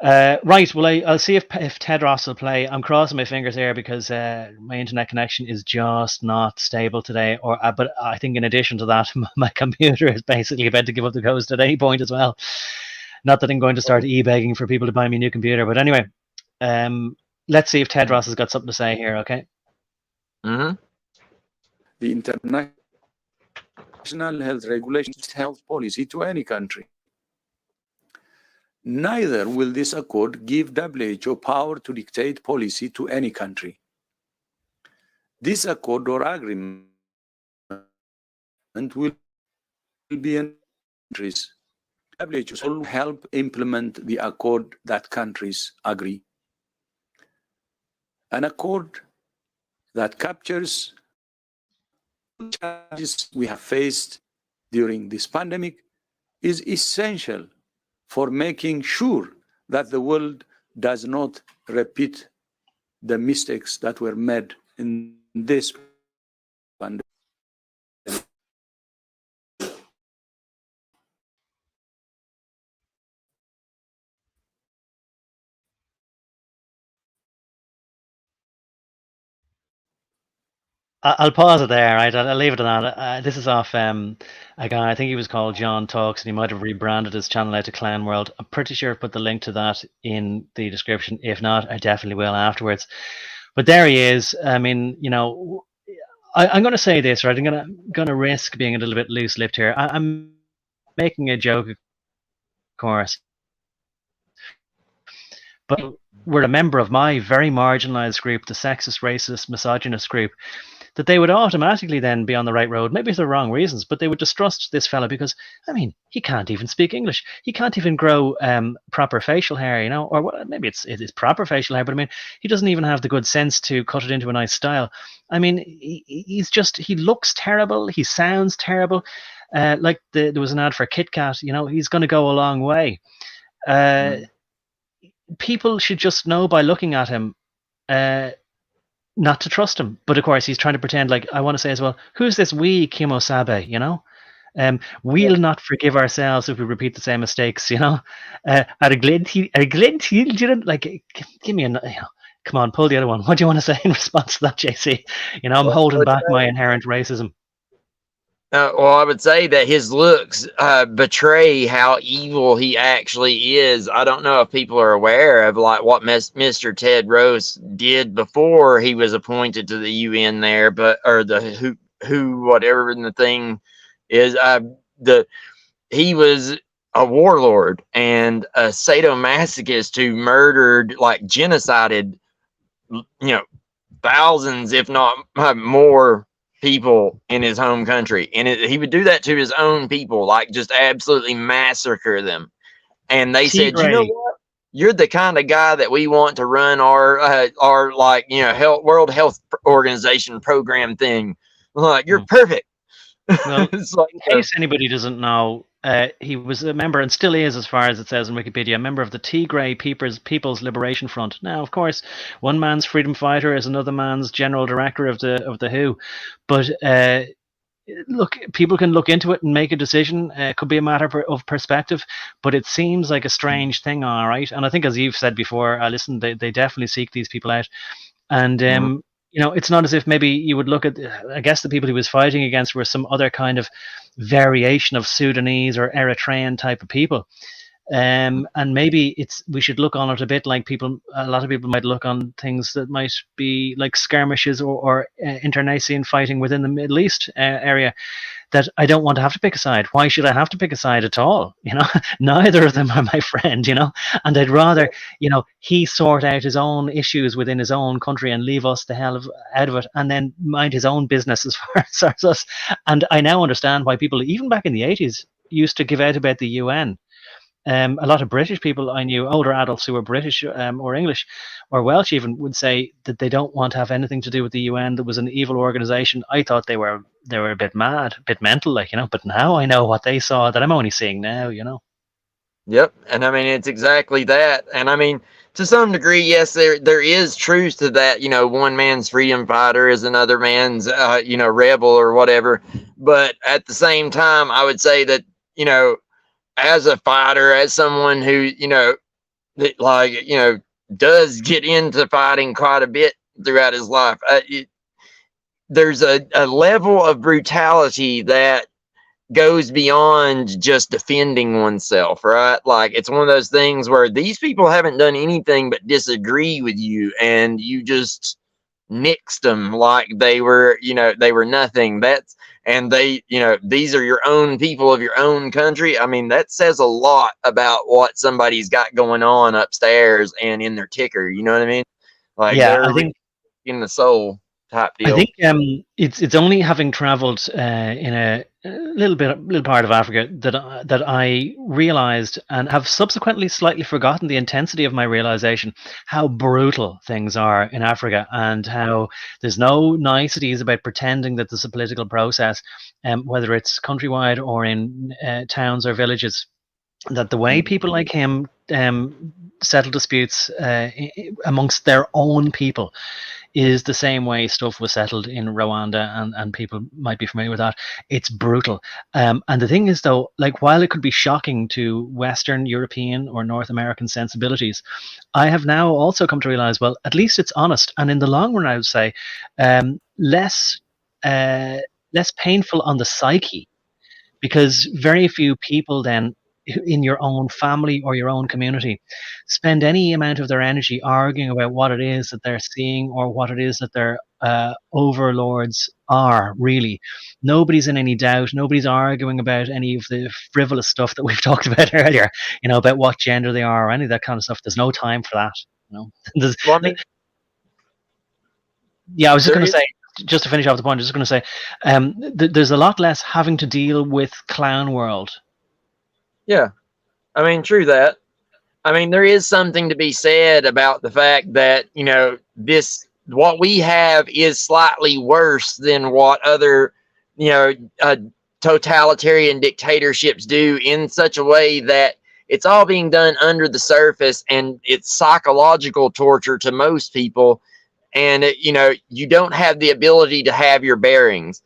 Right, well, I'll see if Tedros will play. I'm crossing my fingers here because my internet connection is just not stable today. But I think in addition to that, my computer is basically about to give up the ghost at any point as well. Not that I'm going to start e-begging for people to buy me a new computer, but anyway, let's see if Tedros has got something to say here. Okay. Mm-hmm. The international health regulations, health policy to any country. Neither will this accord give WHO power to dictate policy to any country. This accord or agreement will be in countries. WHO will help implement the accord that countries agree. An accord that captures the challenges we have faced during this pandemic is essential for making sure that the world does not repeat the mistakes that were made in this pandemic. I'll pause it there, right? I'll leave it at that. This is off a guy, I think he was called John Talks, and he might have rebranded his channel out to Clown World. I'm pretty sure I put the link to that in the description. If not, I definitely will afterwards. But there he is. I mean, I'm going to say this, right? I'm going to risk being a little bit loose-lipped here. I'm making a joke, of course. But were a member of my very marginalized group, the sexist, racist, misogynist group, that they would automatically then be on the right road, maybe for the wrong reasons, but they would distrust this fella because, I mean, he can't even speak English. He can't even grow proper facial hair, you know, or maybe it is proper facial hair, but I mean, he doesn't even have the good sense to cut it into a nice style. I mean, he looks terrible. He sounds terrible. Like there was an ad for Kit Kat, you know, he's going to go a long way. People should just know by looking at him not to trust him. But of course, he's trying to pretend like, I want to say as well, who's this we Kimosabe, you know? We'll not forgive ourselves if we repeat the same mistakes, you know? Like, give me a, you know, come on, pull the other one. What do you want to say in response to that, JC? You know, I'm holding back my inherent racism. Well, I would say that his looks betray how evil he actually is. I don't know if people are aware of like what Mr. Tedros did before he was appointed to the UN there, or the who whatever the thing is. He was a warlord and a sadomasochist who murdered, like genocided, you know, thousands, if not more, people in his home country, and he would do that to his own people, like just absolutely massacre them. And they said, you know what, you're the kind of guy that we want to run our like, you know, World Health Organization program thing. Like, you're perfect. Well, like, in case anybody doesn't know, he was a member, and still is, as far as it says in Wikipedia, a member of the Tigray People's Liberation Front. Now, of course, one man's freedom fighter is another man's general director of the WHO. But look, people can look into it and make a decision. It could be a matter of perspective, but it seems like a strange thing, all right. And I think, as you've said before, listen, they definitely seek these people out, and you know, it's not as if maybe you would look at, I guess the people he was fighting against were some other kind of variation of Sudanese or Eritrean type of people. And maybe we should look on it a bit like a lot of people might look on things that might be like skirmishes or internecine fighting within the Middle East area, that I don't want to have to pick a side. Why should I have to pick a side at all? You know, neither of them are my friend, you know, and I'd rather, you know, he sort out his own issues within his own country and leave us the hell out of it, and then mind his own business as far as us. And I now understand why people, even back in the 80s, used to give out about the UN. A lot of British people I knew, older adults who were British or English or Welsh even, would say that they don't want to have anything to do with the UN. That was an evil organization. I thought they were a bit mad, a bit mental, like, you know. But now I know what they saw that I'm only seeing now, you know. Yep, and I mean, it's exactly that. And I mean, to some degree, yes, there is truth to that. You know, one man's freedom fighter is another man's you know, rebel or whatever. But at the same time, I would say that, you know, as a fighter, as someone who, you know, that, like, you know, does get into fighting quite a bit throughout his life, there's a level of brutality that goes beyond just defending oneself, right? Like, it's one of those things where these people haven't done anything but disagree with you, and you just nixed them like they were, you know, they were nothing. And they, you know, these are your own people of your own country. I mean, that says a lot about what somebody's got going on upstairs and in their ticker. You know what I mean? Like, yeah, I think in the soul type deal. I think it's only having travelled in a little part of Africa that I realised, and have subsequently slightly forgotten the intensity of my realisation, how brutal things are in Africa, and how there's no niceties about pretending that there's a political process, whether it's countrywide or in towns or villages. That the way people like him settle disputes amongst their own people is the same way stuff was settled in Rwanda, and people might be familiar with that. It's brutal. And the thing is, though, like, while it could be shocking to Western European or North American sensibilities, I have now also come to realize, well, at least it's honest. And in the long run, I would say less painful on the psyche, because very few people then in your own family or your own community spend any amount of their energy arguing about what it is that they're seeing or what it is that their overlords are, really. Nobody's in any doubt. Nobody's arguing about any of the frivolous stuff that we've talked about earlier, you know, about what gender they are or any of that kind of stuff. There's no time for that. know, there's, Well, I mean, yeah, I was just there going to is- say, just to finish off the point, I was just going to say, there's a lot less having to deal with clown world. yeah, I mean, true that. I mean, there is something to be said about the fact that, you know, what we have is slightly worse than what other, you know, totalitarian dictatorships do, in such a way that it's all being done under the surface, and it's psychological torture to most people. And, you know, you don't have the ability to have your bearings.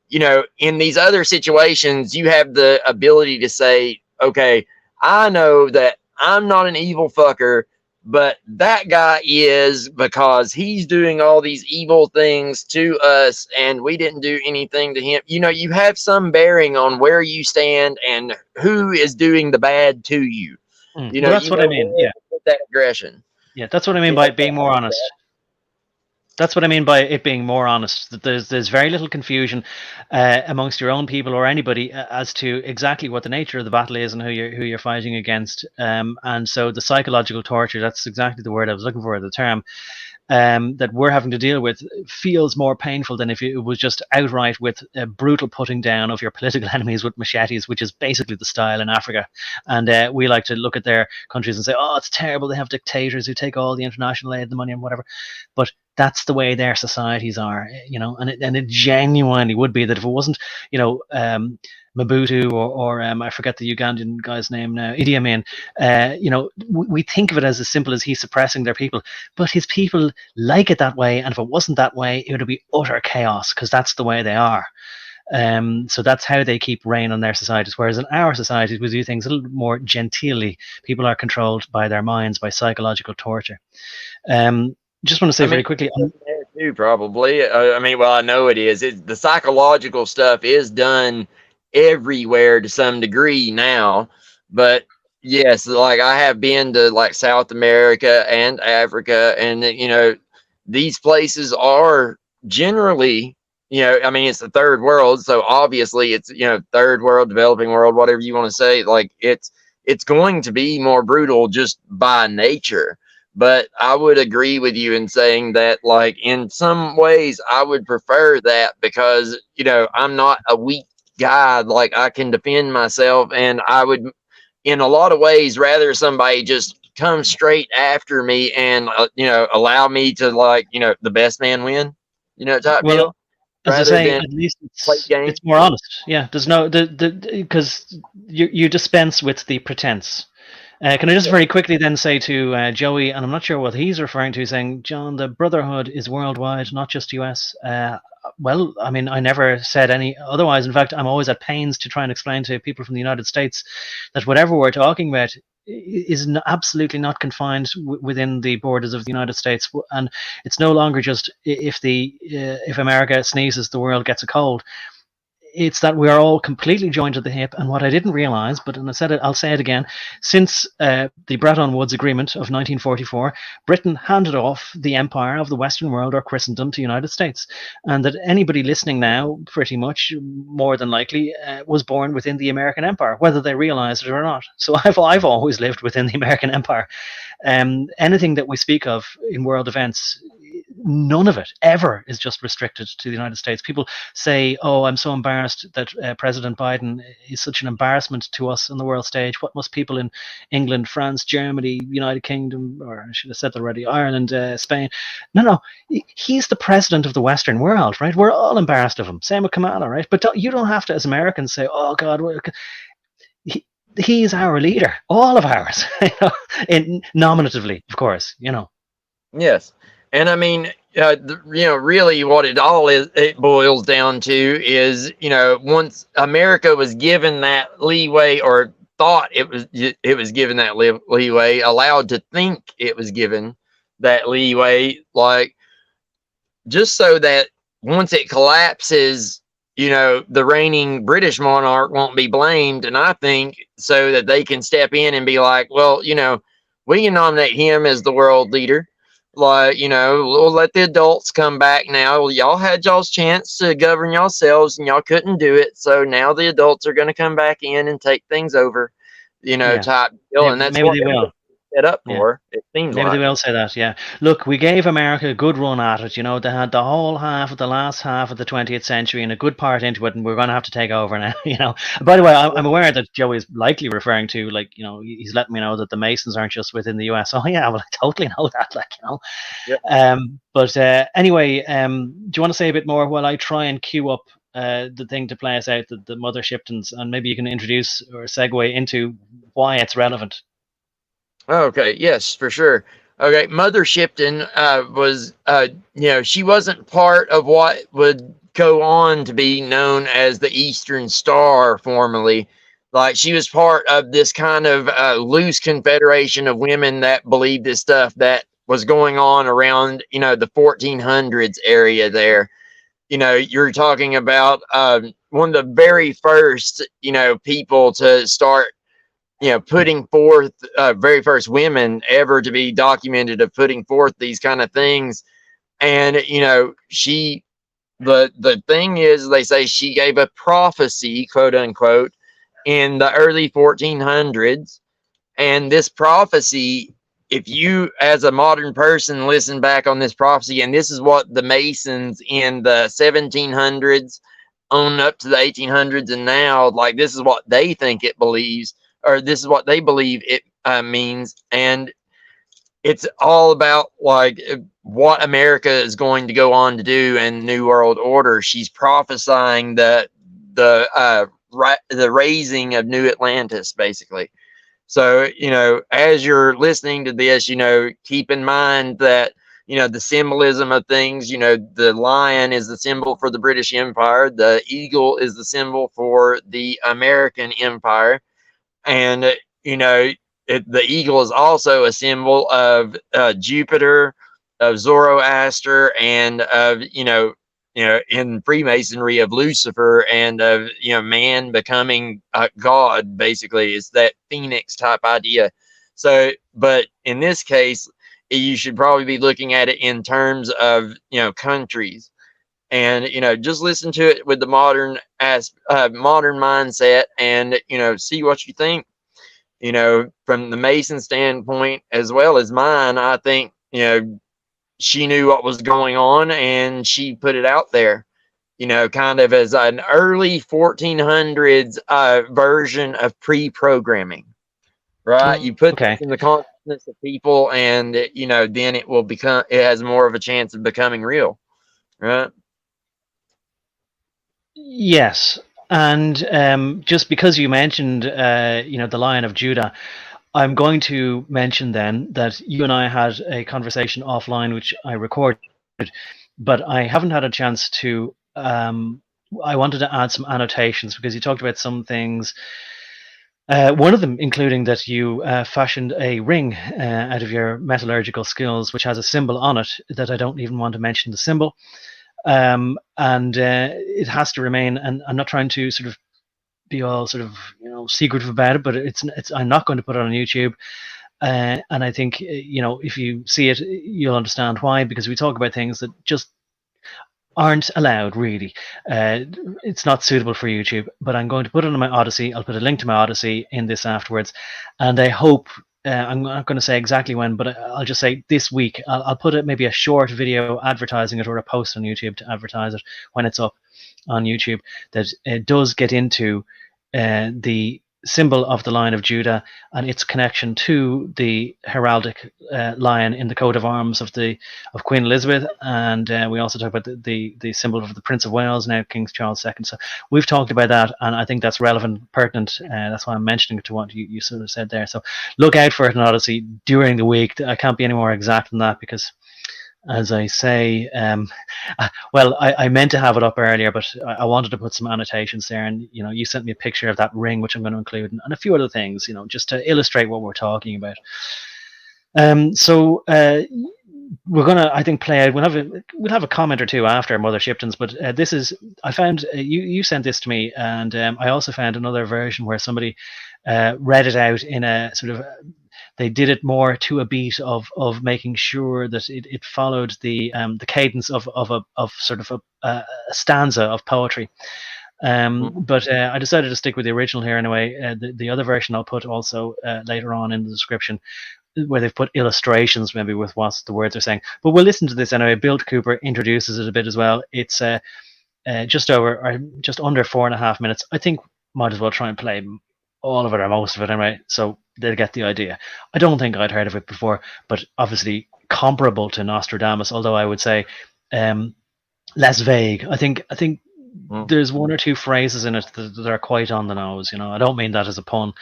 You know, in these other situations, you have the ability to say, okay, I know that I'm not an evil fucker, but that guy is, because he's doing all these evil things to us and we didn't do anything to him. You know, you have some bearing on where you stand and who is doing the bad to you. You know, Well, that's what I mean. Yeah, that aggression. yeah, that's what I mean by being more honest. That's what I mean by it being more honest. That there's very little confusion amongst your own people or anybody as to exactly what the nature of the battle is and who you're fighting against. And so the psychological torture, that's exactly the word I was looking for, the term, that we're having to deal with feels more painful than if it was just outright with a brutal putting down of your political enemies with machetes, which is basically the style in Africa. And we like to look at their countries and say, oh, it's terrible, they have dictators who take all the international aid, the money and whatever. But that's the way their societies are, you know, and it genuinely would be that if it wasn't, you know, Mobutu or I forget the Ugandan guy's name now, Idi Amin, you know, we think of it as simple as he's suppressing their people, but his people like it that way, and if it wasn't that way, it would be utter chaos, because that's the way they are. So that's how they keep reign on their societies. Whereas in our societies, we do things a little more genteelly. People are controlled by their minds, by psychological torture. Just want to say very quickly. Too, probably. I mean, well, I know it is. The psychological stuff is done everywhere to some degree now, but yes, like I have been to like South America and Africa, and you know, these places are generally, you know, I mean, it's the third world, so obviously it's, you know, third world, developing world, whatever you want to say. Like it's going to be more brutal just by nature. But I would agree with you in saying that, like, in some ways, I would prefer that, because, you know, I'm not a weak guy. Like, I can defend myself, and I would, in a lot of ways, rather somebody just come straight after me and, you know, allow me to, like, you know, the best man win, you know, type deal. As I say, at least it's more honest. Yeah, there's no because you dispense with the pretense. Can I just very quickly then say to Joey, and I'm not sure what he's referring to, saying, John, the Brotherhood is worldwide, not just US. Well, I mean, I never said any otherwise. In fact, I'm always at pains to try and explain to people from the United States that whatever we're talking about is absolutely not confined within the borders of the United States. And it's no longer just if America sneezes, the world gets a cold. It's that we are all completely joined at the hip. And what I didn't realize, but and I said it, I'll say it again, since the Bretton Woods Agreement of 1944, Britain handed off the empire of the Western world, or Christendom, to the United States. And that anybody listening now, pretty much, more than likely, was born within the American empire, whether they realize it or not. So I've always lived within the American empire. Anything that we speak of in world events, none of it ever is just restricted to the United States. People say, oh, I'm so embarrassed that President Biden is such an embarrassment to us on the world stage. What must people in England, France, Germany, United Kingdom, or I should have said that already, Ireland, Spain. No, he's the president of the Western world, right? We're all embarrassed of him. Same with Kamala, right? But you don't have to, as Americans, say, oh, God, he's our leader, all of ours, you know, nominatively, of course, you know. Yes. And I mean, you know, really what it boils down to is, you know, once America was given that leeway, or thought it was given that leeway, allowed to think it was given that leeway, like, just so that once it collapses, you know, the reigning British monarch won't be blamed. And I think so that they can step in and be like, well, you know, we can nominate him as the world leader. Like, you know, we'll let the adults come back now. Well, y'all had y'all's chance to govern yourselves and y'all couldn't do it. So now the adults are going to come back in and take things over, you know, type deal. And that's maybe they will. set up Yeah. for. It seems Maybe they like. will say that, yeah. Look, we gave America a good run at it. You know, they had the whole half of the last half of the 20th century and a good part into it, and we're going to have to take over now, you know. By the way, I'm aware that Joe is likely referring to, like, you know, he's letting me know that the Masons aren't just within the US. Oh, yeah, well, I totally know that, like, you know. Yeah. But anyway, do you want to say a bit more while I try and queue up the thing to play us out, the Mother Shiptons, and maybe you can introduce or segue into why it's relevant? Okay, yes, for sure. Okay, Mother Shipton was, you know, she wasn't part of what would go on to be known as the Eastern Star formerly. Like, she was part of this kind of loose confederation of women that believed this stuff that was going on around, you know, the 1400s area there. You know, you're talking about one of the very first, you know, people to start, you know, putting forth very first women ever to be documented of putting forth these kind of things. And you know, the thing is, they say she gave a prophecy, quote unquote, in the early 1400s. And this prophecy, if you as a modern person listen back on this prophecy, and this is what the Masons in the 1700s on up to the 1800s and now, like, this is what they think it believes, or this is what they believe it means. And it's all about, like, what America is going to go on to do in New World Order. She's prophesying the raising of New Atlantis, basically. So, you know, as you're listening to this, you know, keep in mind that, you know, the symbolism of things, you know, the lion is the symbol for the British Empire. The eagle is the symbol for the American Empire. And, you know, the eagle is also a symbol of Jupiter, of Zoroaster, and of, you know, in Freemasonry, of Lucifer, and of, you know, man becoming God. Basically, is that phoenix type idea. So, but in this case, you should probably be looking at it in terms of, you know, countries, and, you know, just listen to it with the modern mindset, and, you know, see what you think. You know, from the Mason standpoint as well as mine, I think, you know, she knew what was going on and she put it out there, you know, kind of as an early 1400s version of pre-programming, right? You put Okay. this in the consciousness of people, and, you know, then it has more of a chance of becoming real, right? Yes, and just because you mentioned, you know, the Lion of Judah, I'm going to mention then that you and I had a conversation offline, which I recorded, but I haven't had a chance to. I wanted to add some annotations because you talked about some things. One of them, including that you fashioned a ring out of your metallurgical skills, which has a symbol on it that I don't even want to mention the symbol. And it has to remain. And I'm not trying to sort of be all sort of, you know, secretive about it, but it's I'm not going to put it on YouTube. And I think, you know, if you see it, you'll understand why, because we talk about things that just aren't allowed, really. It's not suitable for YouTube, but I'm going to put it on my Odyssey. I'll put a link to my Odyssey in this afterwards, and I hope, I'm not going to say exactly when, but I'll just say this week I'll put it, maybe a short video advertising it, or a post on YouTube to advertise it when it's up on YouTube, that it does get into the symbol of the Lion of Judah and its connection to the heraldic lion in the coat of arms of Queen Elizabeth, and we also talk about the symbol of the Prince of Wales, now King Charles II. So we've talked about that, and I think that's relevant, pertinent. That's why I'm mentioning it to what you sort of said there. So look out for it in Odyssey during the week. I can't be any more exact than that because, as I say, well, I meant to have it up earlier, but I wanted to put some annotations there, and, you know, you sent me a picture of that ring, which I'm going to include, and a few other things, you know, just to illustrate what we're talking about. So we're gonna, I think, play out. We'll have a comment or two after Mother Shipton's, but this is, I found, you sent this to me, and I also found another version where somebody read it out in a sort of, they did it more to a beat of making sure that it followed the cadence of sort of a stanza of poetry. But I decided to stick with the original here anyway. The other version I'll put also later on in the description. where they've put illustrations maybe with what the words are saying. But we'll listen to this anyway. Bill Cooper introduces it a bit as well. It's just under 4.5 minutes. I think might as well try and play all of it or most of it anyway, so they'll get the idea. I don't think I'd heard of it before, but obviously comparable to Nostradamus, although I would say less vague. I think there's one or two phrases in it that are quite on the nose. You know, I don't mean that as a pun,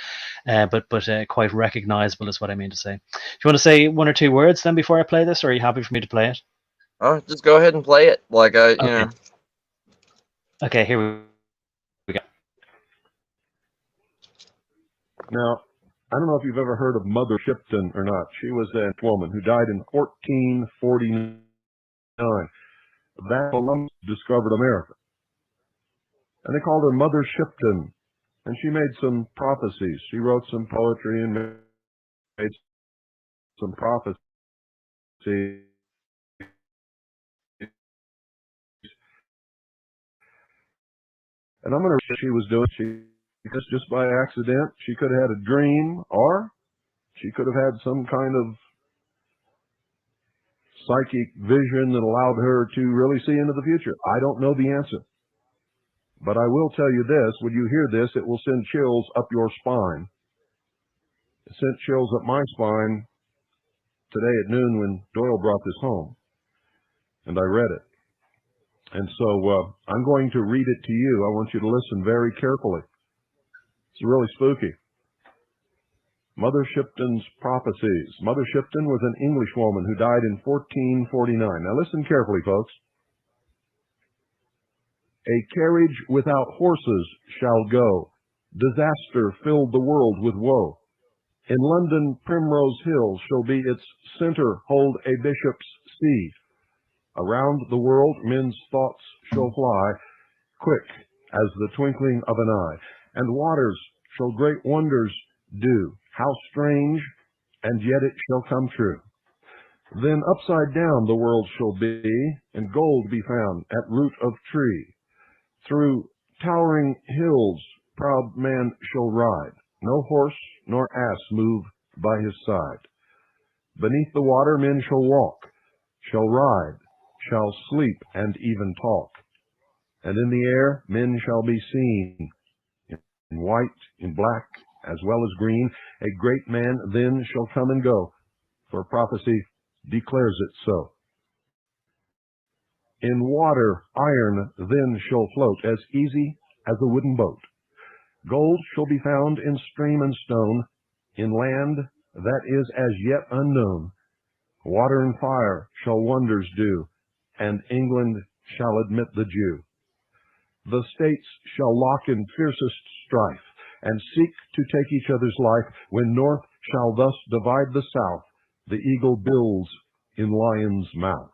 but quite recognizable is what I mean to say. Do you want to say one or two words then before I play this, or are you happy for me to play it? Oh, just go ahead and play it. Like you know. Okay, here we go. Now, I don't know if you've ever heard of Mother Shipton or not. She was a woman who died in 1449. That Columbus discovered America. And they called her Mother Shipton. And she made some prophecies. She wrote some poetry and made some prophecies. And I'm going to she was doing because just by accident she could have had a dream, or she could have had some kind of psychic vision that allowed her to really see into the future. I don't know the answer. But I will tell you this, when you hear this, it will send chills up your spine. It sent chills up my spine today at noon when Doyle brought this home, and I read it. And so I'm going to read it to you. I want you to listen very carefully. It's really spooky. Mother Shipton's prophecies. Mother Shipton was an English woman who died in 1449. Now listen carefully, folks. A carriage without horses shall go. Disaster filled the world with woe. In London, Primrose Hill shall be its center, hold a bishop's see. Around the world men's thoughts shall fly, quick as the twinkling of an eye. And waters shall great wonders do. How strange, and yet it shall come true. Then upside down the world shall be, and gold be found at root of tree. Through towering hills proud man shall ride, no horse nor ass move by his side. Beneath the water men shall walk, shall ride, shall sleep, and even talk. And in the air men shall be seen, in white, in black, as well as green. A great man then shall come and go, for prophecy declares it so. In water iron then shall float, as easy as a wooden boat. Gold shall be found in stream and stone, in land that is as yet unknown. Water and fire shall wonders do, and England shall admit the Jew. The states shall lock in fiercest strife, and seek to take each other's life, when north shall thus divide the south, the eagle builds in lion's mouth.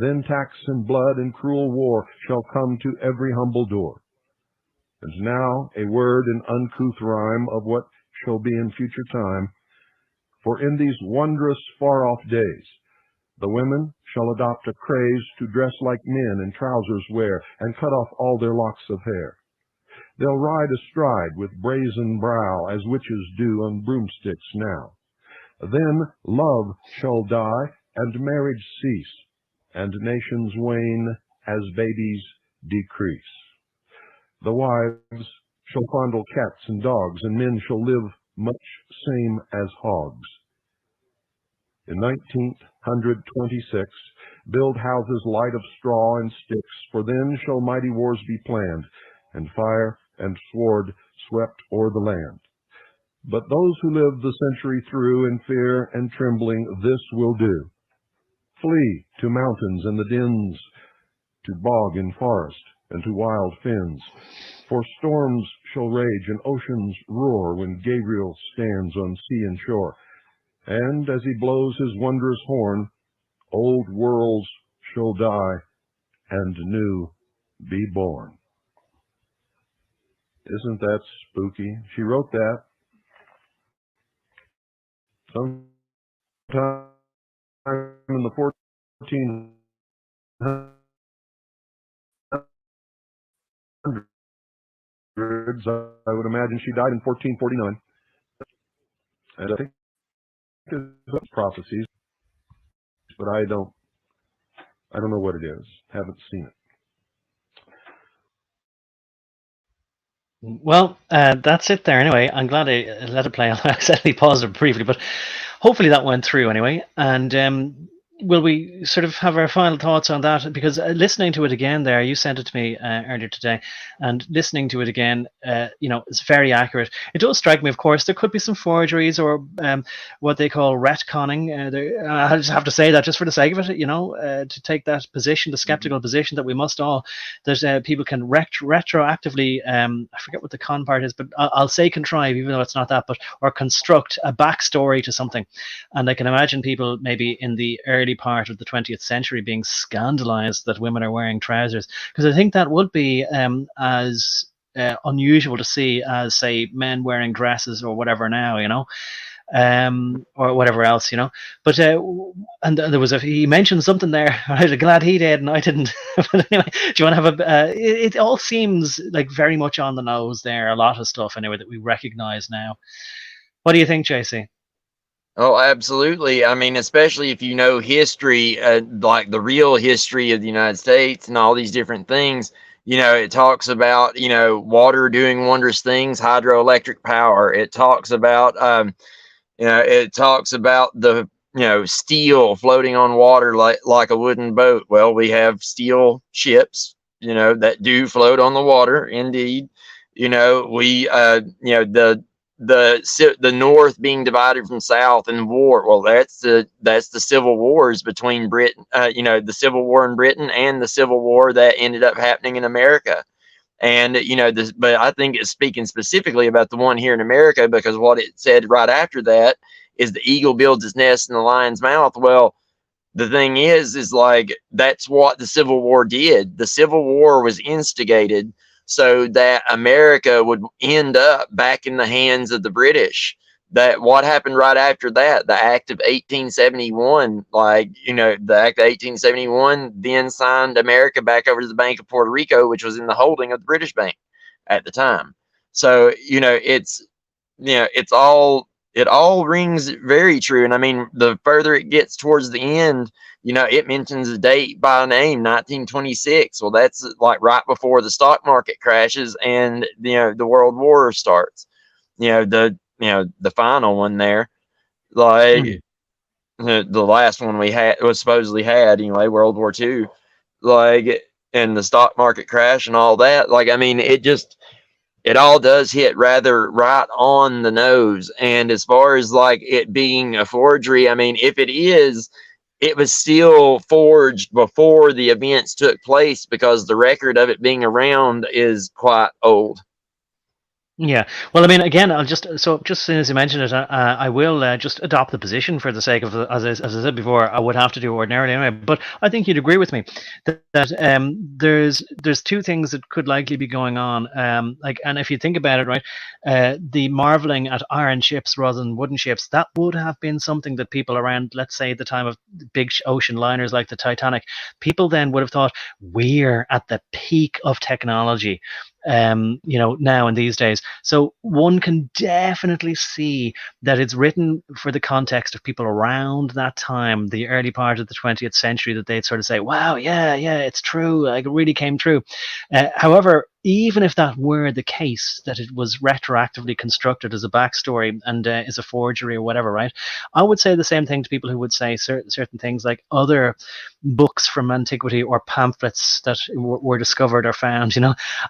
Then tax and blood and cruel war shall come to every humble door. And now a word in uncouth rhyme of what shall be in future time. For in these wondrous far-off days, the women shall adopt a craze to dress like men and trousers wear, and cut off all their locks of hair. They'll ride astride with brazen brow, as witches do on broomsticks now. Then love shall die, and marriage cease, and nations wane as babies decrease. The wives shall fondle cats and dogs, and men shall live much same as hogs. In 1926, build houses light of straw and sticks, for then shall mighty wars be planned, and fire and sword swept o'er the land. But those who live the century through in fear and trembling this will do. Flee to mountains and the dens, to bog and forest, and to wild fens. For storms shall rage and oceans roar when Gabriel stands on sea and shore. And as he blows his wondrous horn, old worlds shall die and new be born. Isn't that spooky? She wrote that sometime in the 1400s. I would imagine she died in 1449. And I think there's prophecies, but I don't know what it is. Haven't seen it. Well, that's it there anyway. I'm glad I let it play. I accidentally paused it briefly, but hopefully that went through anyway. And will we sort of have our final thoughts on that? Because listening to it again there, you sent it to me earlier today, and listening to it again, it's very accurate. It does strike me, of course, there could be some forgeries or what they call retconning. I just have to say that just for the sake of it, to take that position, the skeptical position that we must all, that people can retroactively, I forget what the con part is, but I'll say contrive, even though it's not that, but or construct a backstory to something. And I can imagine people maybe in the early part of the 20th century being scandalized that women are wearing trousers, because I think that would be as unusual to see as, say, men wearing dresses or whatever now, or whatever else, But and there was he mentioned something there. I'm glad he did and I didn't. But anyway, do you want to have it all seems like very much on the nose there. A lot of stuff anyway that we recognize now. What do you think, JC? Oh, absolutely. I mean, especially if you know history, like the real history of the United States and all these different things, it talks about, water doing wondrous things, hydroelectric power. It talks about, it talks about the, steel floating on water like a wooden boat. Well, we have steel ships, that do float on the water. Indeed. The North being divided from South and war. Well, that's the civil wars between Britain, the Civil War in Britain and the Civil War that ended up happening in America. And but I think it's speaking specifically about the one here in America, because what it said right after that is the eagle builds its nest in the lion's mouth. Well, the thing is like that's what the Civil War did. The Civil War was instigated so that America would end up back in the hands of the British. That what happened right after that, the Act of 1871, the Act of 1871 then signed America back over to the Bank of Puerto Rico, which was in the holding of the British Bank at the time. So, it all rings very true. And I mean, the further it gets towards the end, it mentions a date by name, 1926. Well, that's like right before the stock market crashes and, the World War starts, the final one there, like the last one we had was supposedly had anyway, World War II, and the stock market crash and all that. I mean, it all does hit rather right on the nose. And as far as it being a forgery, I mean, if it is, it was still forged before the events took place, because the record of it being around is quite old. Yeah. Well, I mean, again, just as soon as you mentioned it, I will just adopt the position for the sake of, as I said before, I would have to do ordinarily anyway. But I think you'd agree with me that there's two things that could likely be going on. And if you think about it, right, the marveling at iron ships rather than wooden ships, that would have been something that people around, let's say, the time of big ocean liners like the Titanic, people then would have thought, we're at the peak of technology. Now in these days. So one can definitely see that it's written for the context of people around that time, the early part of the 20th century, that they'd sort of say, wow, yeah, it's true. It really came true. However, even if that were the case, that it was retroactively constructed as a backstory and is a forgery or whatever, right? I would say the same thing to people who would say certain things like other books from antiquity or pamphlets that were discovered or found.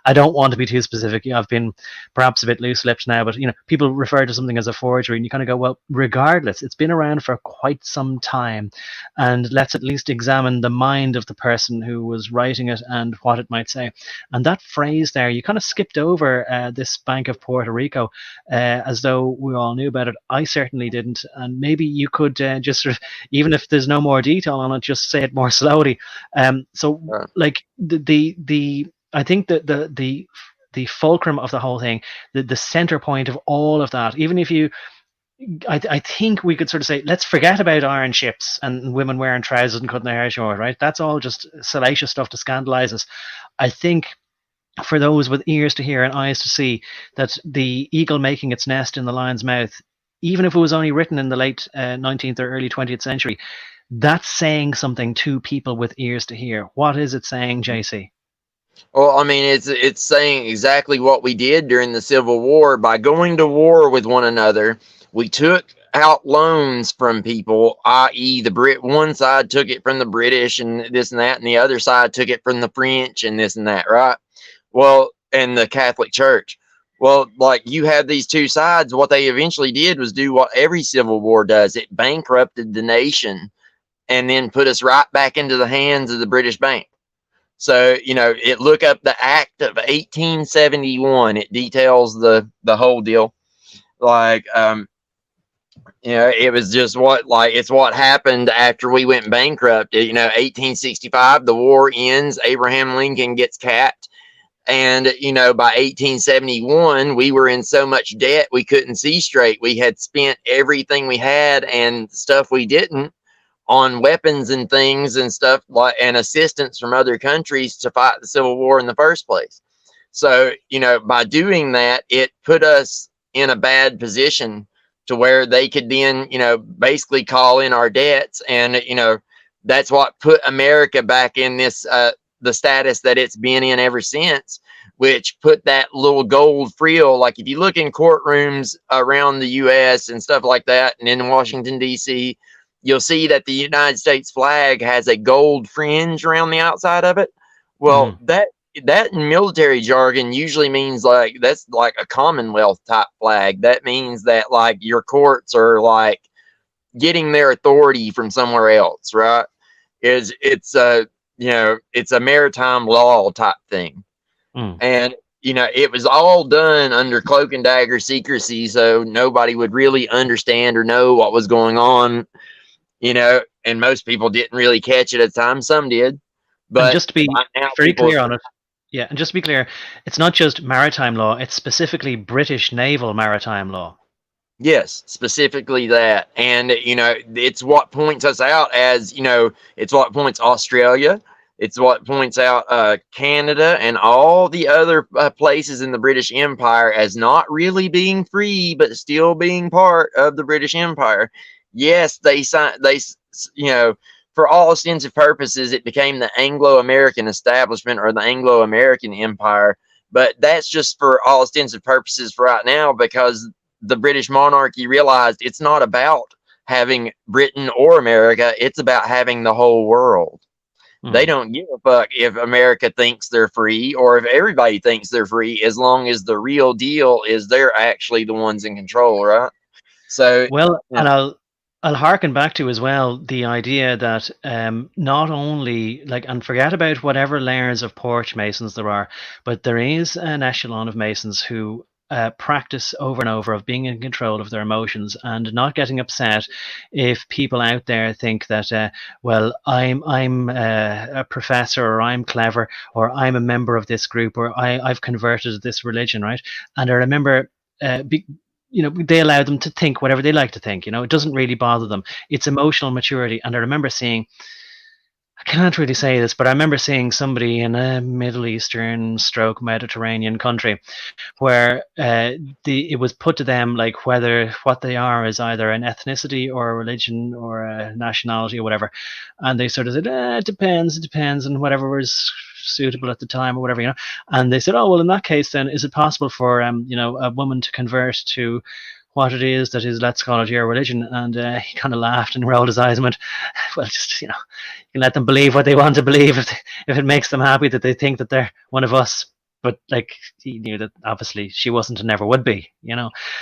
I don't want to be too specific. I've been perhaps a bit loose-lipped now, but people refer to something as a forgery, and you kind of go, well, regardless, it's been around for quite some time, and let's at least examine the mind of the person who was writing it and what it might say. And that phrase there, you kind of skipped over this Bank of Puerto Rico as though we all knew about it. I certainly didn't, and maybe you could just sort of, even if there's no more detail on it, just say it more slowly. I think that the fulcrum of the whole thing, the center point of all of that, even if you, I think we could sort of say, let's forget about iron ships and women wearing trousers and cutting their hair short, right? That's all just salacious stuff to scandalize us. I think for those with ears to hear and eyes to see, that the eagle making its nest in the lion's mouth, even if it was only written in the late 19th or early 20th century, that's saying something to people with ears to hear. What is it saying, JC? Well, I mean, it's saying exactly what we did during the Civil War. By going to war with one another, we took out loans from people, i.e. one side took it from the British and this and that, and the other side took it from the French and this and that, right? Well, and the Catholic Church. Well, like, you have these two sides. What they eventually did was do what every civil war does. It bankrupted the nation and then put us right back into the hands of the British Bank. So, look up the Act of 1871. It details the whole deal. Like, it was just it's what happened after we went bankrupt. 1865, the war ends. Abraham Lincoln gets capped. And, by 1871, we were in so much debt, we couldn't see straight. We had spent everything we had and stuff we didn't on weapons and things and stuff, and assistance from other countries to fight the Civil War in the first place. So, by doing that, it put us in a bad position to where they could then, basically call in our debts. And, that's what put America back in this, the status that it's been in ever since, which put that little gold frill. Like, if you look in courtrooms around the US and stuff like that, and in Washington, D.C., you'll see that the United States flag has a gold fringe around the outside of it. Well, that in military jargon usually means that's like a Commonwealth type flag. That means that like your courts are like getting their authority from somewhere else, right? It's a maritime law type thing. And it was all done under cloak and dagger secrecy, so nobody would really understand or know what was going on. And most people didn't really catch it at the time. Some did, but and just to be very clear on it, and just to be clear, it's not just maritime law; it's specifically British naval maritime law. Yes, specifically that, and it's what points us out as it's what points Australia, it's what points out Canada and all the other places in the British Empire as not really being free, but still being part of the British Empire. Yes, for all intents and purposes, it became the Anglo-American establishment or the Anglo-American Empire. But that's just for all intents and purposes for right now, because the British monarchy realized it's not about having Britain or America. It's about having the whole world. They don't give a fuck if America thinks they're free or if everybody thinks they're free, as long as the real deal is they're actually the ones in control, right? So, and I'll harken back to as well the idea that not only and forget about whatever layers of porch masons there are, but there is an echelon of masons who practice over and over of being in control of their emotions and not getting upset if people out there think that I'm a professor, or I'm clever, or I'm a member of this group, or I've converted to this religion, right? And I remember they allow them to think whatever they like to think. It doesn't really bother them. It's emotional maturity. And I remember seeing, I can't really say this, but I remember seeing somebody in a Middle Eastern / Mediterranean country where it was put to them like whether what they are is either an ethnicity or a religion or a nationality or whatever. And they sort of said, it depends, and whatever was suitable at the time or whatever, and they said, oh, well, in that case, then is it possible for a woman to convert to what it is that is, let's call it, your religion? And he kind of laughed and rolled his eyes and went, well, just you can let them believe what they want to believe if it makes them happy that they think that they're one of us. But he knew that obviously she wasn't and never would be,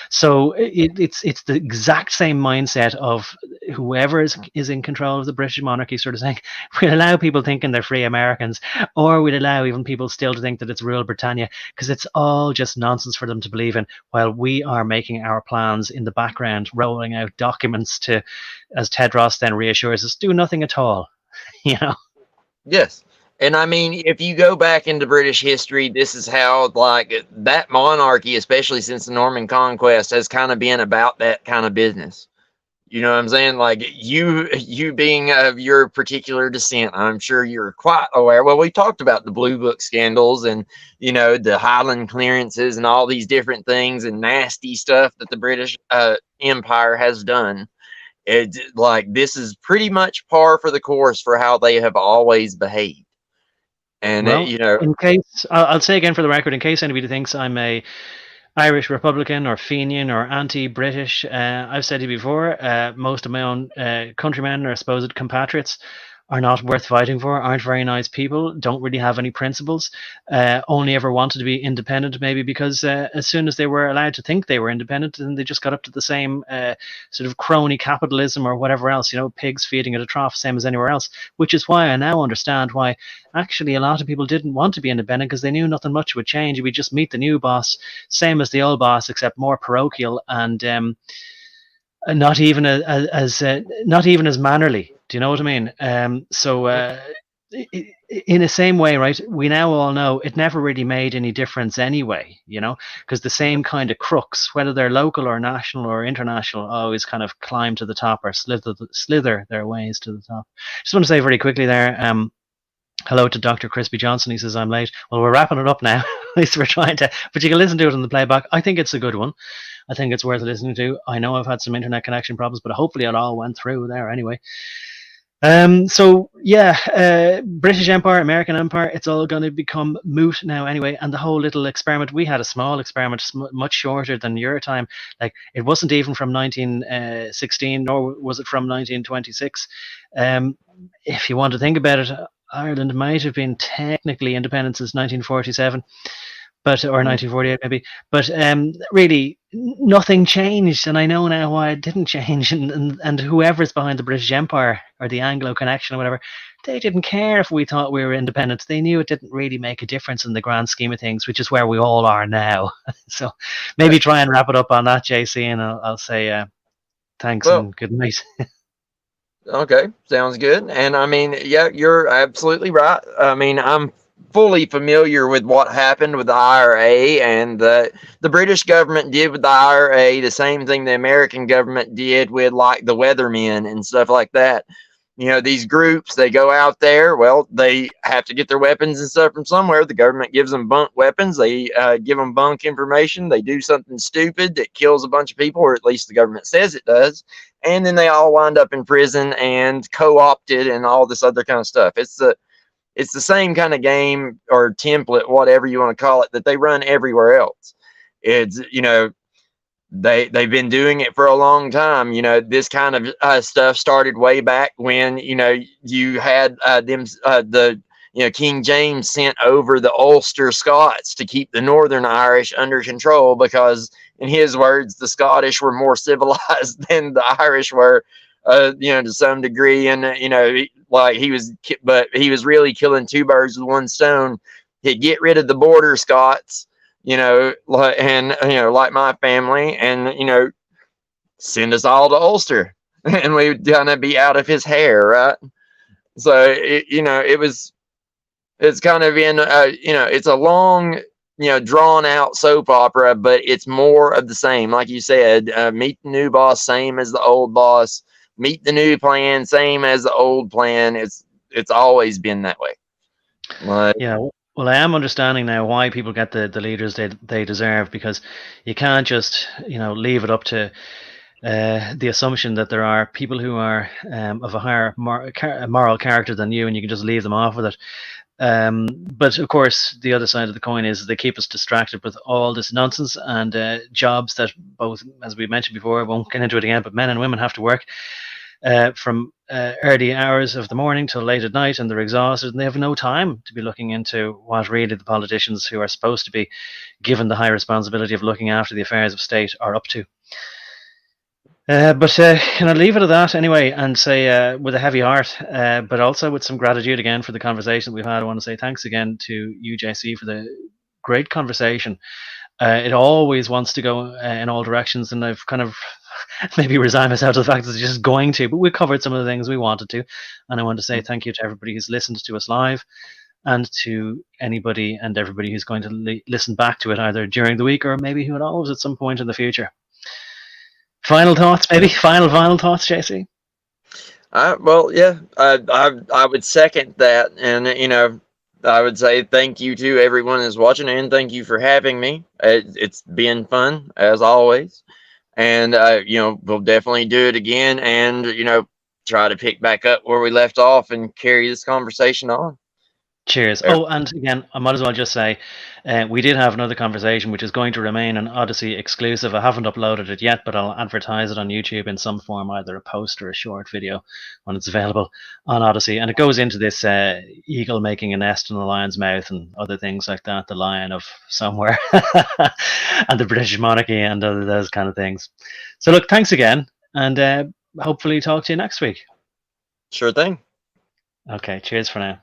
So it's the exact same mindset of whoever is in control of the British monarchy, sort of saying, we'll allow people thinking they're free Americans, or we'll allow even people still to think that it's Rule Britannia, because it's all just nonsense for them to believe in, while we are making our plans in the background, rolling out documents to, as Tedros then reassures us, do nothing at all, Yes. And I mean, if you go back into British history, this is how that monarchy, especially since the Norman Conquest, has kind of been about that kind of business. You know what I'm saying? Like you being of your particular descent, I'm sure you're quite aware. Well, we talked about the Blue Book scandals and, you know, the Highland clearances and all these different things and nasty stuff that the British Empire has done. It's like this is pretty much par for the course for how they have always behaved. And Well, you know, in case I'll say again for the record, in case anybody thinks I'm a Irish Republican or Fenian or anti-British, I've said to you before, most of my own countrymen or supposed compatriots are not worth fighting for, aren't very nice people, don't really have any principles, only ever wanted to be independent, maybe because as soon as they were allowed to think they were independent, then they just got up to the same sort of crony capitalism or whatever else, you know, pigs feeding at a trough, same as anywhere else, which is why I now understand why actually a lot of people didn't want to be independent because they knew nothing much would change. We'd just meet the new boss, same as the old boss, except more parochial and not even not even as mannerly. Do you know what I mean? In the same way, right? We now all know it never really made any difference anyway, you know, because the same kind of crooks, whether they're local or national or international, always kind of climb to the top or slither their ways to the top. Just want to say very quickly there. Hello to Dr. Crispy Johnson. He says I'm late. Well, we're wrapping it up now. At least we're trying to, but you can listen to it on the playback. I think it's a good one. I think it's worth listening to. I know I've had some internet connection problems, but hopefully it all went through there anyway. So yeah, British Empire, American Empire, it's all going to become moot now anyway. And the whole little experiment, we had a small experiment, much shorter than your time. Like it wasn't even from 1916, nor was it from 1926. If you want to think about it, Ireland might have been technically independent since 1947. But or 1948 maybe, but really nothing changed, and I know now why it didn't change. And whoever's behind the British Empire or the Anglo connection or whatever, they didn't care if we thought we were independent. They knew it didn't really make a difference in the grand scheme of things, which is where we all are now. So maybe try and wrap it up on that, JC, and I'll say thanks and good night. Okay, sounds good. And I mean, yeah, you're absolutely right. I mean, I'm fully familiar with what happened with the IRA, and the British government did with the IRA the same thing the American government did with like the weathermen and stuff like that. You know, these groups, they go out there, well, they have to get their weapons and stuff from somewhere. The government gives them bunk weapons. They give them bunk information. They do something stupid that kills a bunch of people, or at least the government says it does. And then they all wind up in prison and co-opted and all this other kind of stuff. It's the same kind of game or template, whatever you want to call it, that they run everywhere else. It's, you know, they've been doing it for a long time. You know, this kind of stuff started way back when, you know, you had King James sent over the Ulster Scots to keep the Northern Irish under control because, in his words, the Scottish were more civilized than the Irish were, to some degree. And, like he was really killing two birds with one stone. He'd get rid of the border Scots, like my family, and, send us all to Ulster and we'd kind of be out of his hair. Right. So, it's kind of in, it's a long, drawn out soap opera, but it's more of the same. Like you said, meet the new boss, same as the old boss, meet the new plan, same as the old plan. It's always been that way. Yeah. Well, I am understanding now why people get the leaders they deserve, because you can't just, leave it up to the assumption that there are people who are of a higher moral character than you, and you can just leave them off with it. But of course, the other side of the coin is they keep us distracted with all this nonsense and jobs that both, as we mentioned before, I won't get into it again, but men and women have to work from early hours of the morning till late at night, and they're exhausted and they have no time to be looking into what really the politicians who are supposed to be given the high responsibility of looking after the affairs of state are up to. But can I leave it at that anyway and say with a heavy heart, but also with some gratitude again for the conversation we've had. I want to say thanks again to you, JC, for the great conversation. It always wants to go in all directions, and I've kind of maybe resigned myself to the fact that it's just going to, but we covered some of the things we wanted to. And I want to say thank you to everybody who's listened to us live, and to anybody and everybody who's going to listen back to it either during the week or maybe who knows at some point in the future. Final thoughts, maybe? Final thoughts, JC? Well, yeah, I would second that, and I would say thank you to everyone who's watching, and thank you for having me. It's been fun as always, and we'll definitely do it again, and try to pick back up where we left off and carry this conversation on. Cheers. Oh, and again, I might as well just say we did have another conversation which is going to remain an Odyssey exclusive. I haven't uploaded it yet, but I'll advertise it on YouTube in some form, either a post or a short video when it's available on Odyssey. And it goes into this eagle making a nest in the lion's mouth and other things like that, the lion of somewhere, and the British monarchy and those kind of things. So look, thanks again, and hopefully talk to you next week. Sure thing. Okay, cheers for now.